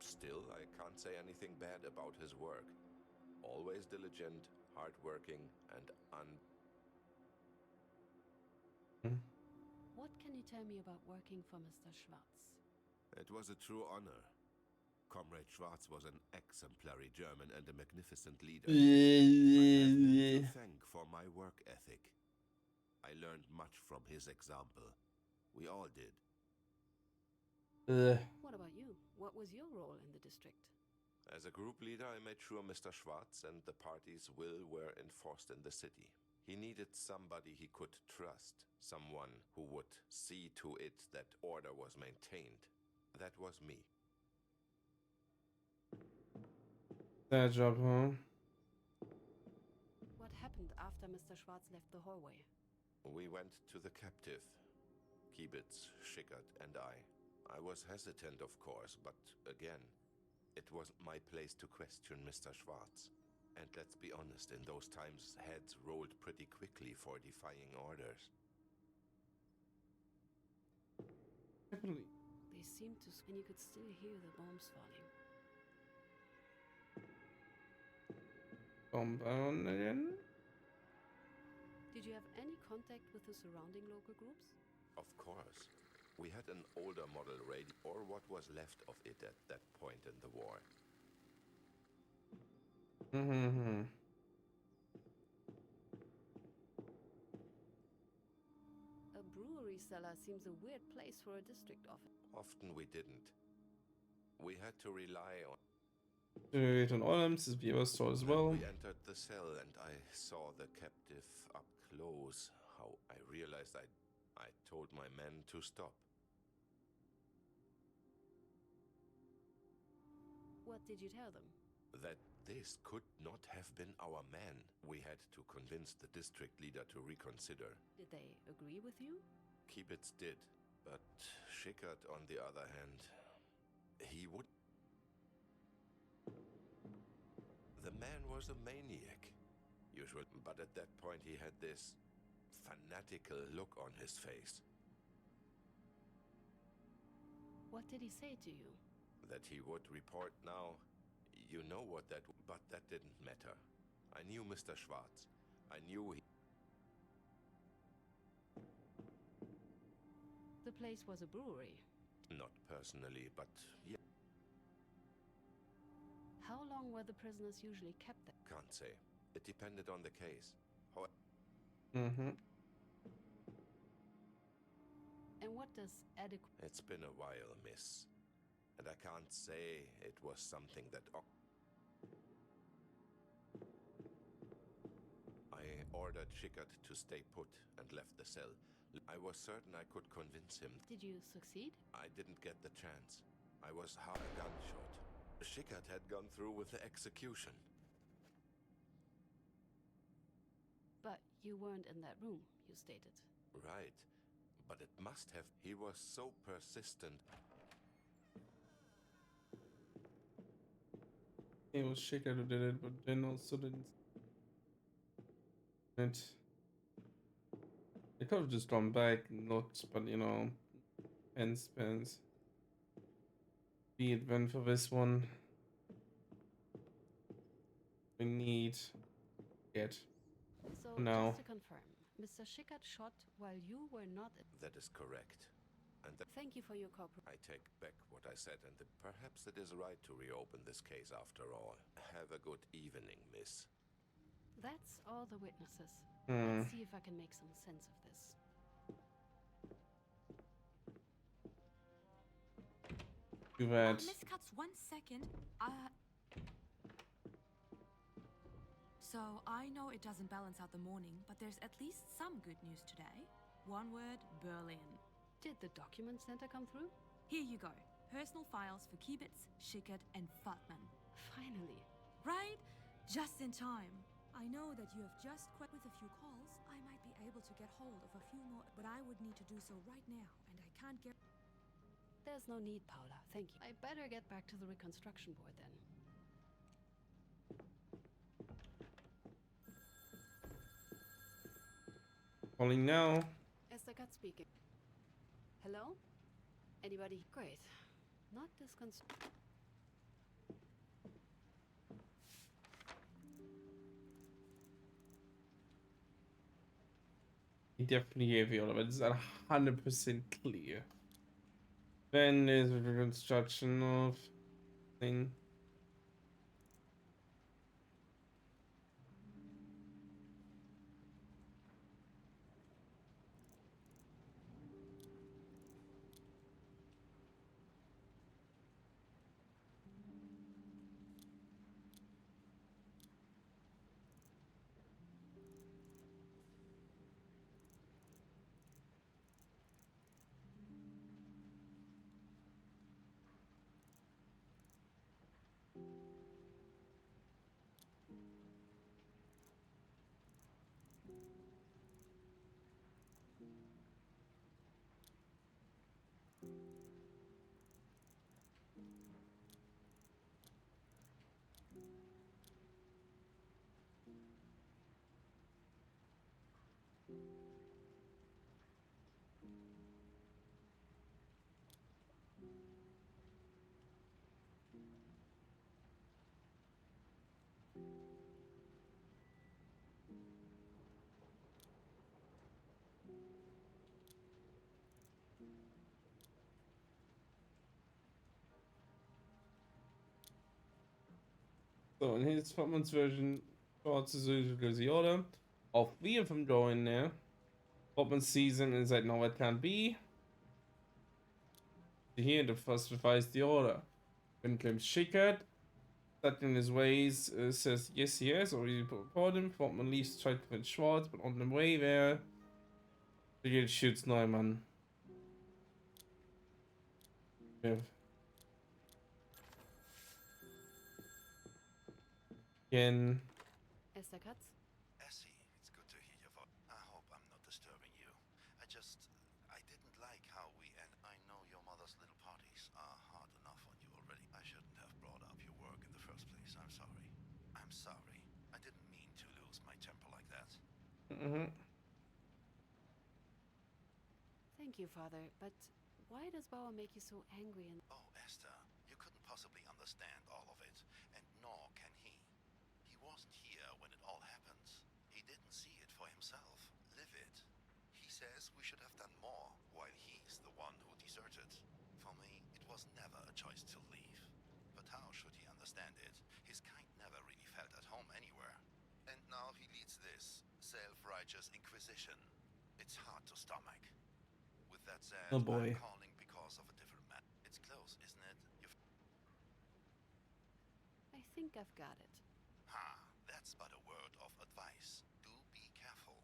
Still, I can't say anything bad about his work. Always diligent, hardworking, and What can you tell me about working for Mr. Schwarz? It was a true honor. Comrade Schwarz was an exemplary German and a magnificent leader. I have him to thank for my work ethic. I learned much from his example. We all did. What about you? What was your role in the district? As a group leader, I made sure Mr. Schwarz and the party's will were enforced in the city. He needed somebody he could trust, someone who would see to it that order was maintained. That was me. That job, huh? What happened after Mr. Schwarz left the hallway? We went to the captive. Kiebitz, Schickard, and I. I was hesitant, of course, but again, it wasn't my place to question Mr. Schwartz. And let's be honest, in those times, heads rolled pretty quickly for defying orders. Definitely. They seemed to, and you could still hear the bombs falling. Bomb on again. Did you have any contact with the surrounding local groups? Of course. We had an older model radio, or what was left of it at that point in the war. Mm-hmm. A brewery cellar seems a weird place for a district office. Often we didn't. We had to rely on... Wait on Olms, this viewer store as well. We entered the cell and I saw the captive up close. How I realized I told my men to stop. What did you tell them? That this could not have been our man. We had to convince the district leader to reconsider. Did they agree with you? Kibitz did, but Schickert, on the other hand, he would... The man was a maniac, usual, but at that point he had this fanatical look on his face. What did he say to you? That he would report now. You know what that... But that didn't matter. I knew Mr. Schwartz. I knew he... The place was a brewery. Not personally, but yeah. How long were the prisoners usually kept there? Can't say. It depended on the case. How... Mm-hmm. And what does adequate... It's been a while, miss. And I can't say it was something that... I ordered Schickert to stay put and left the cell. I was certain I could convince him. Did you succeed? I didn't get the chance. I was half a gunshot. Schickert had gone through with the execution. But you weren't in that room, you stated. Right. But it must have... He was so persistent. It was Shaker who did it, but then also didn't. They could have just gone back and looked, but you know, pens. Be it then for this one. We need it. So, No. just to confirm, Mr. Schickert shot while you were not... That is correct. And Thank you for your cooperation. I take back what I said, and perhaps it is right to reopen this case after all. Have a good evening, miss. That's all the witnesses. Hmm. Let's see if I can make some sense of this. Too bad. Miss Katz, 1 second. So, I know it doesn't balance out the morning, but there's at least some good news today. One word, Berlin. Did the document center come through? Here you go. Personal files for Kibitz, Schickert, and Fatman. Finally. Right? Just in time. I know that you have just quit with a few calls. I might be able to get hold of a few more, but I would need to do so right now, and I can't get... There's no need, Paula. Thank you. I better get back to the reconstruction board then. Calling now. Esther Katz speaking. Hello? Anybody? Great. Not disconcerting. He definitely gave you all of it. It's 100% clear. Then there's a reconstruction of thing. So, and here's Fatman's version. Schwarze the order. All three of them go in there. Fatman's season is like, no, it can't be. Here, the first revised the order. When claims Schickard, that in his ways, says yes, yes, or you report him. Fatman leaves to try to convince Schwartz, but on the way there, Schickard shoots Neumann. Yeah. Again. Esther Katz? Essie, it's good to hear your voice. I hope I'm not disturbing you. I didn't like how we and I know your mother's little parties are hard enough on you already. I shouldn't have brought up your work in the first place. I'm sorry. I'm sorry. I didn't mean to lose my temper like that. Thank you, Father, but why does Bauer make you so angry and... Oh, Esther, you couldn't possibly understand all of it, and nor can he. He wasn't here when it all happened. He didn't see it for himself, live it. He says we should have done more, while he's the one who deserted. For me, it was never a choice to leave. But how should he understand it? His kind never really felt at home anywhere. And now he leads this self-righteous inquisition. It's hard to stomach. With that said, Oh boy. I'm calling because of a different man. It's close, isn't it? I think I've got it. That's but a word of advice. Do be careful.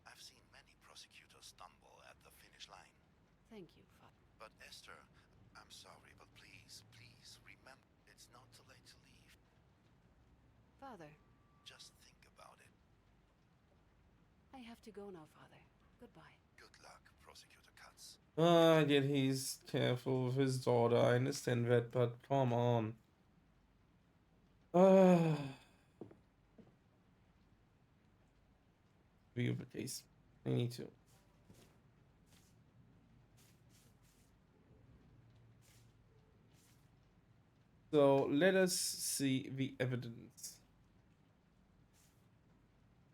I've seen many prosecutors stumble at the finish line. Thank you, Father. But Esther, I'm sorry, but please, please remember, it's not too late to leave. Father, Just think about it. I have to go now, Father. Goodbye. Good luck, Prosecutor Katz. Yet he's careful with his daughter. I understand that, but come on. Review the case. I need to. So let us see the evidence.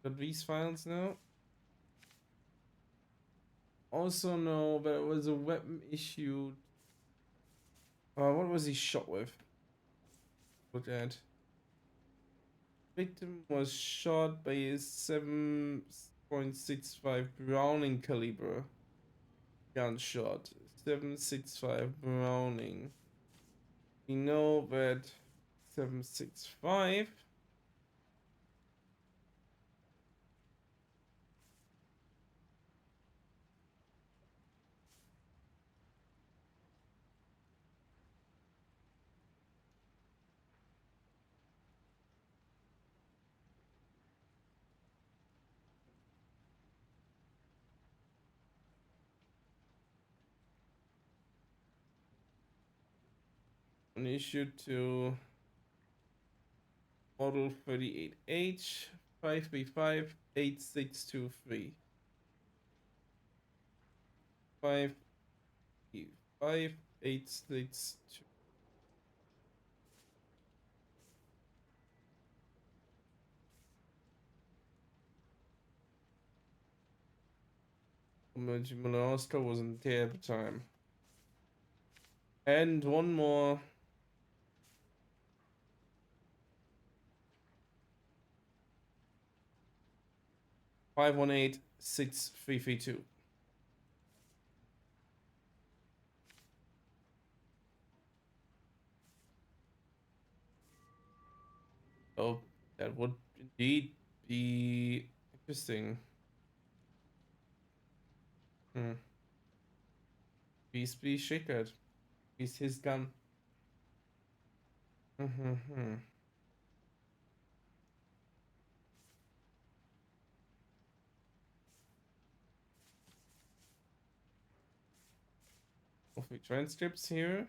Got these files now. Also know there was a weapon issued. What was he shot with? Look at. Victim was shot by a 7.65 Browning caliber gunshot. 7.65 Browning. We know that 7.65 an issue to Model 38H 5B5 8623 5B5 862. Oscar wasn't there at the time. And one more. Five 186 332. Oh, that would indeed be interesting. Peace be Schickard. He's his gun. Of the transcripts here.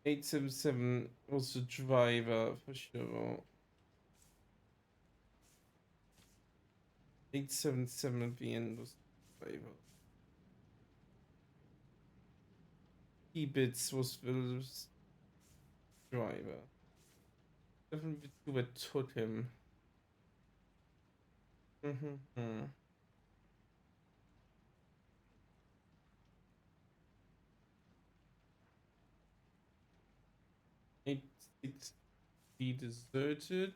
Eight 7 was the driver for sure. 877 at the end was the driver. Kibitz was Will's driver. Definitely übertut him. Mm-hmm. 8-6 be deserted.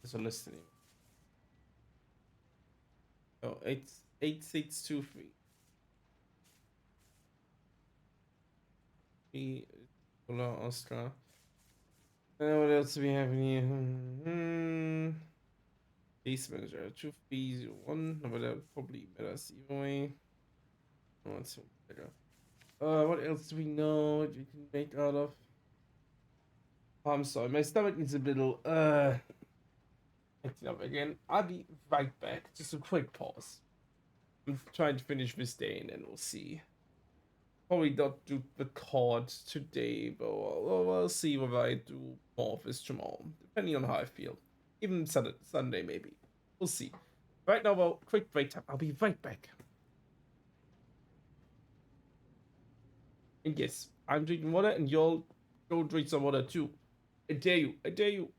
So listening. Oh, 8-6-2-3. Polar Oscar. What else do we have in here? Base manager, 2-3-0-1. No, but that probably matters either way. Oh, it's so better. What else do we know? What you can make out of? Oh, I'm sorry, my stomach needs a little acting up again. I'll be right back. Just a quick pause. I'm trying to finish this day and then we'll see. Probably not do the card today, but we'll see whether I do more of this tomorrow, depending on how I feel. Even Sunday maybe. We'll see. Right now, well, quick break time. I'll be right back. And yes, I'm drinking water, and y'all go drink some water too. I dare you. I dare you.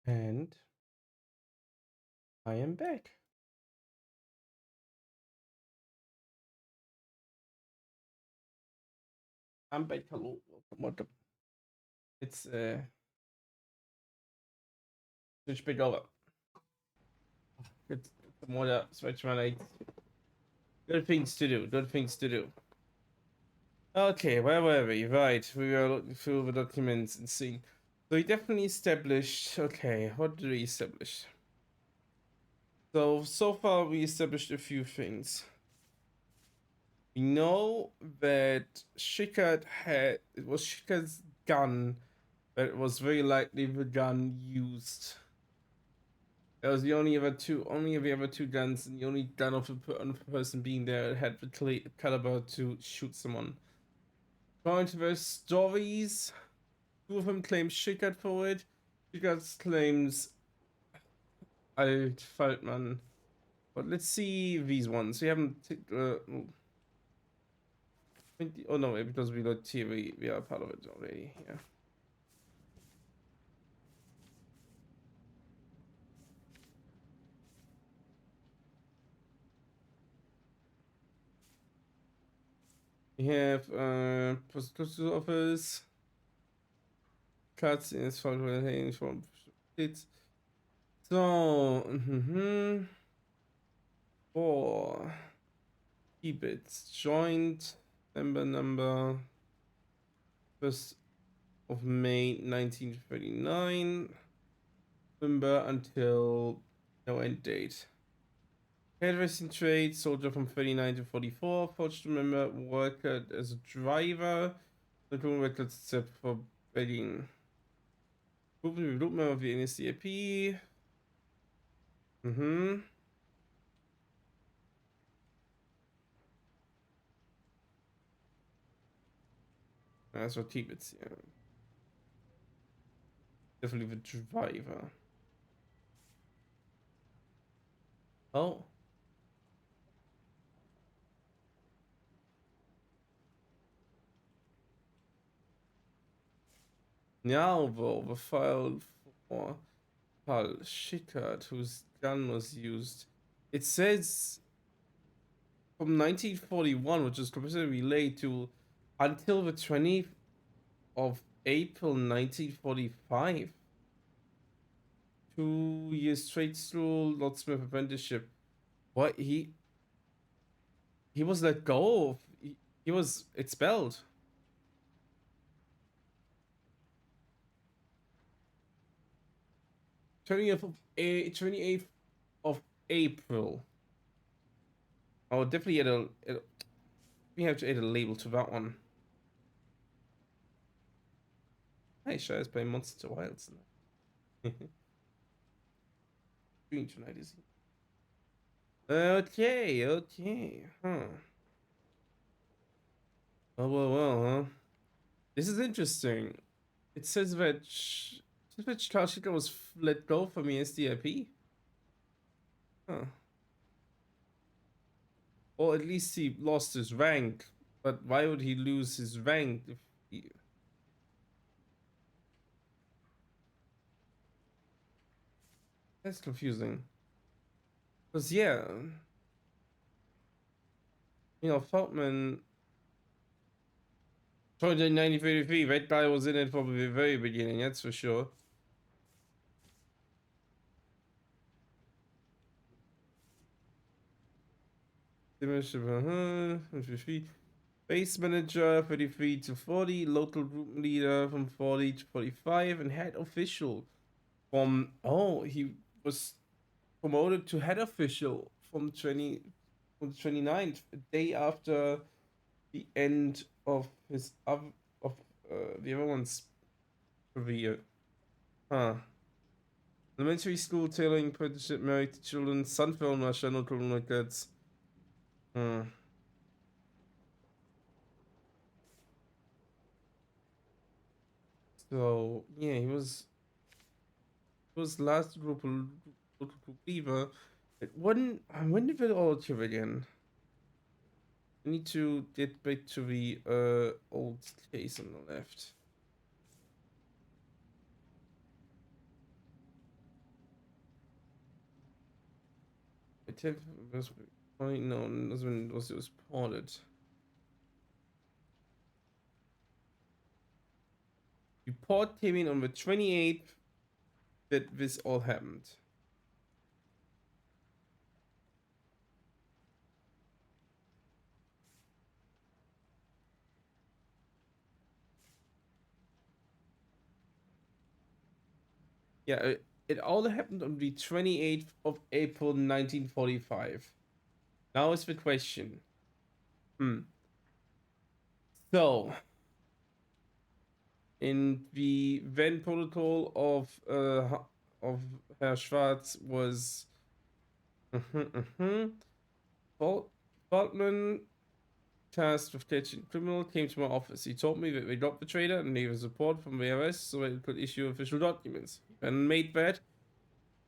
And I am back. I'm back. Hello. Welcome. It's switch back over. Good. Some more switch my legs. Good things to do. Good things to do. Okay, where were we? Right, we were looking through the documents and seeing. So we definitely established. Okay, what did we establish? So far we established a few things. We know that Schickard had it was Schickard's gun, but it was very likely the gun used. That was the only of the other two guns, and the only gun of the person being there had the caliber to shoot someone. According to those stories, two of them claim Schickard for it. Schickard claims Alt Faltman. But let's see these ones. We haven't. Oh no, because we got here, we are part of it already. Yeah. We have post office. Cuts in his photo from it. So four. Keep it joint number 1st of May 1939. Member until no end date. Hairdressing trade, soldier from 39 to 44. Forged member, worker as a driver. The criminal records except for bedding. Group member of the NSDAP. That's what keep it. Yeah. Definitely the driver. Oh. Now though, the file for Paul Schickard, whose gun was used, it says from 1941, which is considerably late, to until the 20th of April 1945. 2 years trade school, locksmith apprenticeship. What he was let go of. He was expelled. 28th of April. Oh, definitely we have to add a label to that one. Hey, Shai is playing Monster Wilds now. Doing tonight, is he? Okay. Huh. Well, huh? This is interesting. It says that Charles Schickard was let go from the SDIP. Huh. Or at least he lost his rank. But why would he lose his rank if he... That's confusing. Because, yeah. You know, Feltman... joined in 1933. That guy was in it from the very beginning, that's for sure. Base manager 33 to 40, local group leader from 40 to 45, and head official from he was promoted to head official from the 29th, a day after the end of his the other one's career. Elementary school tailoring apprenticeship, married to children, son film Russia, no criminal records. So yeah, he was last group leaver. When did it all occur again? I need to get back to the old case on the left. 10th was no, that's when it was reported. Report came in on the 28th that this all happened. Yeah, it all happened on the 28th of April 1945. Now is the question. So, in the then protocol of Herr Schwarz was Faultman, tasked with catching criminal, came to my office. He told me that they got the trader and gave a report from the arrest so they could issue official documents. And made that,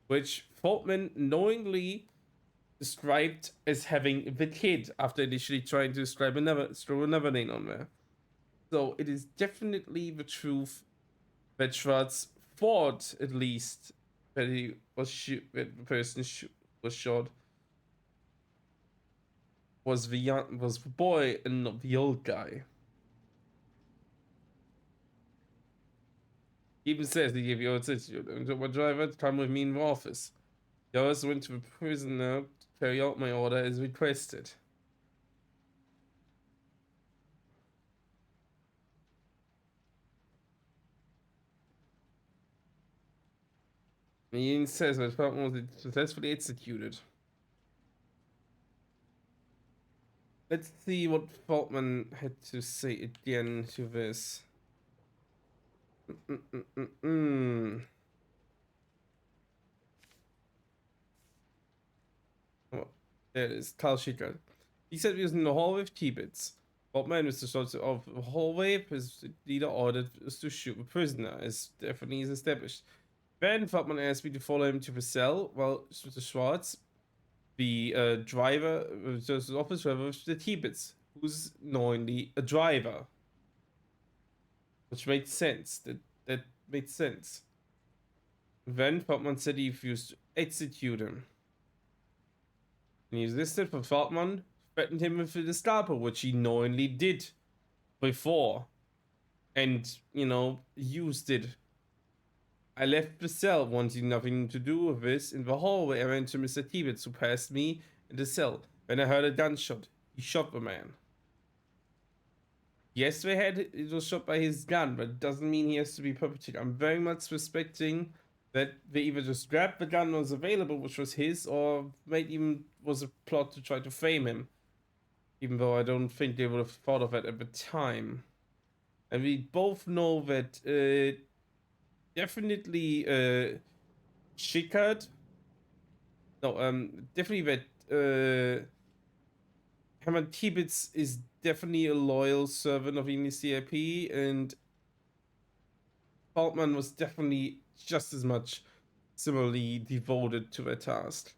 which Faultman knowingly described as having the kid after initially trying to describe throw another name on there. So it is definitely the truth that Schwarz thought, at least, that he was that the person was shot was the boy and not the old guy. He even says he gave you a attitude and told my driver to come with me in the office. He also went to the prisoner to carry out my order as requested. He even says that Faultman was successfully executed. Let's see what Faultman had to say again to this. Oh, there it is, Karl Schickard. He said he was in the hallway with T-Bits. Faultman was the sort of hallway, his leader ordered us to shoot the prisoner, as definitely is established. Then Faultman asked me to follow him to the cell, while Mr. Schwarz, the driver, the office driver of the T-Bits, who's knowingly a driver. Which made sense. That made sense. Then Faultman said he refused to execute him. And he resisted, but Faultman threatened him with the Gestapo, which he knowingly did before. And, you know, used it. I left the cell, wanting nothing to do with this. In the hallway, I ran to Mr. T-Bits, who passed me in the cell. When I heard a gunshot, he shot the man. Yes, it was shot by his gun, but it doesn't mean he has to be perpetrator. I'm very much suspecting that they either just grabbed the gun that was available, which was his, or maybe even was a plot to try to frame him. Even though I don't think they would have thought of it at the time. And we both know that definitely Schickard. No, definitely that Hermann T-Bits is definitely a loyal servant of the NSDAP, and Faultman was definitely just as much similarly devoted to their task.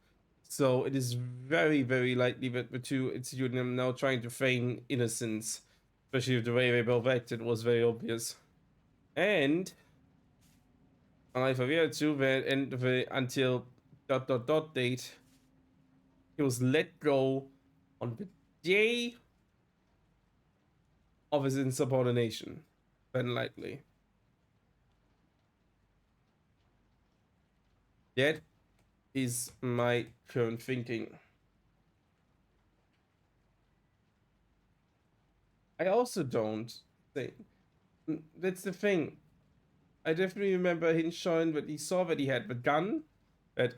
So it is very, very likely that the two executing him now trying to feign innocence, especially with the way they both acted, was very obvious. And I forget to the end of the until ... date, he was let go on the day of his insubordination, then likely. That is my current thinking. I also don't think that's the thing. I definitely remember him showing that he saw that he had the gun, that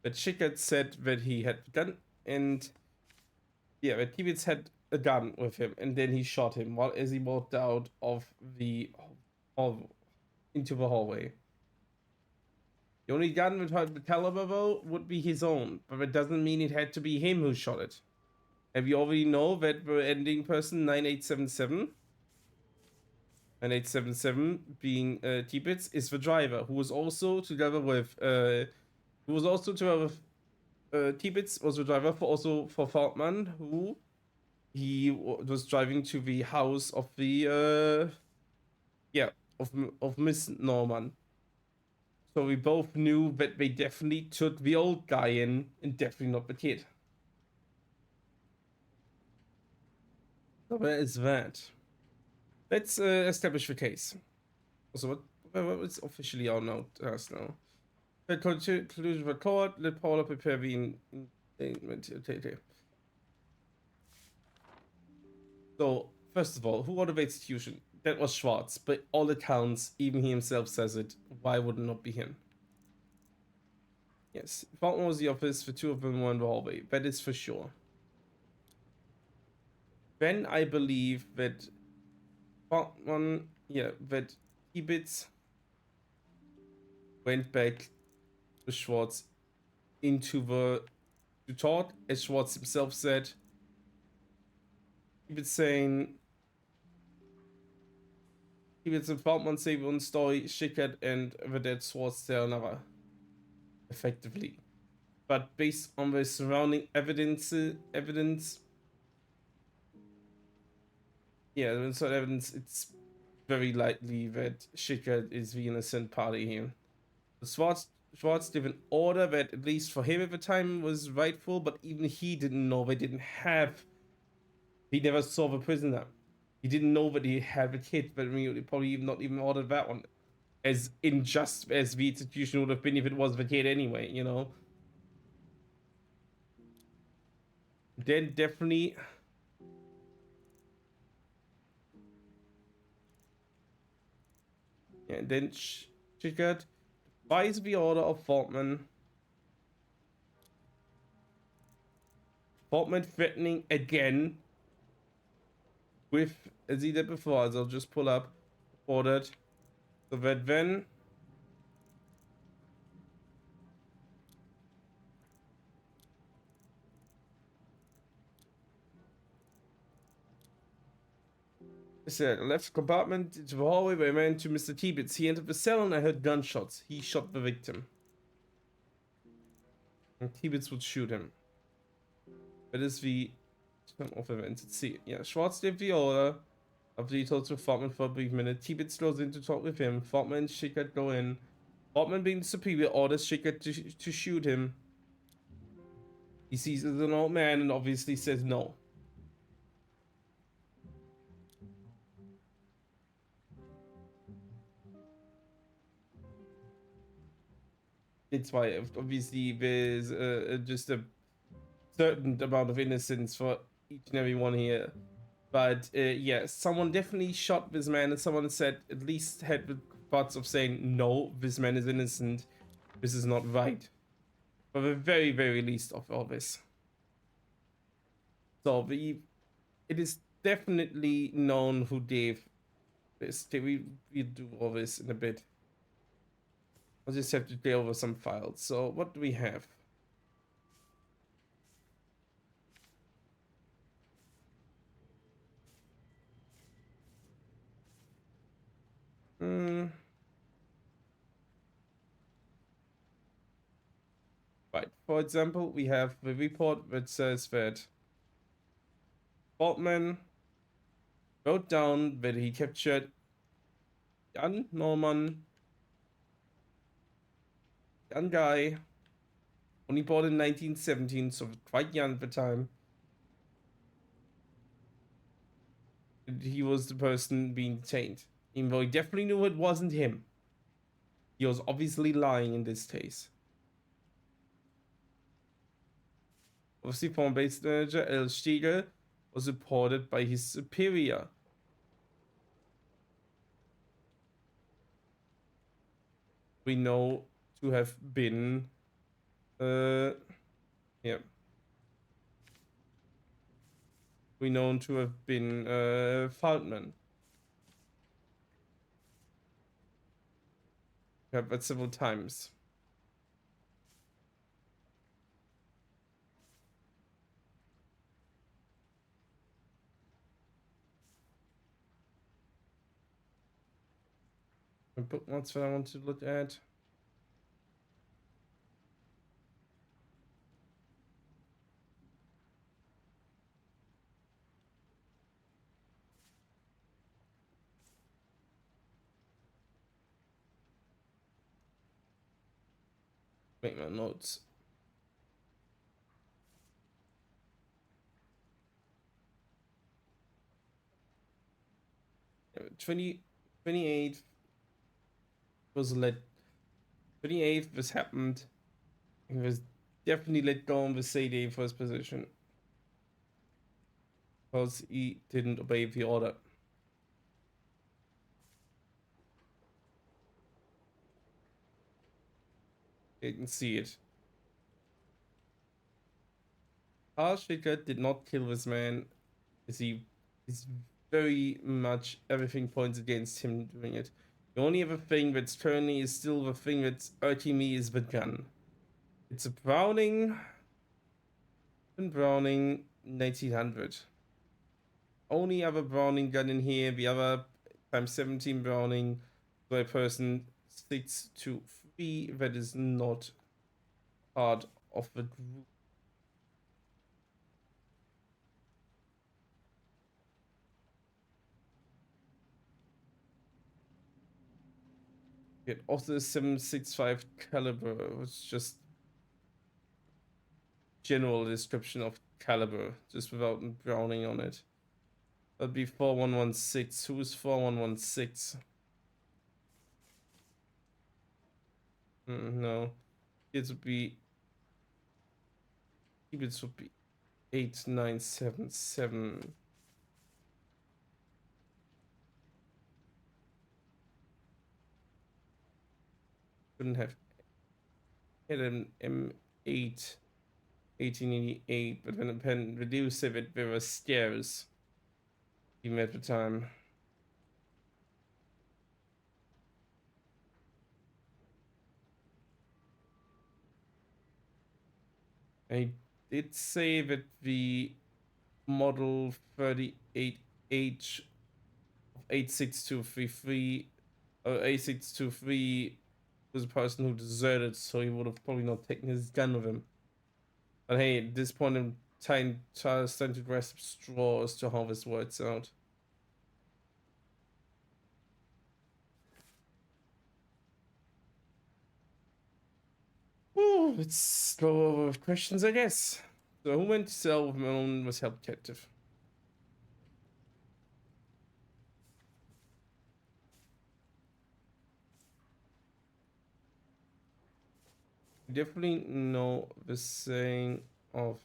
Schickard said that he had the gun, and yeah, that T-Bits had a gun with him, and then he shot him while as he walked out of the into the hallway. The only gun with the caliber though would be his own, but that doesn't mean it had to be him who shot it. And we already know that the ending person 9877 being T-Bits is the driver, who was also together with T-Bits was the driver for Faultman, who he was driving to the house of the of Miss Norman. So we both knew that they definitely took the old guy in and definitely not the kid. So where is that? Let's establish the case. So what is officially our note as now? The conclusion of the court, let Paula prepare the indictment. Okay. So, first of all, who ordered the execution? That was Schwartz, but all accounts, even he himself says it. Why would it not be him? Yes, Faulkner was the office, the two of them were in the hallway. That is for sure. Then I believe that Faulkner, that Kibitz went back to Schwartz into the to talk, as Schwartz himself said. Kibitz saying Kibitz and Faulkner say one story, Schickert and the dead Schwartz tell another. Effectively. But based on the surrounding evidence, it's very likely that Schickert is the innocent party here. Schwartz did an order that, at least for him at the time, was rightful, but even he didn't know they didn't have. He never saw the prisoner. He didn't know that he had a kid, but he probably not even ordered that one. As unjust as the execution would have been if it was the kid anyway, you know? Then definitely... Yeah, then Schickert buys the order of Faulkner. Faulkner threatening again with, as he did before, as I'll just pull up, ordered, so that then I said, I left the compartment into the hallway where I ran to Mr. Tibitz. He entered the cell and I heard gunshots. He shot the victim. And Tibitz would shoot him. That is the turn off events. Let's see. Yeah, Schwartz gave the order. After he talks to Faulkner for a brief minute, Tibitz goes in to talk with him. Faulkner and Schickert go in. Faulkner, being the superior, orders Schickert to shoot him. He sees as an old man and obviously says no. It's why obviously there's just a certain amount of innocence for each and every one here. But yeah, someone definitely shot this man, and someone said, at least had the thoughts of saying, no, this man is innocent. This is not right. For the very, very least of all this. So it is definitely known who gave this. We'll do all this in a bit. I'll just have to go over some files. So what do we have? Right. For example, we have the report that says that Faulkner wrote down that he captured Jan Norman, young guy, only born in 1917, so quite young at the time. He was the person being detained, even though he definitely knew it wasn't him. He was obviously lying in this case. Obviously, former base manager El Stiegel was reported by his superior. We know to have been, yeah. We known to have been Faulkner. We have that several times. Bookmarks that I want to look at. Make my notes. Yeah, 28th was let. 28th was happened. He was definitely let go on the CD first position because he didn't obey the order. You can see it. Shaker did not kill this man. Is very much everything points against him doing it. The only other thing that's currently is still the thing that's irking me is the gun. It's a Browning 1900. Only other Browning gun in here, the other times 17 Browning by person 623 that is not part of the group. Yet also 765 caliber was just general description of caliber, just without Browning on it. That'd be 4116. Who's 4116? No. It would be 8977. Couldn't have had an M8 1888, but when the pen reduced it, there were stairs even at the time. I did say that the model 38H of 86233 or 8623 was a person who deserted, so he would have probably not taken his gun with him. But hey, at this point in time, Charles starting to grasp straw as to how this works out. Ooh, let's go over with questions, I guess. So who went to sell with Malone was held captive? Definitely know the saying of.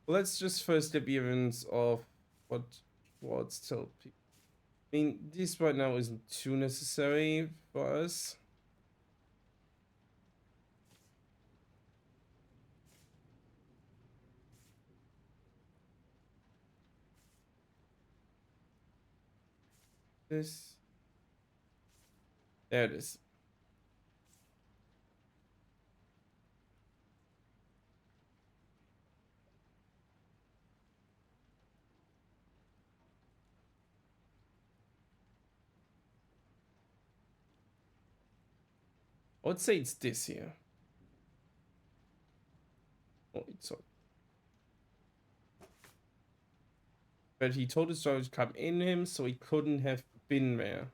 Well, let's just first get the evidence of what Schwartz told people. I mean, this right now isn't too necessary for us. This. There it is. I would say it's this here. Oh, it's so. But he told his driver to come in him, so he couldn't have been there.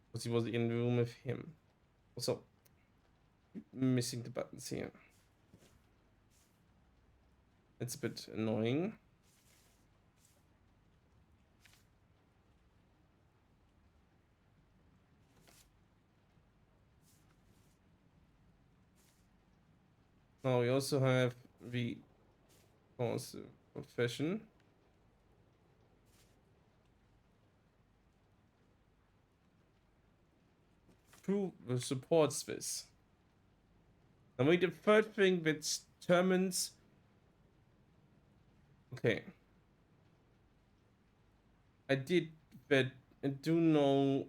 Because he was in the room with him. Also, missing the buttons here. It's a bit annoying. Now we also have the confession. Who supports this? And we the third thing that determines. Okay. I do know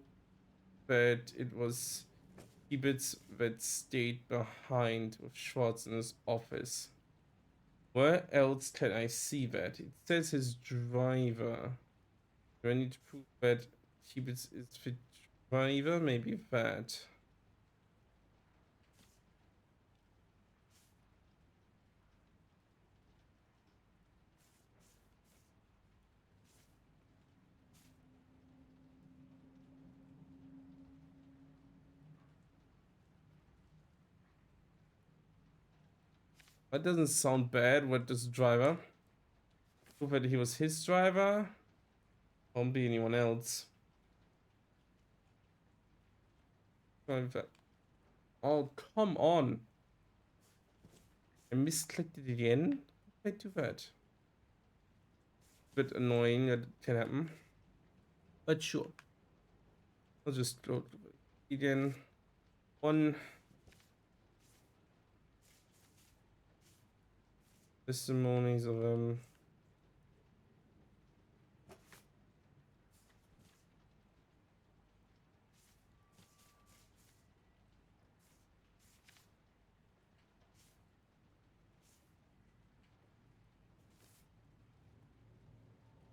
that it was Kibitz that stayed behind with Schwartz in his office. Where else can I see that? It says his driver. Do I need to prove that Kibitz is the driver? Maybe that. That doesn't sound bad. What does driver? Prove that he was his driver. Won't be anyone else. Oh, come on. I misclicked it again. How did I do that? Bit annoying, that can happen. But sure. I'll just go again. One. Testimonies of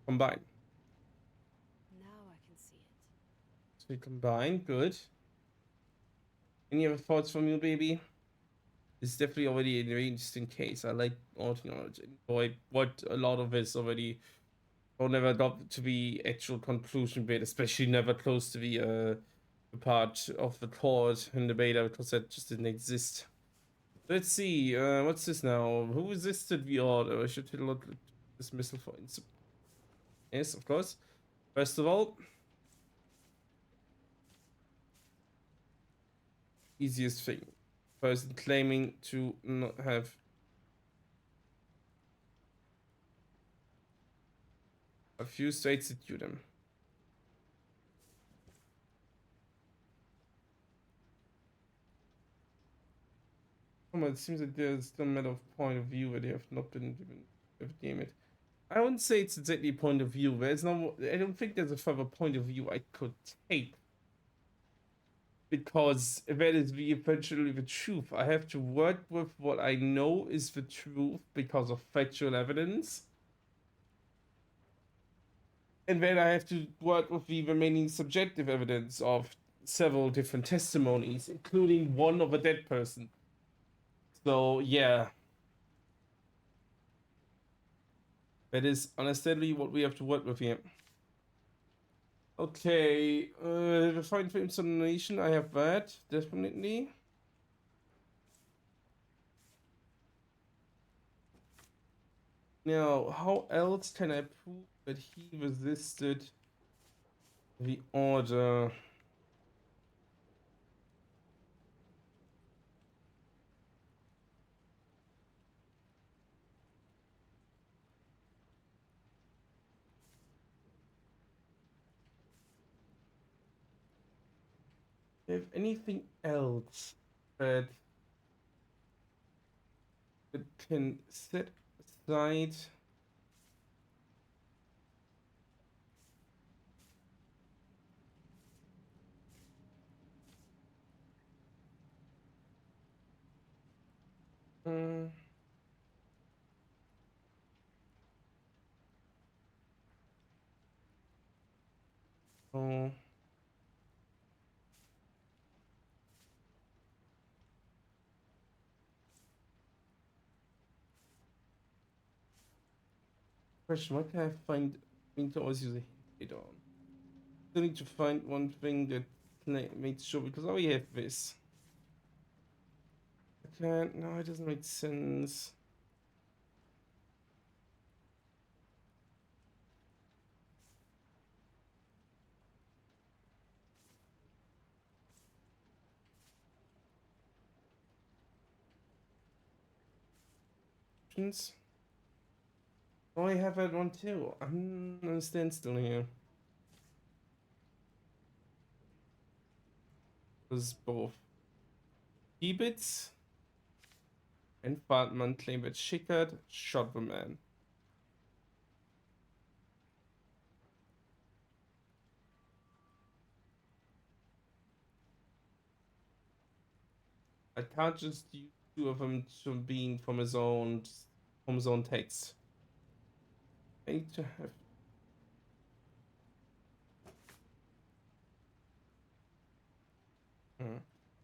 combine. Now I can see it. So we combine, good. Any other thoughts from you, baby? It's definitely already a very interesting case. I like knowledge. Boy, what a lot of this already never got to be actual conclusion bit, especially never close to the part of the court in the beta, because that just didn't exist. Let's see, what's this now? Who resisted the order? I should take a look at dismissal for instance. Yes, of course. First of all, easiest thing. Person claiming to not have refused to execute him. Oh, it seems that there's still a matter of point of view where they have not been given a name it. I wouldn't say it's exactly a point of view. There's no. I don't think there's a further point of view I could take. Because that is eventually the truth. I have to work with what I know is the truth because of factual evidence. And then I have to work with the remaining subjective evidence of several different testimonies, including one of a dead person. So, yeah. That is understandably what we have to work with here. Okay, the fine for insinuation, I have that, definitely. Now, how else can I prove that he resisted the order? Do you have anything else that can set aside oh. Question, what can I find? I need to always use a hit on. Still need to find one thing that makes sure, because I already have this. I can't, no, it doesn't make sense. Oh, I have that one too. I'm on a standstill here. Because both Ebitz and Bartman claim that Schickard shot the man. I can't just use two of them to being from his own text. I need to have.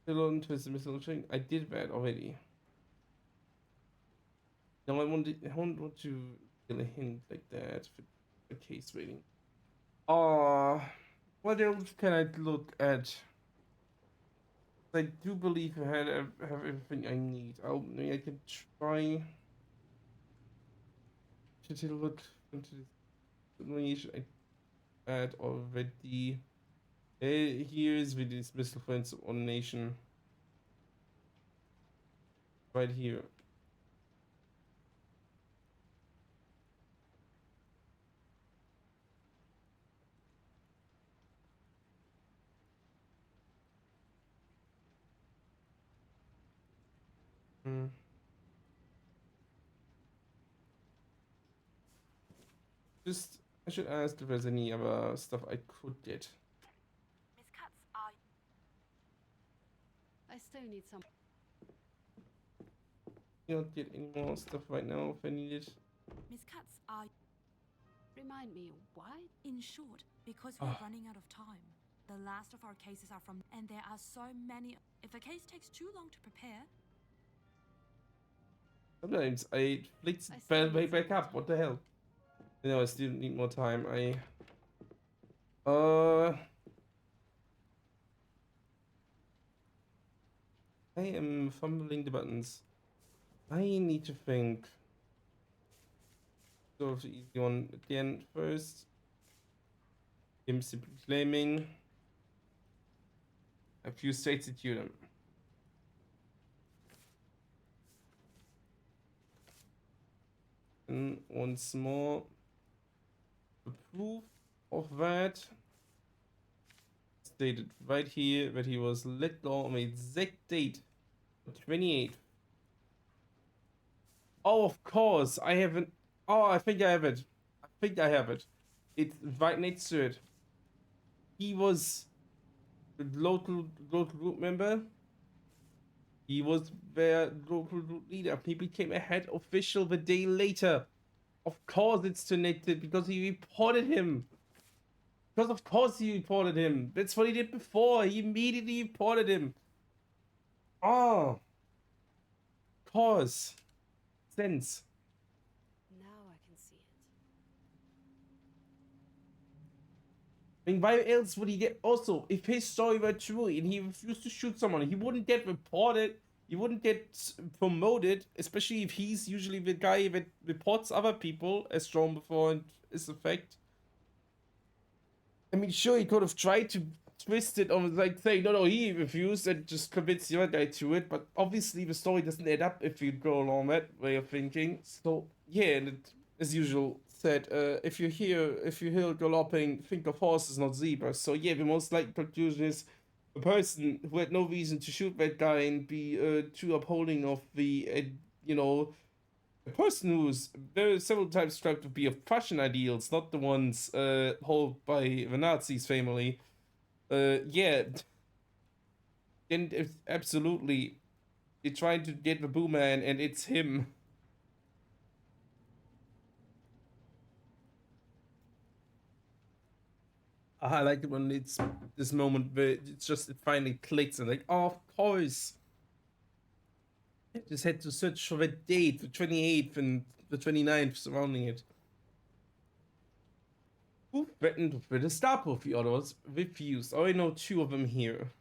Still on to his misunderstanding. I did that already. No, I don't want to get a hint like that for the case rating. What else can I look at? I do believe I have everything I need. Maybe I can try to take a look into this information I had already. Here's the dismissal for insubordination. Right here. Hmm. Just, I should ask if there's any other stuff I could get. Miss Katz, are I still need some. You don't get any more stuff right now if I need it. Miss Katz, are Remind me, why? in short, because we're running out of time. The last of our cases are from, and there are so many. If a case takes too long to prepare, Sometimes I flick I fell still way need back some up. What the hell? You know, I still need more time. I am fumbling the buttons. I need to think. Sort of the easy one again first. Him simply claiming a few states at them. And once more, the proof of that stated right here that he was let go on the exact date, 28th. Oh, of course, I haven't. Oh, I think I have it. I think I have it. It's right next to it. He was the local group member. He was their local group leader. He became a head official the day later. Of course it's connected because he reported him. Because of course he reported him. That's what he did before. He immediately reported him. Oh. Of course. Sense. Now I can see it. I mean, why else would he get... Also, if his story were true and he refused to shoot someone, he wouldn't get reported. He wouldn't get promoted, especially if he's usually the guy that reports other people, as shown before and is a fact. I mean, sure, he could have tried to twist it on, like, say, no, he refused and just convinced the other guy to it, but obviously the story doesn't add up if you go along that way of thinking. So, yeah, and it, as usual, said, if you hear galloping, think of horses, not zebras. So, yeah, the most likely conclusion is a person who had no reason to shoot that guy and be too upholding of the, a person who's very several times tried to be of Prussian ideals, not the ones held by the Nazis family. Yeah. And it's absolutely, you're trying to get the Boo Man, and it's him. I like it when it's this moment where it's just, it finally clicks and like, oh, of course. I just had to search for the date, the 28th and the 29th surrounding it. Who threatened with the Gestapo if the others refused? Oh, I know 2 of them here.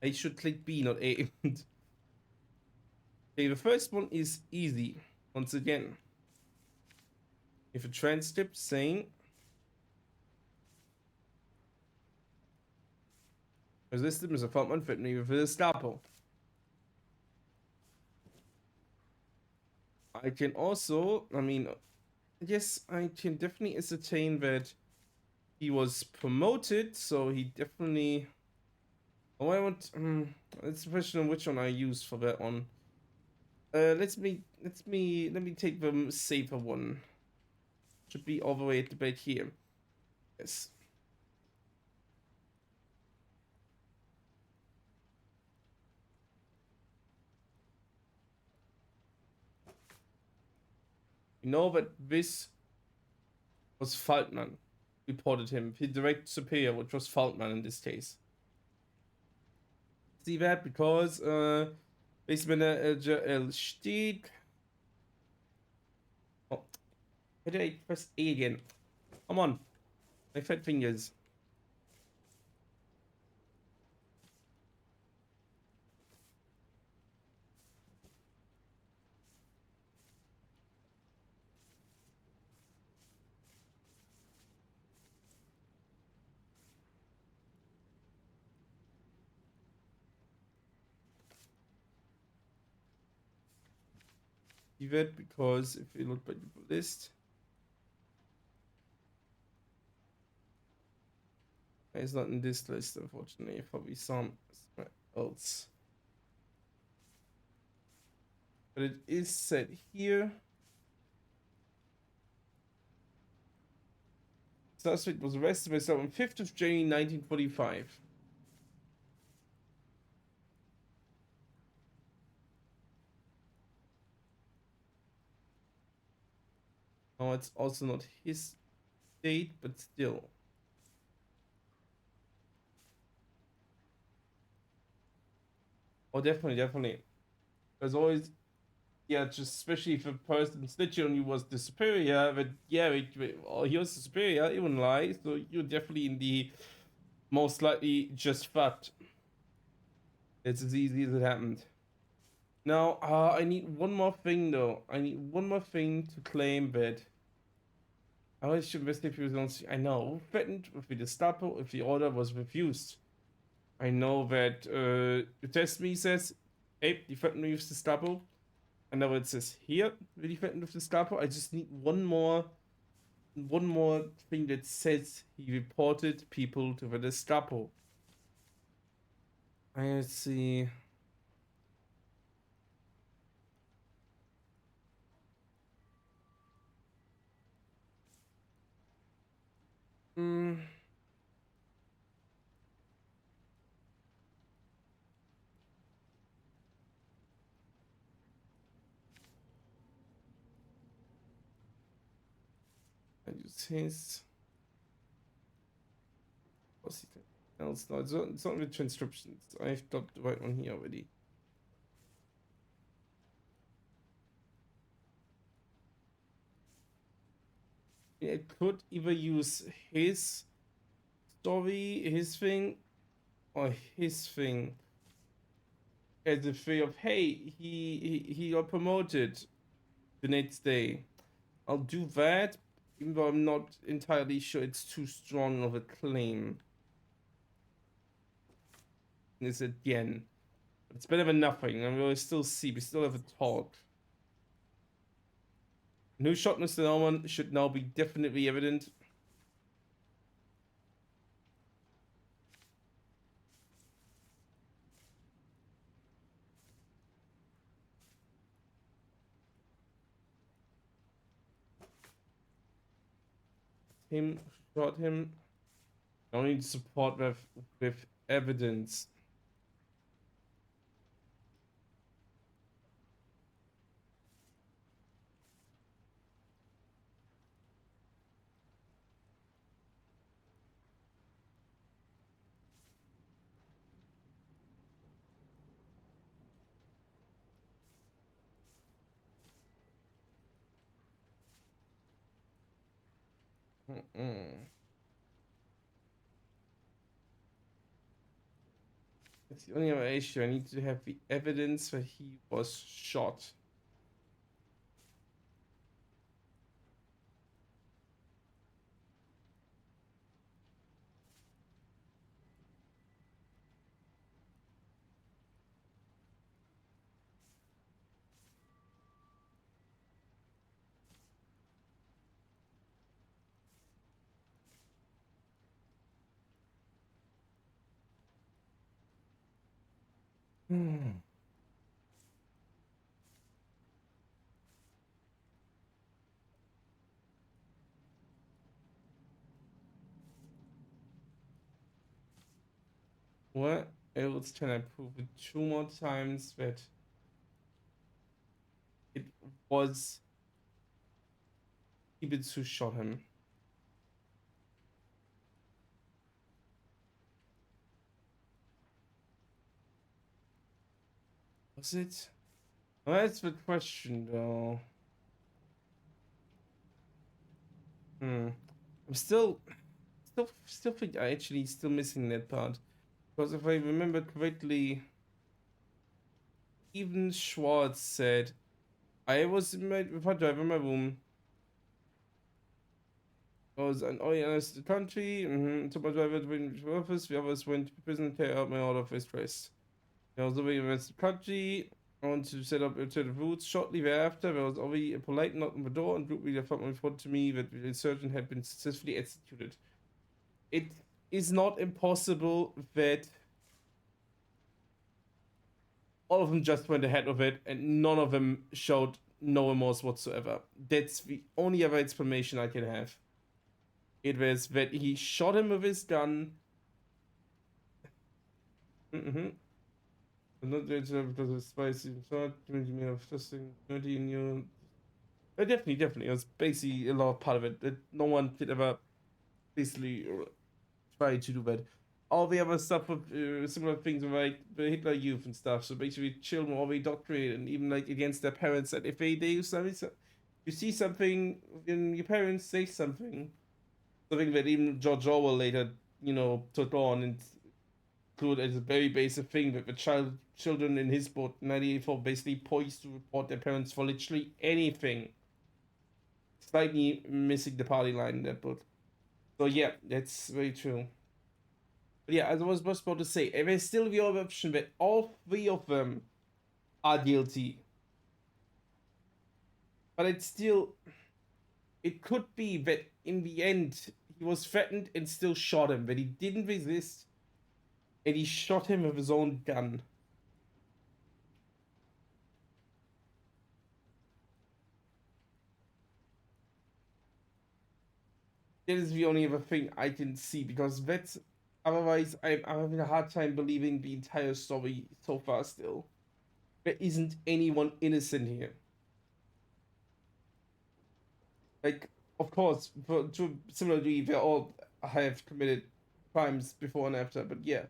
I should click B, not A. Okay, the first one is easy. Once again, if a transcript saying resisted Mr. Feldman threatening with the Gestapo. I can also, I mean, yes, I can definitely ascertain that he was promoted, so he definitely. Oh, I want. It's a question of which one I use for that one. Let me take the safer one. Should be all the way at the back here. Yes. You know that this was Faltman reported him, his direct superior, which was Faltman in this case. See that because Baseman steht. Oh, why did I press A again? Come on, my fat fingers. see that because if you look by the list, it's not in this list, unfortunately. Probably somewhere else. But it is said here. Suspect was arrested by someone on 5th of January 1945. Oh, it's also not his date, but still. Oh, definitely. There's always, yeah, just especially if a person snitching on you was the superior, but yeah, he was the superior, he wouldn't lie, so you're definitely in the most likely just fact. It's as easy as it happened. Now, I need one more thing though. I need one more thing to claim that I should investigate if he was on. I know, threatened with the Gestapo if the order was refused. I know that the test me says, hey, he threatened me with the Gestapo. I know it says here, really threatened with the Gestapo. I just need one more thing that says he reported people to the Gestapo. Let's see. I use his. What's else? No, it's not with transcriptions. I've got the right one here already. It could either use his story, his thing, or his thing as a way of, hey, he got promoted the next day. I'll do that, even though I'm not entirely sure it's too strong of a claim. Is it yen? It's better than nothing, and we'll still see. We still have a talk. And who shot Mr. Norman should now be definitely evident. Him shot him. I need support with evidence. That's the only other issue. I need to have the evidence that he was shot. What else can I prove it 2 more times that it was Kibitz who shot him? Was it? Well, that's the question, though. I'm still think I actually still missing that part, because if I remember correctly, even Schwartz said, "I was in my driver in my room. I was an OES the country. So my driver went to office. The others went to prison to carry out my order of arrest. I was away in the country. I want to set up to the roots. Shortly thereafter, there was already a polite knock on the door, and group leader Fatma reported to me that the insurgent had been successfully executed. It is not impossible that all of them just went ahead of it, and none of them showed no remorse whatsoever. That's the only other explanation I can have. It was that he shot him with his gun. Not because of spicy. Definitely. It was basically a lot of part of it. That no one could ever basically try to do that. All the other stuff with similar things with like the Hitler Youth and stuff. So basically, children were already indoctrinated and even like against their parents. And if they do something, you see something, and your parents say something that even George Orwell later, took on and included as a very basic thing that the children in his book 1984 basically poised to report their parents for literally anything. Slightly missing the party line in that book. So yeah, that's very true. But yeah, as I was about to say, there's still the other option that all three of them are guilty. But it could be that in the end, he was threatened and still shot him, but he didn't resist, and he shot him with his own gun. That is the only other thing I can see, because otherwise I'm having a hard time believing the entire story so far still. There isn't anyone innocent here. Like, of course, similarly, they all have committed crimes before and after, but yeah.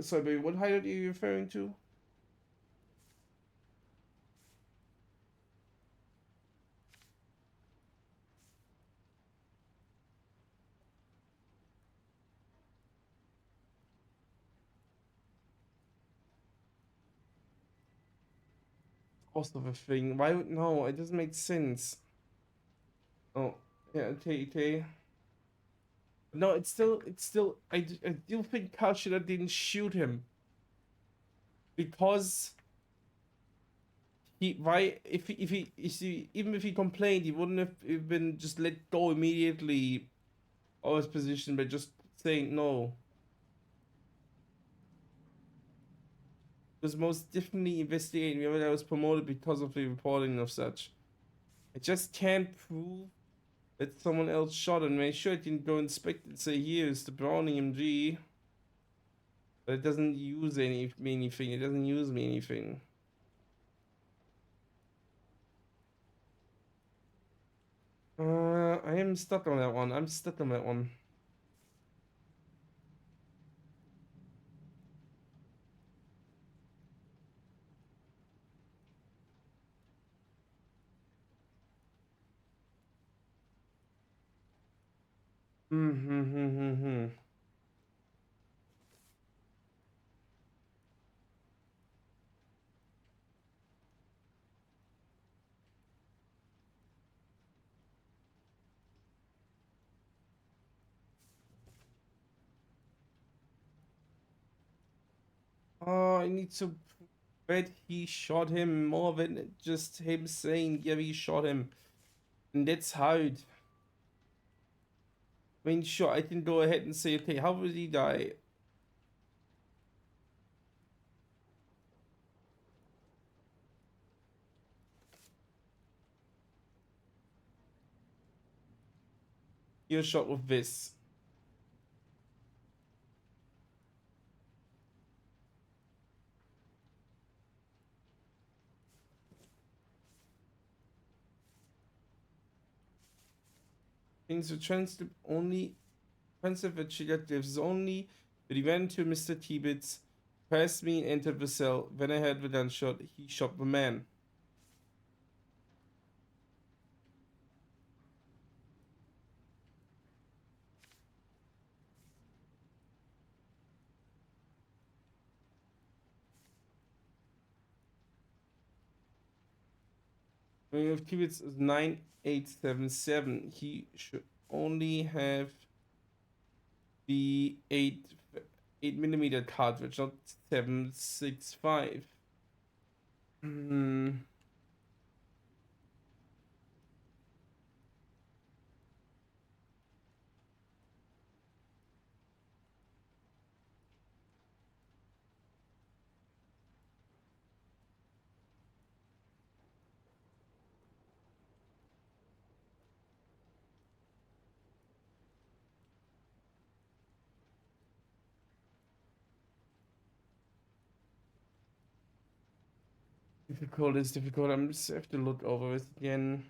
Sorry, baby, what hideout are you referring to? Cost of a thing. Why would no? It doesn't make sense. Oh, yeah, okay. No, it's still. I do think Carl Schiller didn't shoot him because even if he complained, he wouldn't have been just let go immediately of his position by just saying no. Was most definitely investigating whether I was promoted because of the reporting of such. I just can't prove that someone else shot him. I'm sure I can go inspect it and say, here's the Browning MG. But it doesn't use anything. It doesn't use me anything. I am stuck on that one. Oh, I need to bet he shot him more than just him saying, yeah, he shot him. And that's hard. I mean, sure, I can go ahead and say, okay, how did he die? You're shot with this. Things are transcript only. Transcript that she got gives only. But he went to Mr. Tibbets, passed me, and entered the cell. When I heard the gunshot, he shot the man. If Tibbets is 9877, he should only have the 8mm cartridge, not 7.65. Hmm. Difficult is difficult. I'm just have to look over it again.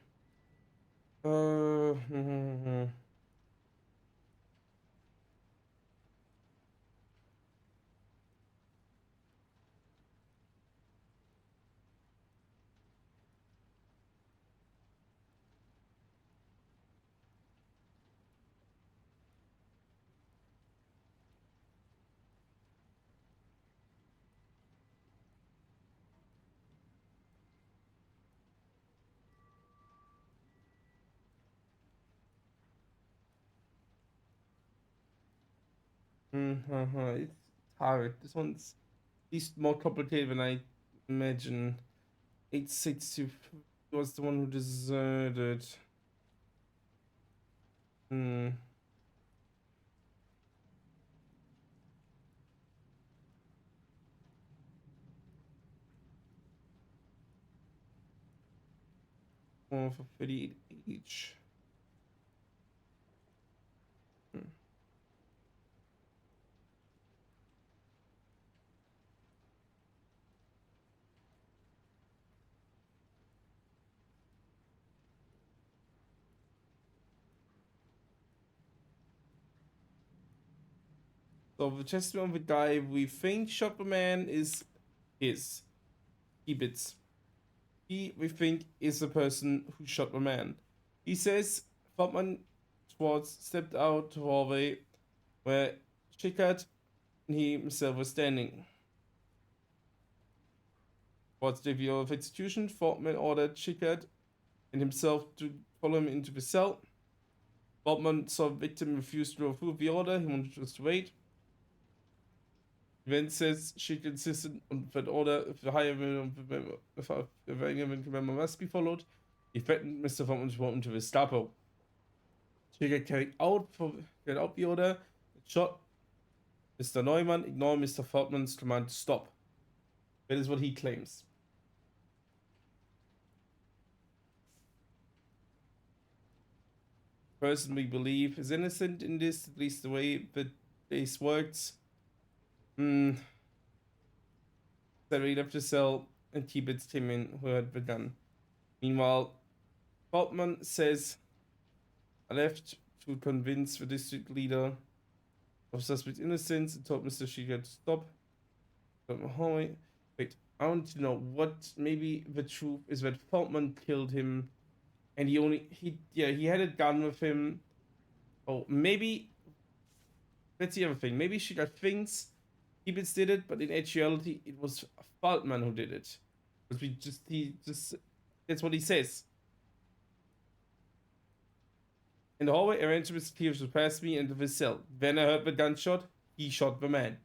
It's hard. This one's at least more complicated than I imagine. 862 was the one who deserted. Hmm. One for 38 each. So the testimony of the guy we think shot the man is Kibitz. He, we think, is the person who shot the man. He says Faultman Schwartz stepped out to the hallway where Schickard and he himself were standing. Towards the view of execution, Faultman ordered Schickard and himself to follow him into the cell. Faultman saw the victim refuse to approve the order. He wanted just to wait. He then says Schickard insisted on that order if the higher member must be followed. He threatened Mr. Faultman to report him to the Gestapo. Schickard carried out the order, shot Mr. Neumann, ignoring Mr. Faultman's command to stop. That is what he claims. The person we believe is innocent in this, at least the way the case works. Sarah left the cell and Kibitz came in, who had the gun. Meanwhile, Faultman says, I left to convince the district leader of suspect innocence and told Mr. Schickard to stop. Wait, I want to know what maybe the truth is that Faultman killed him and he had a gun with him. Oh, maybe that's the other thing. Maybe Schickard thinks Kibitz did it, but in actuality it was Faultman who did it. Because that's what he says. In the hallway, I ran to Mr. Cleaves to pass me into the cell. Then I heard the gunshot. He shot the man.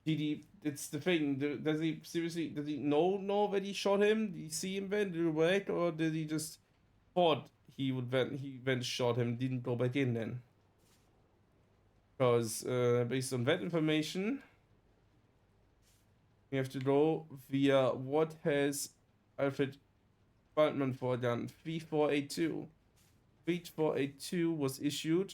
It's the thing. Does he know that he shot him? Did he see him then? Did he wake, or did he just thought he then shot him? Didn't go back in then? Because based on that information, we have to go via what has Alfred Faultman for done. 3482. 3482 was issued.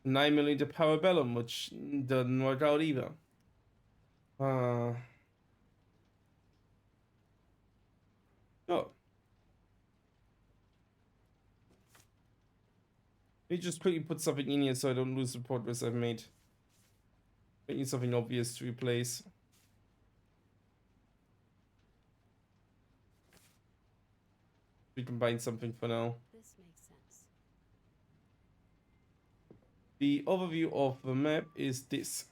9mm Parabellum, which doesn't work out either. Oh. Let me just quickly put something in here so I don't lose the progress I've made. I need something obvious to replace. We combine something for now. This makes sense. The overview of the map is this.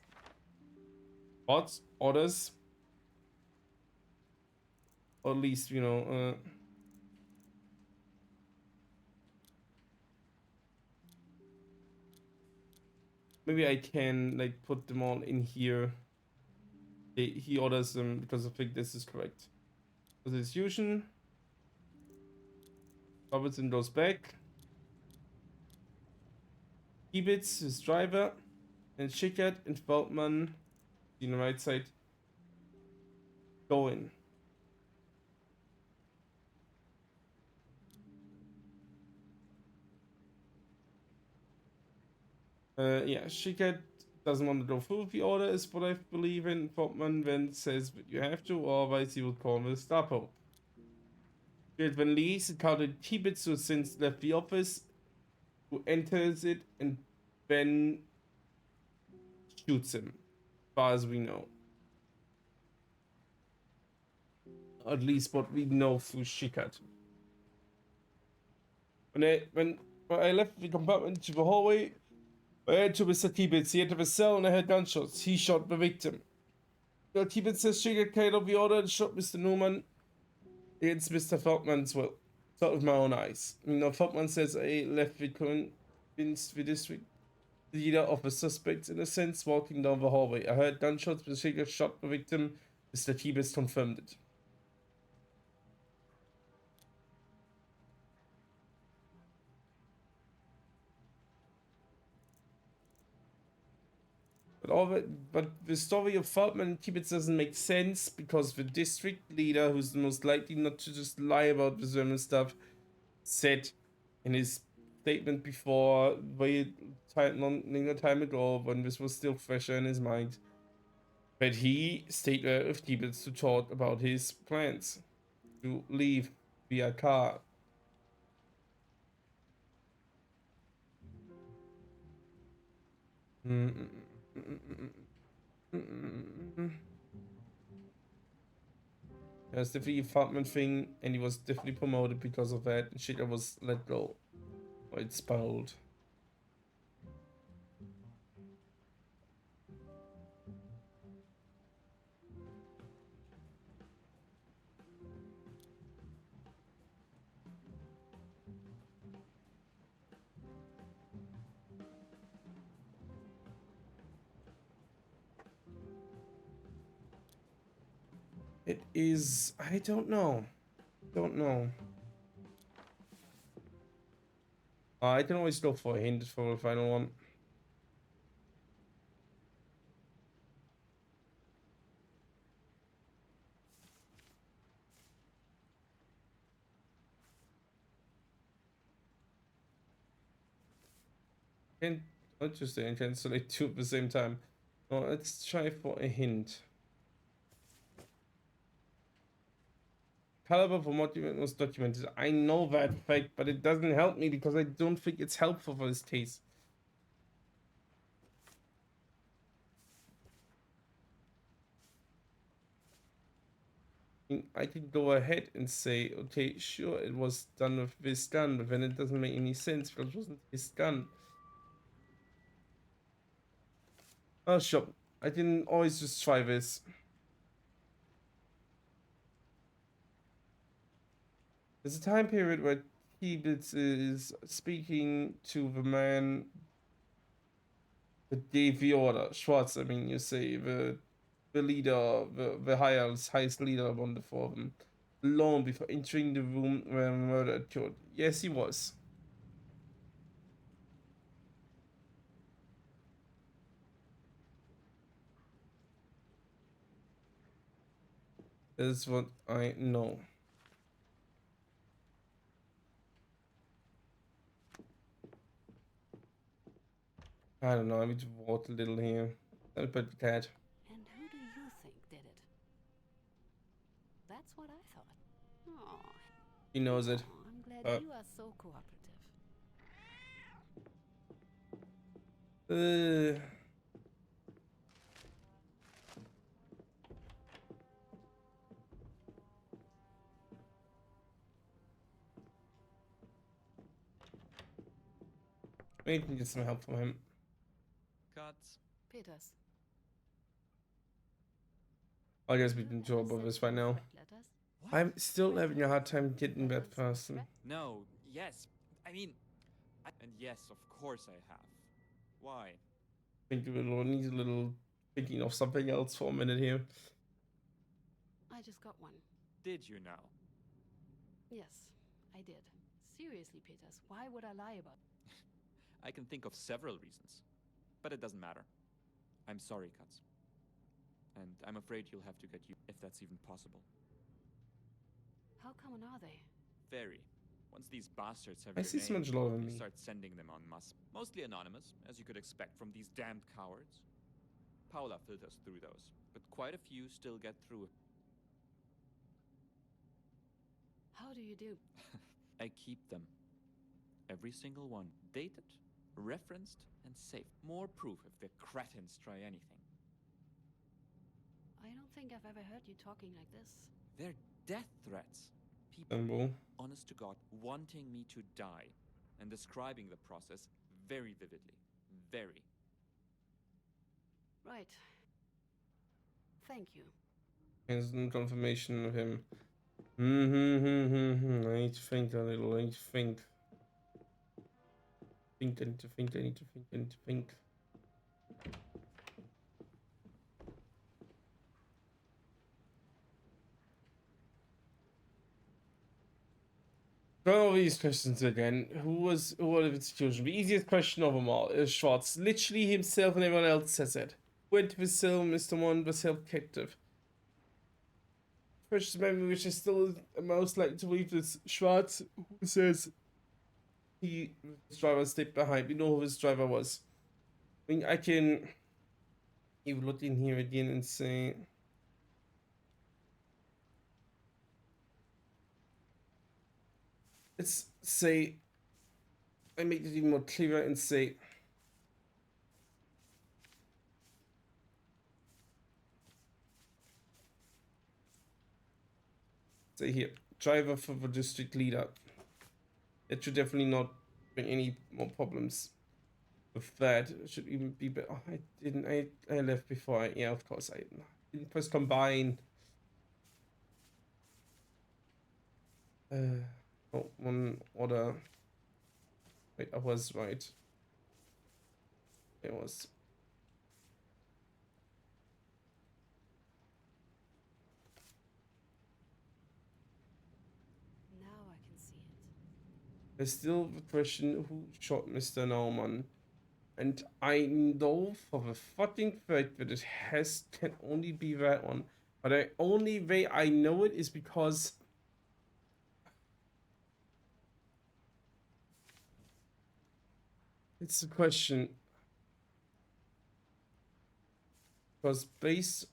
Orders. or at least, you know, maybe I can like put them all in here. He orders them because I think this is correct. Substitution. Robertson goes back. Kibitz, his driver, and Schickert and Feldman, on the right side, go in. Yeah, Schickert doesn't want to go through with the order, is what I believe in. Feldman then says that you have to, or otherwise he will call the Gestapo. When Lee encountered Kibitz, who since left the office, who enters it and then shoots him, as far as we know. At least what we know through Schickert. When I left the compartment to the hallway, I had to Mr. Kibitz. He entered the cell and I heard gunshots. He shot the victim. Kibitz says Schickert carried out the order and shot Mr. Newman against Mr. Feldman's will. Saw it with my own eyes. You know, Feldman says I left the convinced the district leader of the suspects in a sense walking down the hallway. I heard gunshots, but Schickert shot the victim. Mr. Kibitz confirmed it. But the story of Feldman and Kibitz doesn't make sense because the district leader, who's the most likely not to just lie about the German stuff, said in his statement before, longer time ago, when this was still fresher in his mind, that he stayed there with Kibitz to talk about his plans to leave via car. There's definitely a Feldman thing, and he was definitely promoted because of that. And Schickert was let go, or expelled. It is, I don't know. I can always go for a hint for the final one. Interesting, I can select two at the same time. Oh, let's try for a hint. Caliber for monument was documented. I know that fact, but it doesn't help me because I don't think it's helpful for this case. I can go ahead and say, okay, sure, it was done with this gun, but then it doesn't make any sense because it wasn't his gun. Oh, sure. I can always just try this. There's a time period where Kibitz is speaking to the man that gave the order. Schwartz, I mean, you say, the leader, the highest leader on the forum, long before entering the room where murder occurred. Yes, he was. That's what I know. I don't know, I need to walk a little here. I'll put the cat. And who do you think did it? That's what I thought. Oh, He knows it. I'm glad you are so cooperative. Maybe we can get some help from him. Cuts. Peters. I guess we can talk about this right now. Letters? I'm still having a hard time getting that person. No, yes. I mean, and yes, of course I have. Why? I think we will need a little thinking of something else for a minute here. I just got one. Did you now? Yes, I did. Seriously, Peters, why would I lie about it? I can think of several reasons, but it doesn't matter. I'm sorry, Katz. And I'm afraid you'll have to get you if that's even possible. How common are they? Very. Once these bastards have I your see so name, much love in you me. start sending them en masse. Mostly anonymous, as you could expect from these damned cowards. Paula filters through those, but quite a few still get through. How do you do? I keep them. Every single one. Dated, referenced, and saved. More proof if the cretins try anything. I don't think I've ever heard you talking like this. They're death threats. People, Symbol. honest to God, wanting me to die and describing the process very vividly. Very. Right. Thank you. There's no confirmation of him. I need to think a little. I need to think. I need to think. Go over these questions again. Who are the institution? The easiest question of them all is Schwartz. Literally himself and everyone else says it. Went to the cell, Mr. One was held captive. Precious memory, which is still most likely to believe is Schwartz, who says his driver stayed behind. We know who his driver was. I mean, I can even look in here again and say. Let's say, I make it even more clearer and say, here, driver for the district leader. It should definitely not bring any more problems with that. It should even be better. Oh, I didn't, I left before yeah, of course I didn't press combine. Oh, one order. Wait, I was right. It was. Now I can see it. There's still the question who shot Mr. Naumann. And I know for the fucking fact that it can only be that one. But the only way I know it is because it's a question. Because based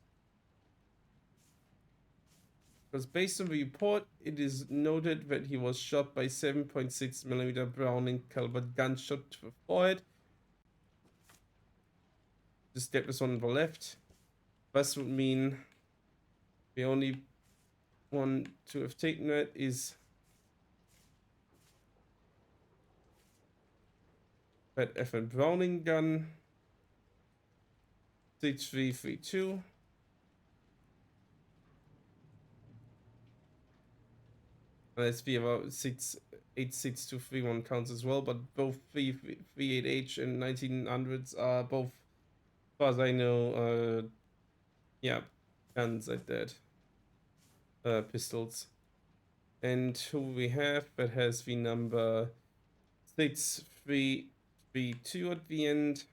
on the report, it is noted that he was shot by 7.6mm Browning caliber gunshot to the forehead. The step is on the left. This would mean the only one to have taken that is that FN Browning gun. 6332. Unless we have a 86231 counts as well, but both 38H and 1900s are both, as far as I know, yeah, guns like that. Pistols. And who we have that has the number 6332 at the end.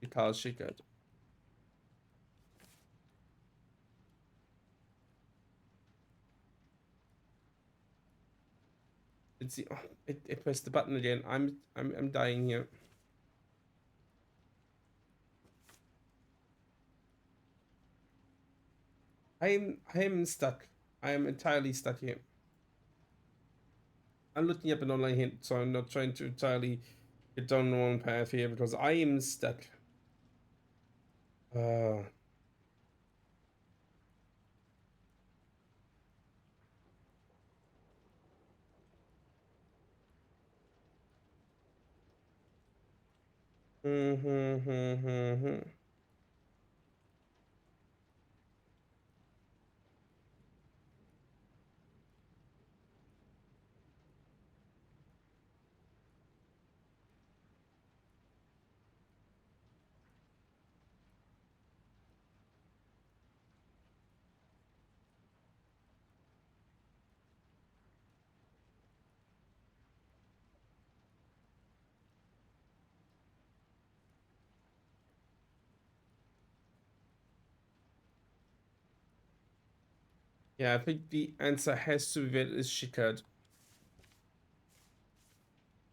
Karl Schickert. Let's see. Oh, it pressed the button again. I'm dying here. I'm stuck. I am entirely stuck here. I'm looking up an online hint, so I'm not trying to entirely get down the wrong path here because I am stuck. Yeah, I think the answer has to be that is Schickard.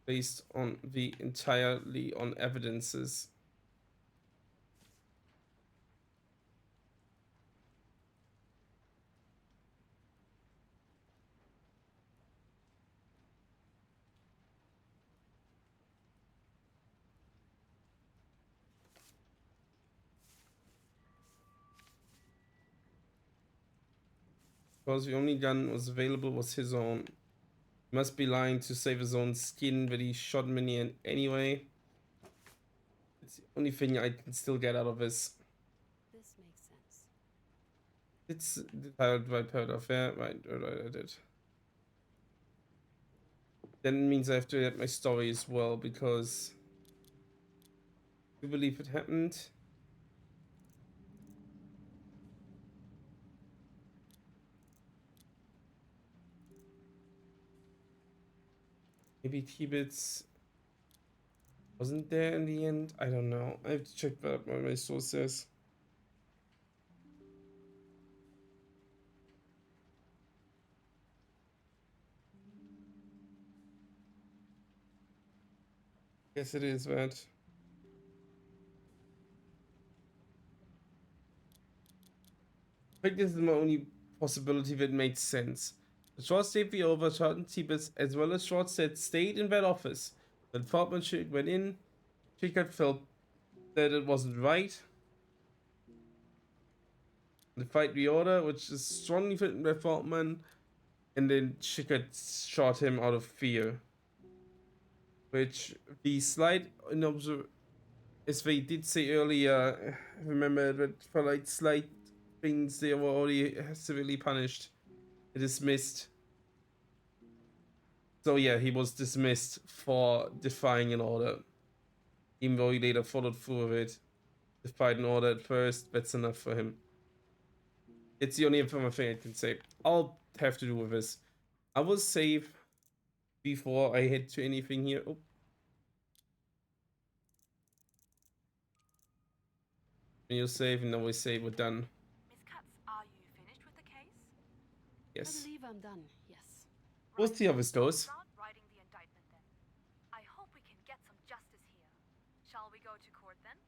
Based on the entirely on evidences. Because the only gun was available was his own. He must be lying to save his own skin, but he shot Minnie in anyway. It's the only thing I can still get out of this. This makes sense. It's the part of yeah, right, I did. Then means I have to add my story as well because I believe it happened. Maybe T-Bits wasn't there in the end. I don't know. I have to check that up on my sources. Yes, it is that. I think this is my only possibility that made sense. The short stayed be over, Short and T-Bits, as well as Short said, stayed in that office. When Faultman went in, Schickard felt that it wasn't right. The fight reorder, which is strongly written by Faultman, and then Schickard shot him out of fear. Which the slight, as they did say earlier, remember that for like slight things they were already severely punished, dismissed. So yeah, he was dismissed for defying an order. Even though he later followed through with it. Defied an order at first, that's enough for him. It's the only information I can say. I'll have to do with this. I will save before I head to anything here. Oh. When you save, and then we say we're done. Miss Katz, are you finished with the case? Yes. I believe I'm done, yes. We'll see how this goes. Start writing the indictment then. I hope we can get some justice here. Shall we go to court then?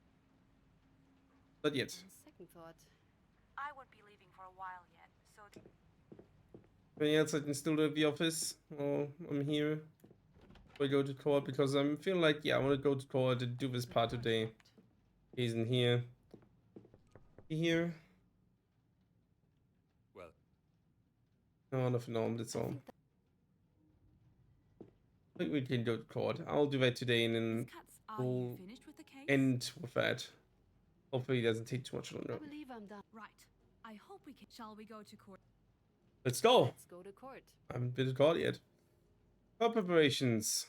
Not yet. On second thought, I won't be leaving for a while yet, so Anything else I can still do at the office? Oh, I'm here. I go to court because I'm feeling like, yeah, I want to go to court and do this part today. He's in here. Here. Well, No, nothing, that's all. I think we can go to court. I'll do that today and then Miss Katz, are you we'll finished with the case? end with that. Hopefully it doesn't take too much I longer. believe I'm done. Right. I hope we can. Shall we go to court? Let's go! Let's go to court. I haven't been to court yet. Court preparations.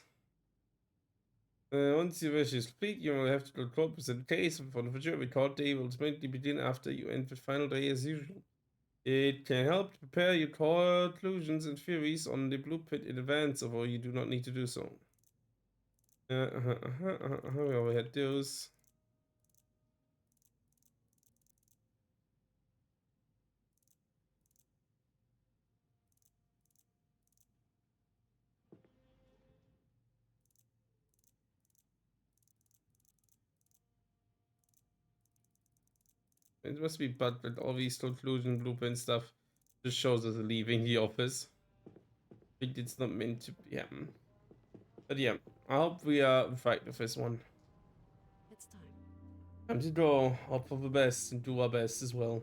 Once your wish is complete, you will have to go to court, present the case in front of a jury. Court day will ultimately begin after you end the final day as usual. It can help to prepare your conclusions and theories on the blueprint in advance, although you do not need to do so. We already had those. It must be bad that all these conclusion blueprint stuff just shows us leaving the office. I think it's not meant to be happen. But yeah, I hope we are right with this one. It's time. Time to go. Hope for the best and do our best as well.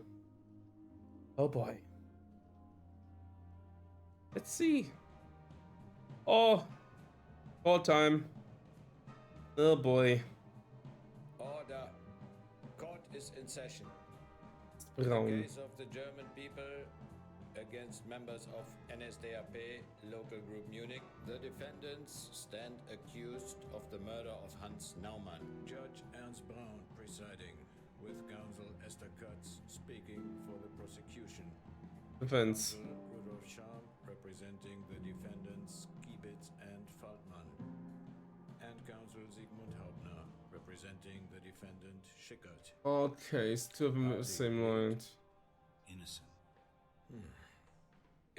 Oh boy. Let's see. Oh, call time. Oh boy. Order. Court is in session. Braun. The case of the German people against members of NSDAP local group Munich. The defendants stand accused of the murder of Hans Naumann. Judge Ernst Braun presiding, with counsel Esther Katz speaking for the prosecution. Defense. Counsel Rudolf Scham representing the defendants Kiebitz and Faltmann. And counsel Sigmund Hauptner representing the defendant Schickard. Okay, it's two of them with the same line. Innocent.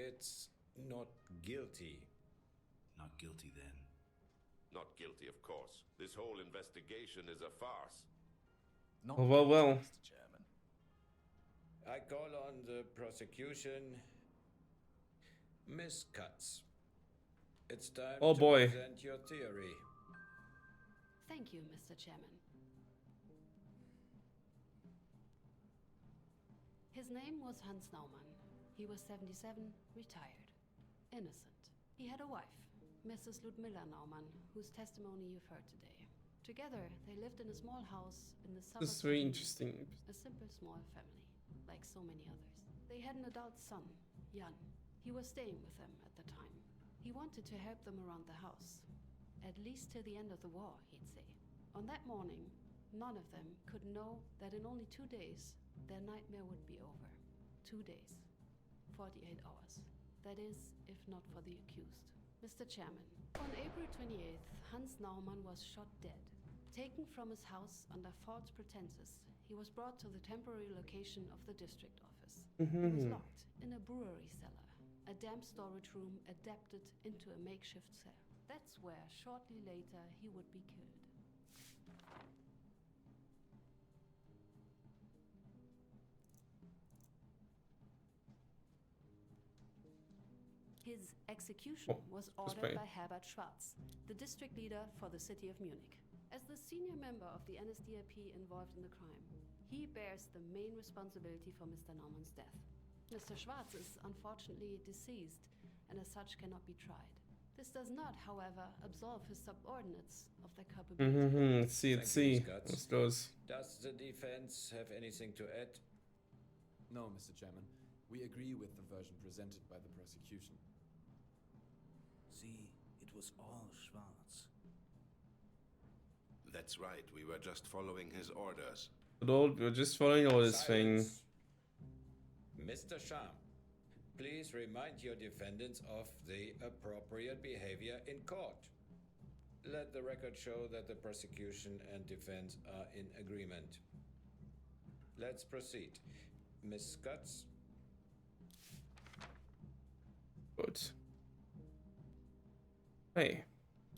It's not guilty. Not guilty then. Not guilty, of course. This whole investigation is a farce. Not Oh, well, well. Mr. Chairman. I call on the prosecution. Miss Cutts. It's time Oh, to boy. present your theory. Thank you, Mr. Chairman. His name was Hans Naumann. He was 77, retired. Innocent. He had a wife, Mrs. Ludmilla Naumann, whose testimony you've heard today. Together, they lived in a small house in the This suburbs is very of interesting. Munich. A simple, small family, like so many others. They had an adult son, Jan. He was staying with them at the time. He wanted to help them around the house. At least till the end of the war, he'd say. On that morning, none of them could know that in only 2 days, their nightmare would be over. 2 days. 48 hours. That is, if not for the accused. Mr. Chairman, on April 28th, Hans Naumann was shot dead. Taken from his house under false pretenses, he was brought to the temporary location of the district office. He was locked in a brewery cellar, a damp storage room adapted into a makeshift cell. That's where, shortly later, he would be killed. His execution was ordered by Herbert Schwarz, the district leader for the city of Munich. As the senior member of the NSDAP involved in the crime, he bears the main responsibility for Mr. Naumann's death. Mr. Schwarz is unfortunately deceased and as such cannot be tried. This does not, however, absolve his subordinates of their culpability. Let's see, let's see. Let's close. Does the defense have anything to add? No, Mr. Chairman. We agree with the version presented by the prosecution. See, it was all Schwarz. That's right, we were just following his orders. But old, we're just following all this thing. Silence. Mr. Sham, please remind your defendants of the appropriate behavior in court. Let the record show that the prosecution and defense are in agreement. Let's proceed. Miss Cutts. Good. Hey.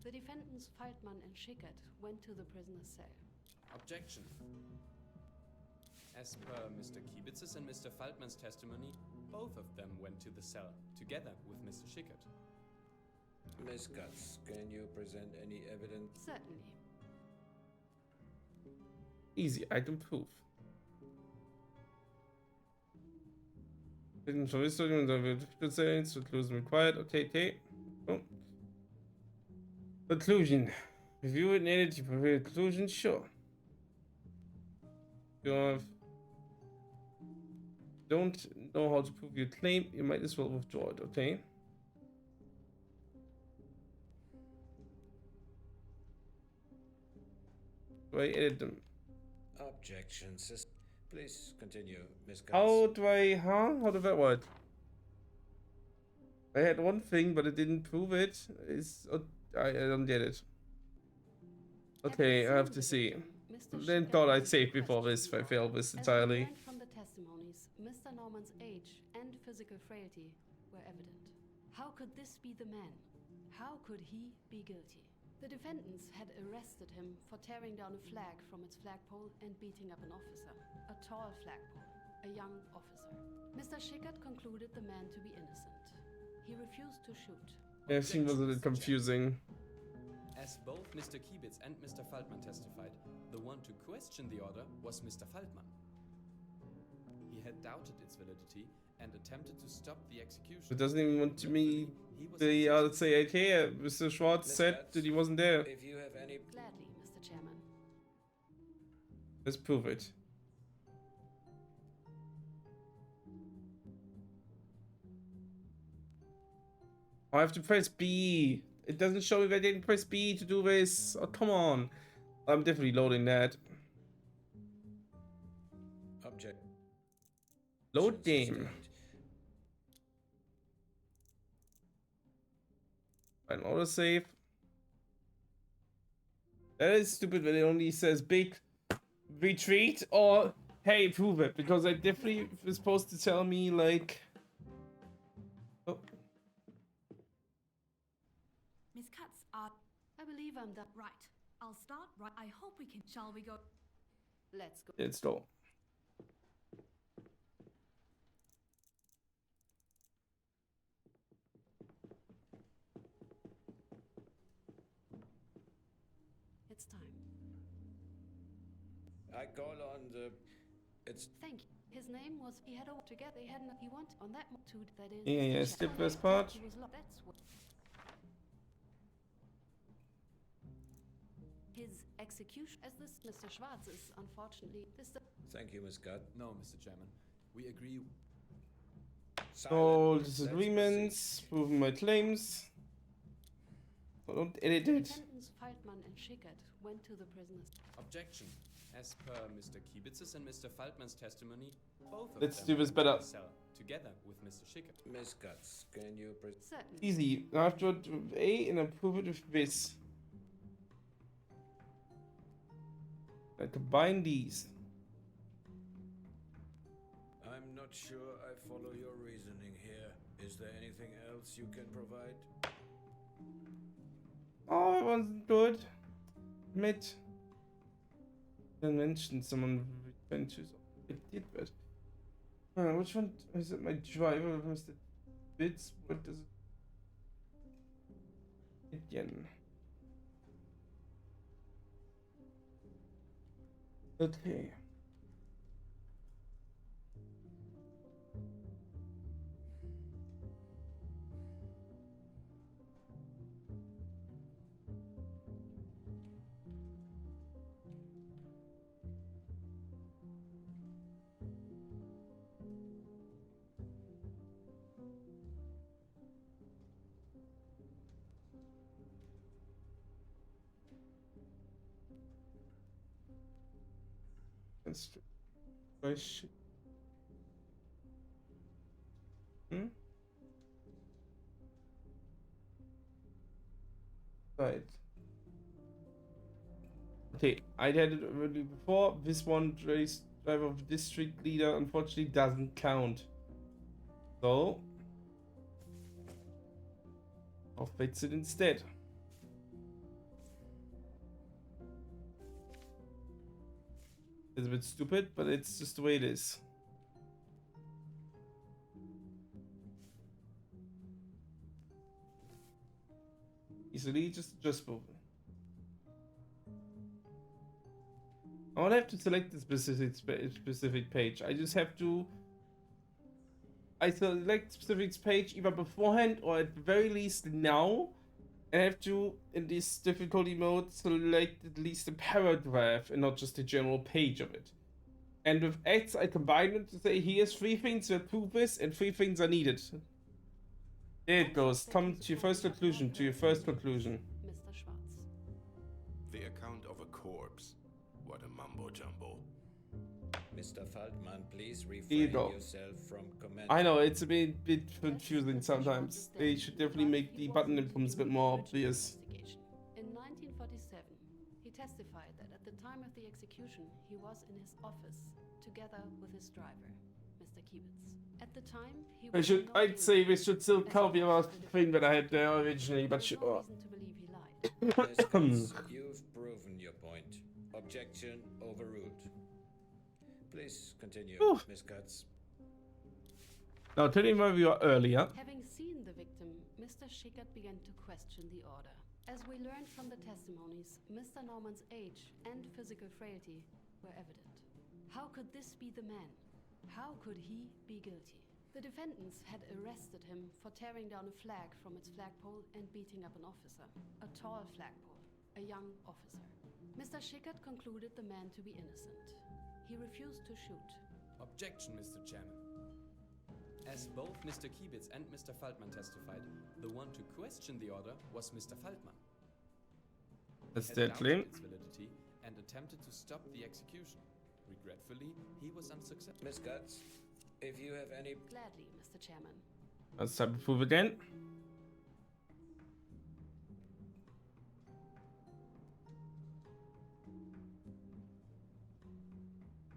The defendants Faltmann and Schickert went to the prisoner's cell. Objection. As per Mr. Kiebitz's and Mr. Faltmann's testimony, both of them went to the cell, together with Mr. Schickert. Miss Cutts, can you present any evidence? Certainly. Easy item proof. Hidden choice conclusion required. Okay. Oh. Conclusion. Review it needed to prepare conclusion, sure. You don't know how to prove your claim, you might as well withdraw it, okay? Do I edit them? Objections. Please continue, Miss Cutts. How do I, How does that work? I had one thing, but it didn't prove it. I don't get it. Okay, I have to see. Then thought I'd save before this if I failed this entirely. As we learned from the testimonies, Mr. Naumann's age and physical frailty were evident. How could this be the man? How could he be guilty? The defendants had arrested him for tearing down a flag from its flagpole and beating up an officer. A tall flagpole. A young officer. Mr. Schickert concluded the man to be innocent. He refused to shoot. Yeah, it seems a little confusing. As both Mr. Kiebitz and Mr. Faltmann testified, the one to question the order was Mr. Faltmann. He had doubted its validity and attempted to stop the execution. It doesn't even want to me. They say, okay, Mr. Schwarz said that he wasn't there. If you have any... Gladly, Mr. Chairman. Let's prove it. I have to press B. It doesn't show if I didn't press B to do this. Oh, come on. I'm definitely loading that. Object. Load game. An autosave. That is stupid when it only says big retreat or hey, prove it. Because I definitely was supposed to tell me like... Oh. That's I believe I'm done. right. I'll start right. I hope we can. Shall we go? Let's go. Let's go. It's time. I call on the. It's. Thank you. His name was. He had all together. They had. He wanted on that to. That is. Yeah, Mr. skip Chapman. this part. He was that's what. His execution, as this Mr. Schwarz is unfortunately this. Thank you, Miss Gutt. No, Mr. Chairman. We agree. All Let's disagreements, proven my claims. Don't edit it. Defendants Faltman and Schickert went to the prisoners. Objection. As per Mr. Kiebitz's and Mr. Faltman's testimony, both of Let's them do this went to better. the cell together with Mr. Schickert. Miss Guts, can you. Certainly. Easy. After A and approve it with this. I combine these. I'm not sure I follow your reasoning here. Is there anything else you can provide? Oh, it wasn't good. Admit. I mentioned someone adventures. It did, but which one is it? My driver, Mr. Bits. What does it? Again. Okay. Let's push. Right. Okay, I had it already before. This one, race driver of district leader, unfortunately doesn't count. So, I'll fix it instead. It's a bit stupid, but it's just the way it is. Easily just adjustable. I won't have to select the specific page. I just have to. I select specific page either beforehand or at the very least now. I have to, in this difficulty mode, select at least a paragraph and not just a general page of it. And with X, I combine them to say, here's 3 things that prove this and 3 things are needed. There it goes. Come to your first conclusion, Mr. Schwarz. The account of a corpse. What a mumbo jumbo. Mr. Faltman, please you refrain go. yourself from commenting. I know, it's a bit confusing sometimes. They should definitely make the button inputs a bit more obvious. In 1947, he testified that at the time of the execution, he was in his office together with his driver, Mr. Kiebitz. At the time, he was I'd say we should still cover the thing that I had there originally, but sure. Miss Guts, you've proven your point. Objection overruled. Please continue, Miss Guts. Now, tell me where we were earlier. Having seen the victim, Mr. Schickert began to question the order. As we learned from the testimonies, Mr. Norman's age and physical frailty were evident. How could this be the man? How could he be guilty? The defendants had arrested him for tearing down a flag from its flagpole and beating up an officer. A tall flagpole. A young officer. Mr. Schickert concluded the man to be innocent. He refused to shoot. Objection, Mr. Chairman. As both Mr. Kiebitz and Mr. Faltman testified, the one to question the order was Mr. Faltman. That's He their had claim. doubted its validity and attempted to stop the execution. Regretfully, he was unsuccessful. Miss Guts, if you have any... Gladly, Mr. Chairman. Let's start to prove again.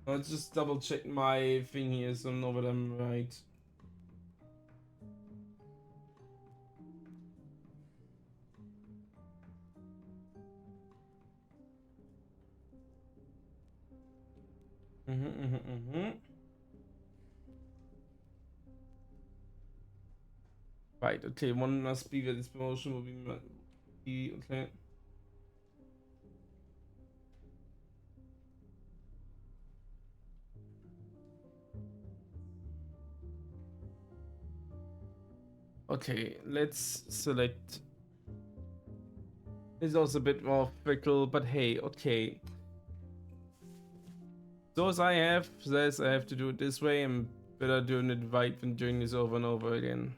Let's just double check my thing here so I know that I'm right. Right, okay, one must be where this promotion will be okay. Okay, let's select. It's also a bit more fickle, but hey, okay. Those I have says I have to do it this way. I'm better doing it right than doing this over and over again.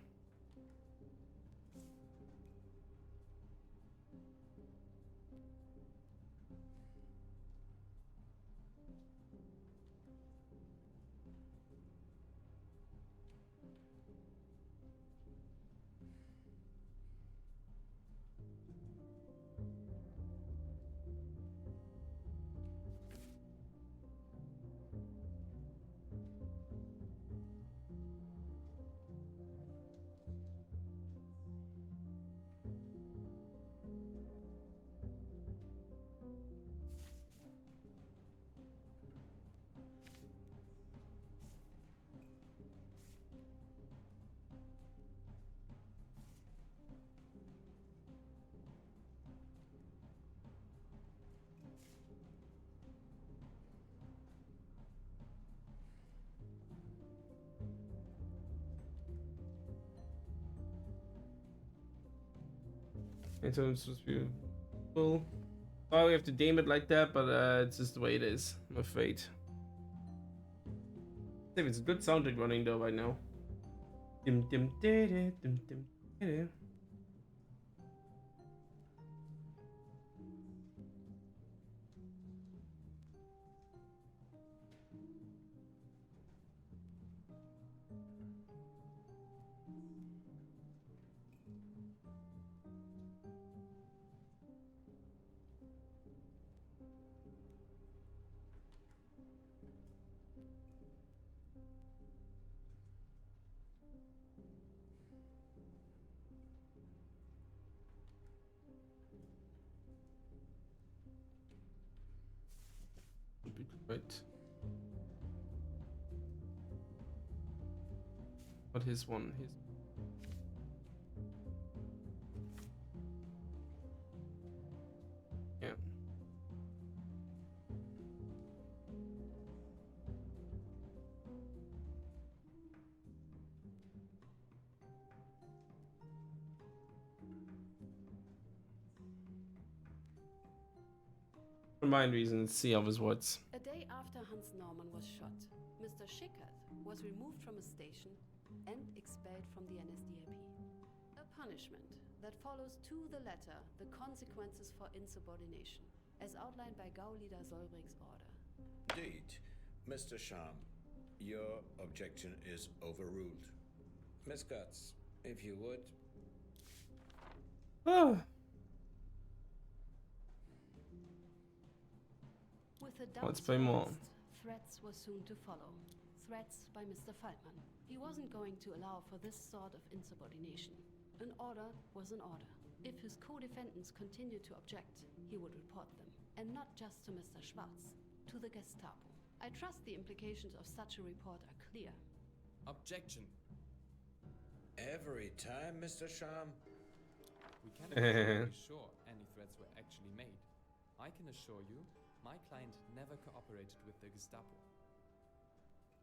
It's supposed to be cool. Oh, we have to name it like that, but it's just the way it is, I'm afraid. I think it's a good soundtrack running though right now. Dim dim dim dim dim. Right. What his one? His. Yeah. For my reasons, see of his words. A day after Hans Norman was shot, Mr. Schickert was removed from his station and expelled from the NSDAP. A punishment that follows to the letter the consequences for insubordination, as outlined by Gauleader Solbrich's order. Indeed. Mr. Sham, your objection is overruled. Miss Guts, if you would. With the Let's doubts play more. raised, threats were soon to follow. Threats by Mr. Faltman. He wasn't going to allow for this sort of insubordination. An order was an order. If his co-defendants continued to object, he would report them. And not just to Mr. Schwarz, to the Gestapo. I trust the implications of such a report are clear. Objection. Every time, Mr. Sham? We cannot be sure any threats were actually made. I can assure you, my client never cooperated with the Gestapo.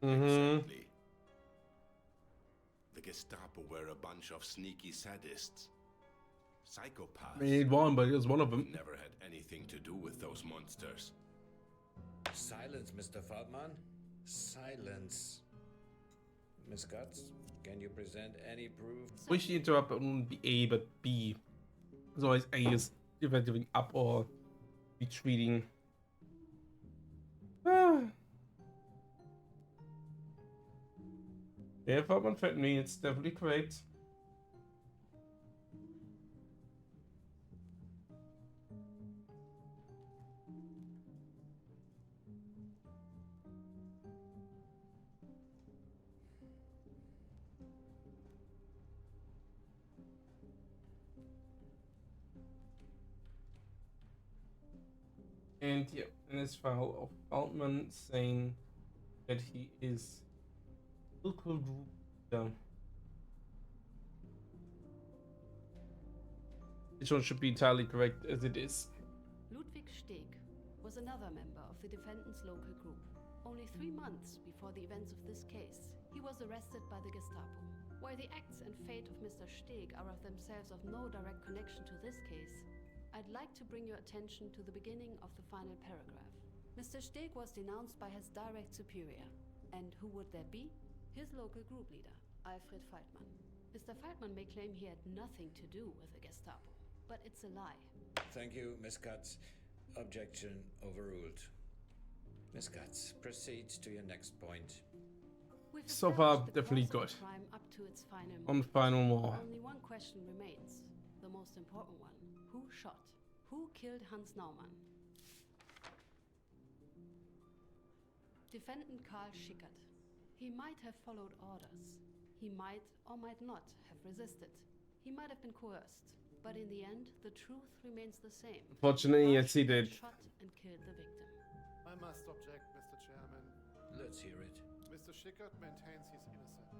Exactly. The Gestapo were a bunch of sneaky sadists. Psychopaths. We need one, but he was one of them. Never had anything to do with those monsters. Silence, Mr. Feldman. Silence. Miss Guts, can you present any proof? Wish the interrupt wouldn't be A but B. As always, A is either giving up or retreating. Yeah, Feldman threatened me, it's definitely correct. And yeah, in this file of Altman saying that he is local group leader. This one should be entirely correct as it is. Ludwig Steg was another member of the defendant's local group. Only 3 months before the events of this case, he was arrested by the Gestapo. While the acts and fate of Mr. Steg are of themselves of no direct connection to this case, I'd like to bring your attention to the beginning of the final paragraph. Mr. Steg was denounced by his direct superior. And who would that be? His local group leader, Alfred Faltmann. Mr. Faltmann may claim he had nothing to do with the Gestapo, but it's a lie. Thank you, Miss Katz. Objection overruled. Miss Katz, proceed to your next point. We've So far, established the definitely cause of good. the crime up to its final On moment. final more. Only one question remains, the most important one. Who shot? Who killed Hans Naumann? Defendant Karl Schickert. He might have followed orders. He might or might not have resisted. He might have been coerced. But in the end, the truth remains the same. Unfortunately, Karl yes, he Schickert did. shot and killed the victim. I must object, Mr. Chairman. Let's hear it. Mr. Schickert maintains he's innocent,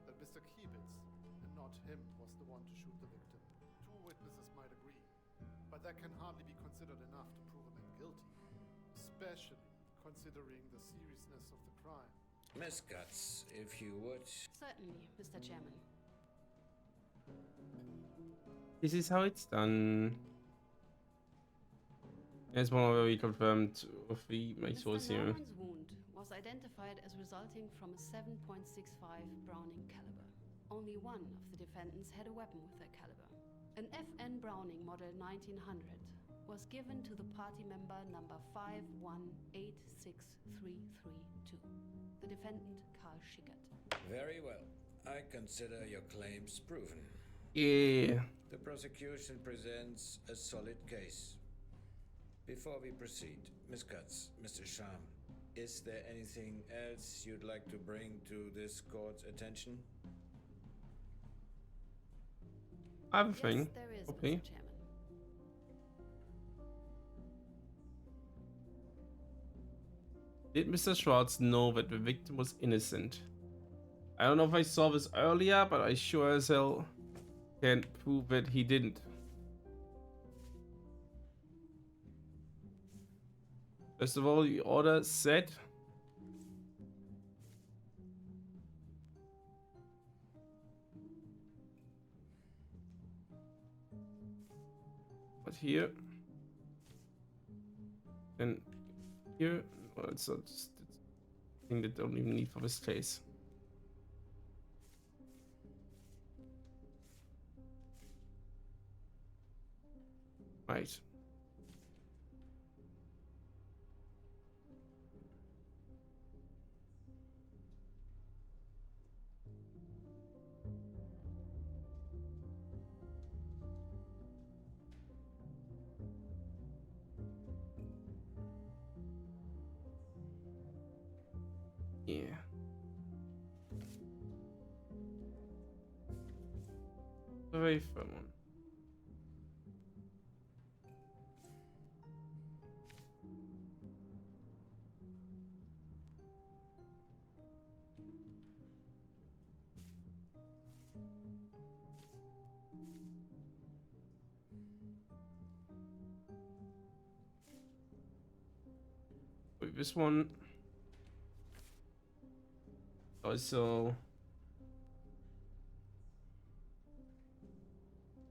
that Mr. Kiebitz, and not him, was the one to shoot the victim. 2 witnesses might agree, but that can hardly be considered enough to prove a man guilty, especially considering the seriousness of the crime. Miss Katz, if you would. Certainly, Mr. Chairman. This is how it's done. As one already confirmed of the my source Mr. here. Naumann's wound was identified as resulting from a 7.65 Browning caliber. Only one of the defendants had a weapon with that caliber. An FN Browning model 1900 was given to the party member number 5186332, the defendant Karl Schickert. Very well. I consider your claims proven. Yeah. The prosecution presents a solid case. Before we proceed, Miss Katz, Mr. Sham, is there anything else you'd like to bring to this court's attention? Everything. Yes, there is, Okay. Mr. Chairman. Did Mr. Schwartz know that the victim was innocent? I don't know if I saw this earlier, but I sure as hell can't prove that he didn't. First of all, the order said but here and here, well, it's not just a thing that don't even need for this case. Right. Yeah. Very fun one. Wait, this one also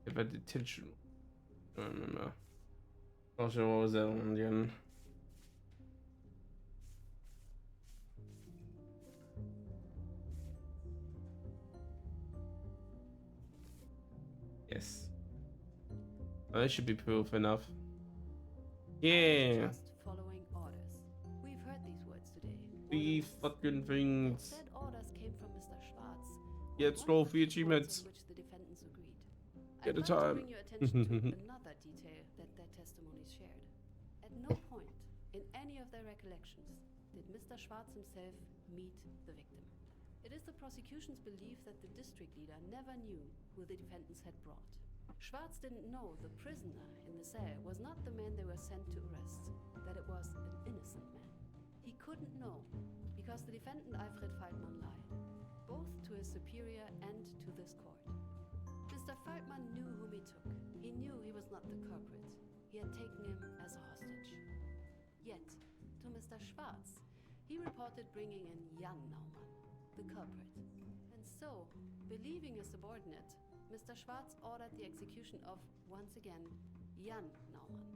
about detention. I don't remember. Also, what was that one again? Yes. Oh, that should be proof enough. Yeah. Just following orders. We've heard these words today. The fucking things. Said orders came from Mr. Schwartz. Jetzt One drauf of the wie points achievements. on which the defendants agreed. Get I'd a like to time. bring your attention to another detail that their testimonies shared. At no point in any of their recollections did Mr. Schwartz himself meet the victim. It is the prosecution's belief that the district leader never knew who the defendants had brought. Schwartz didn't know the prisoner in the cell was not the man they were sent to arrest, that it was an innocent man. He couldn't know, because the defendant Alfred Faltmann lied, both to his superior and to this court. Mr. Faltmann knew whom he took. He knew he was not the culprit. He had taken him as a hostage. Yet, to Mr. Schwarz, he reported bringing in Jan Naumann, the culprit. And so, believing his subordinate, Mr. Schwarz ordered the execution of, once again, Jan Naumann.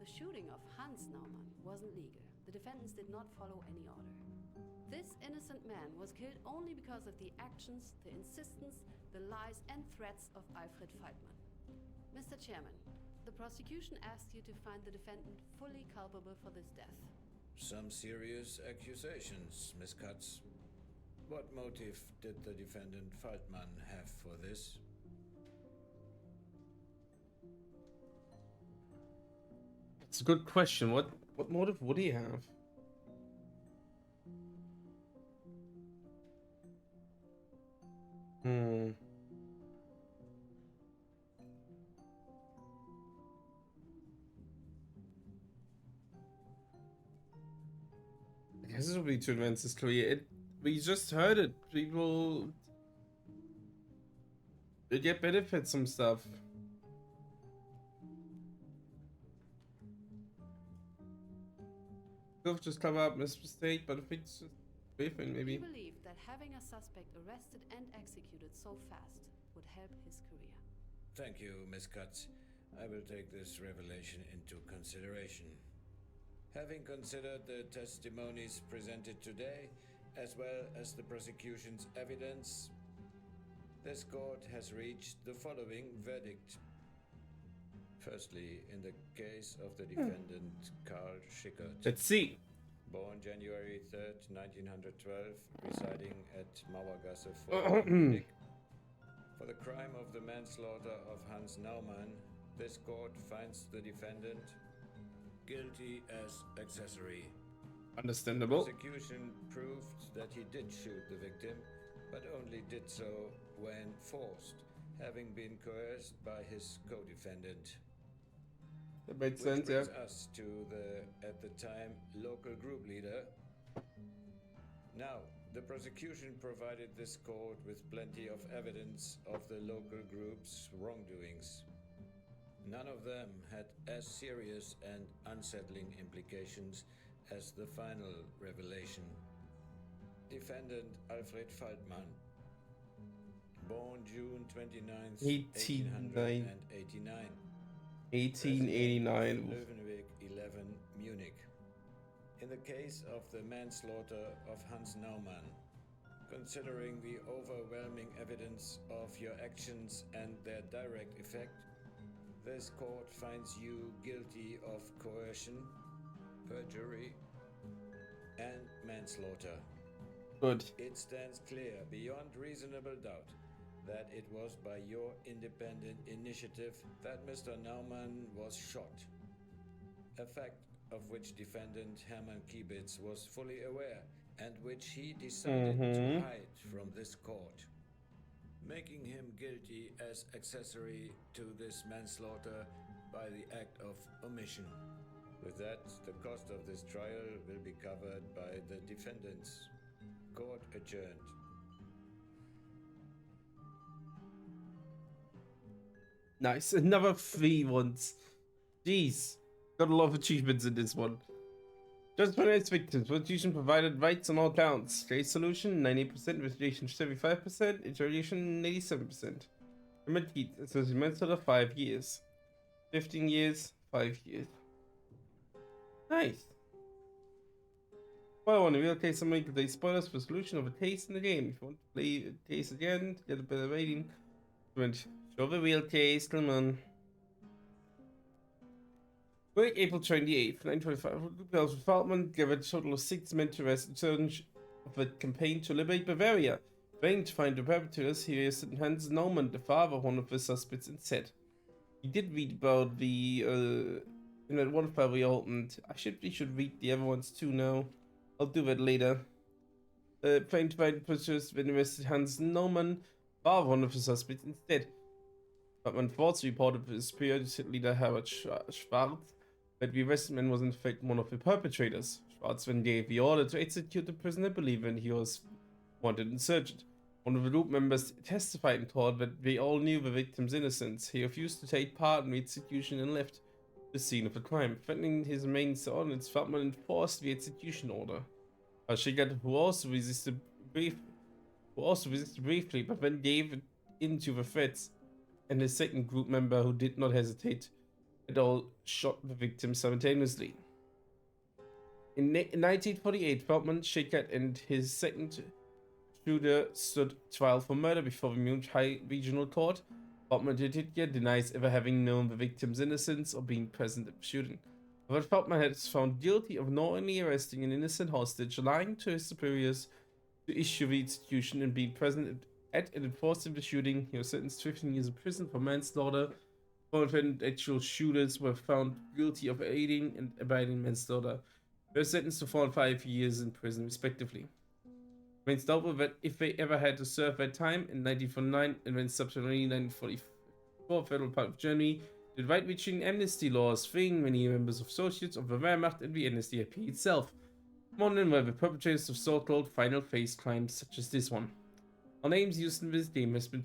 The shooting of Hans Naumann wasn't legal. The defendants did not follow any order. This innocent man was killed only because of the actions, the insistence, the lies and threats of Alfred Faltmann. Mr. Chairman, the prosecution asked you to find the defendant fully culpable for this death. Some serious accusations, Miss Katz. What motive did the defendant Faltmann have for this? It's a good question. What motive would he have? I guess it would be to advance his career. We just heard it. People they get benefits from stuff. Could have just cover up his mistake, but I think it's just different, maybe. He believed that having a suspect arrested and executed so fast would help his career. Thank you, Miss Katz. I will take this revelation into consideration. Having considered the testimonies presented today, as well as the prosecution's evidence, this court has reached the following verdict. Firstly, in the case of the defendant Karl Schickert. Let's see. Born January 3rd, 1912, residing at Mauergasse 4, Munich. For the crime of the manslaughter of Hans Naumann, this court finds the defendant guilty as accessory. Understandable. Prosecution proved that he did shoot the victim, but only did so when forced, having been coerced by his co-defendant. That makes sense, yeah. Which brings us to the, at the time, local group leader. Now, the prosecution provided this court with plenty of evidence of the local group's wrongdoings. None of them had as serious and unsettling implications as the final revelation. Defendant Alfred Faltmann, born June 29th, 1889. 1889. Löwenweg 11, Munich. In the case of the manslaughter of Hans Naumann, considering the overwhelming evidence of your actions and their direct effect, this court finds you guilty of coercion, perjury, and manslaughter. Good. It stands clear beyond reasonable doubt that it was by your independent initiative that Mr. Naumann was shot, a fact of which defendant Hermann Kiebitz was fully aware and which he decided to hide from this court, making him guilty as accessory to this manslaughter by the act of omission. With that, the cost of this trial will be covered by the defendants. Court adjourned. Nice. Another 3 ones. Jeez. Got a lot of achievements in this one. Just for its victims, prosecution provided rights on all counts. Case solution 90%, investigation 75%, interrogation 87%. Remedy assessment of 5 years. 15 years, 5 years. Nice. Well, I want to real case summary because they spoilers for solution of a case in the game. If you want to play a case again to get a better rating, show the real case, come on. Break April 28th, 1925. Faltmann gave a total of 6 men to arrest in search of a campaign to liberate Bavaria. Trying to find the perpetrators, he arrested Hans Naumann, the father of one of the suspects, and said he did read about the in that one file we opened. I should read the other ones too now. I'll do that later. Trying to find the perpetrators, then arrested Hans Naumann, father of one of the suspects, instead. Faltmann falsely reported to his superior leader Herbert Schwarz that the arrested man was in fact one of the perpetrators. Schwarzman gave the order to execute the prisoner believing he was wanted insurgent. One of the group members testified in court that they all knew the victim's innocence. He refused to take part in the execution and left the scene of the crime. Threatening his main subordinates, Feldman enforced the execution order. Schickert, who also resisted briefly, but then gave in to the threats, and the second group member, who did not hesitate at all, shot the victim simultaneously. In 1948, Feldman, Schickert, and his second shooter stood trial for murder before the Munich High Regional Court. Feldman denies ever having known the victim's innocence or being present at the shooting. But Feldman is found guilty of knowingly arresting an innocent hostage, lying to his superiors to issue the execution, and being present at and enforcing the shooting. He was sentenced to 15 years in prison for manslaughter. Both actual shooters were found guilty of aiding and abetting manslaughter. They were sentenced to 4 and 5 years in prison, respectively. It remains doubtful that if they ever had to serve that time in 1949 and then subsequently in 1944, Federal Part of Germany did wide-reaching amnesty laws, freeing many members of associates of the Wehrmacht and the NSDAP itself. Modern were the perpetrators of so-called final phase crimes such as this one. All names used in this game have been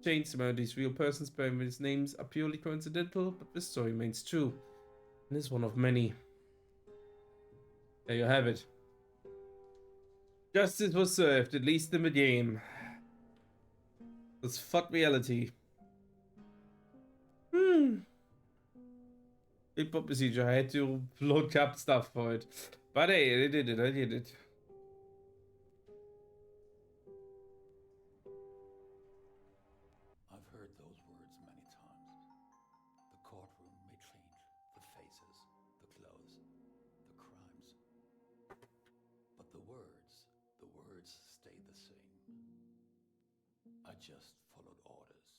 changed. Some of these real persons bearing these names are purely coincidental, but this story remains true, and is one of many. There you have it. Justice was served, at least in the game. Let's fuck reality. Big procedure. I had to load up stuff for it. But hey, I did it. I've heard those words many times. The courtroom may change, the faces, the clothes, the crimes. But the words stay the same. I just followed orders.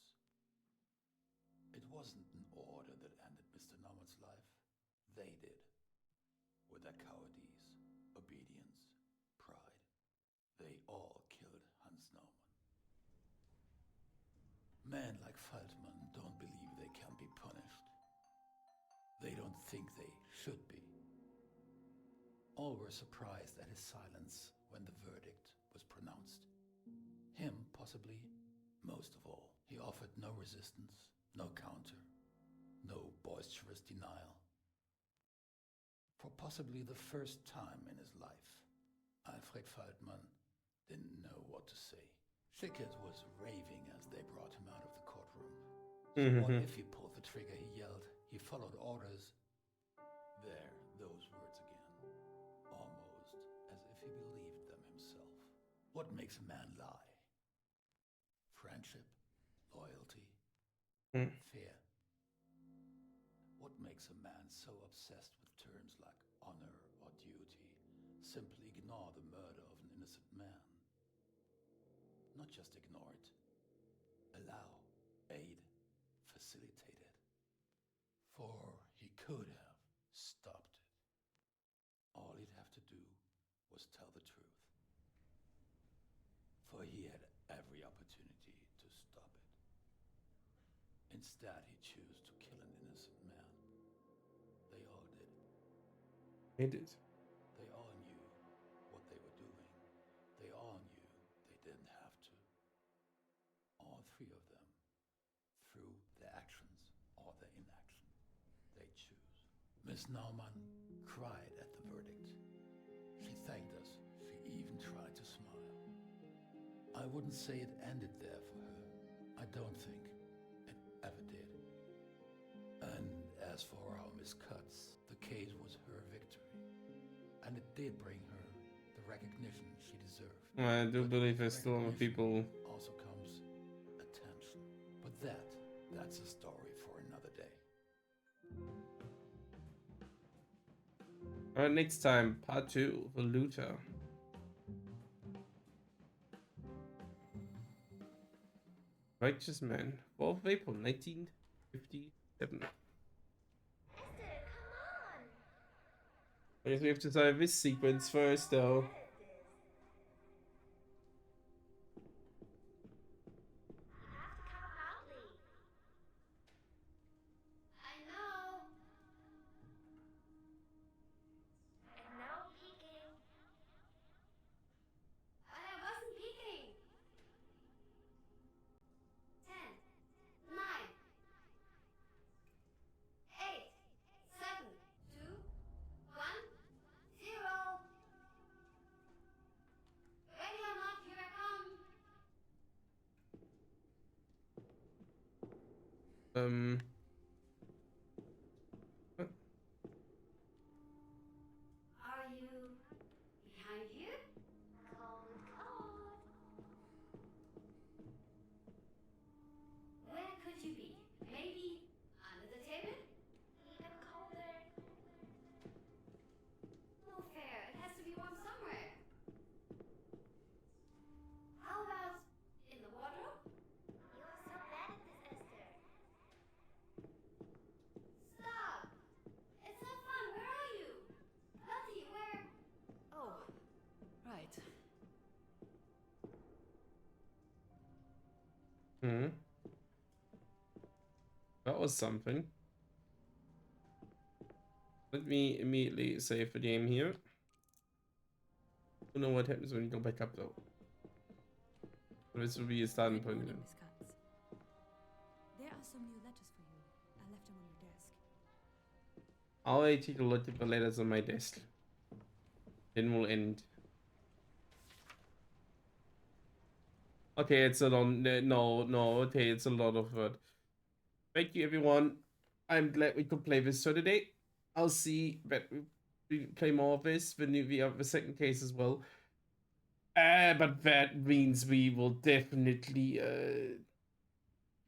It wasn't an order that ended Mr. Nauman's life. They did. With their cowardice, obedience, pride. They all killed Hans Naumann. Men like Feldman don't believe they can be punished. They don't think they should be. All were surprised at his silence when the verdict was pronounced. Him, possibly, most of all. He offered no resistance, no counter, no boisterous denial. For possibly the first time in his life, Alfred Feldman didn't know what to say. Schickert was raving as they brought him out of the courtroom. So what if he pulled the trigger, he yelled, he followed orders. There, those words again. Almost as if he believed them himself. What makes a man lie? Friendship? Loyalty? Fear? What makes a man so obsessed with terms like honor or duty? Simply ignore the murder of an innocent man. Not just ignore it. Allow, aid, facilitate it. For he could have stopped it. All he'd have to do was tell the truth. For he had every opportunity to stop it. Instead, he chose to kill an innocent man. They all did. They did. They all knew what they were doing. They all knew they didn't have to. All three of them, through their actions or their inaction, they choose. Miss Naumann cried at the verdict. She thanked us. She even tried to smile. I wouldn't say it ended there for her. I don't think it ever did. And as for our Miss Cutts, the case was her victory. And it did bring her the recognition she deserved. I do believe there's still people. Also comes attention. But that's a story for another day. Alright, next time, part 2, The Looter. Righteous Man, 4th of April, 1957. I guess we have to solve this sequence first, though. I know. And no peeking. Are you behind here? Cold, cold. Where could you be? Maybe under the table? Even colder. No fair. It has to be warm somewhere. How about in the wardrobe? You are so bad at this, Esther. Stop! It's not fun. Where are you? Lottie, where? Oh, right. That was something. Let me immediately save the game here. Don't know what happens when you go back up though. This will be a starting Good point. morning, Then. Miss Katz. There are some new letters for you. I left them on your desk. I'll take a look at the letters on my desk. Then we'll end. Okay, it's a long. No. Okay, it's a lot of word. Thank you, everyone. I'm glad we could play this today. I'll see that we play more of this. We have the second case as well. But that means we will definitely.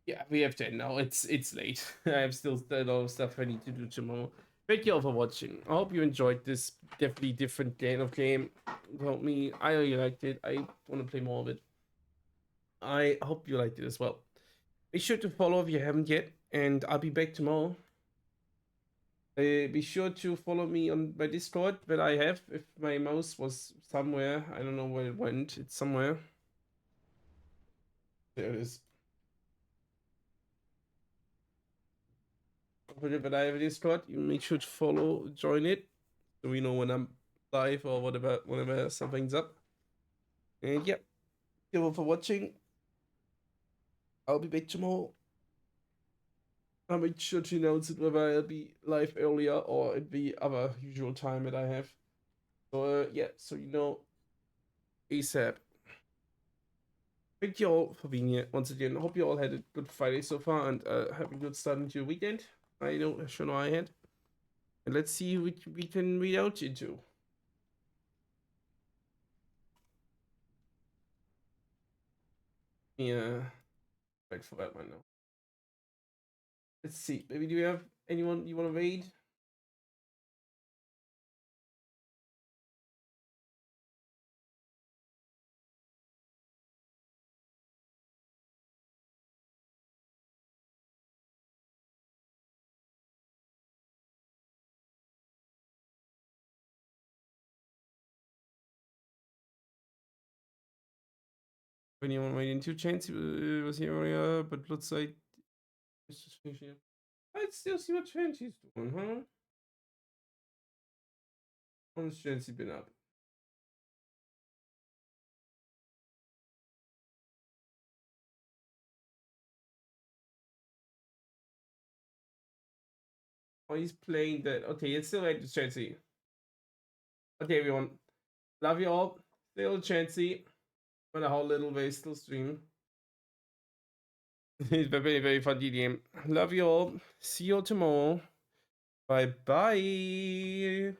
Yeah, we have to end now. It's late. I have still a lot of stuff I need to do tomorrow. Thank you all for watching. I hope you enjoyed this definitely different kind of game. Help me. I really liked it. I want to play more of it. I hope you liked it as well. Be sure to follow if you haven't yet, and I'll be back tomorrow. Be sure to follow me on my Discord that I have. If my mouse was somewhere, I don't know where it went. It's somewhere. There it is. But I have a Discord. You make sure to follow, join it, so we know when I'm live or whatever, whenever something's up. And yeah, thank you all for watching. I'll be back tomorrow. I'll make sure to announce it whether I'll be live earlier or at the other usual time that I have. So yeah, so you know, ASAP. Thank you all for being here once again. I hope you all had a good Friday so far and have a good start into your weekend. I sure know I had. And let's see what we can read out into. Yeah, wait for that one now. Let's see. Maybe do you have anyone you want to read? Anyone waiting 2 chains was here earlier, but looks like it's just finishing up. I'd still see what Chansey's doing, huh? How's Chansey been up? Oh, he's playing that. Okay, it's still like Chansey. Okay, everyone. Love you all. Still Chansey. No matter how little they still stream. It's a very, very fun game. Love you all. See you all tomorrow. Bye bye.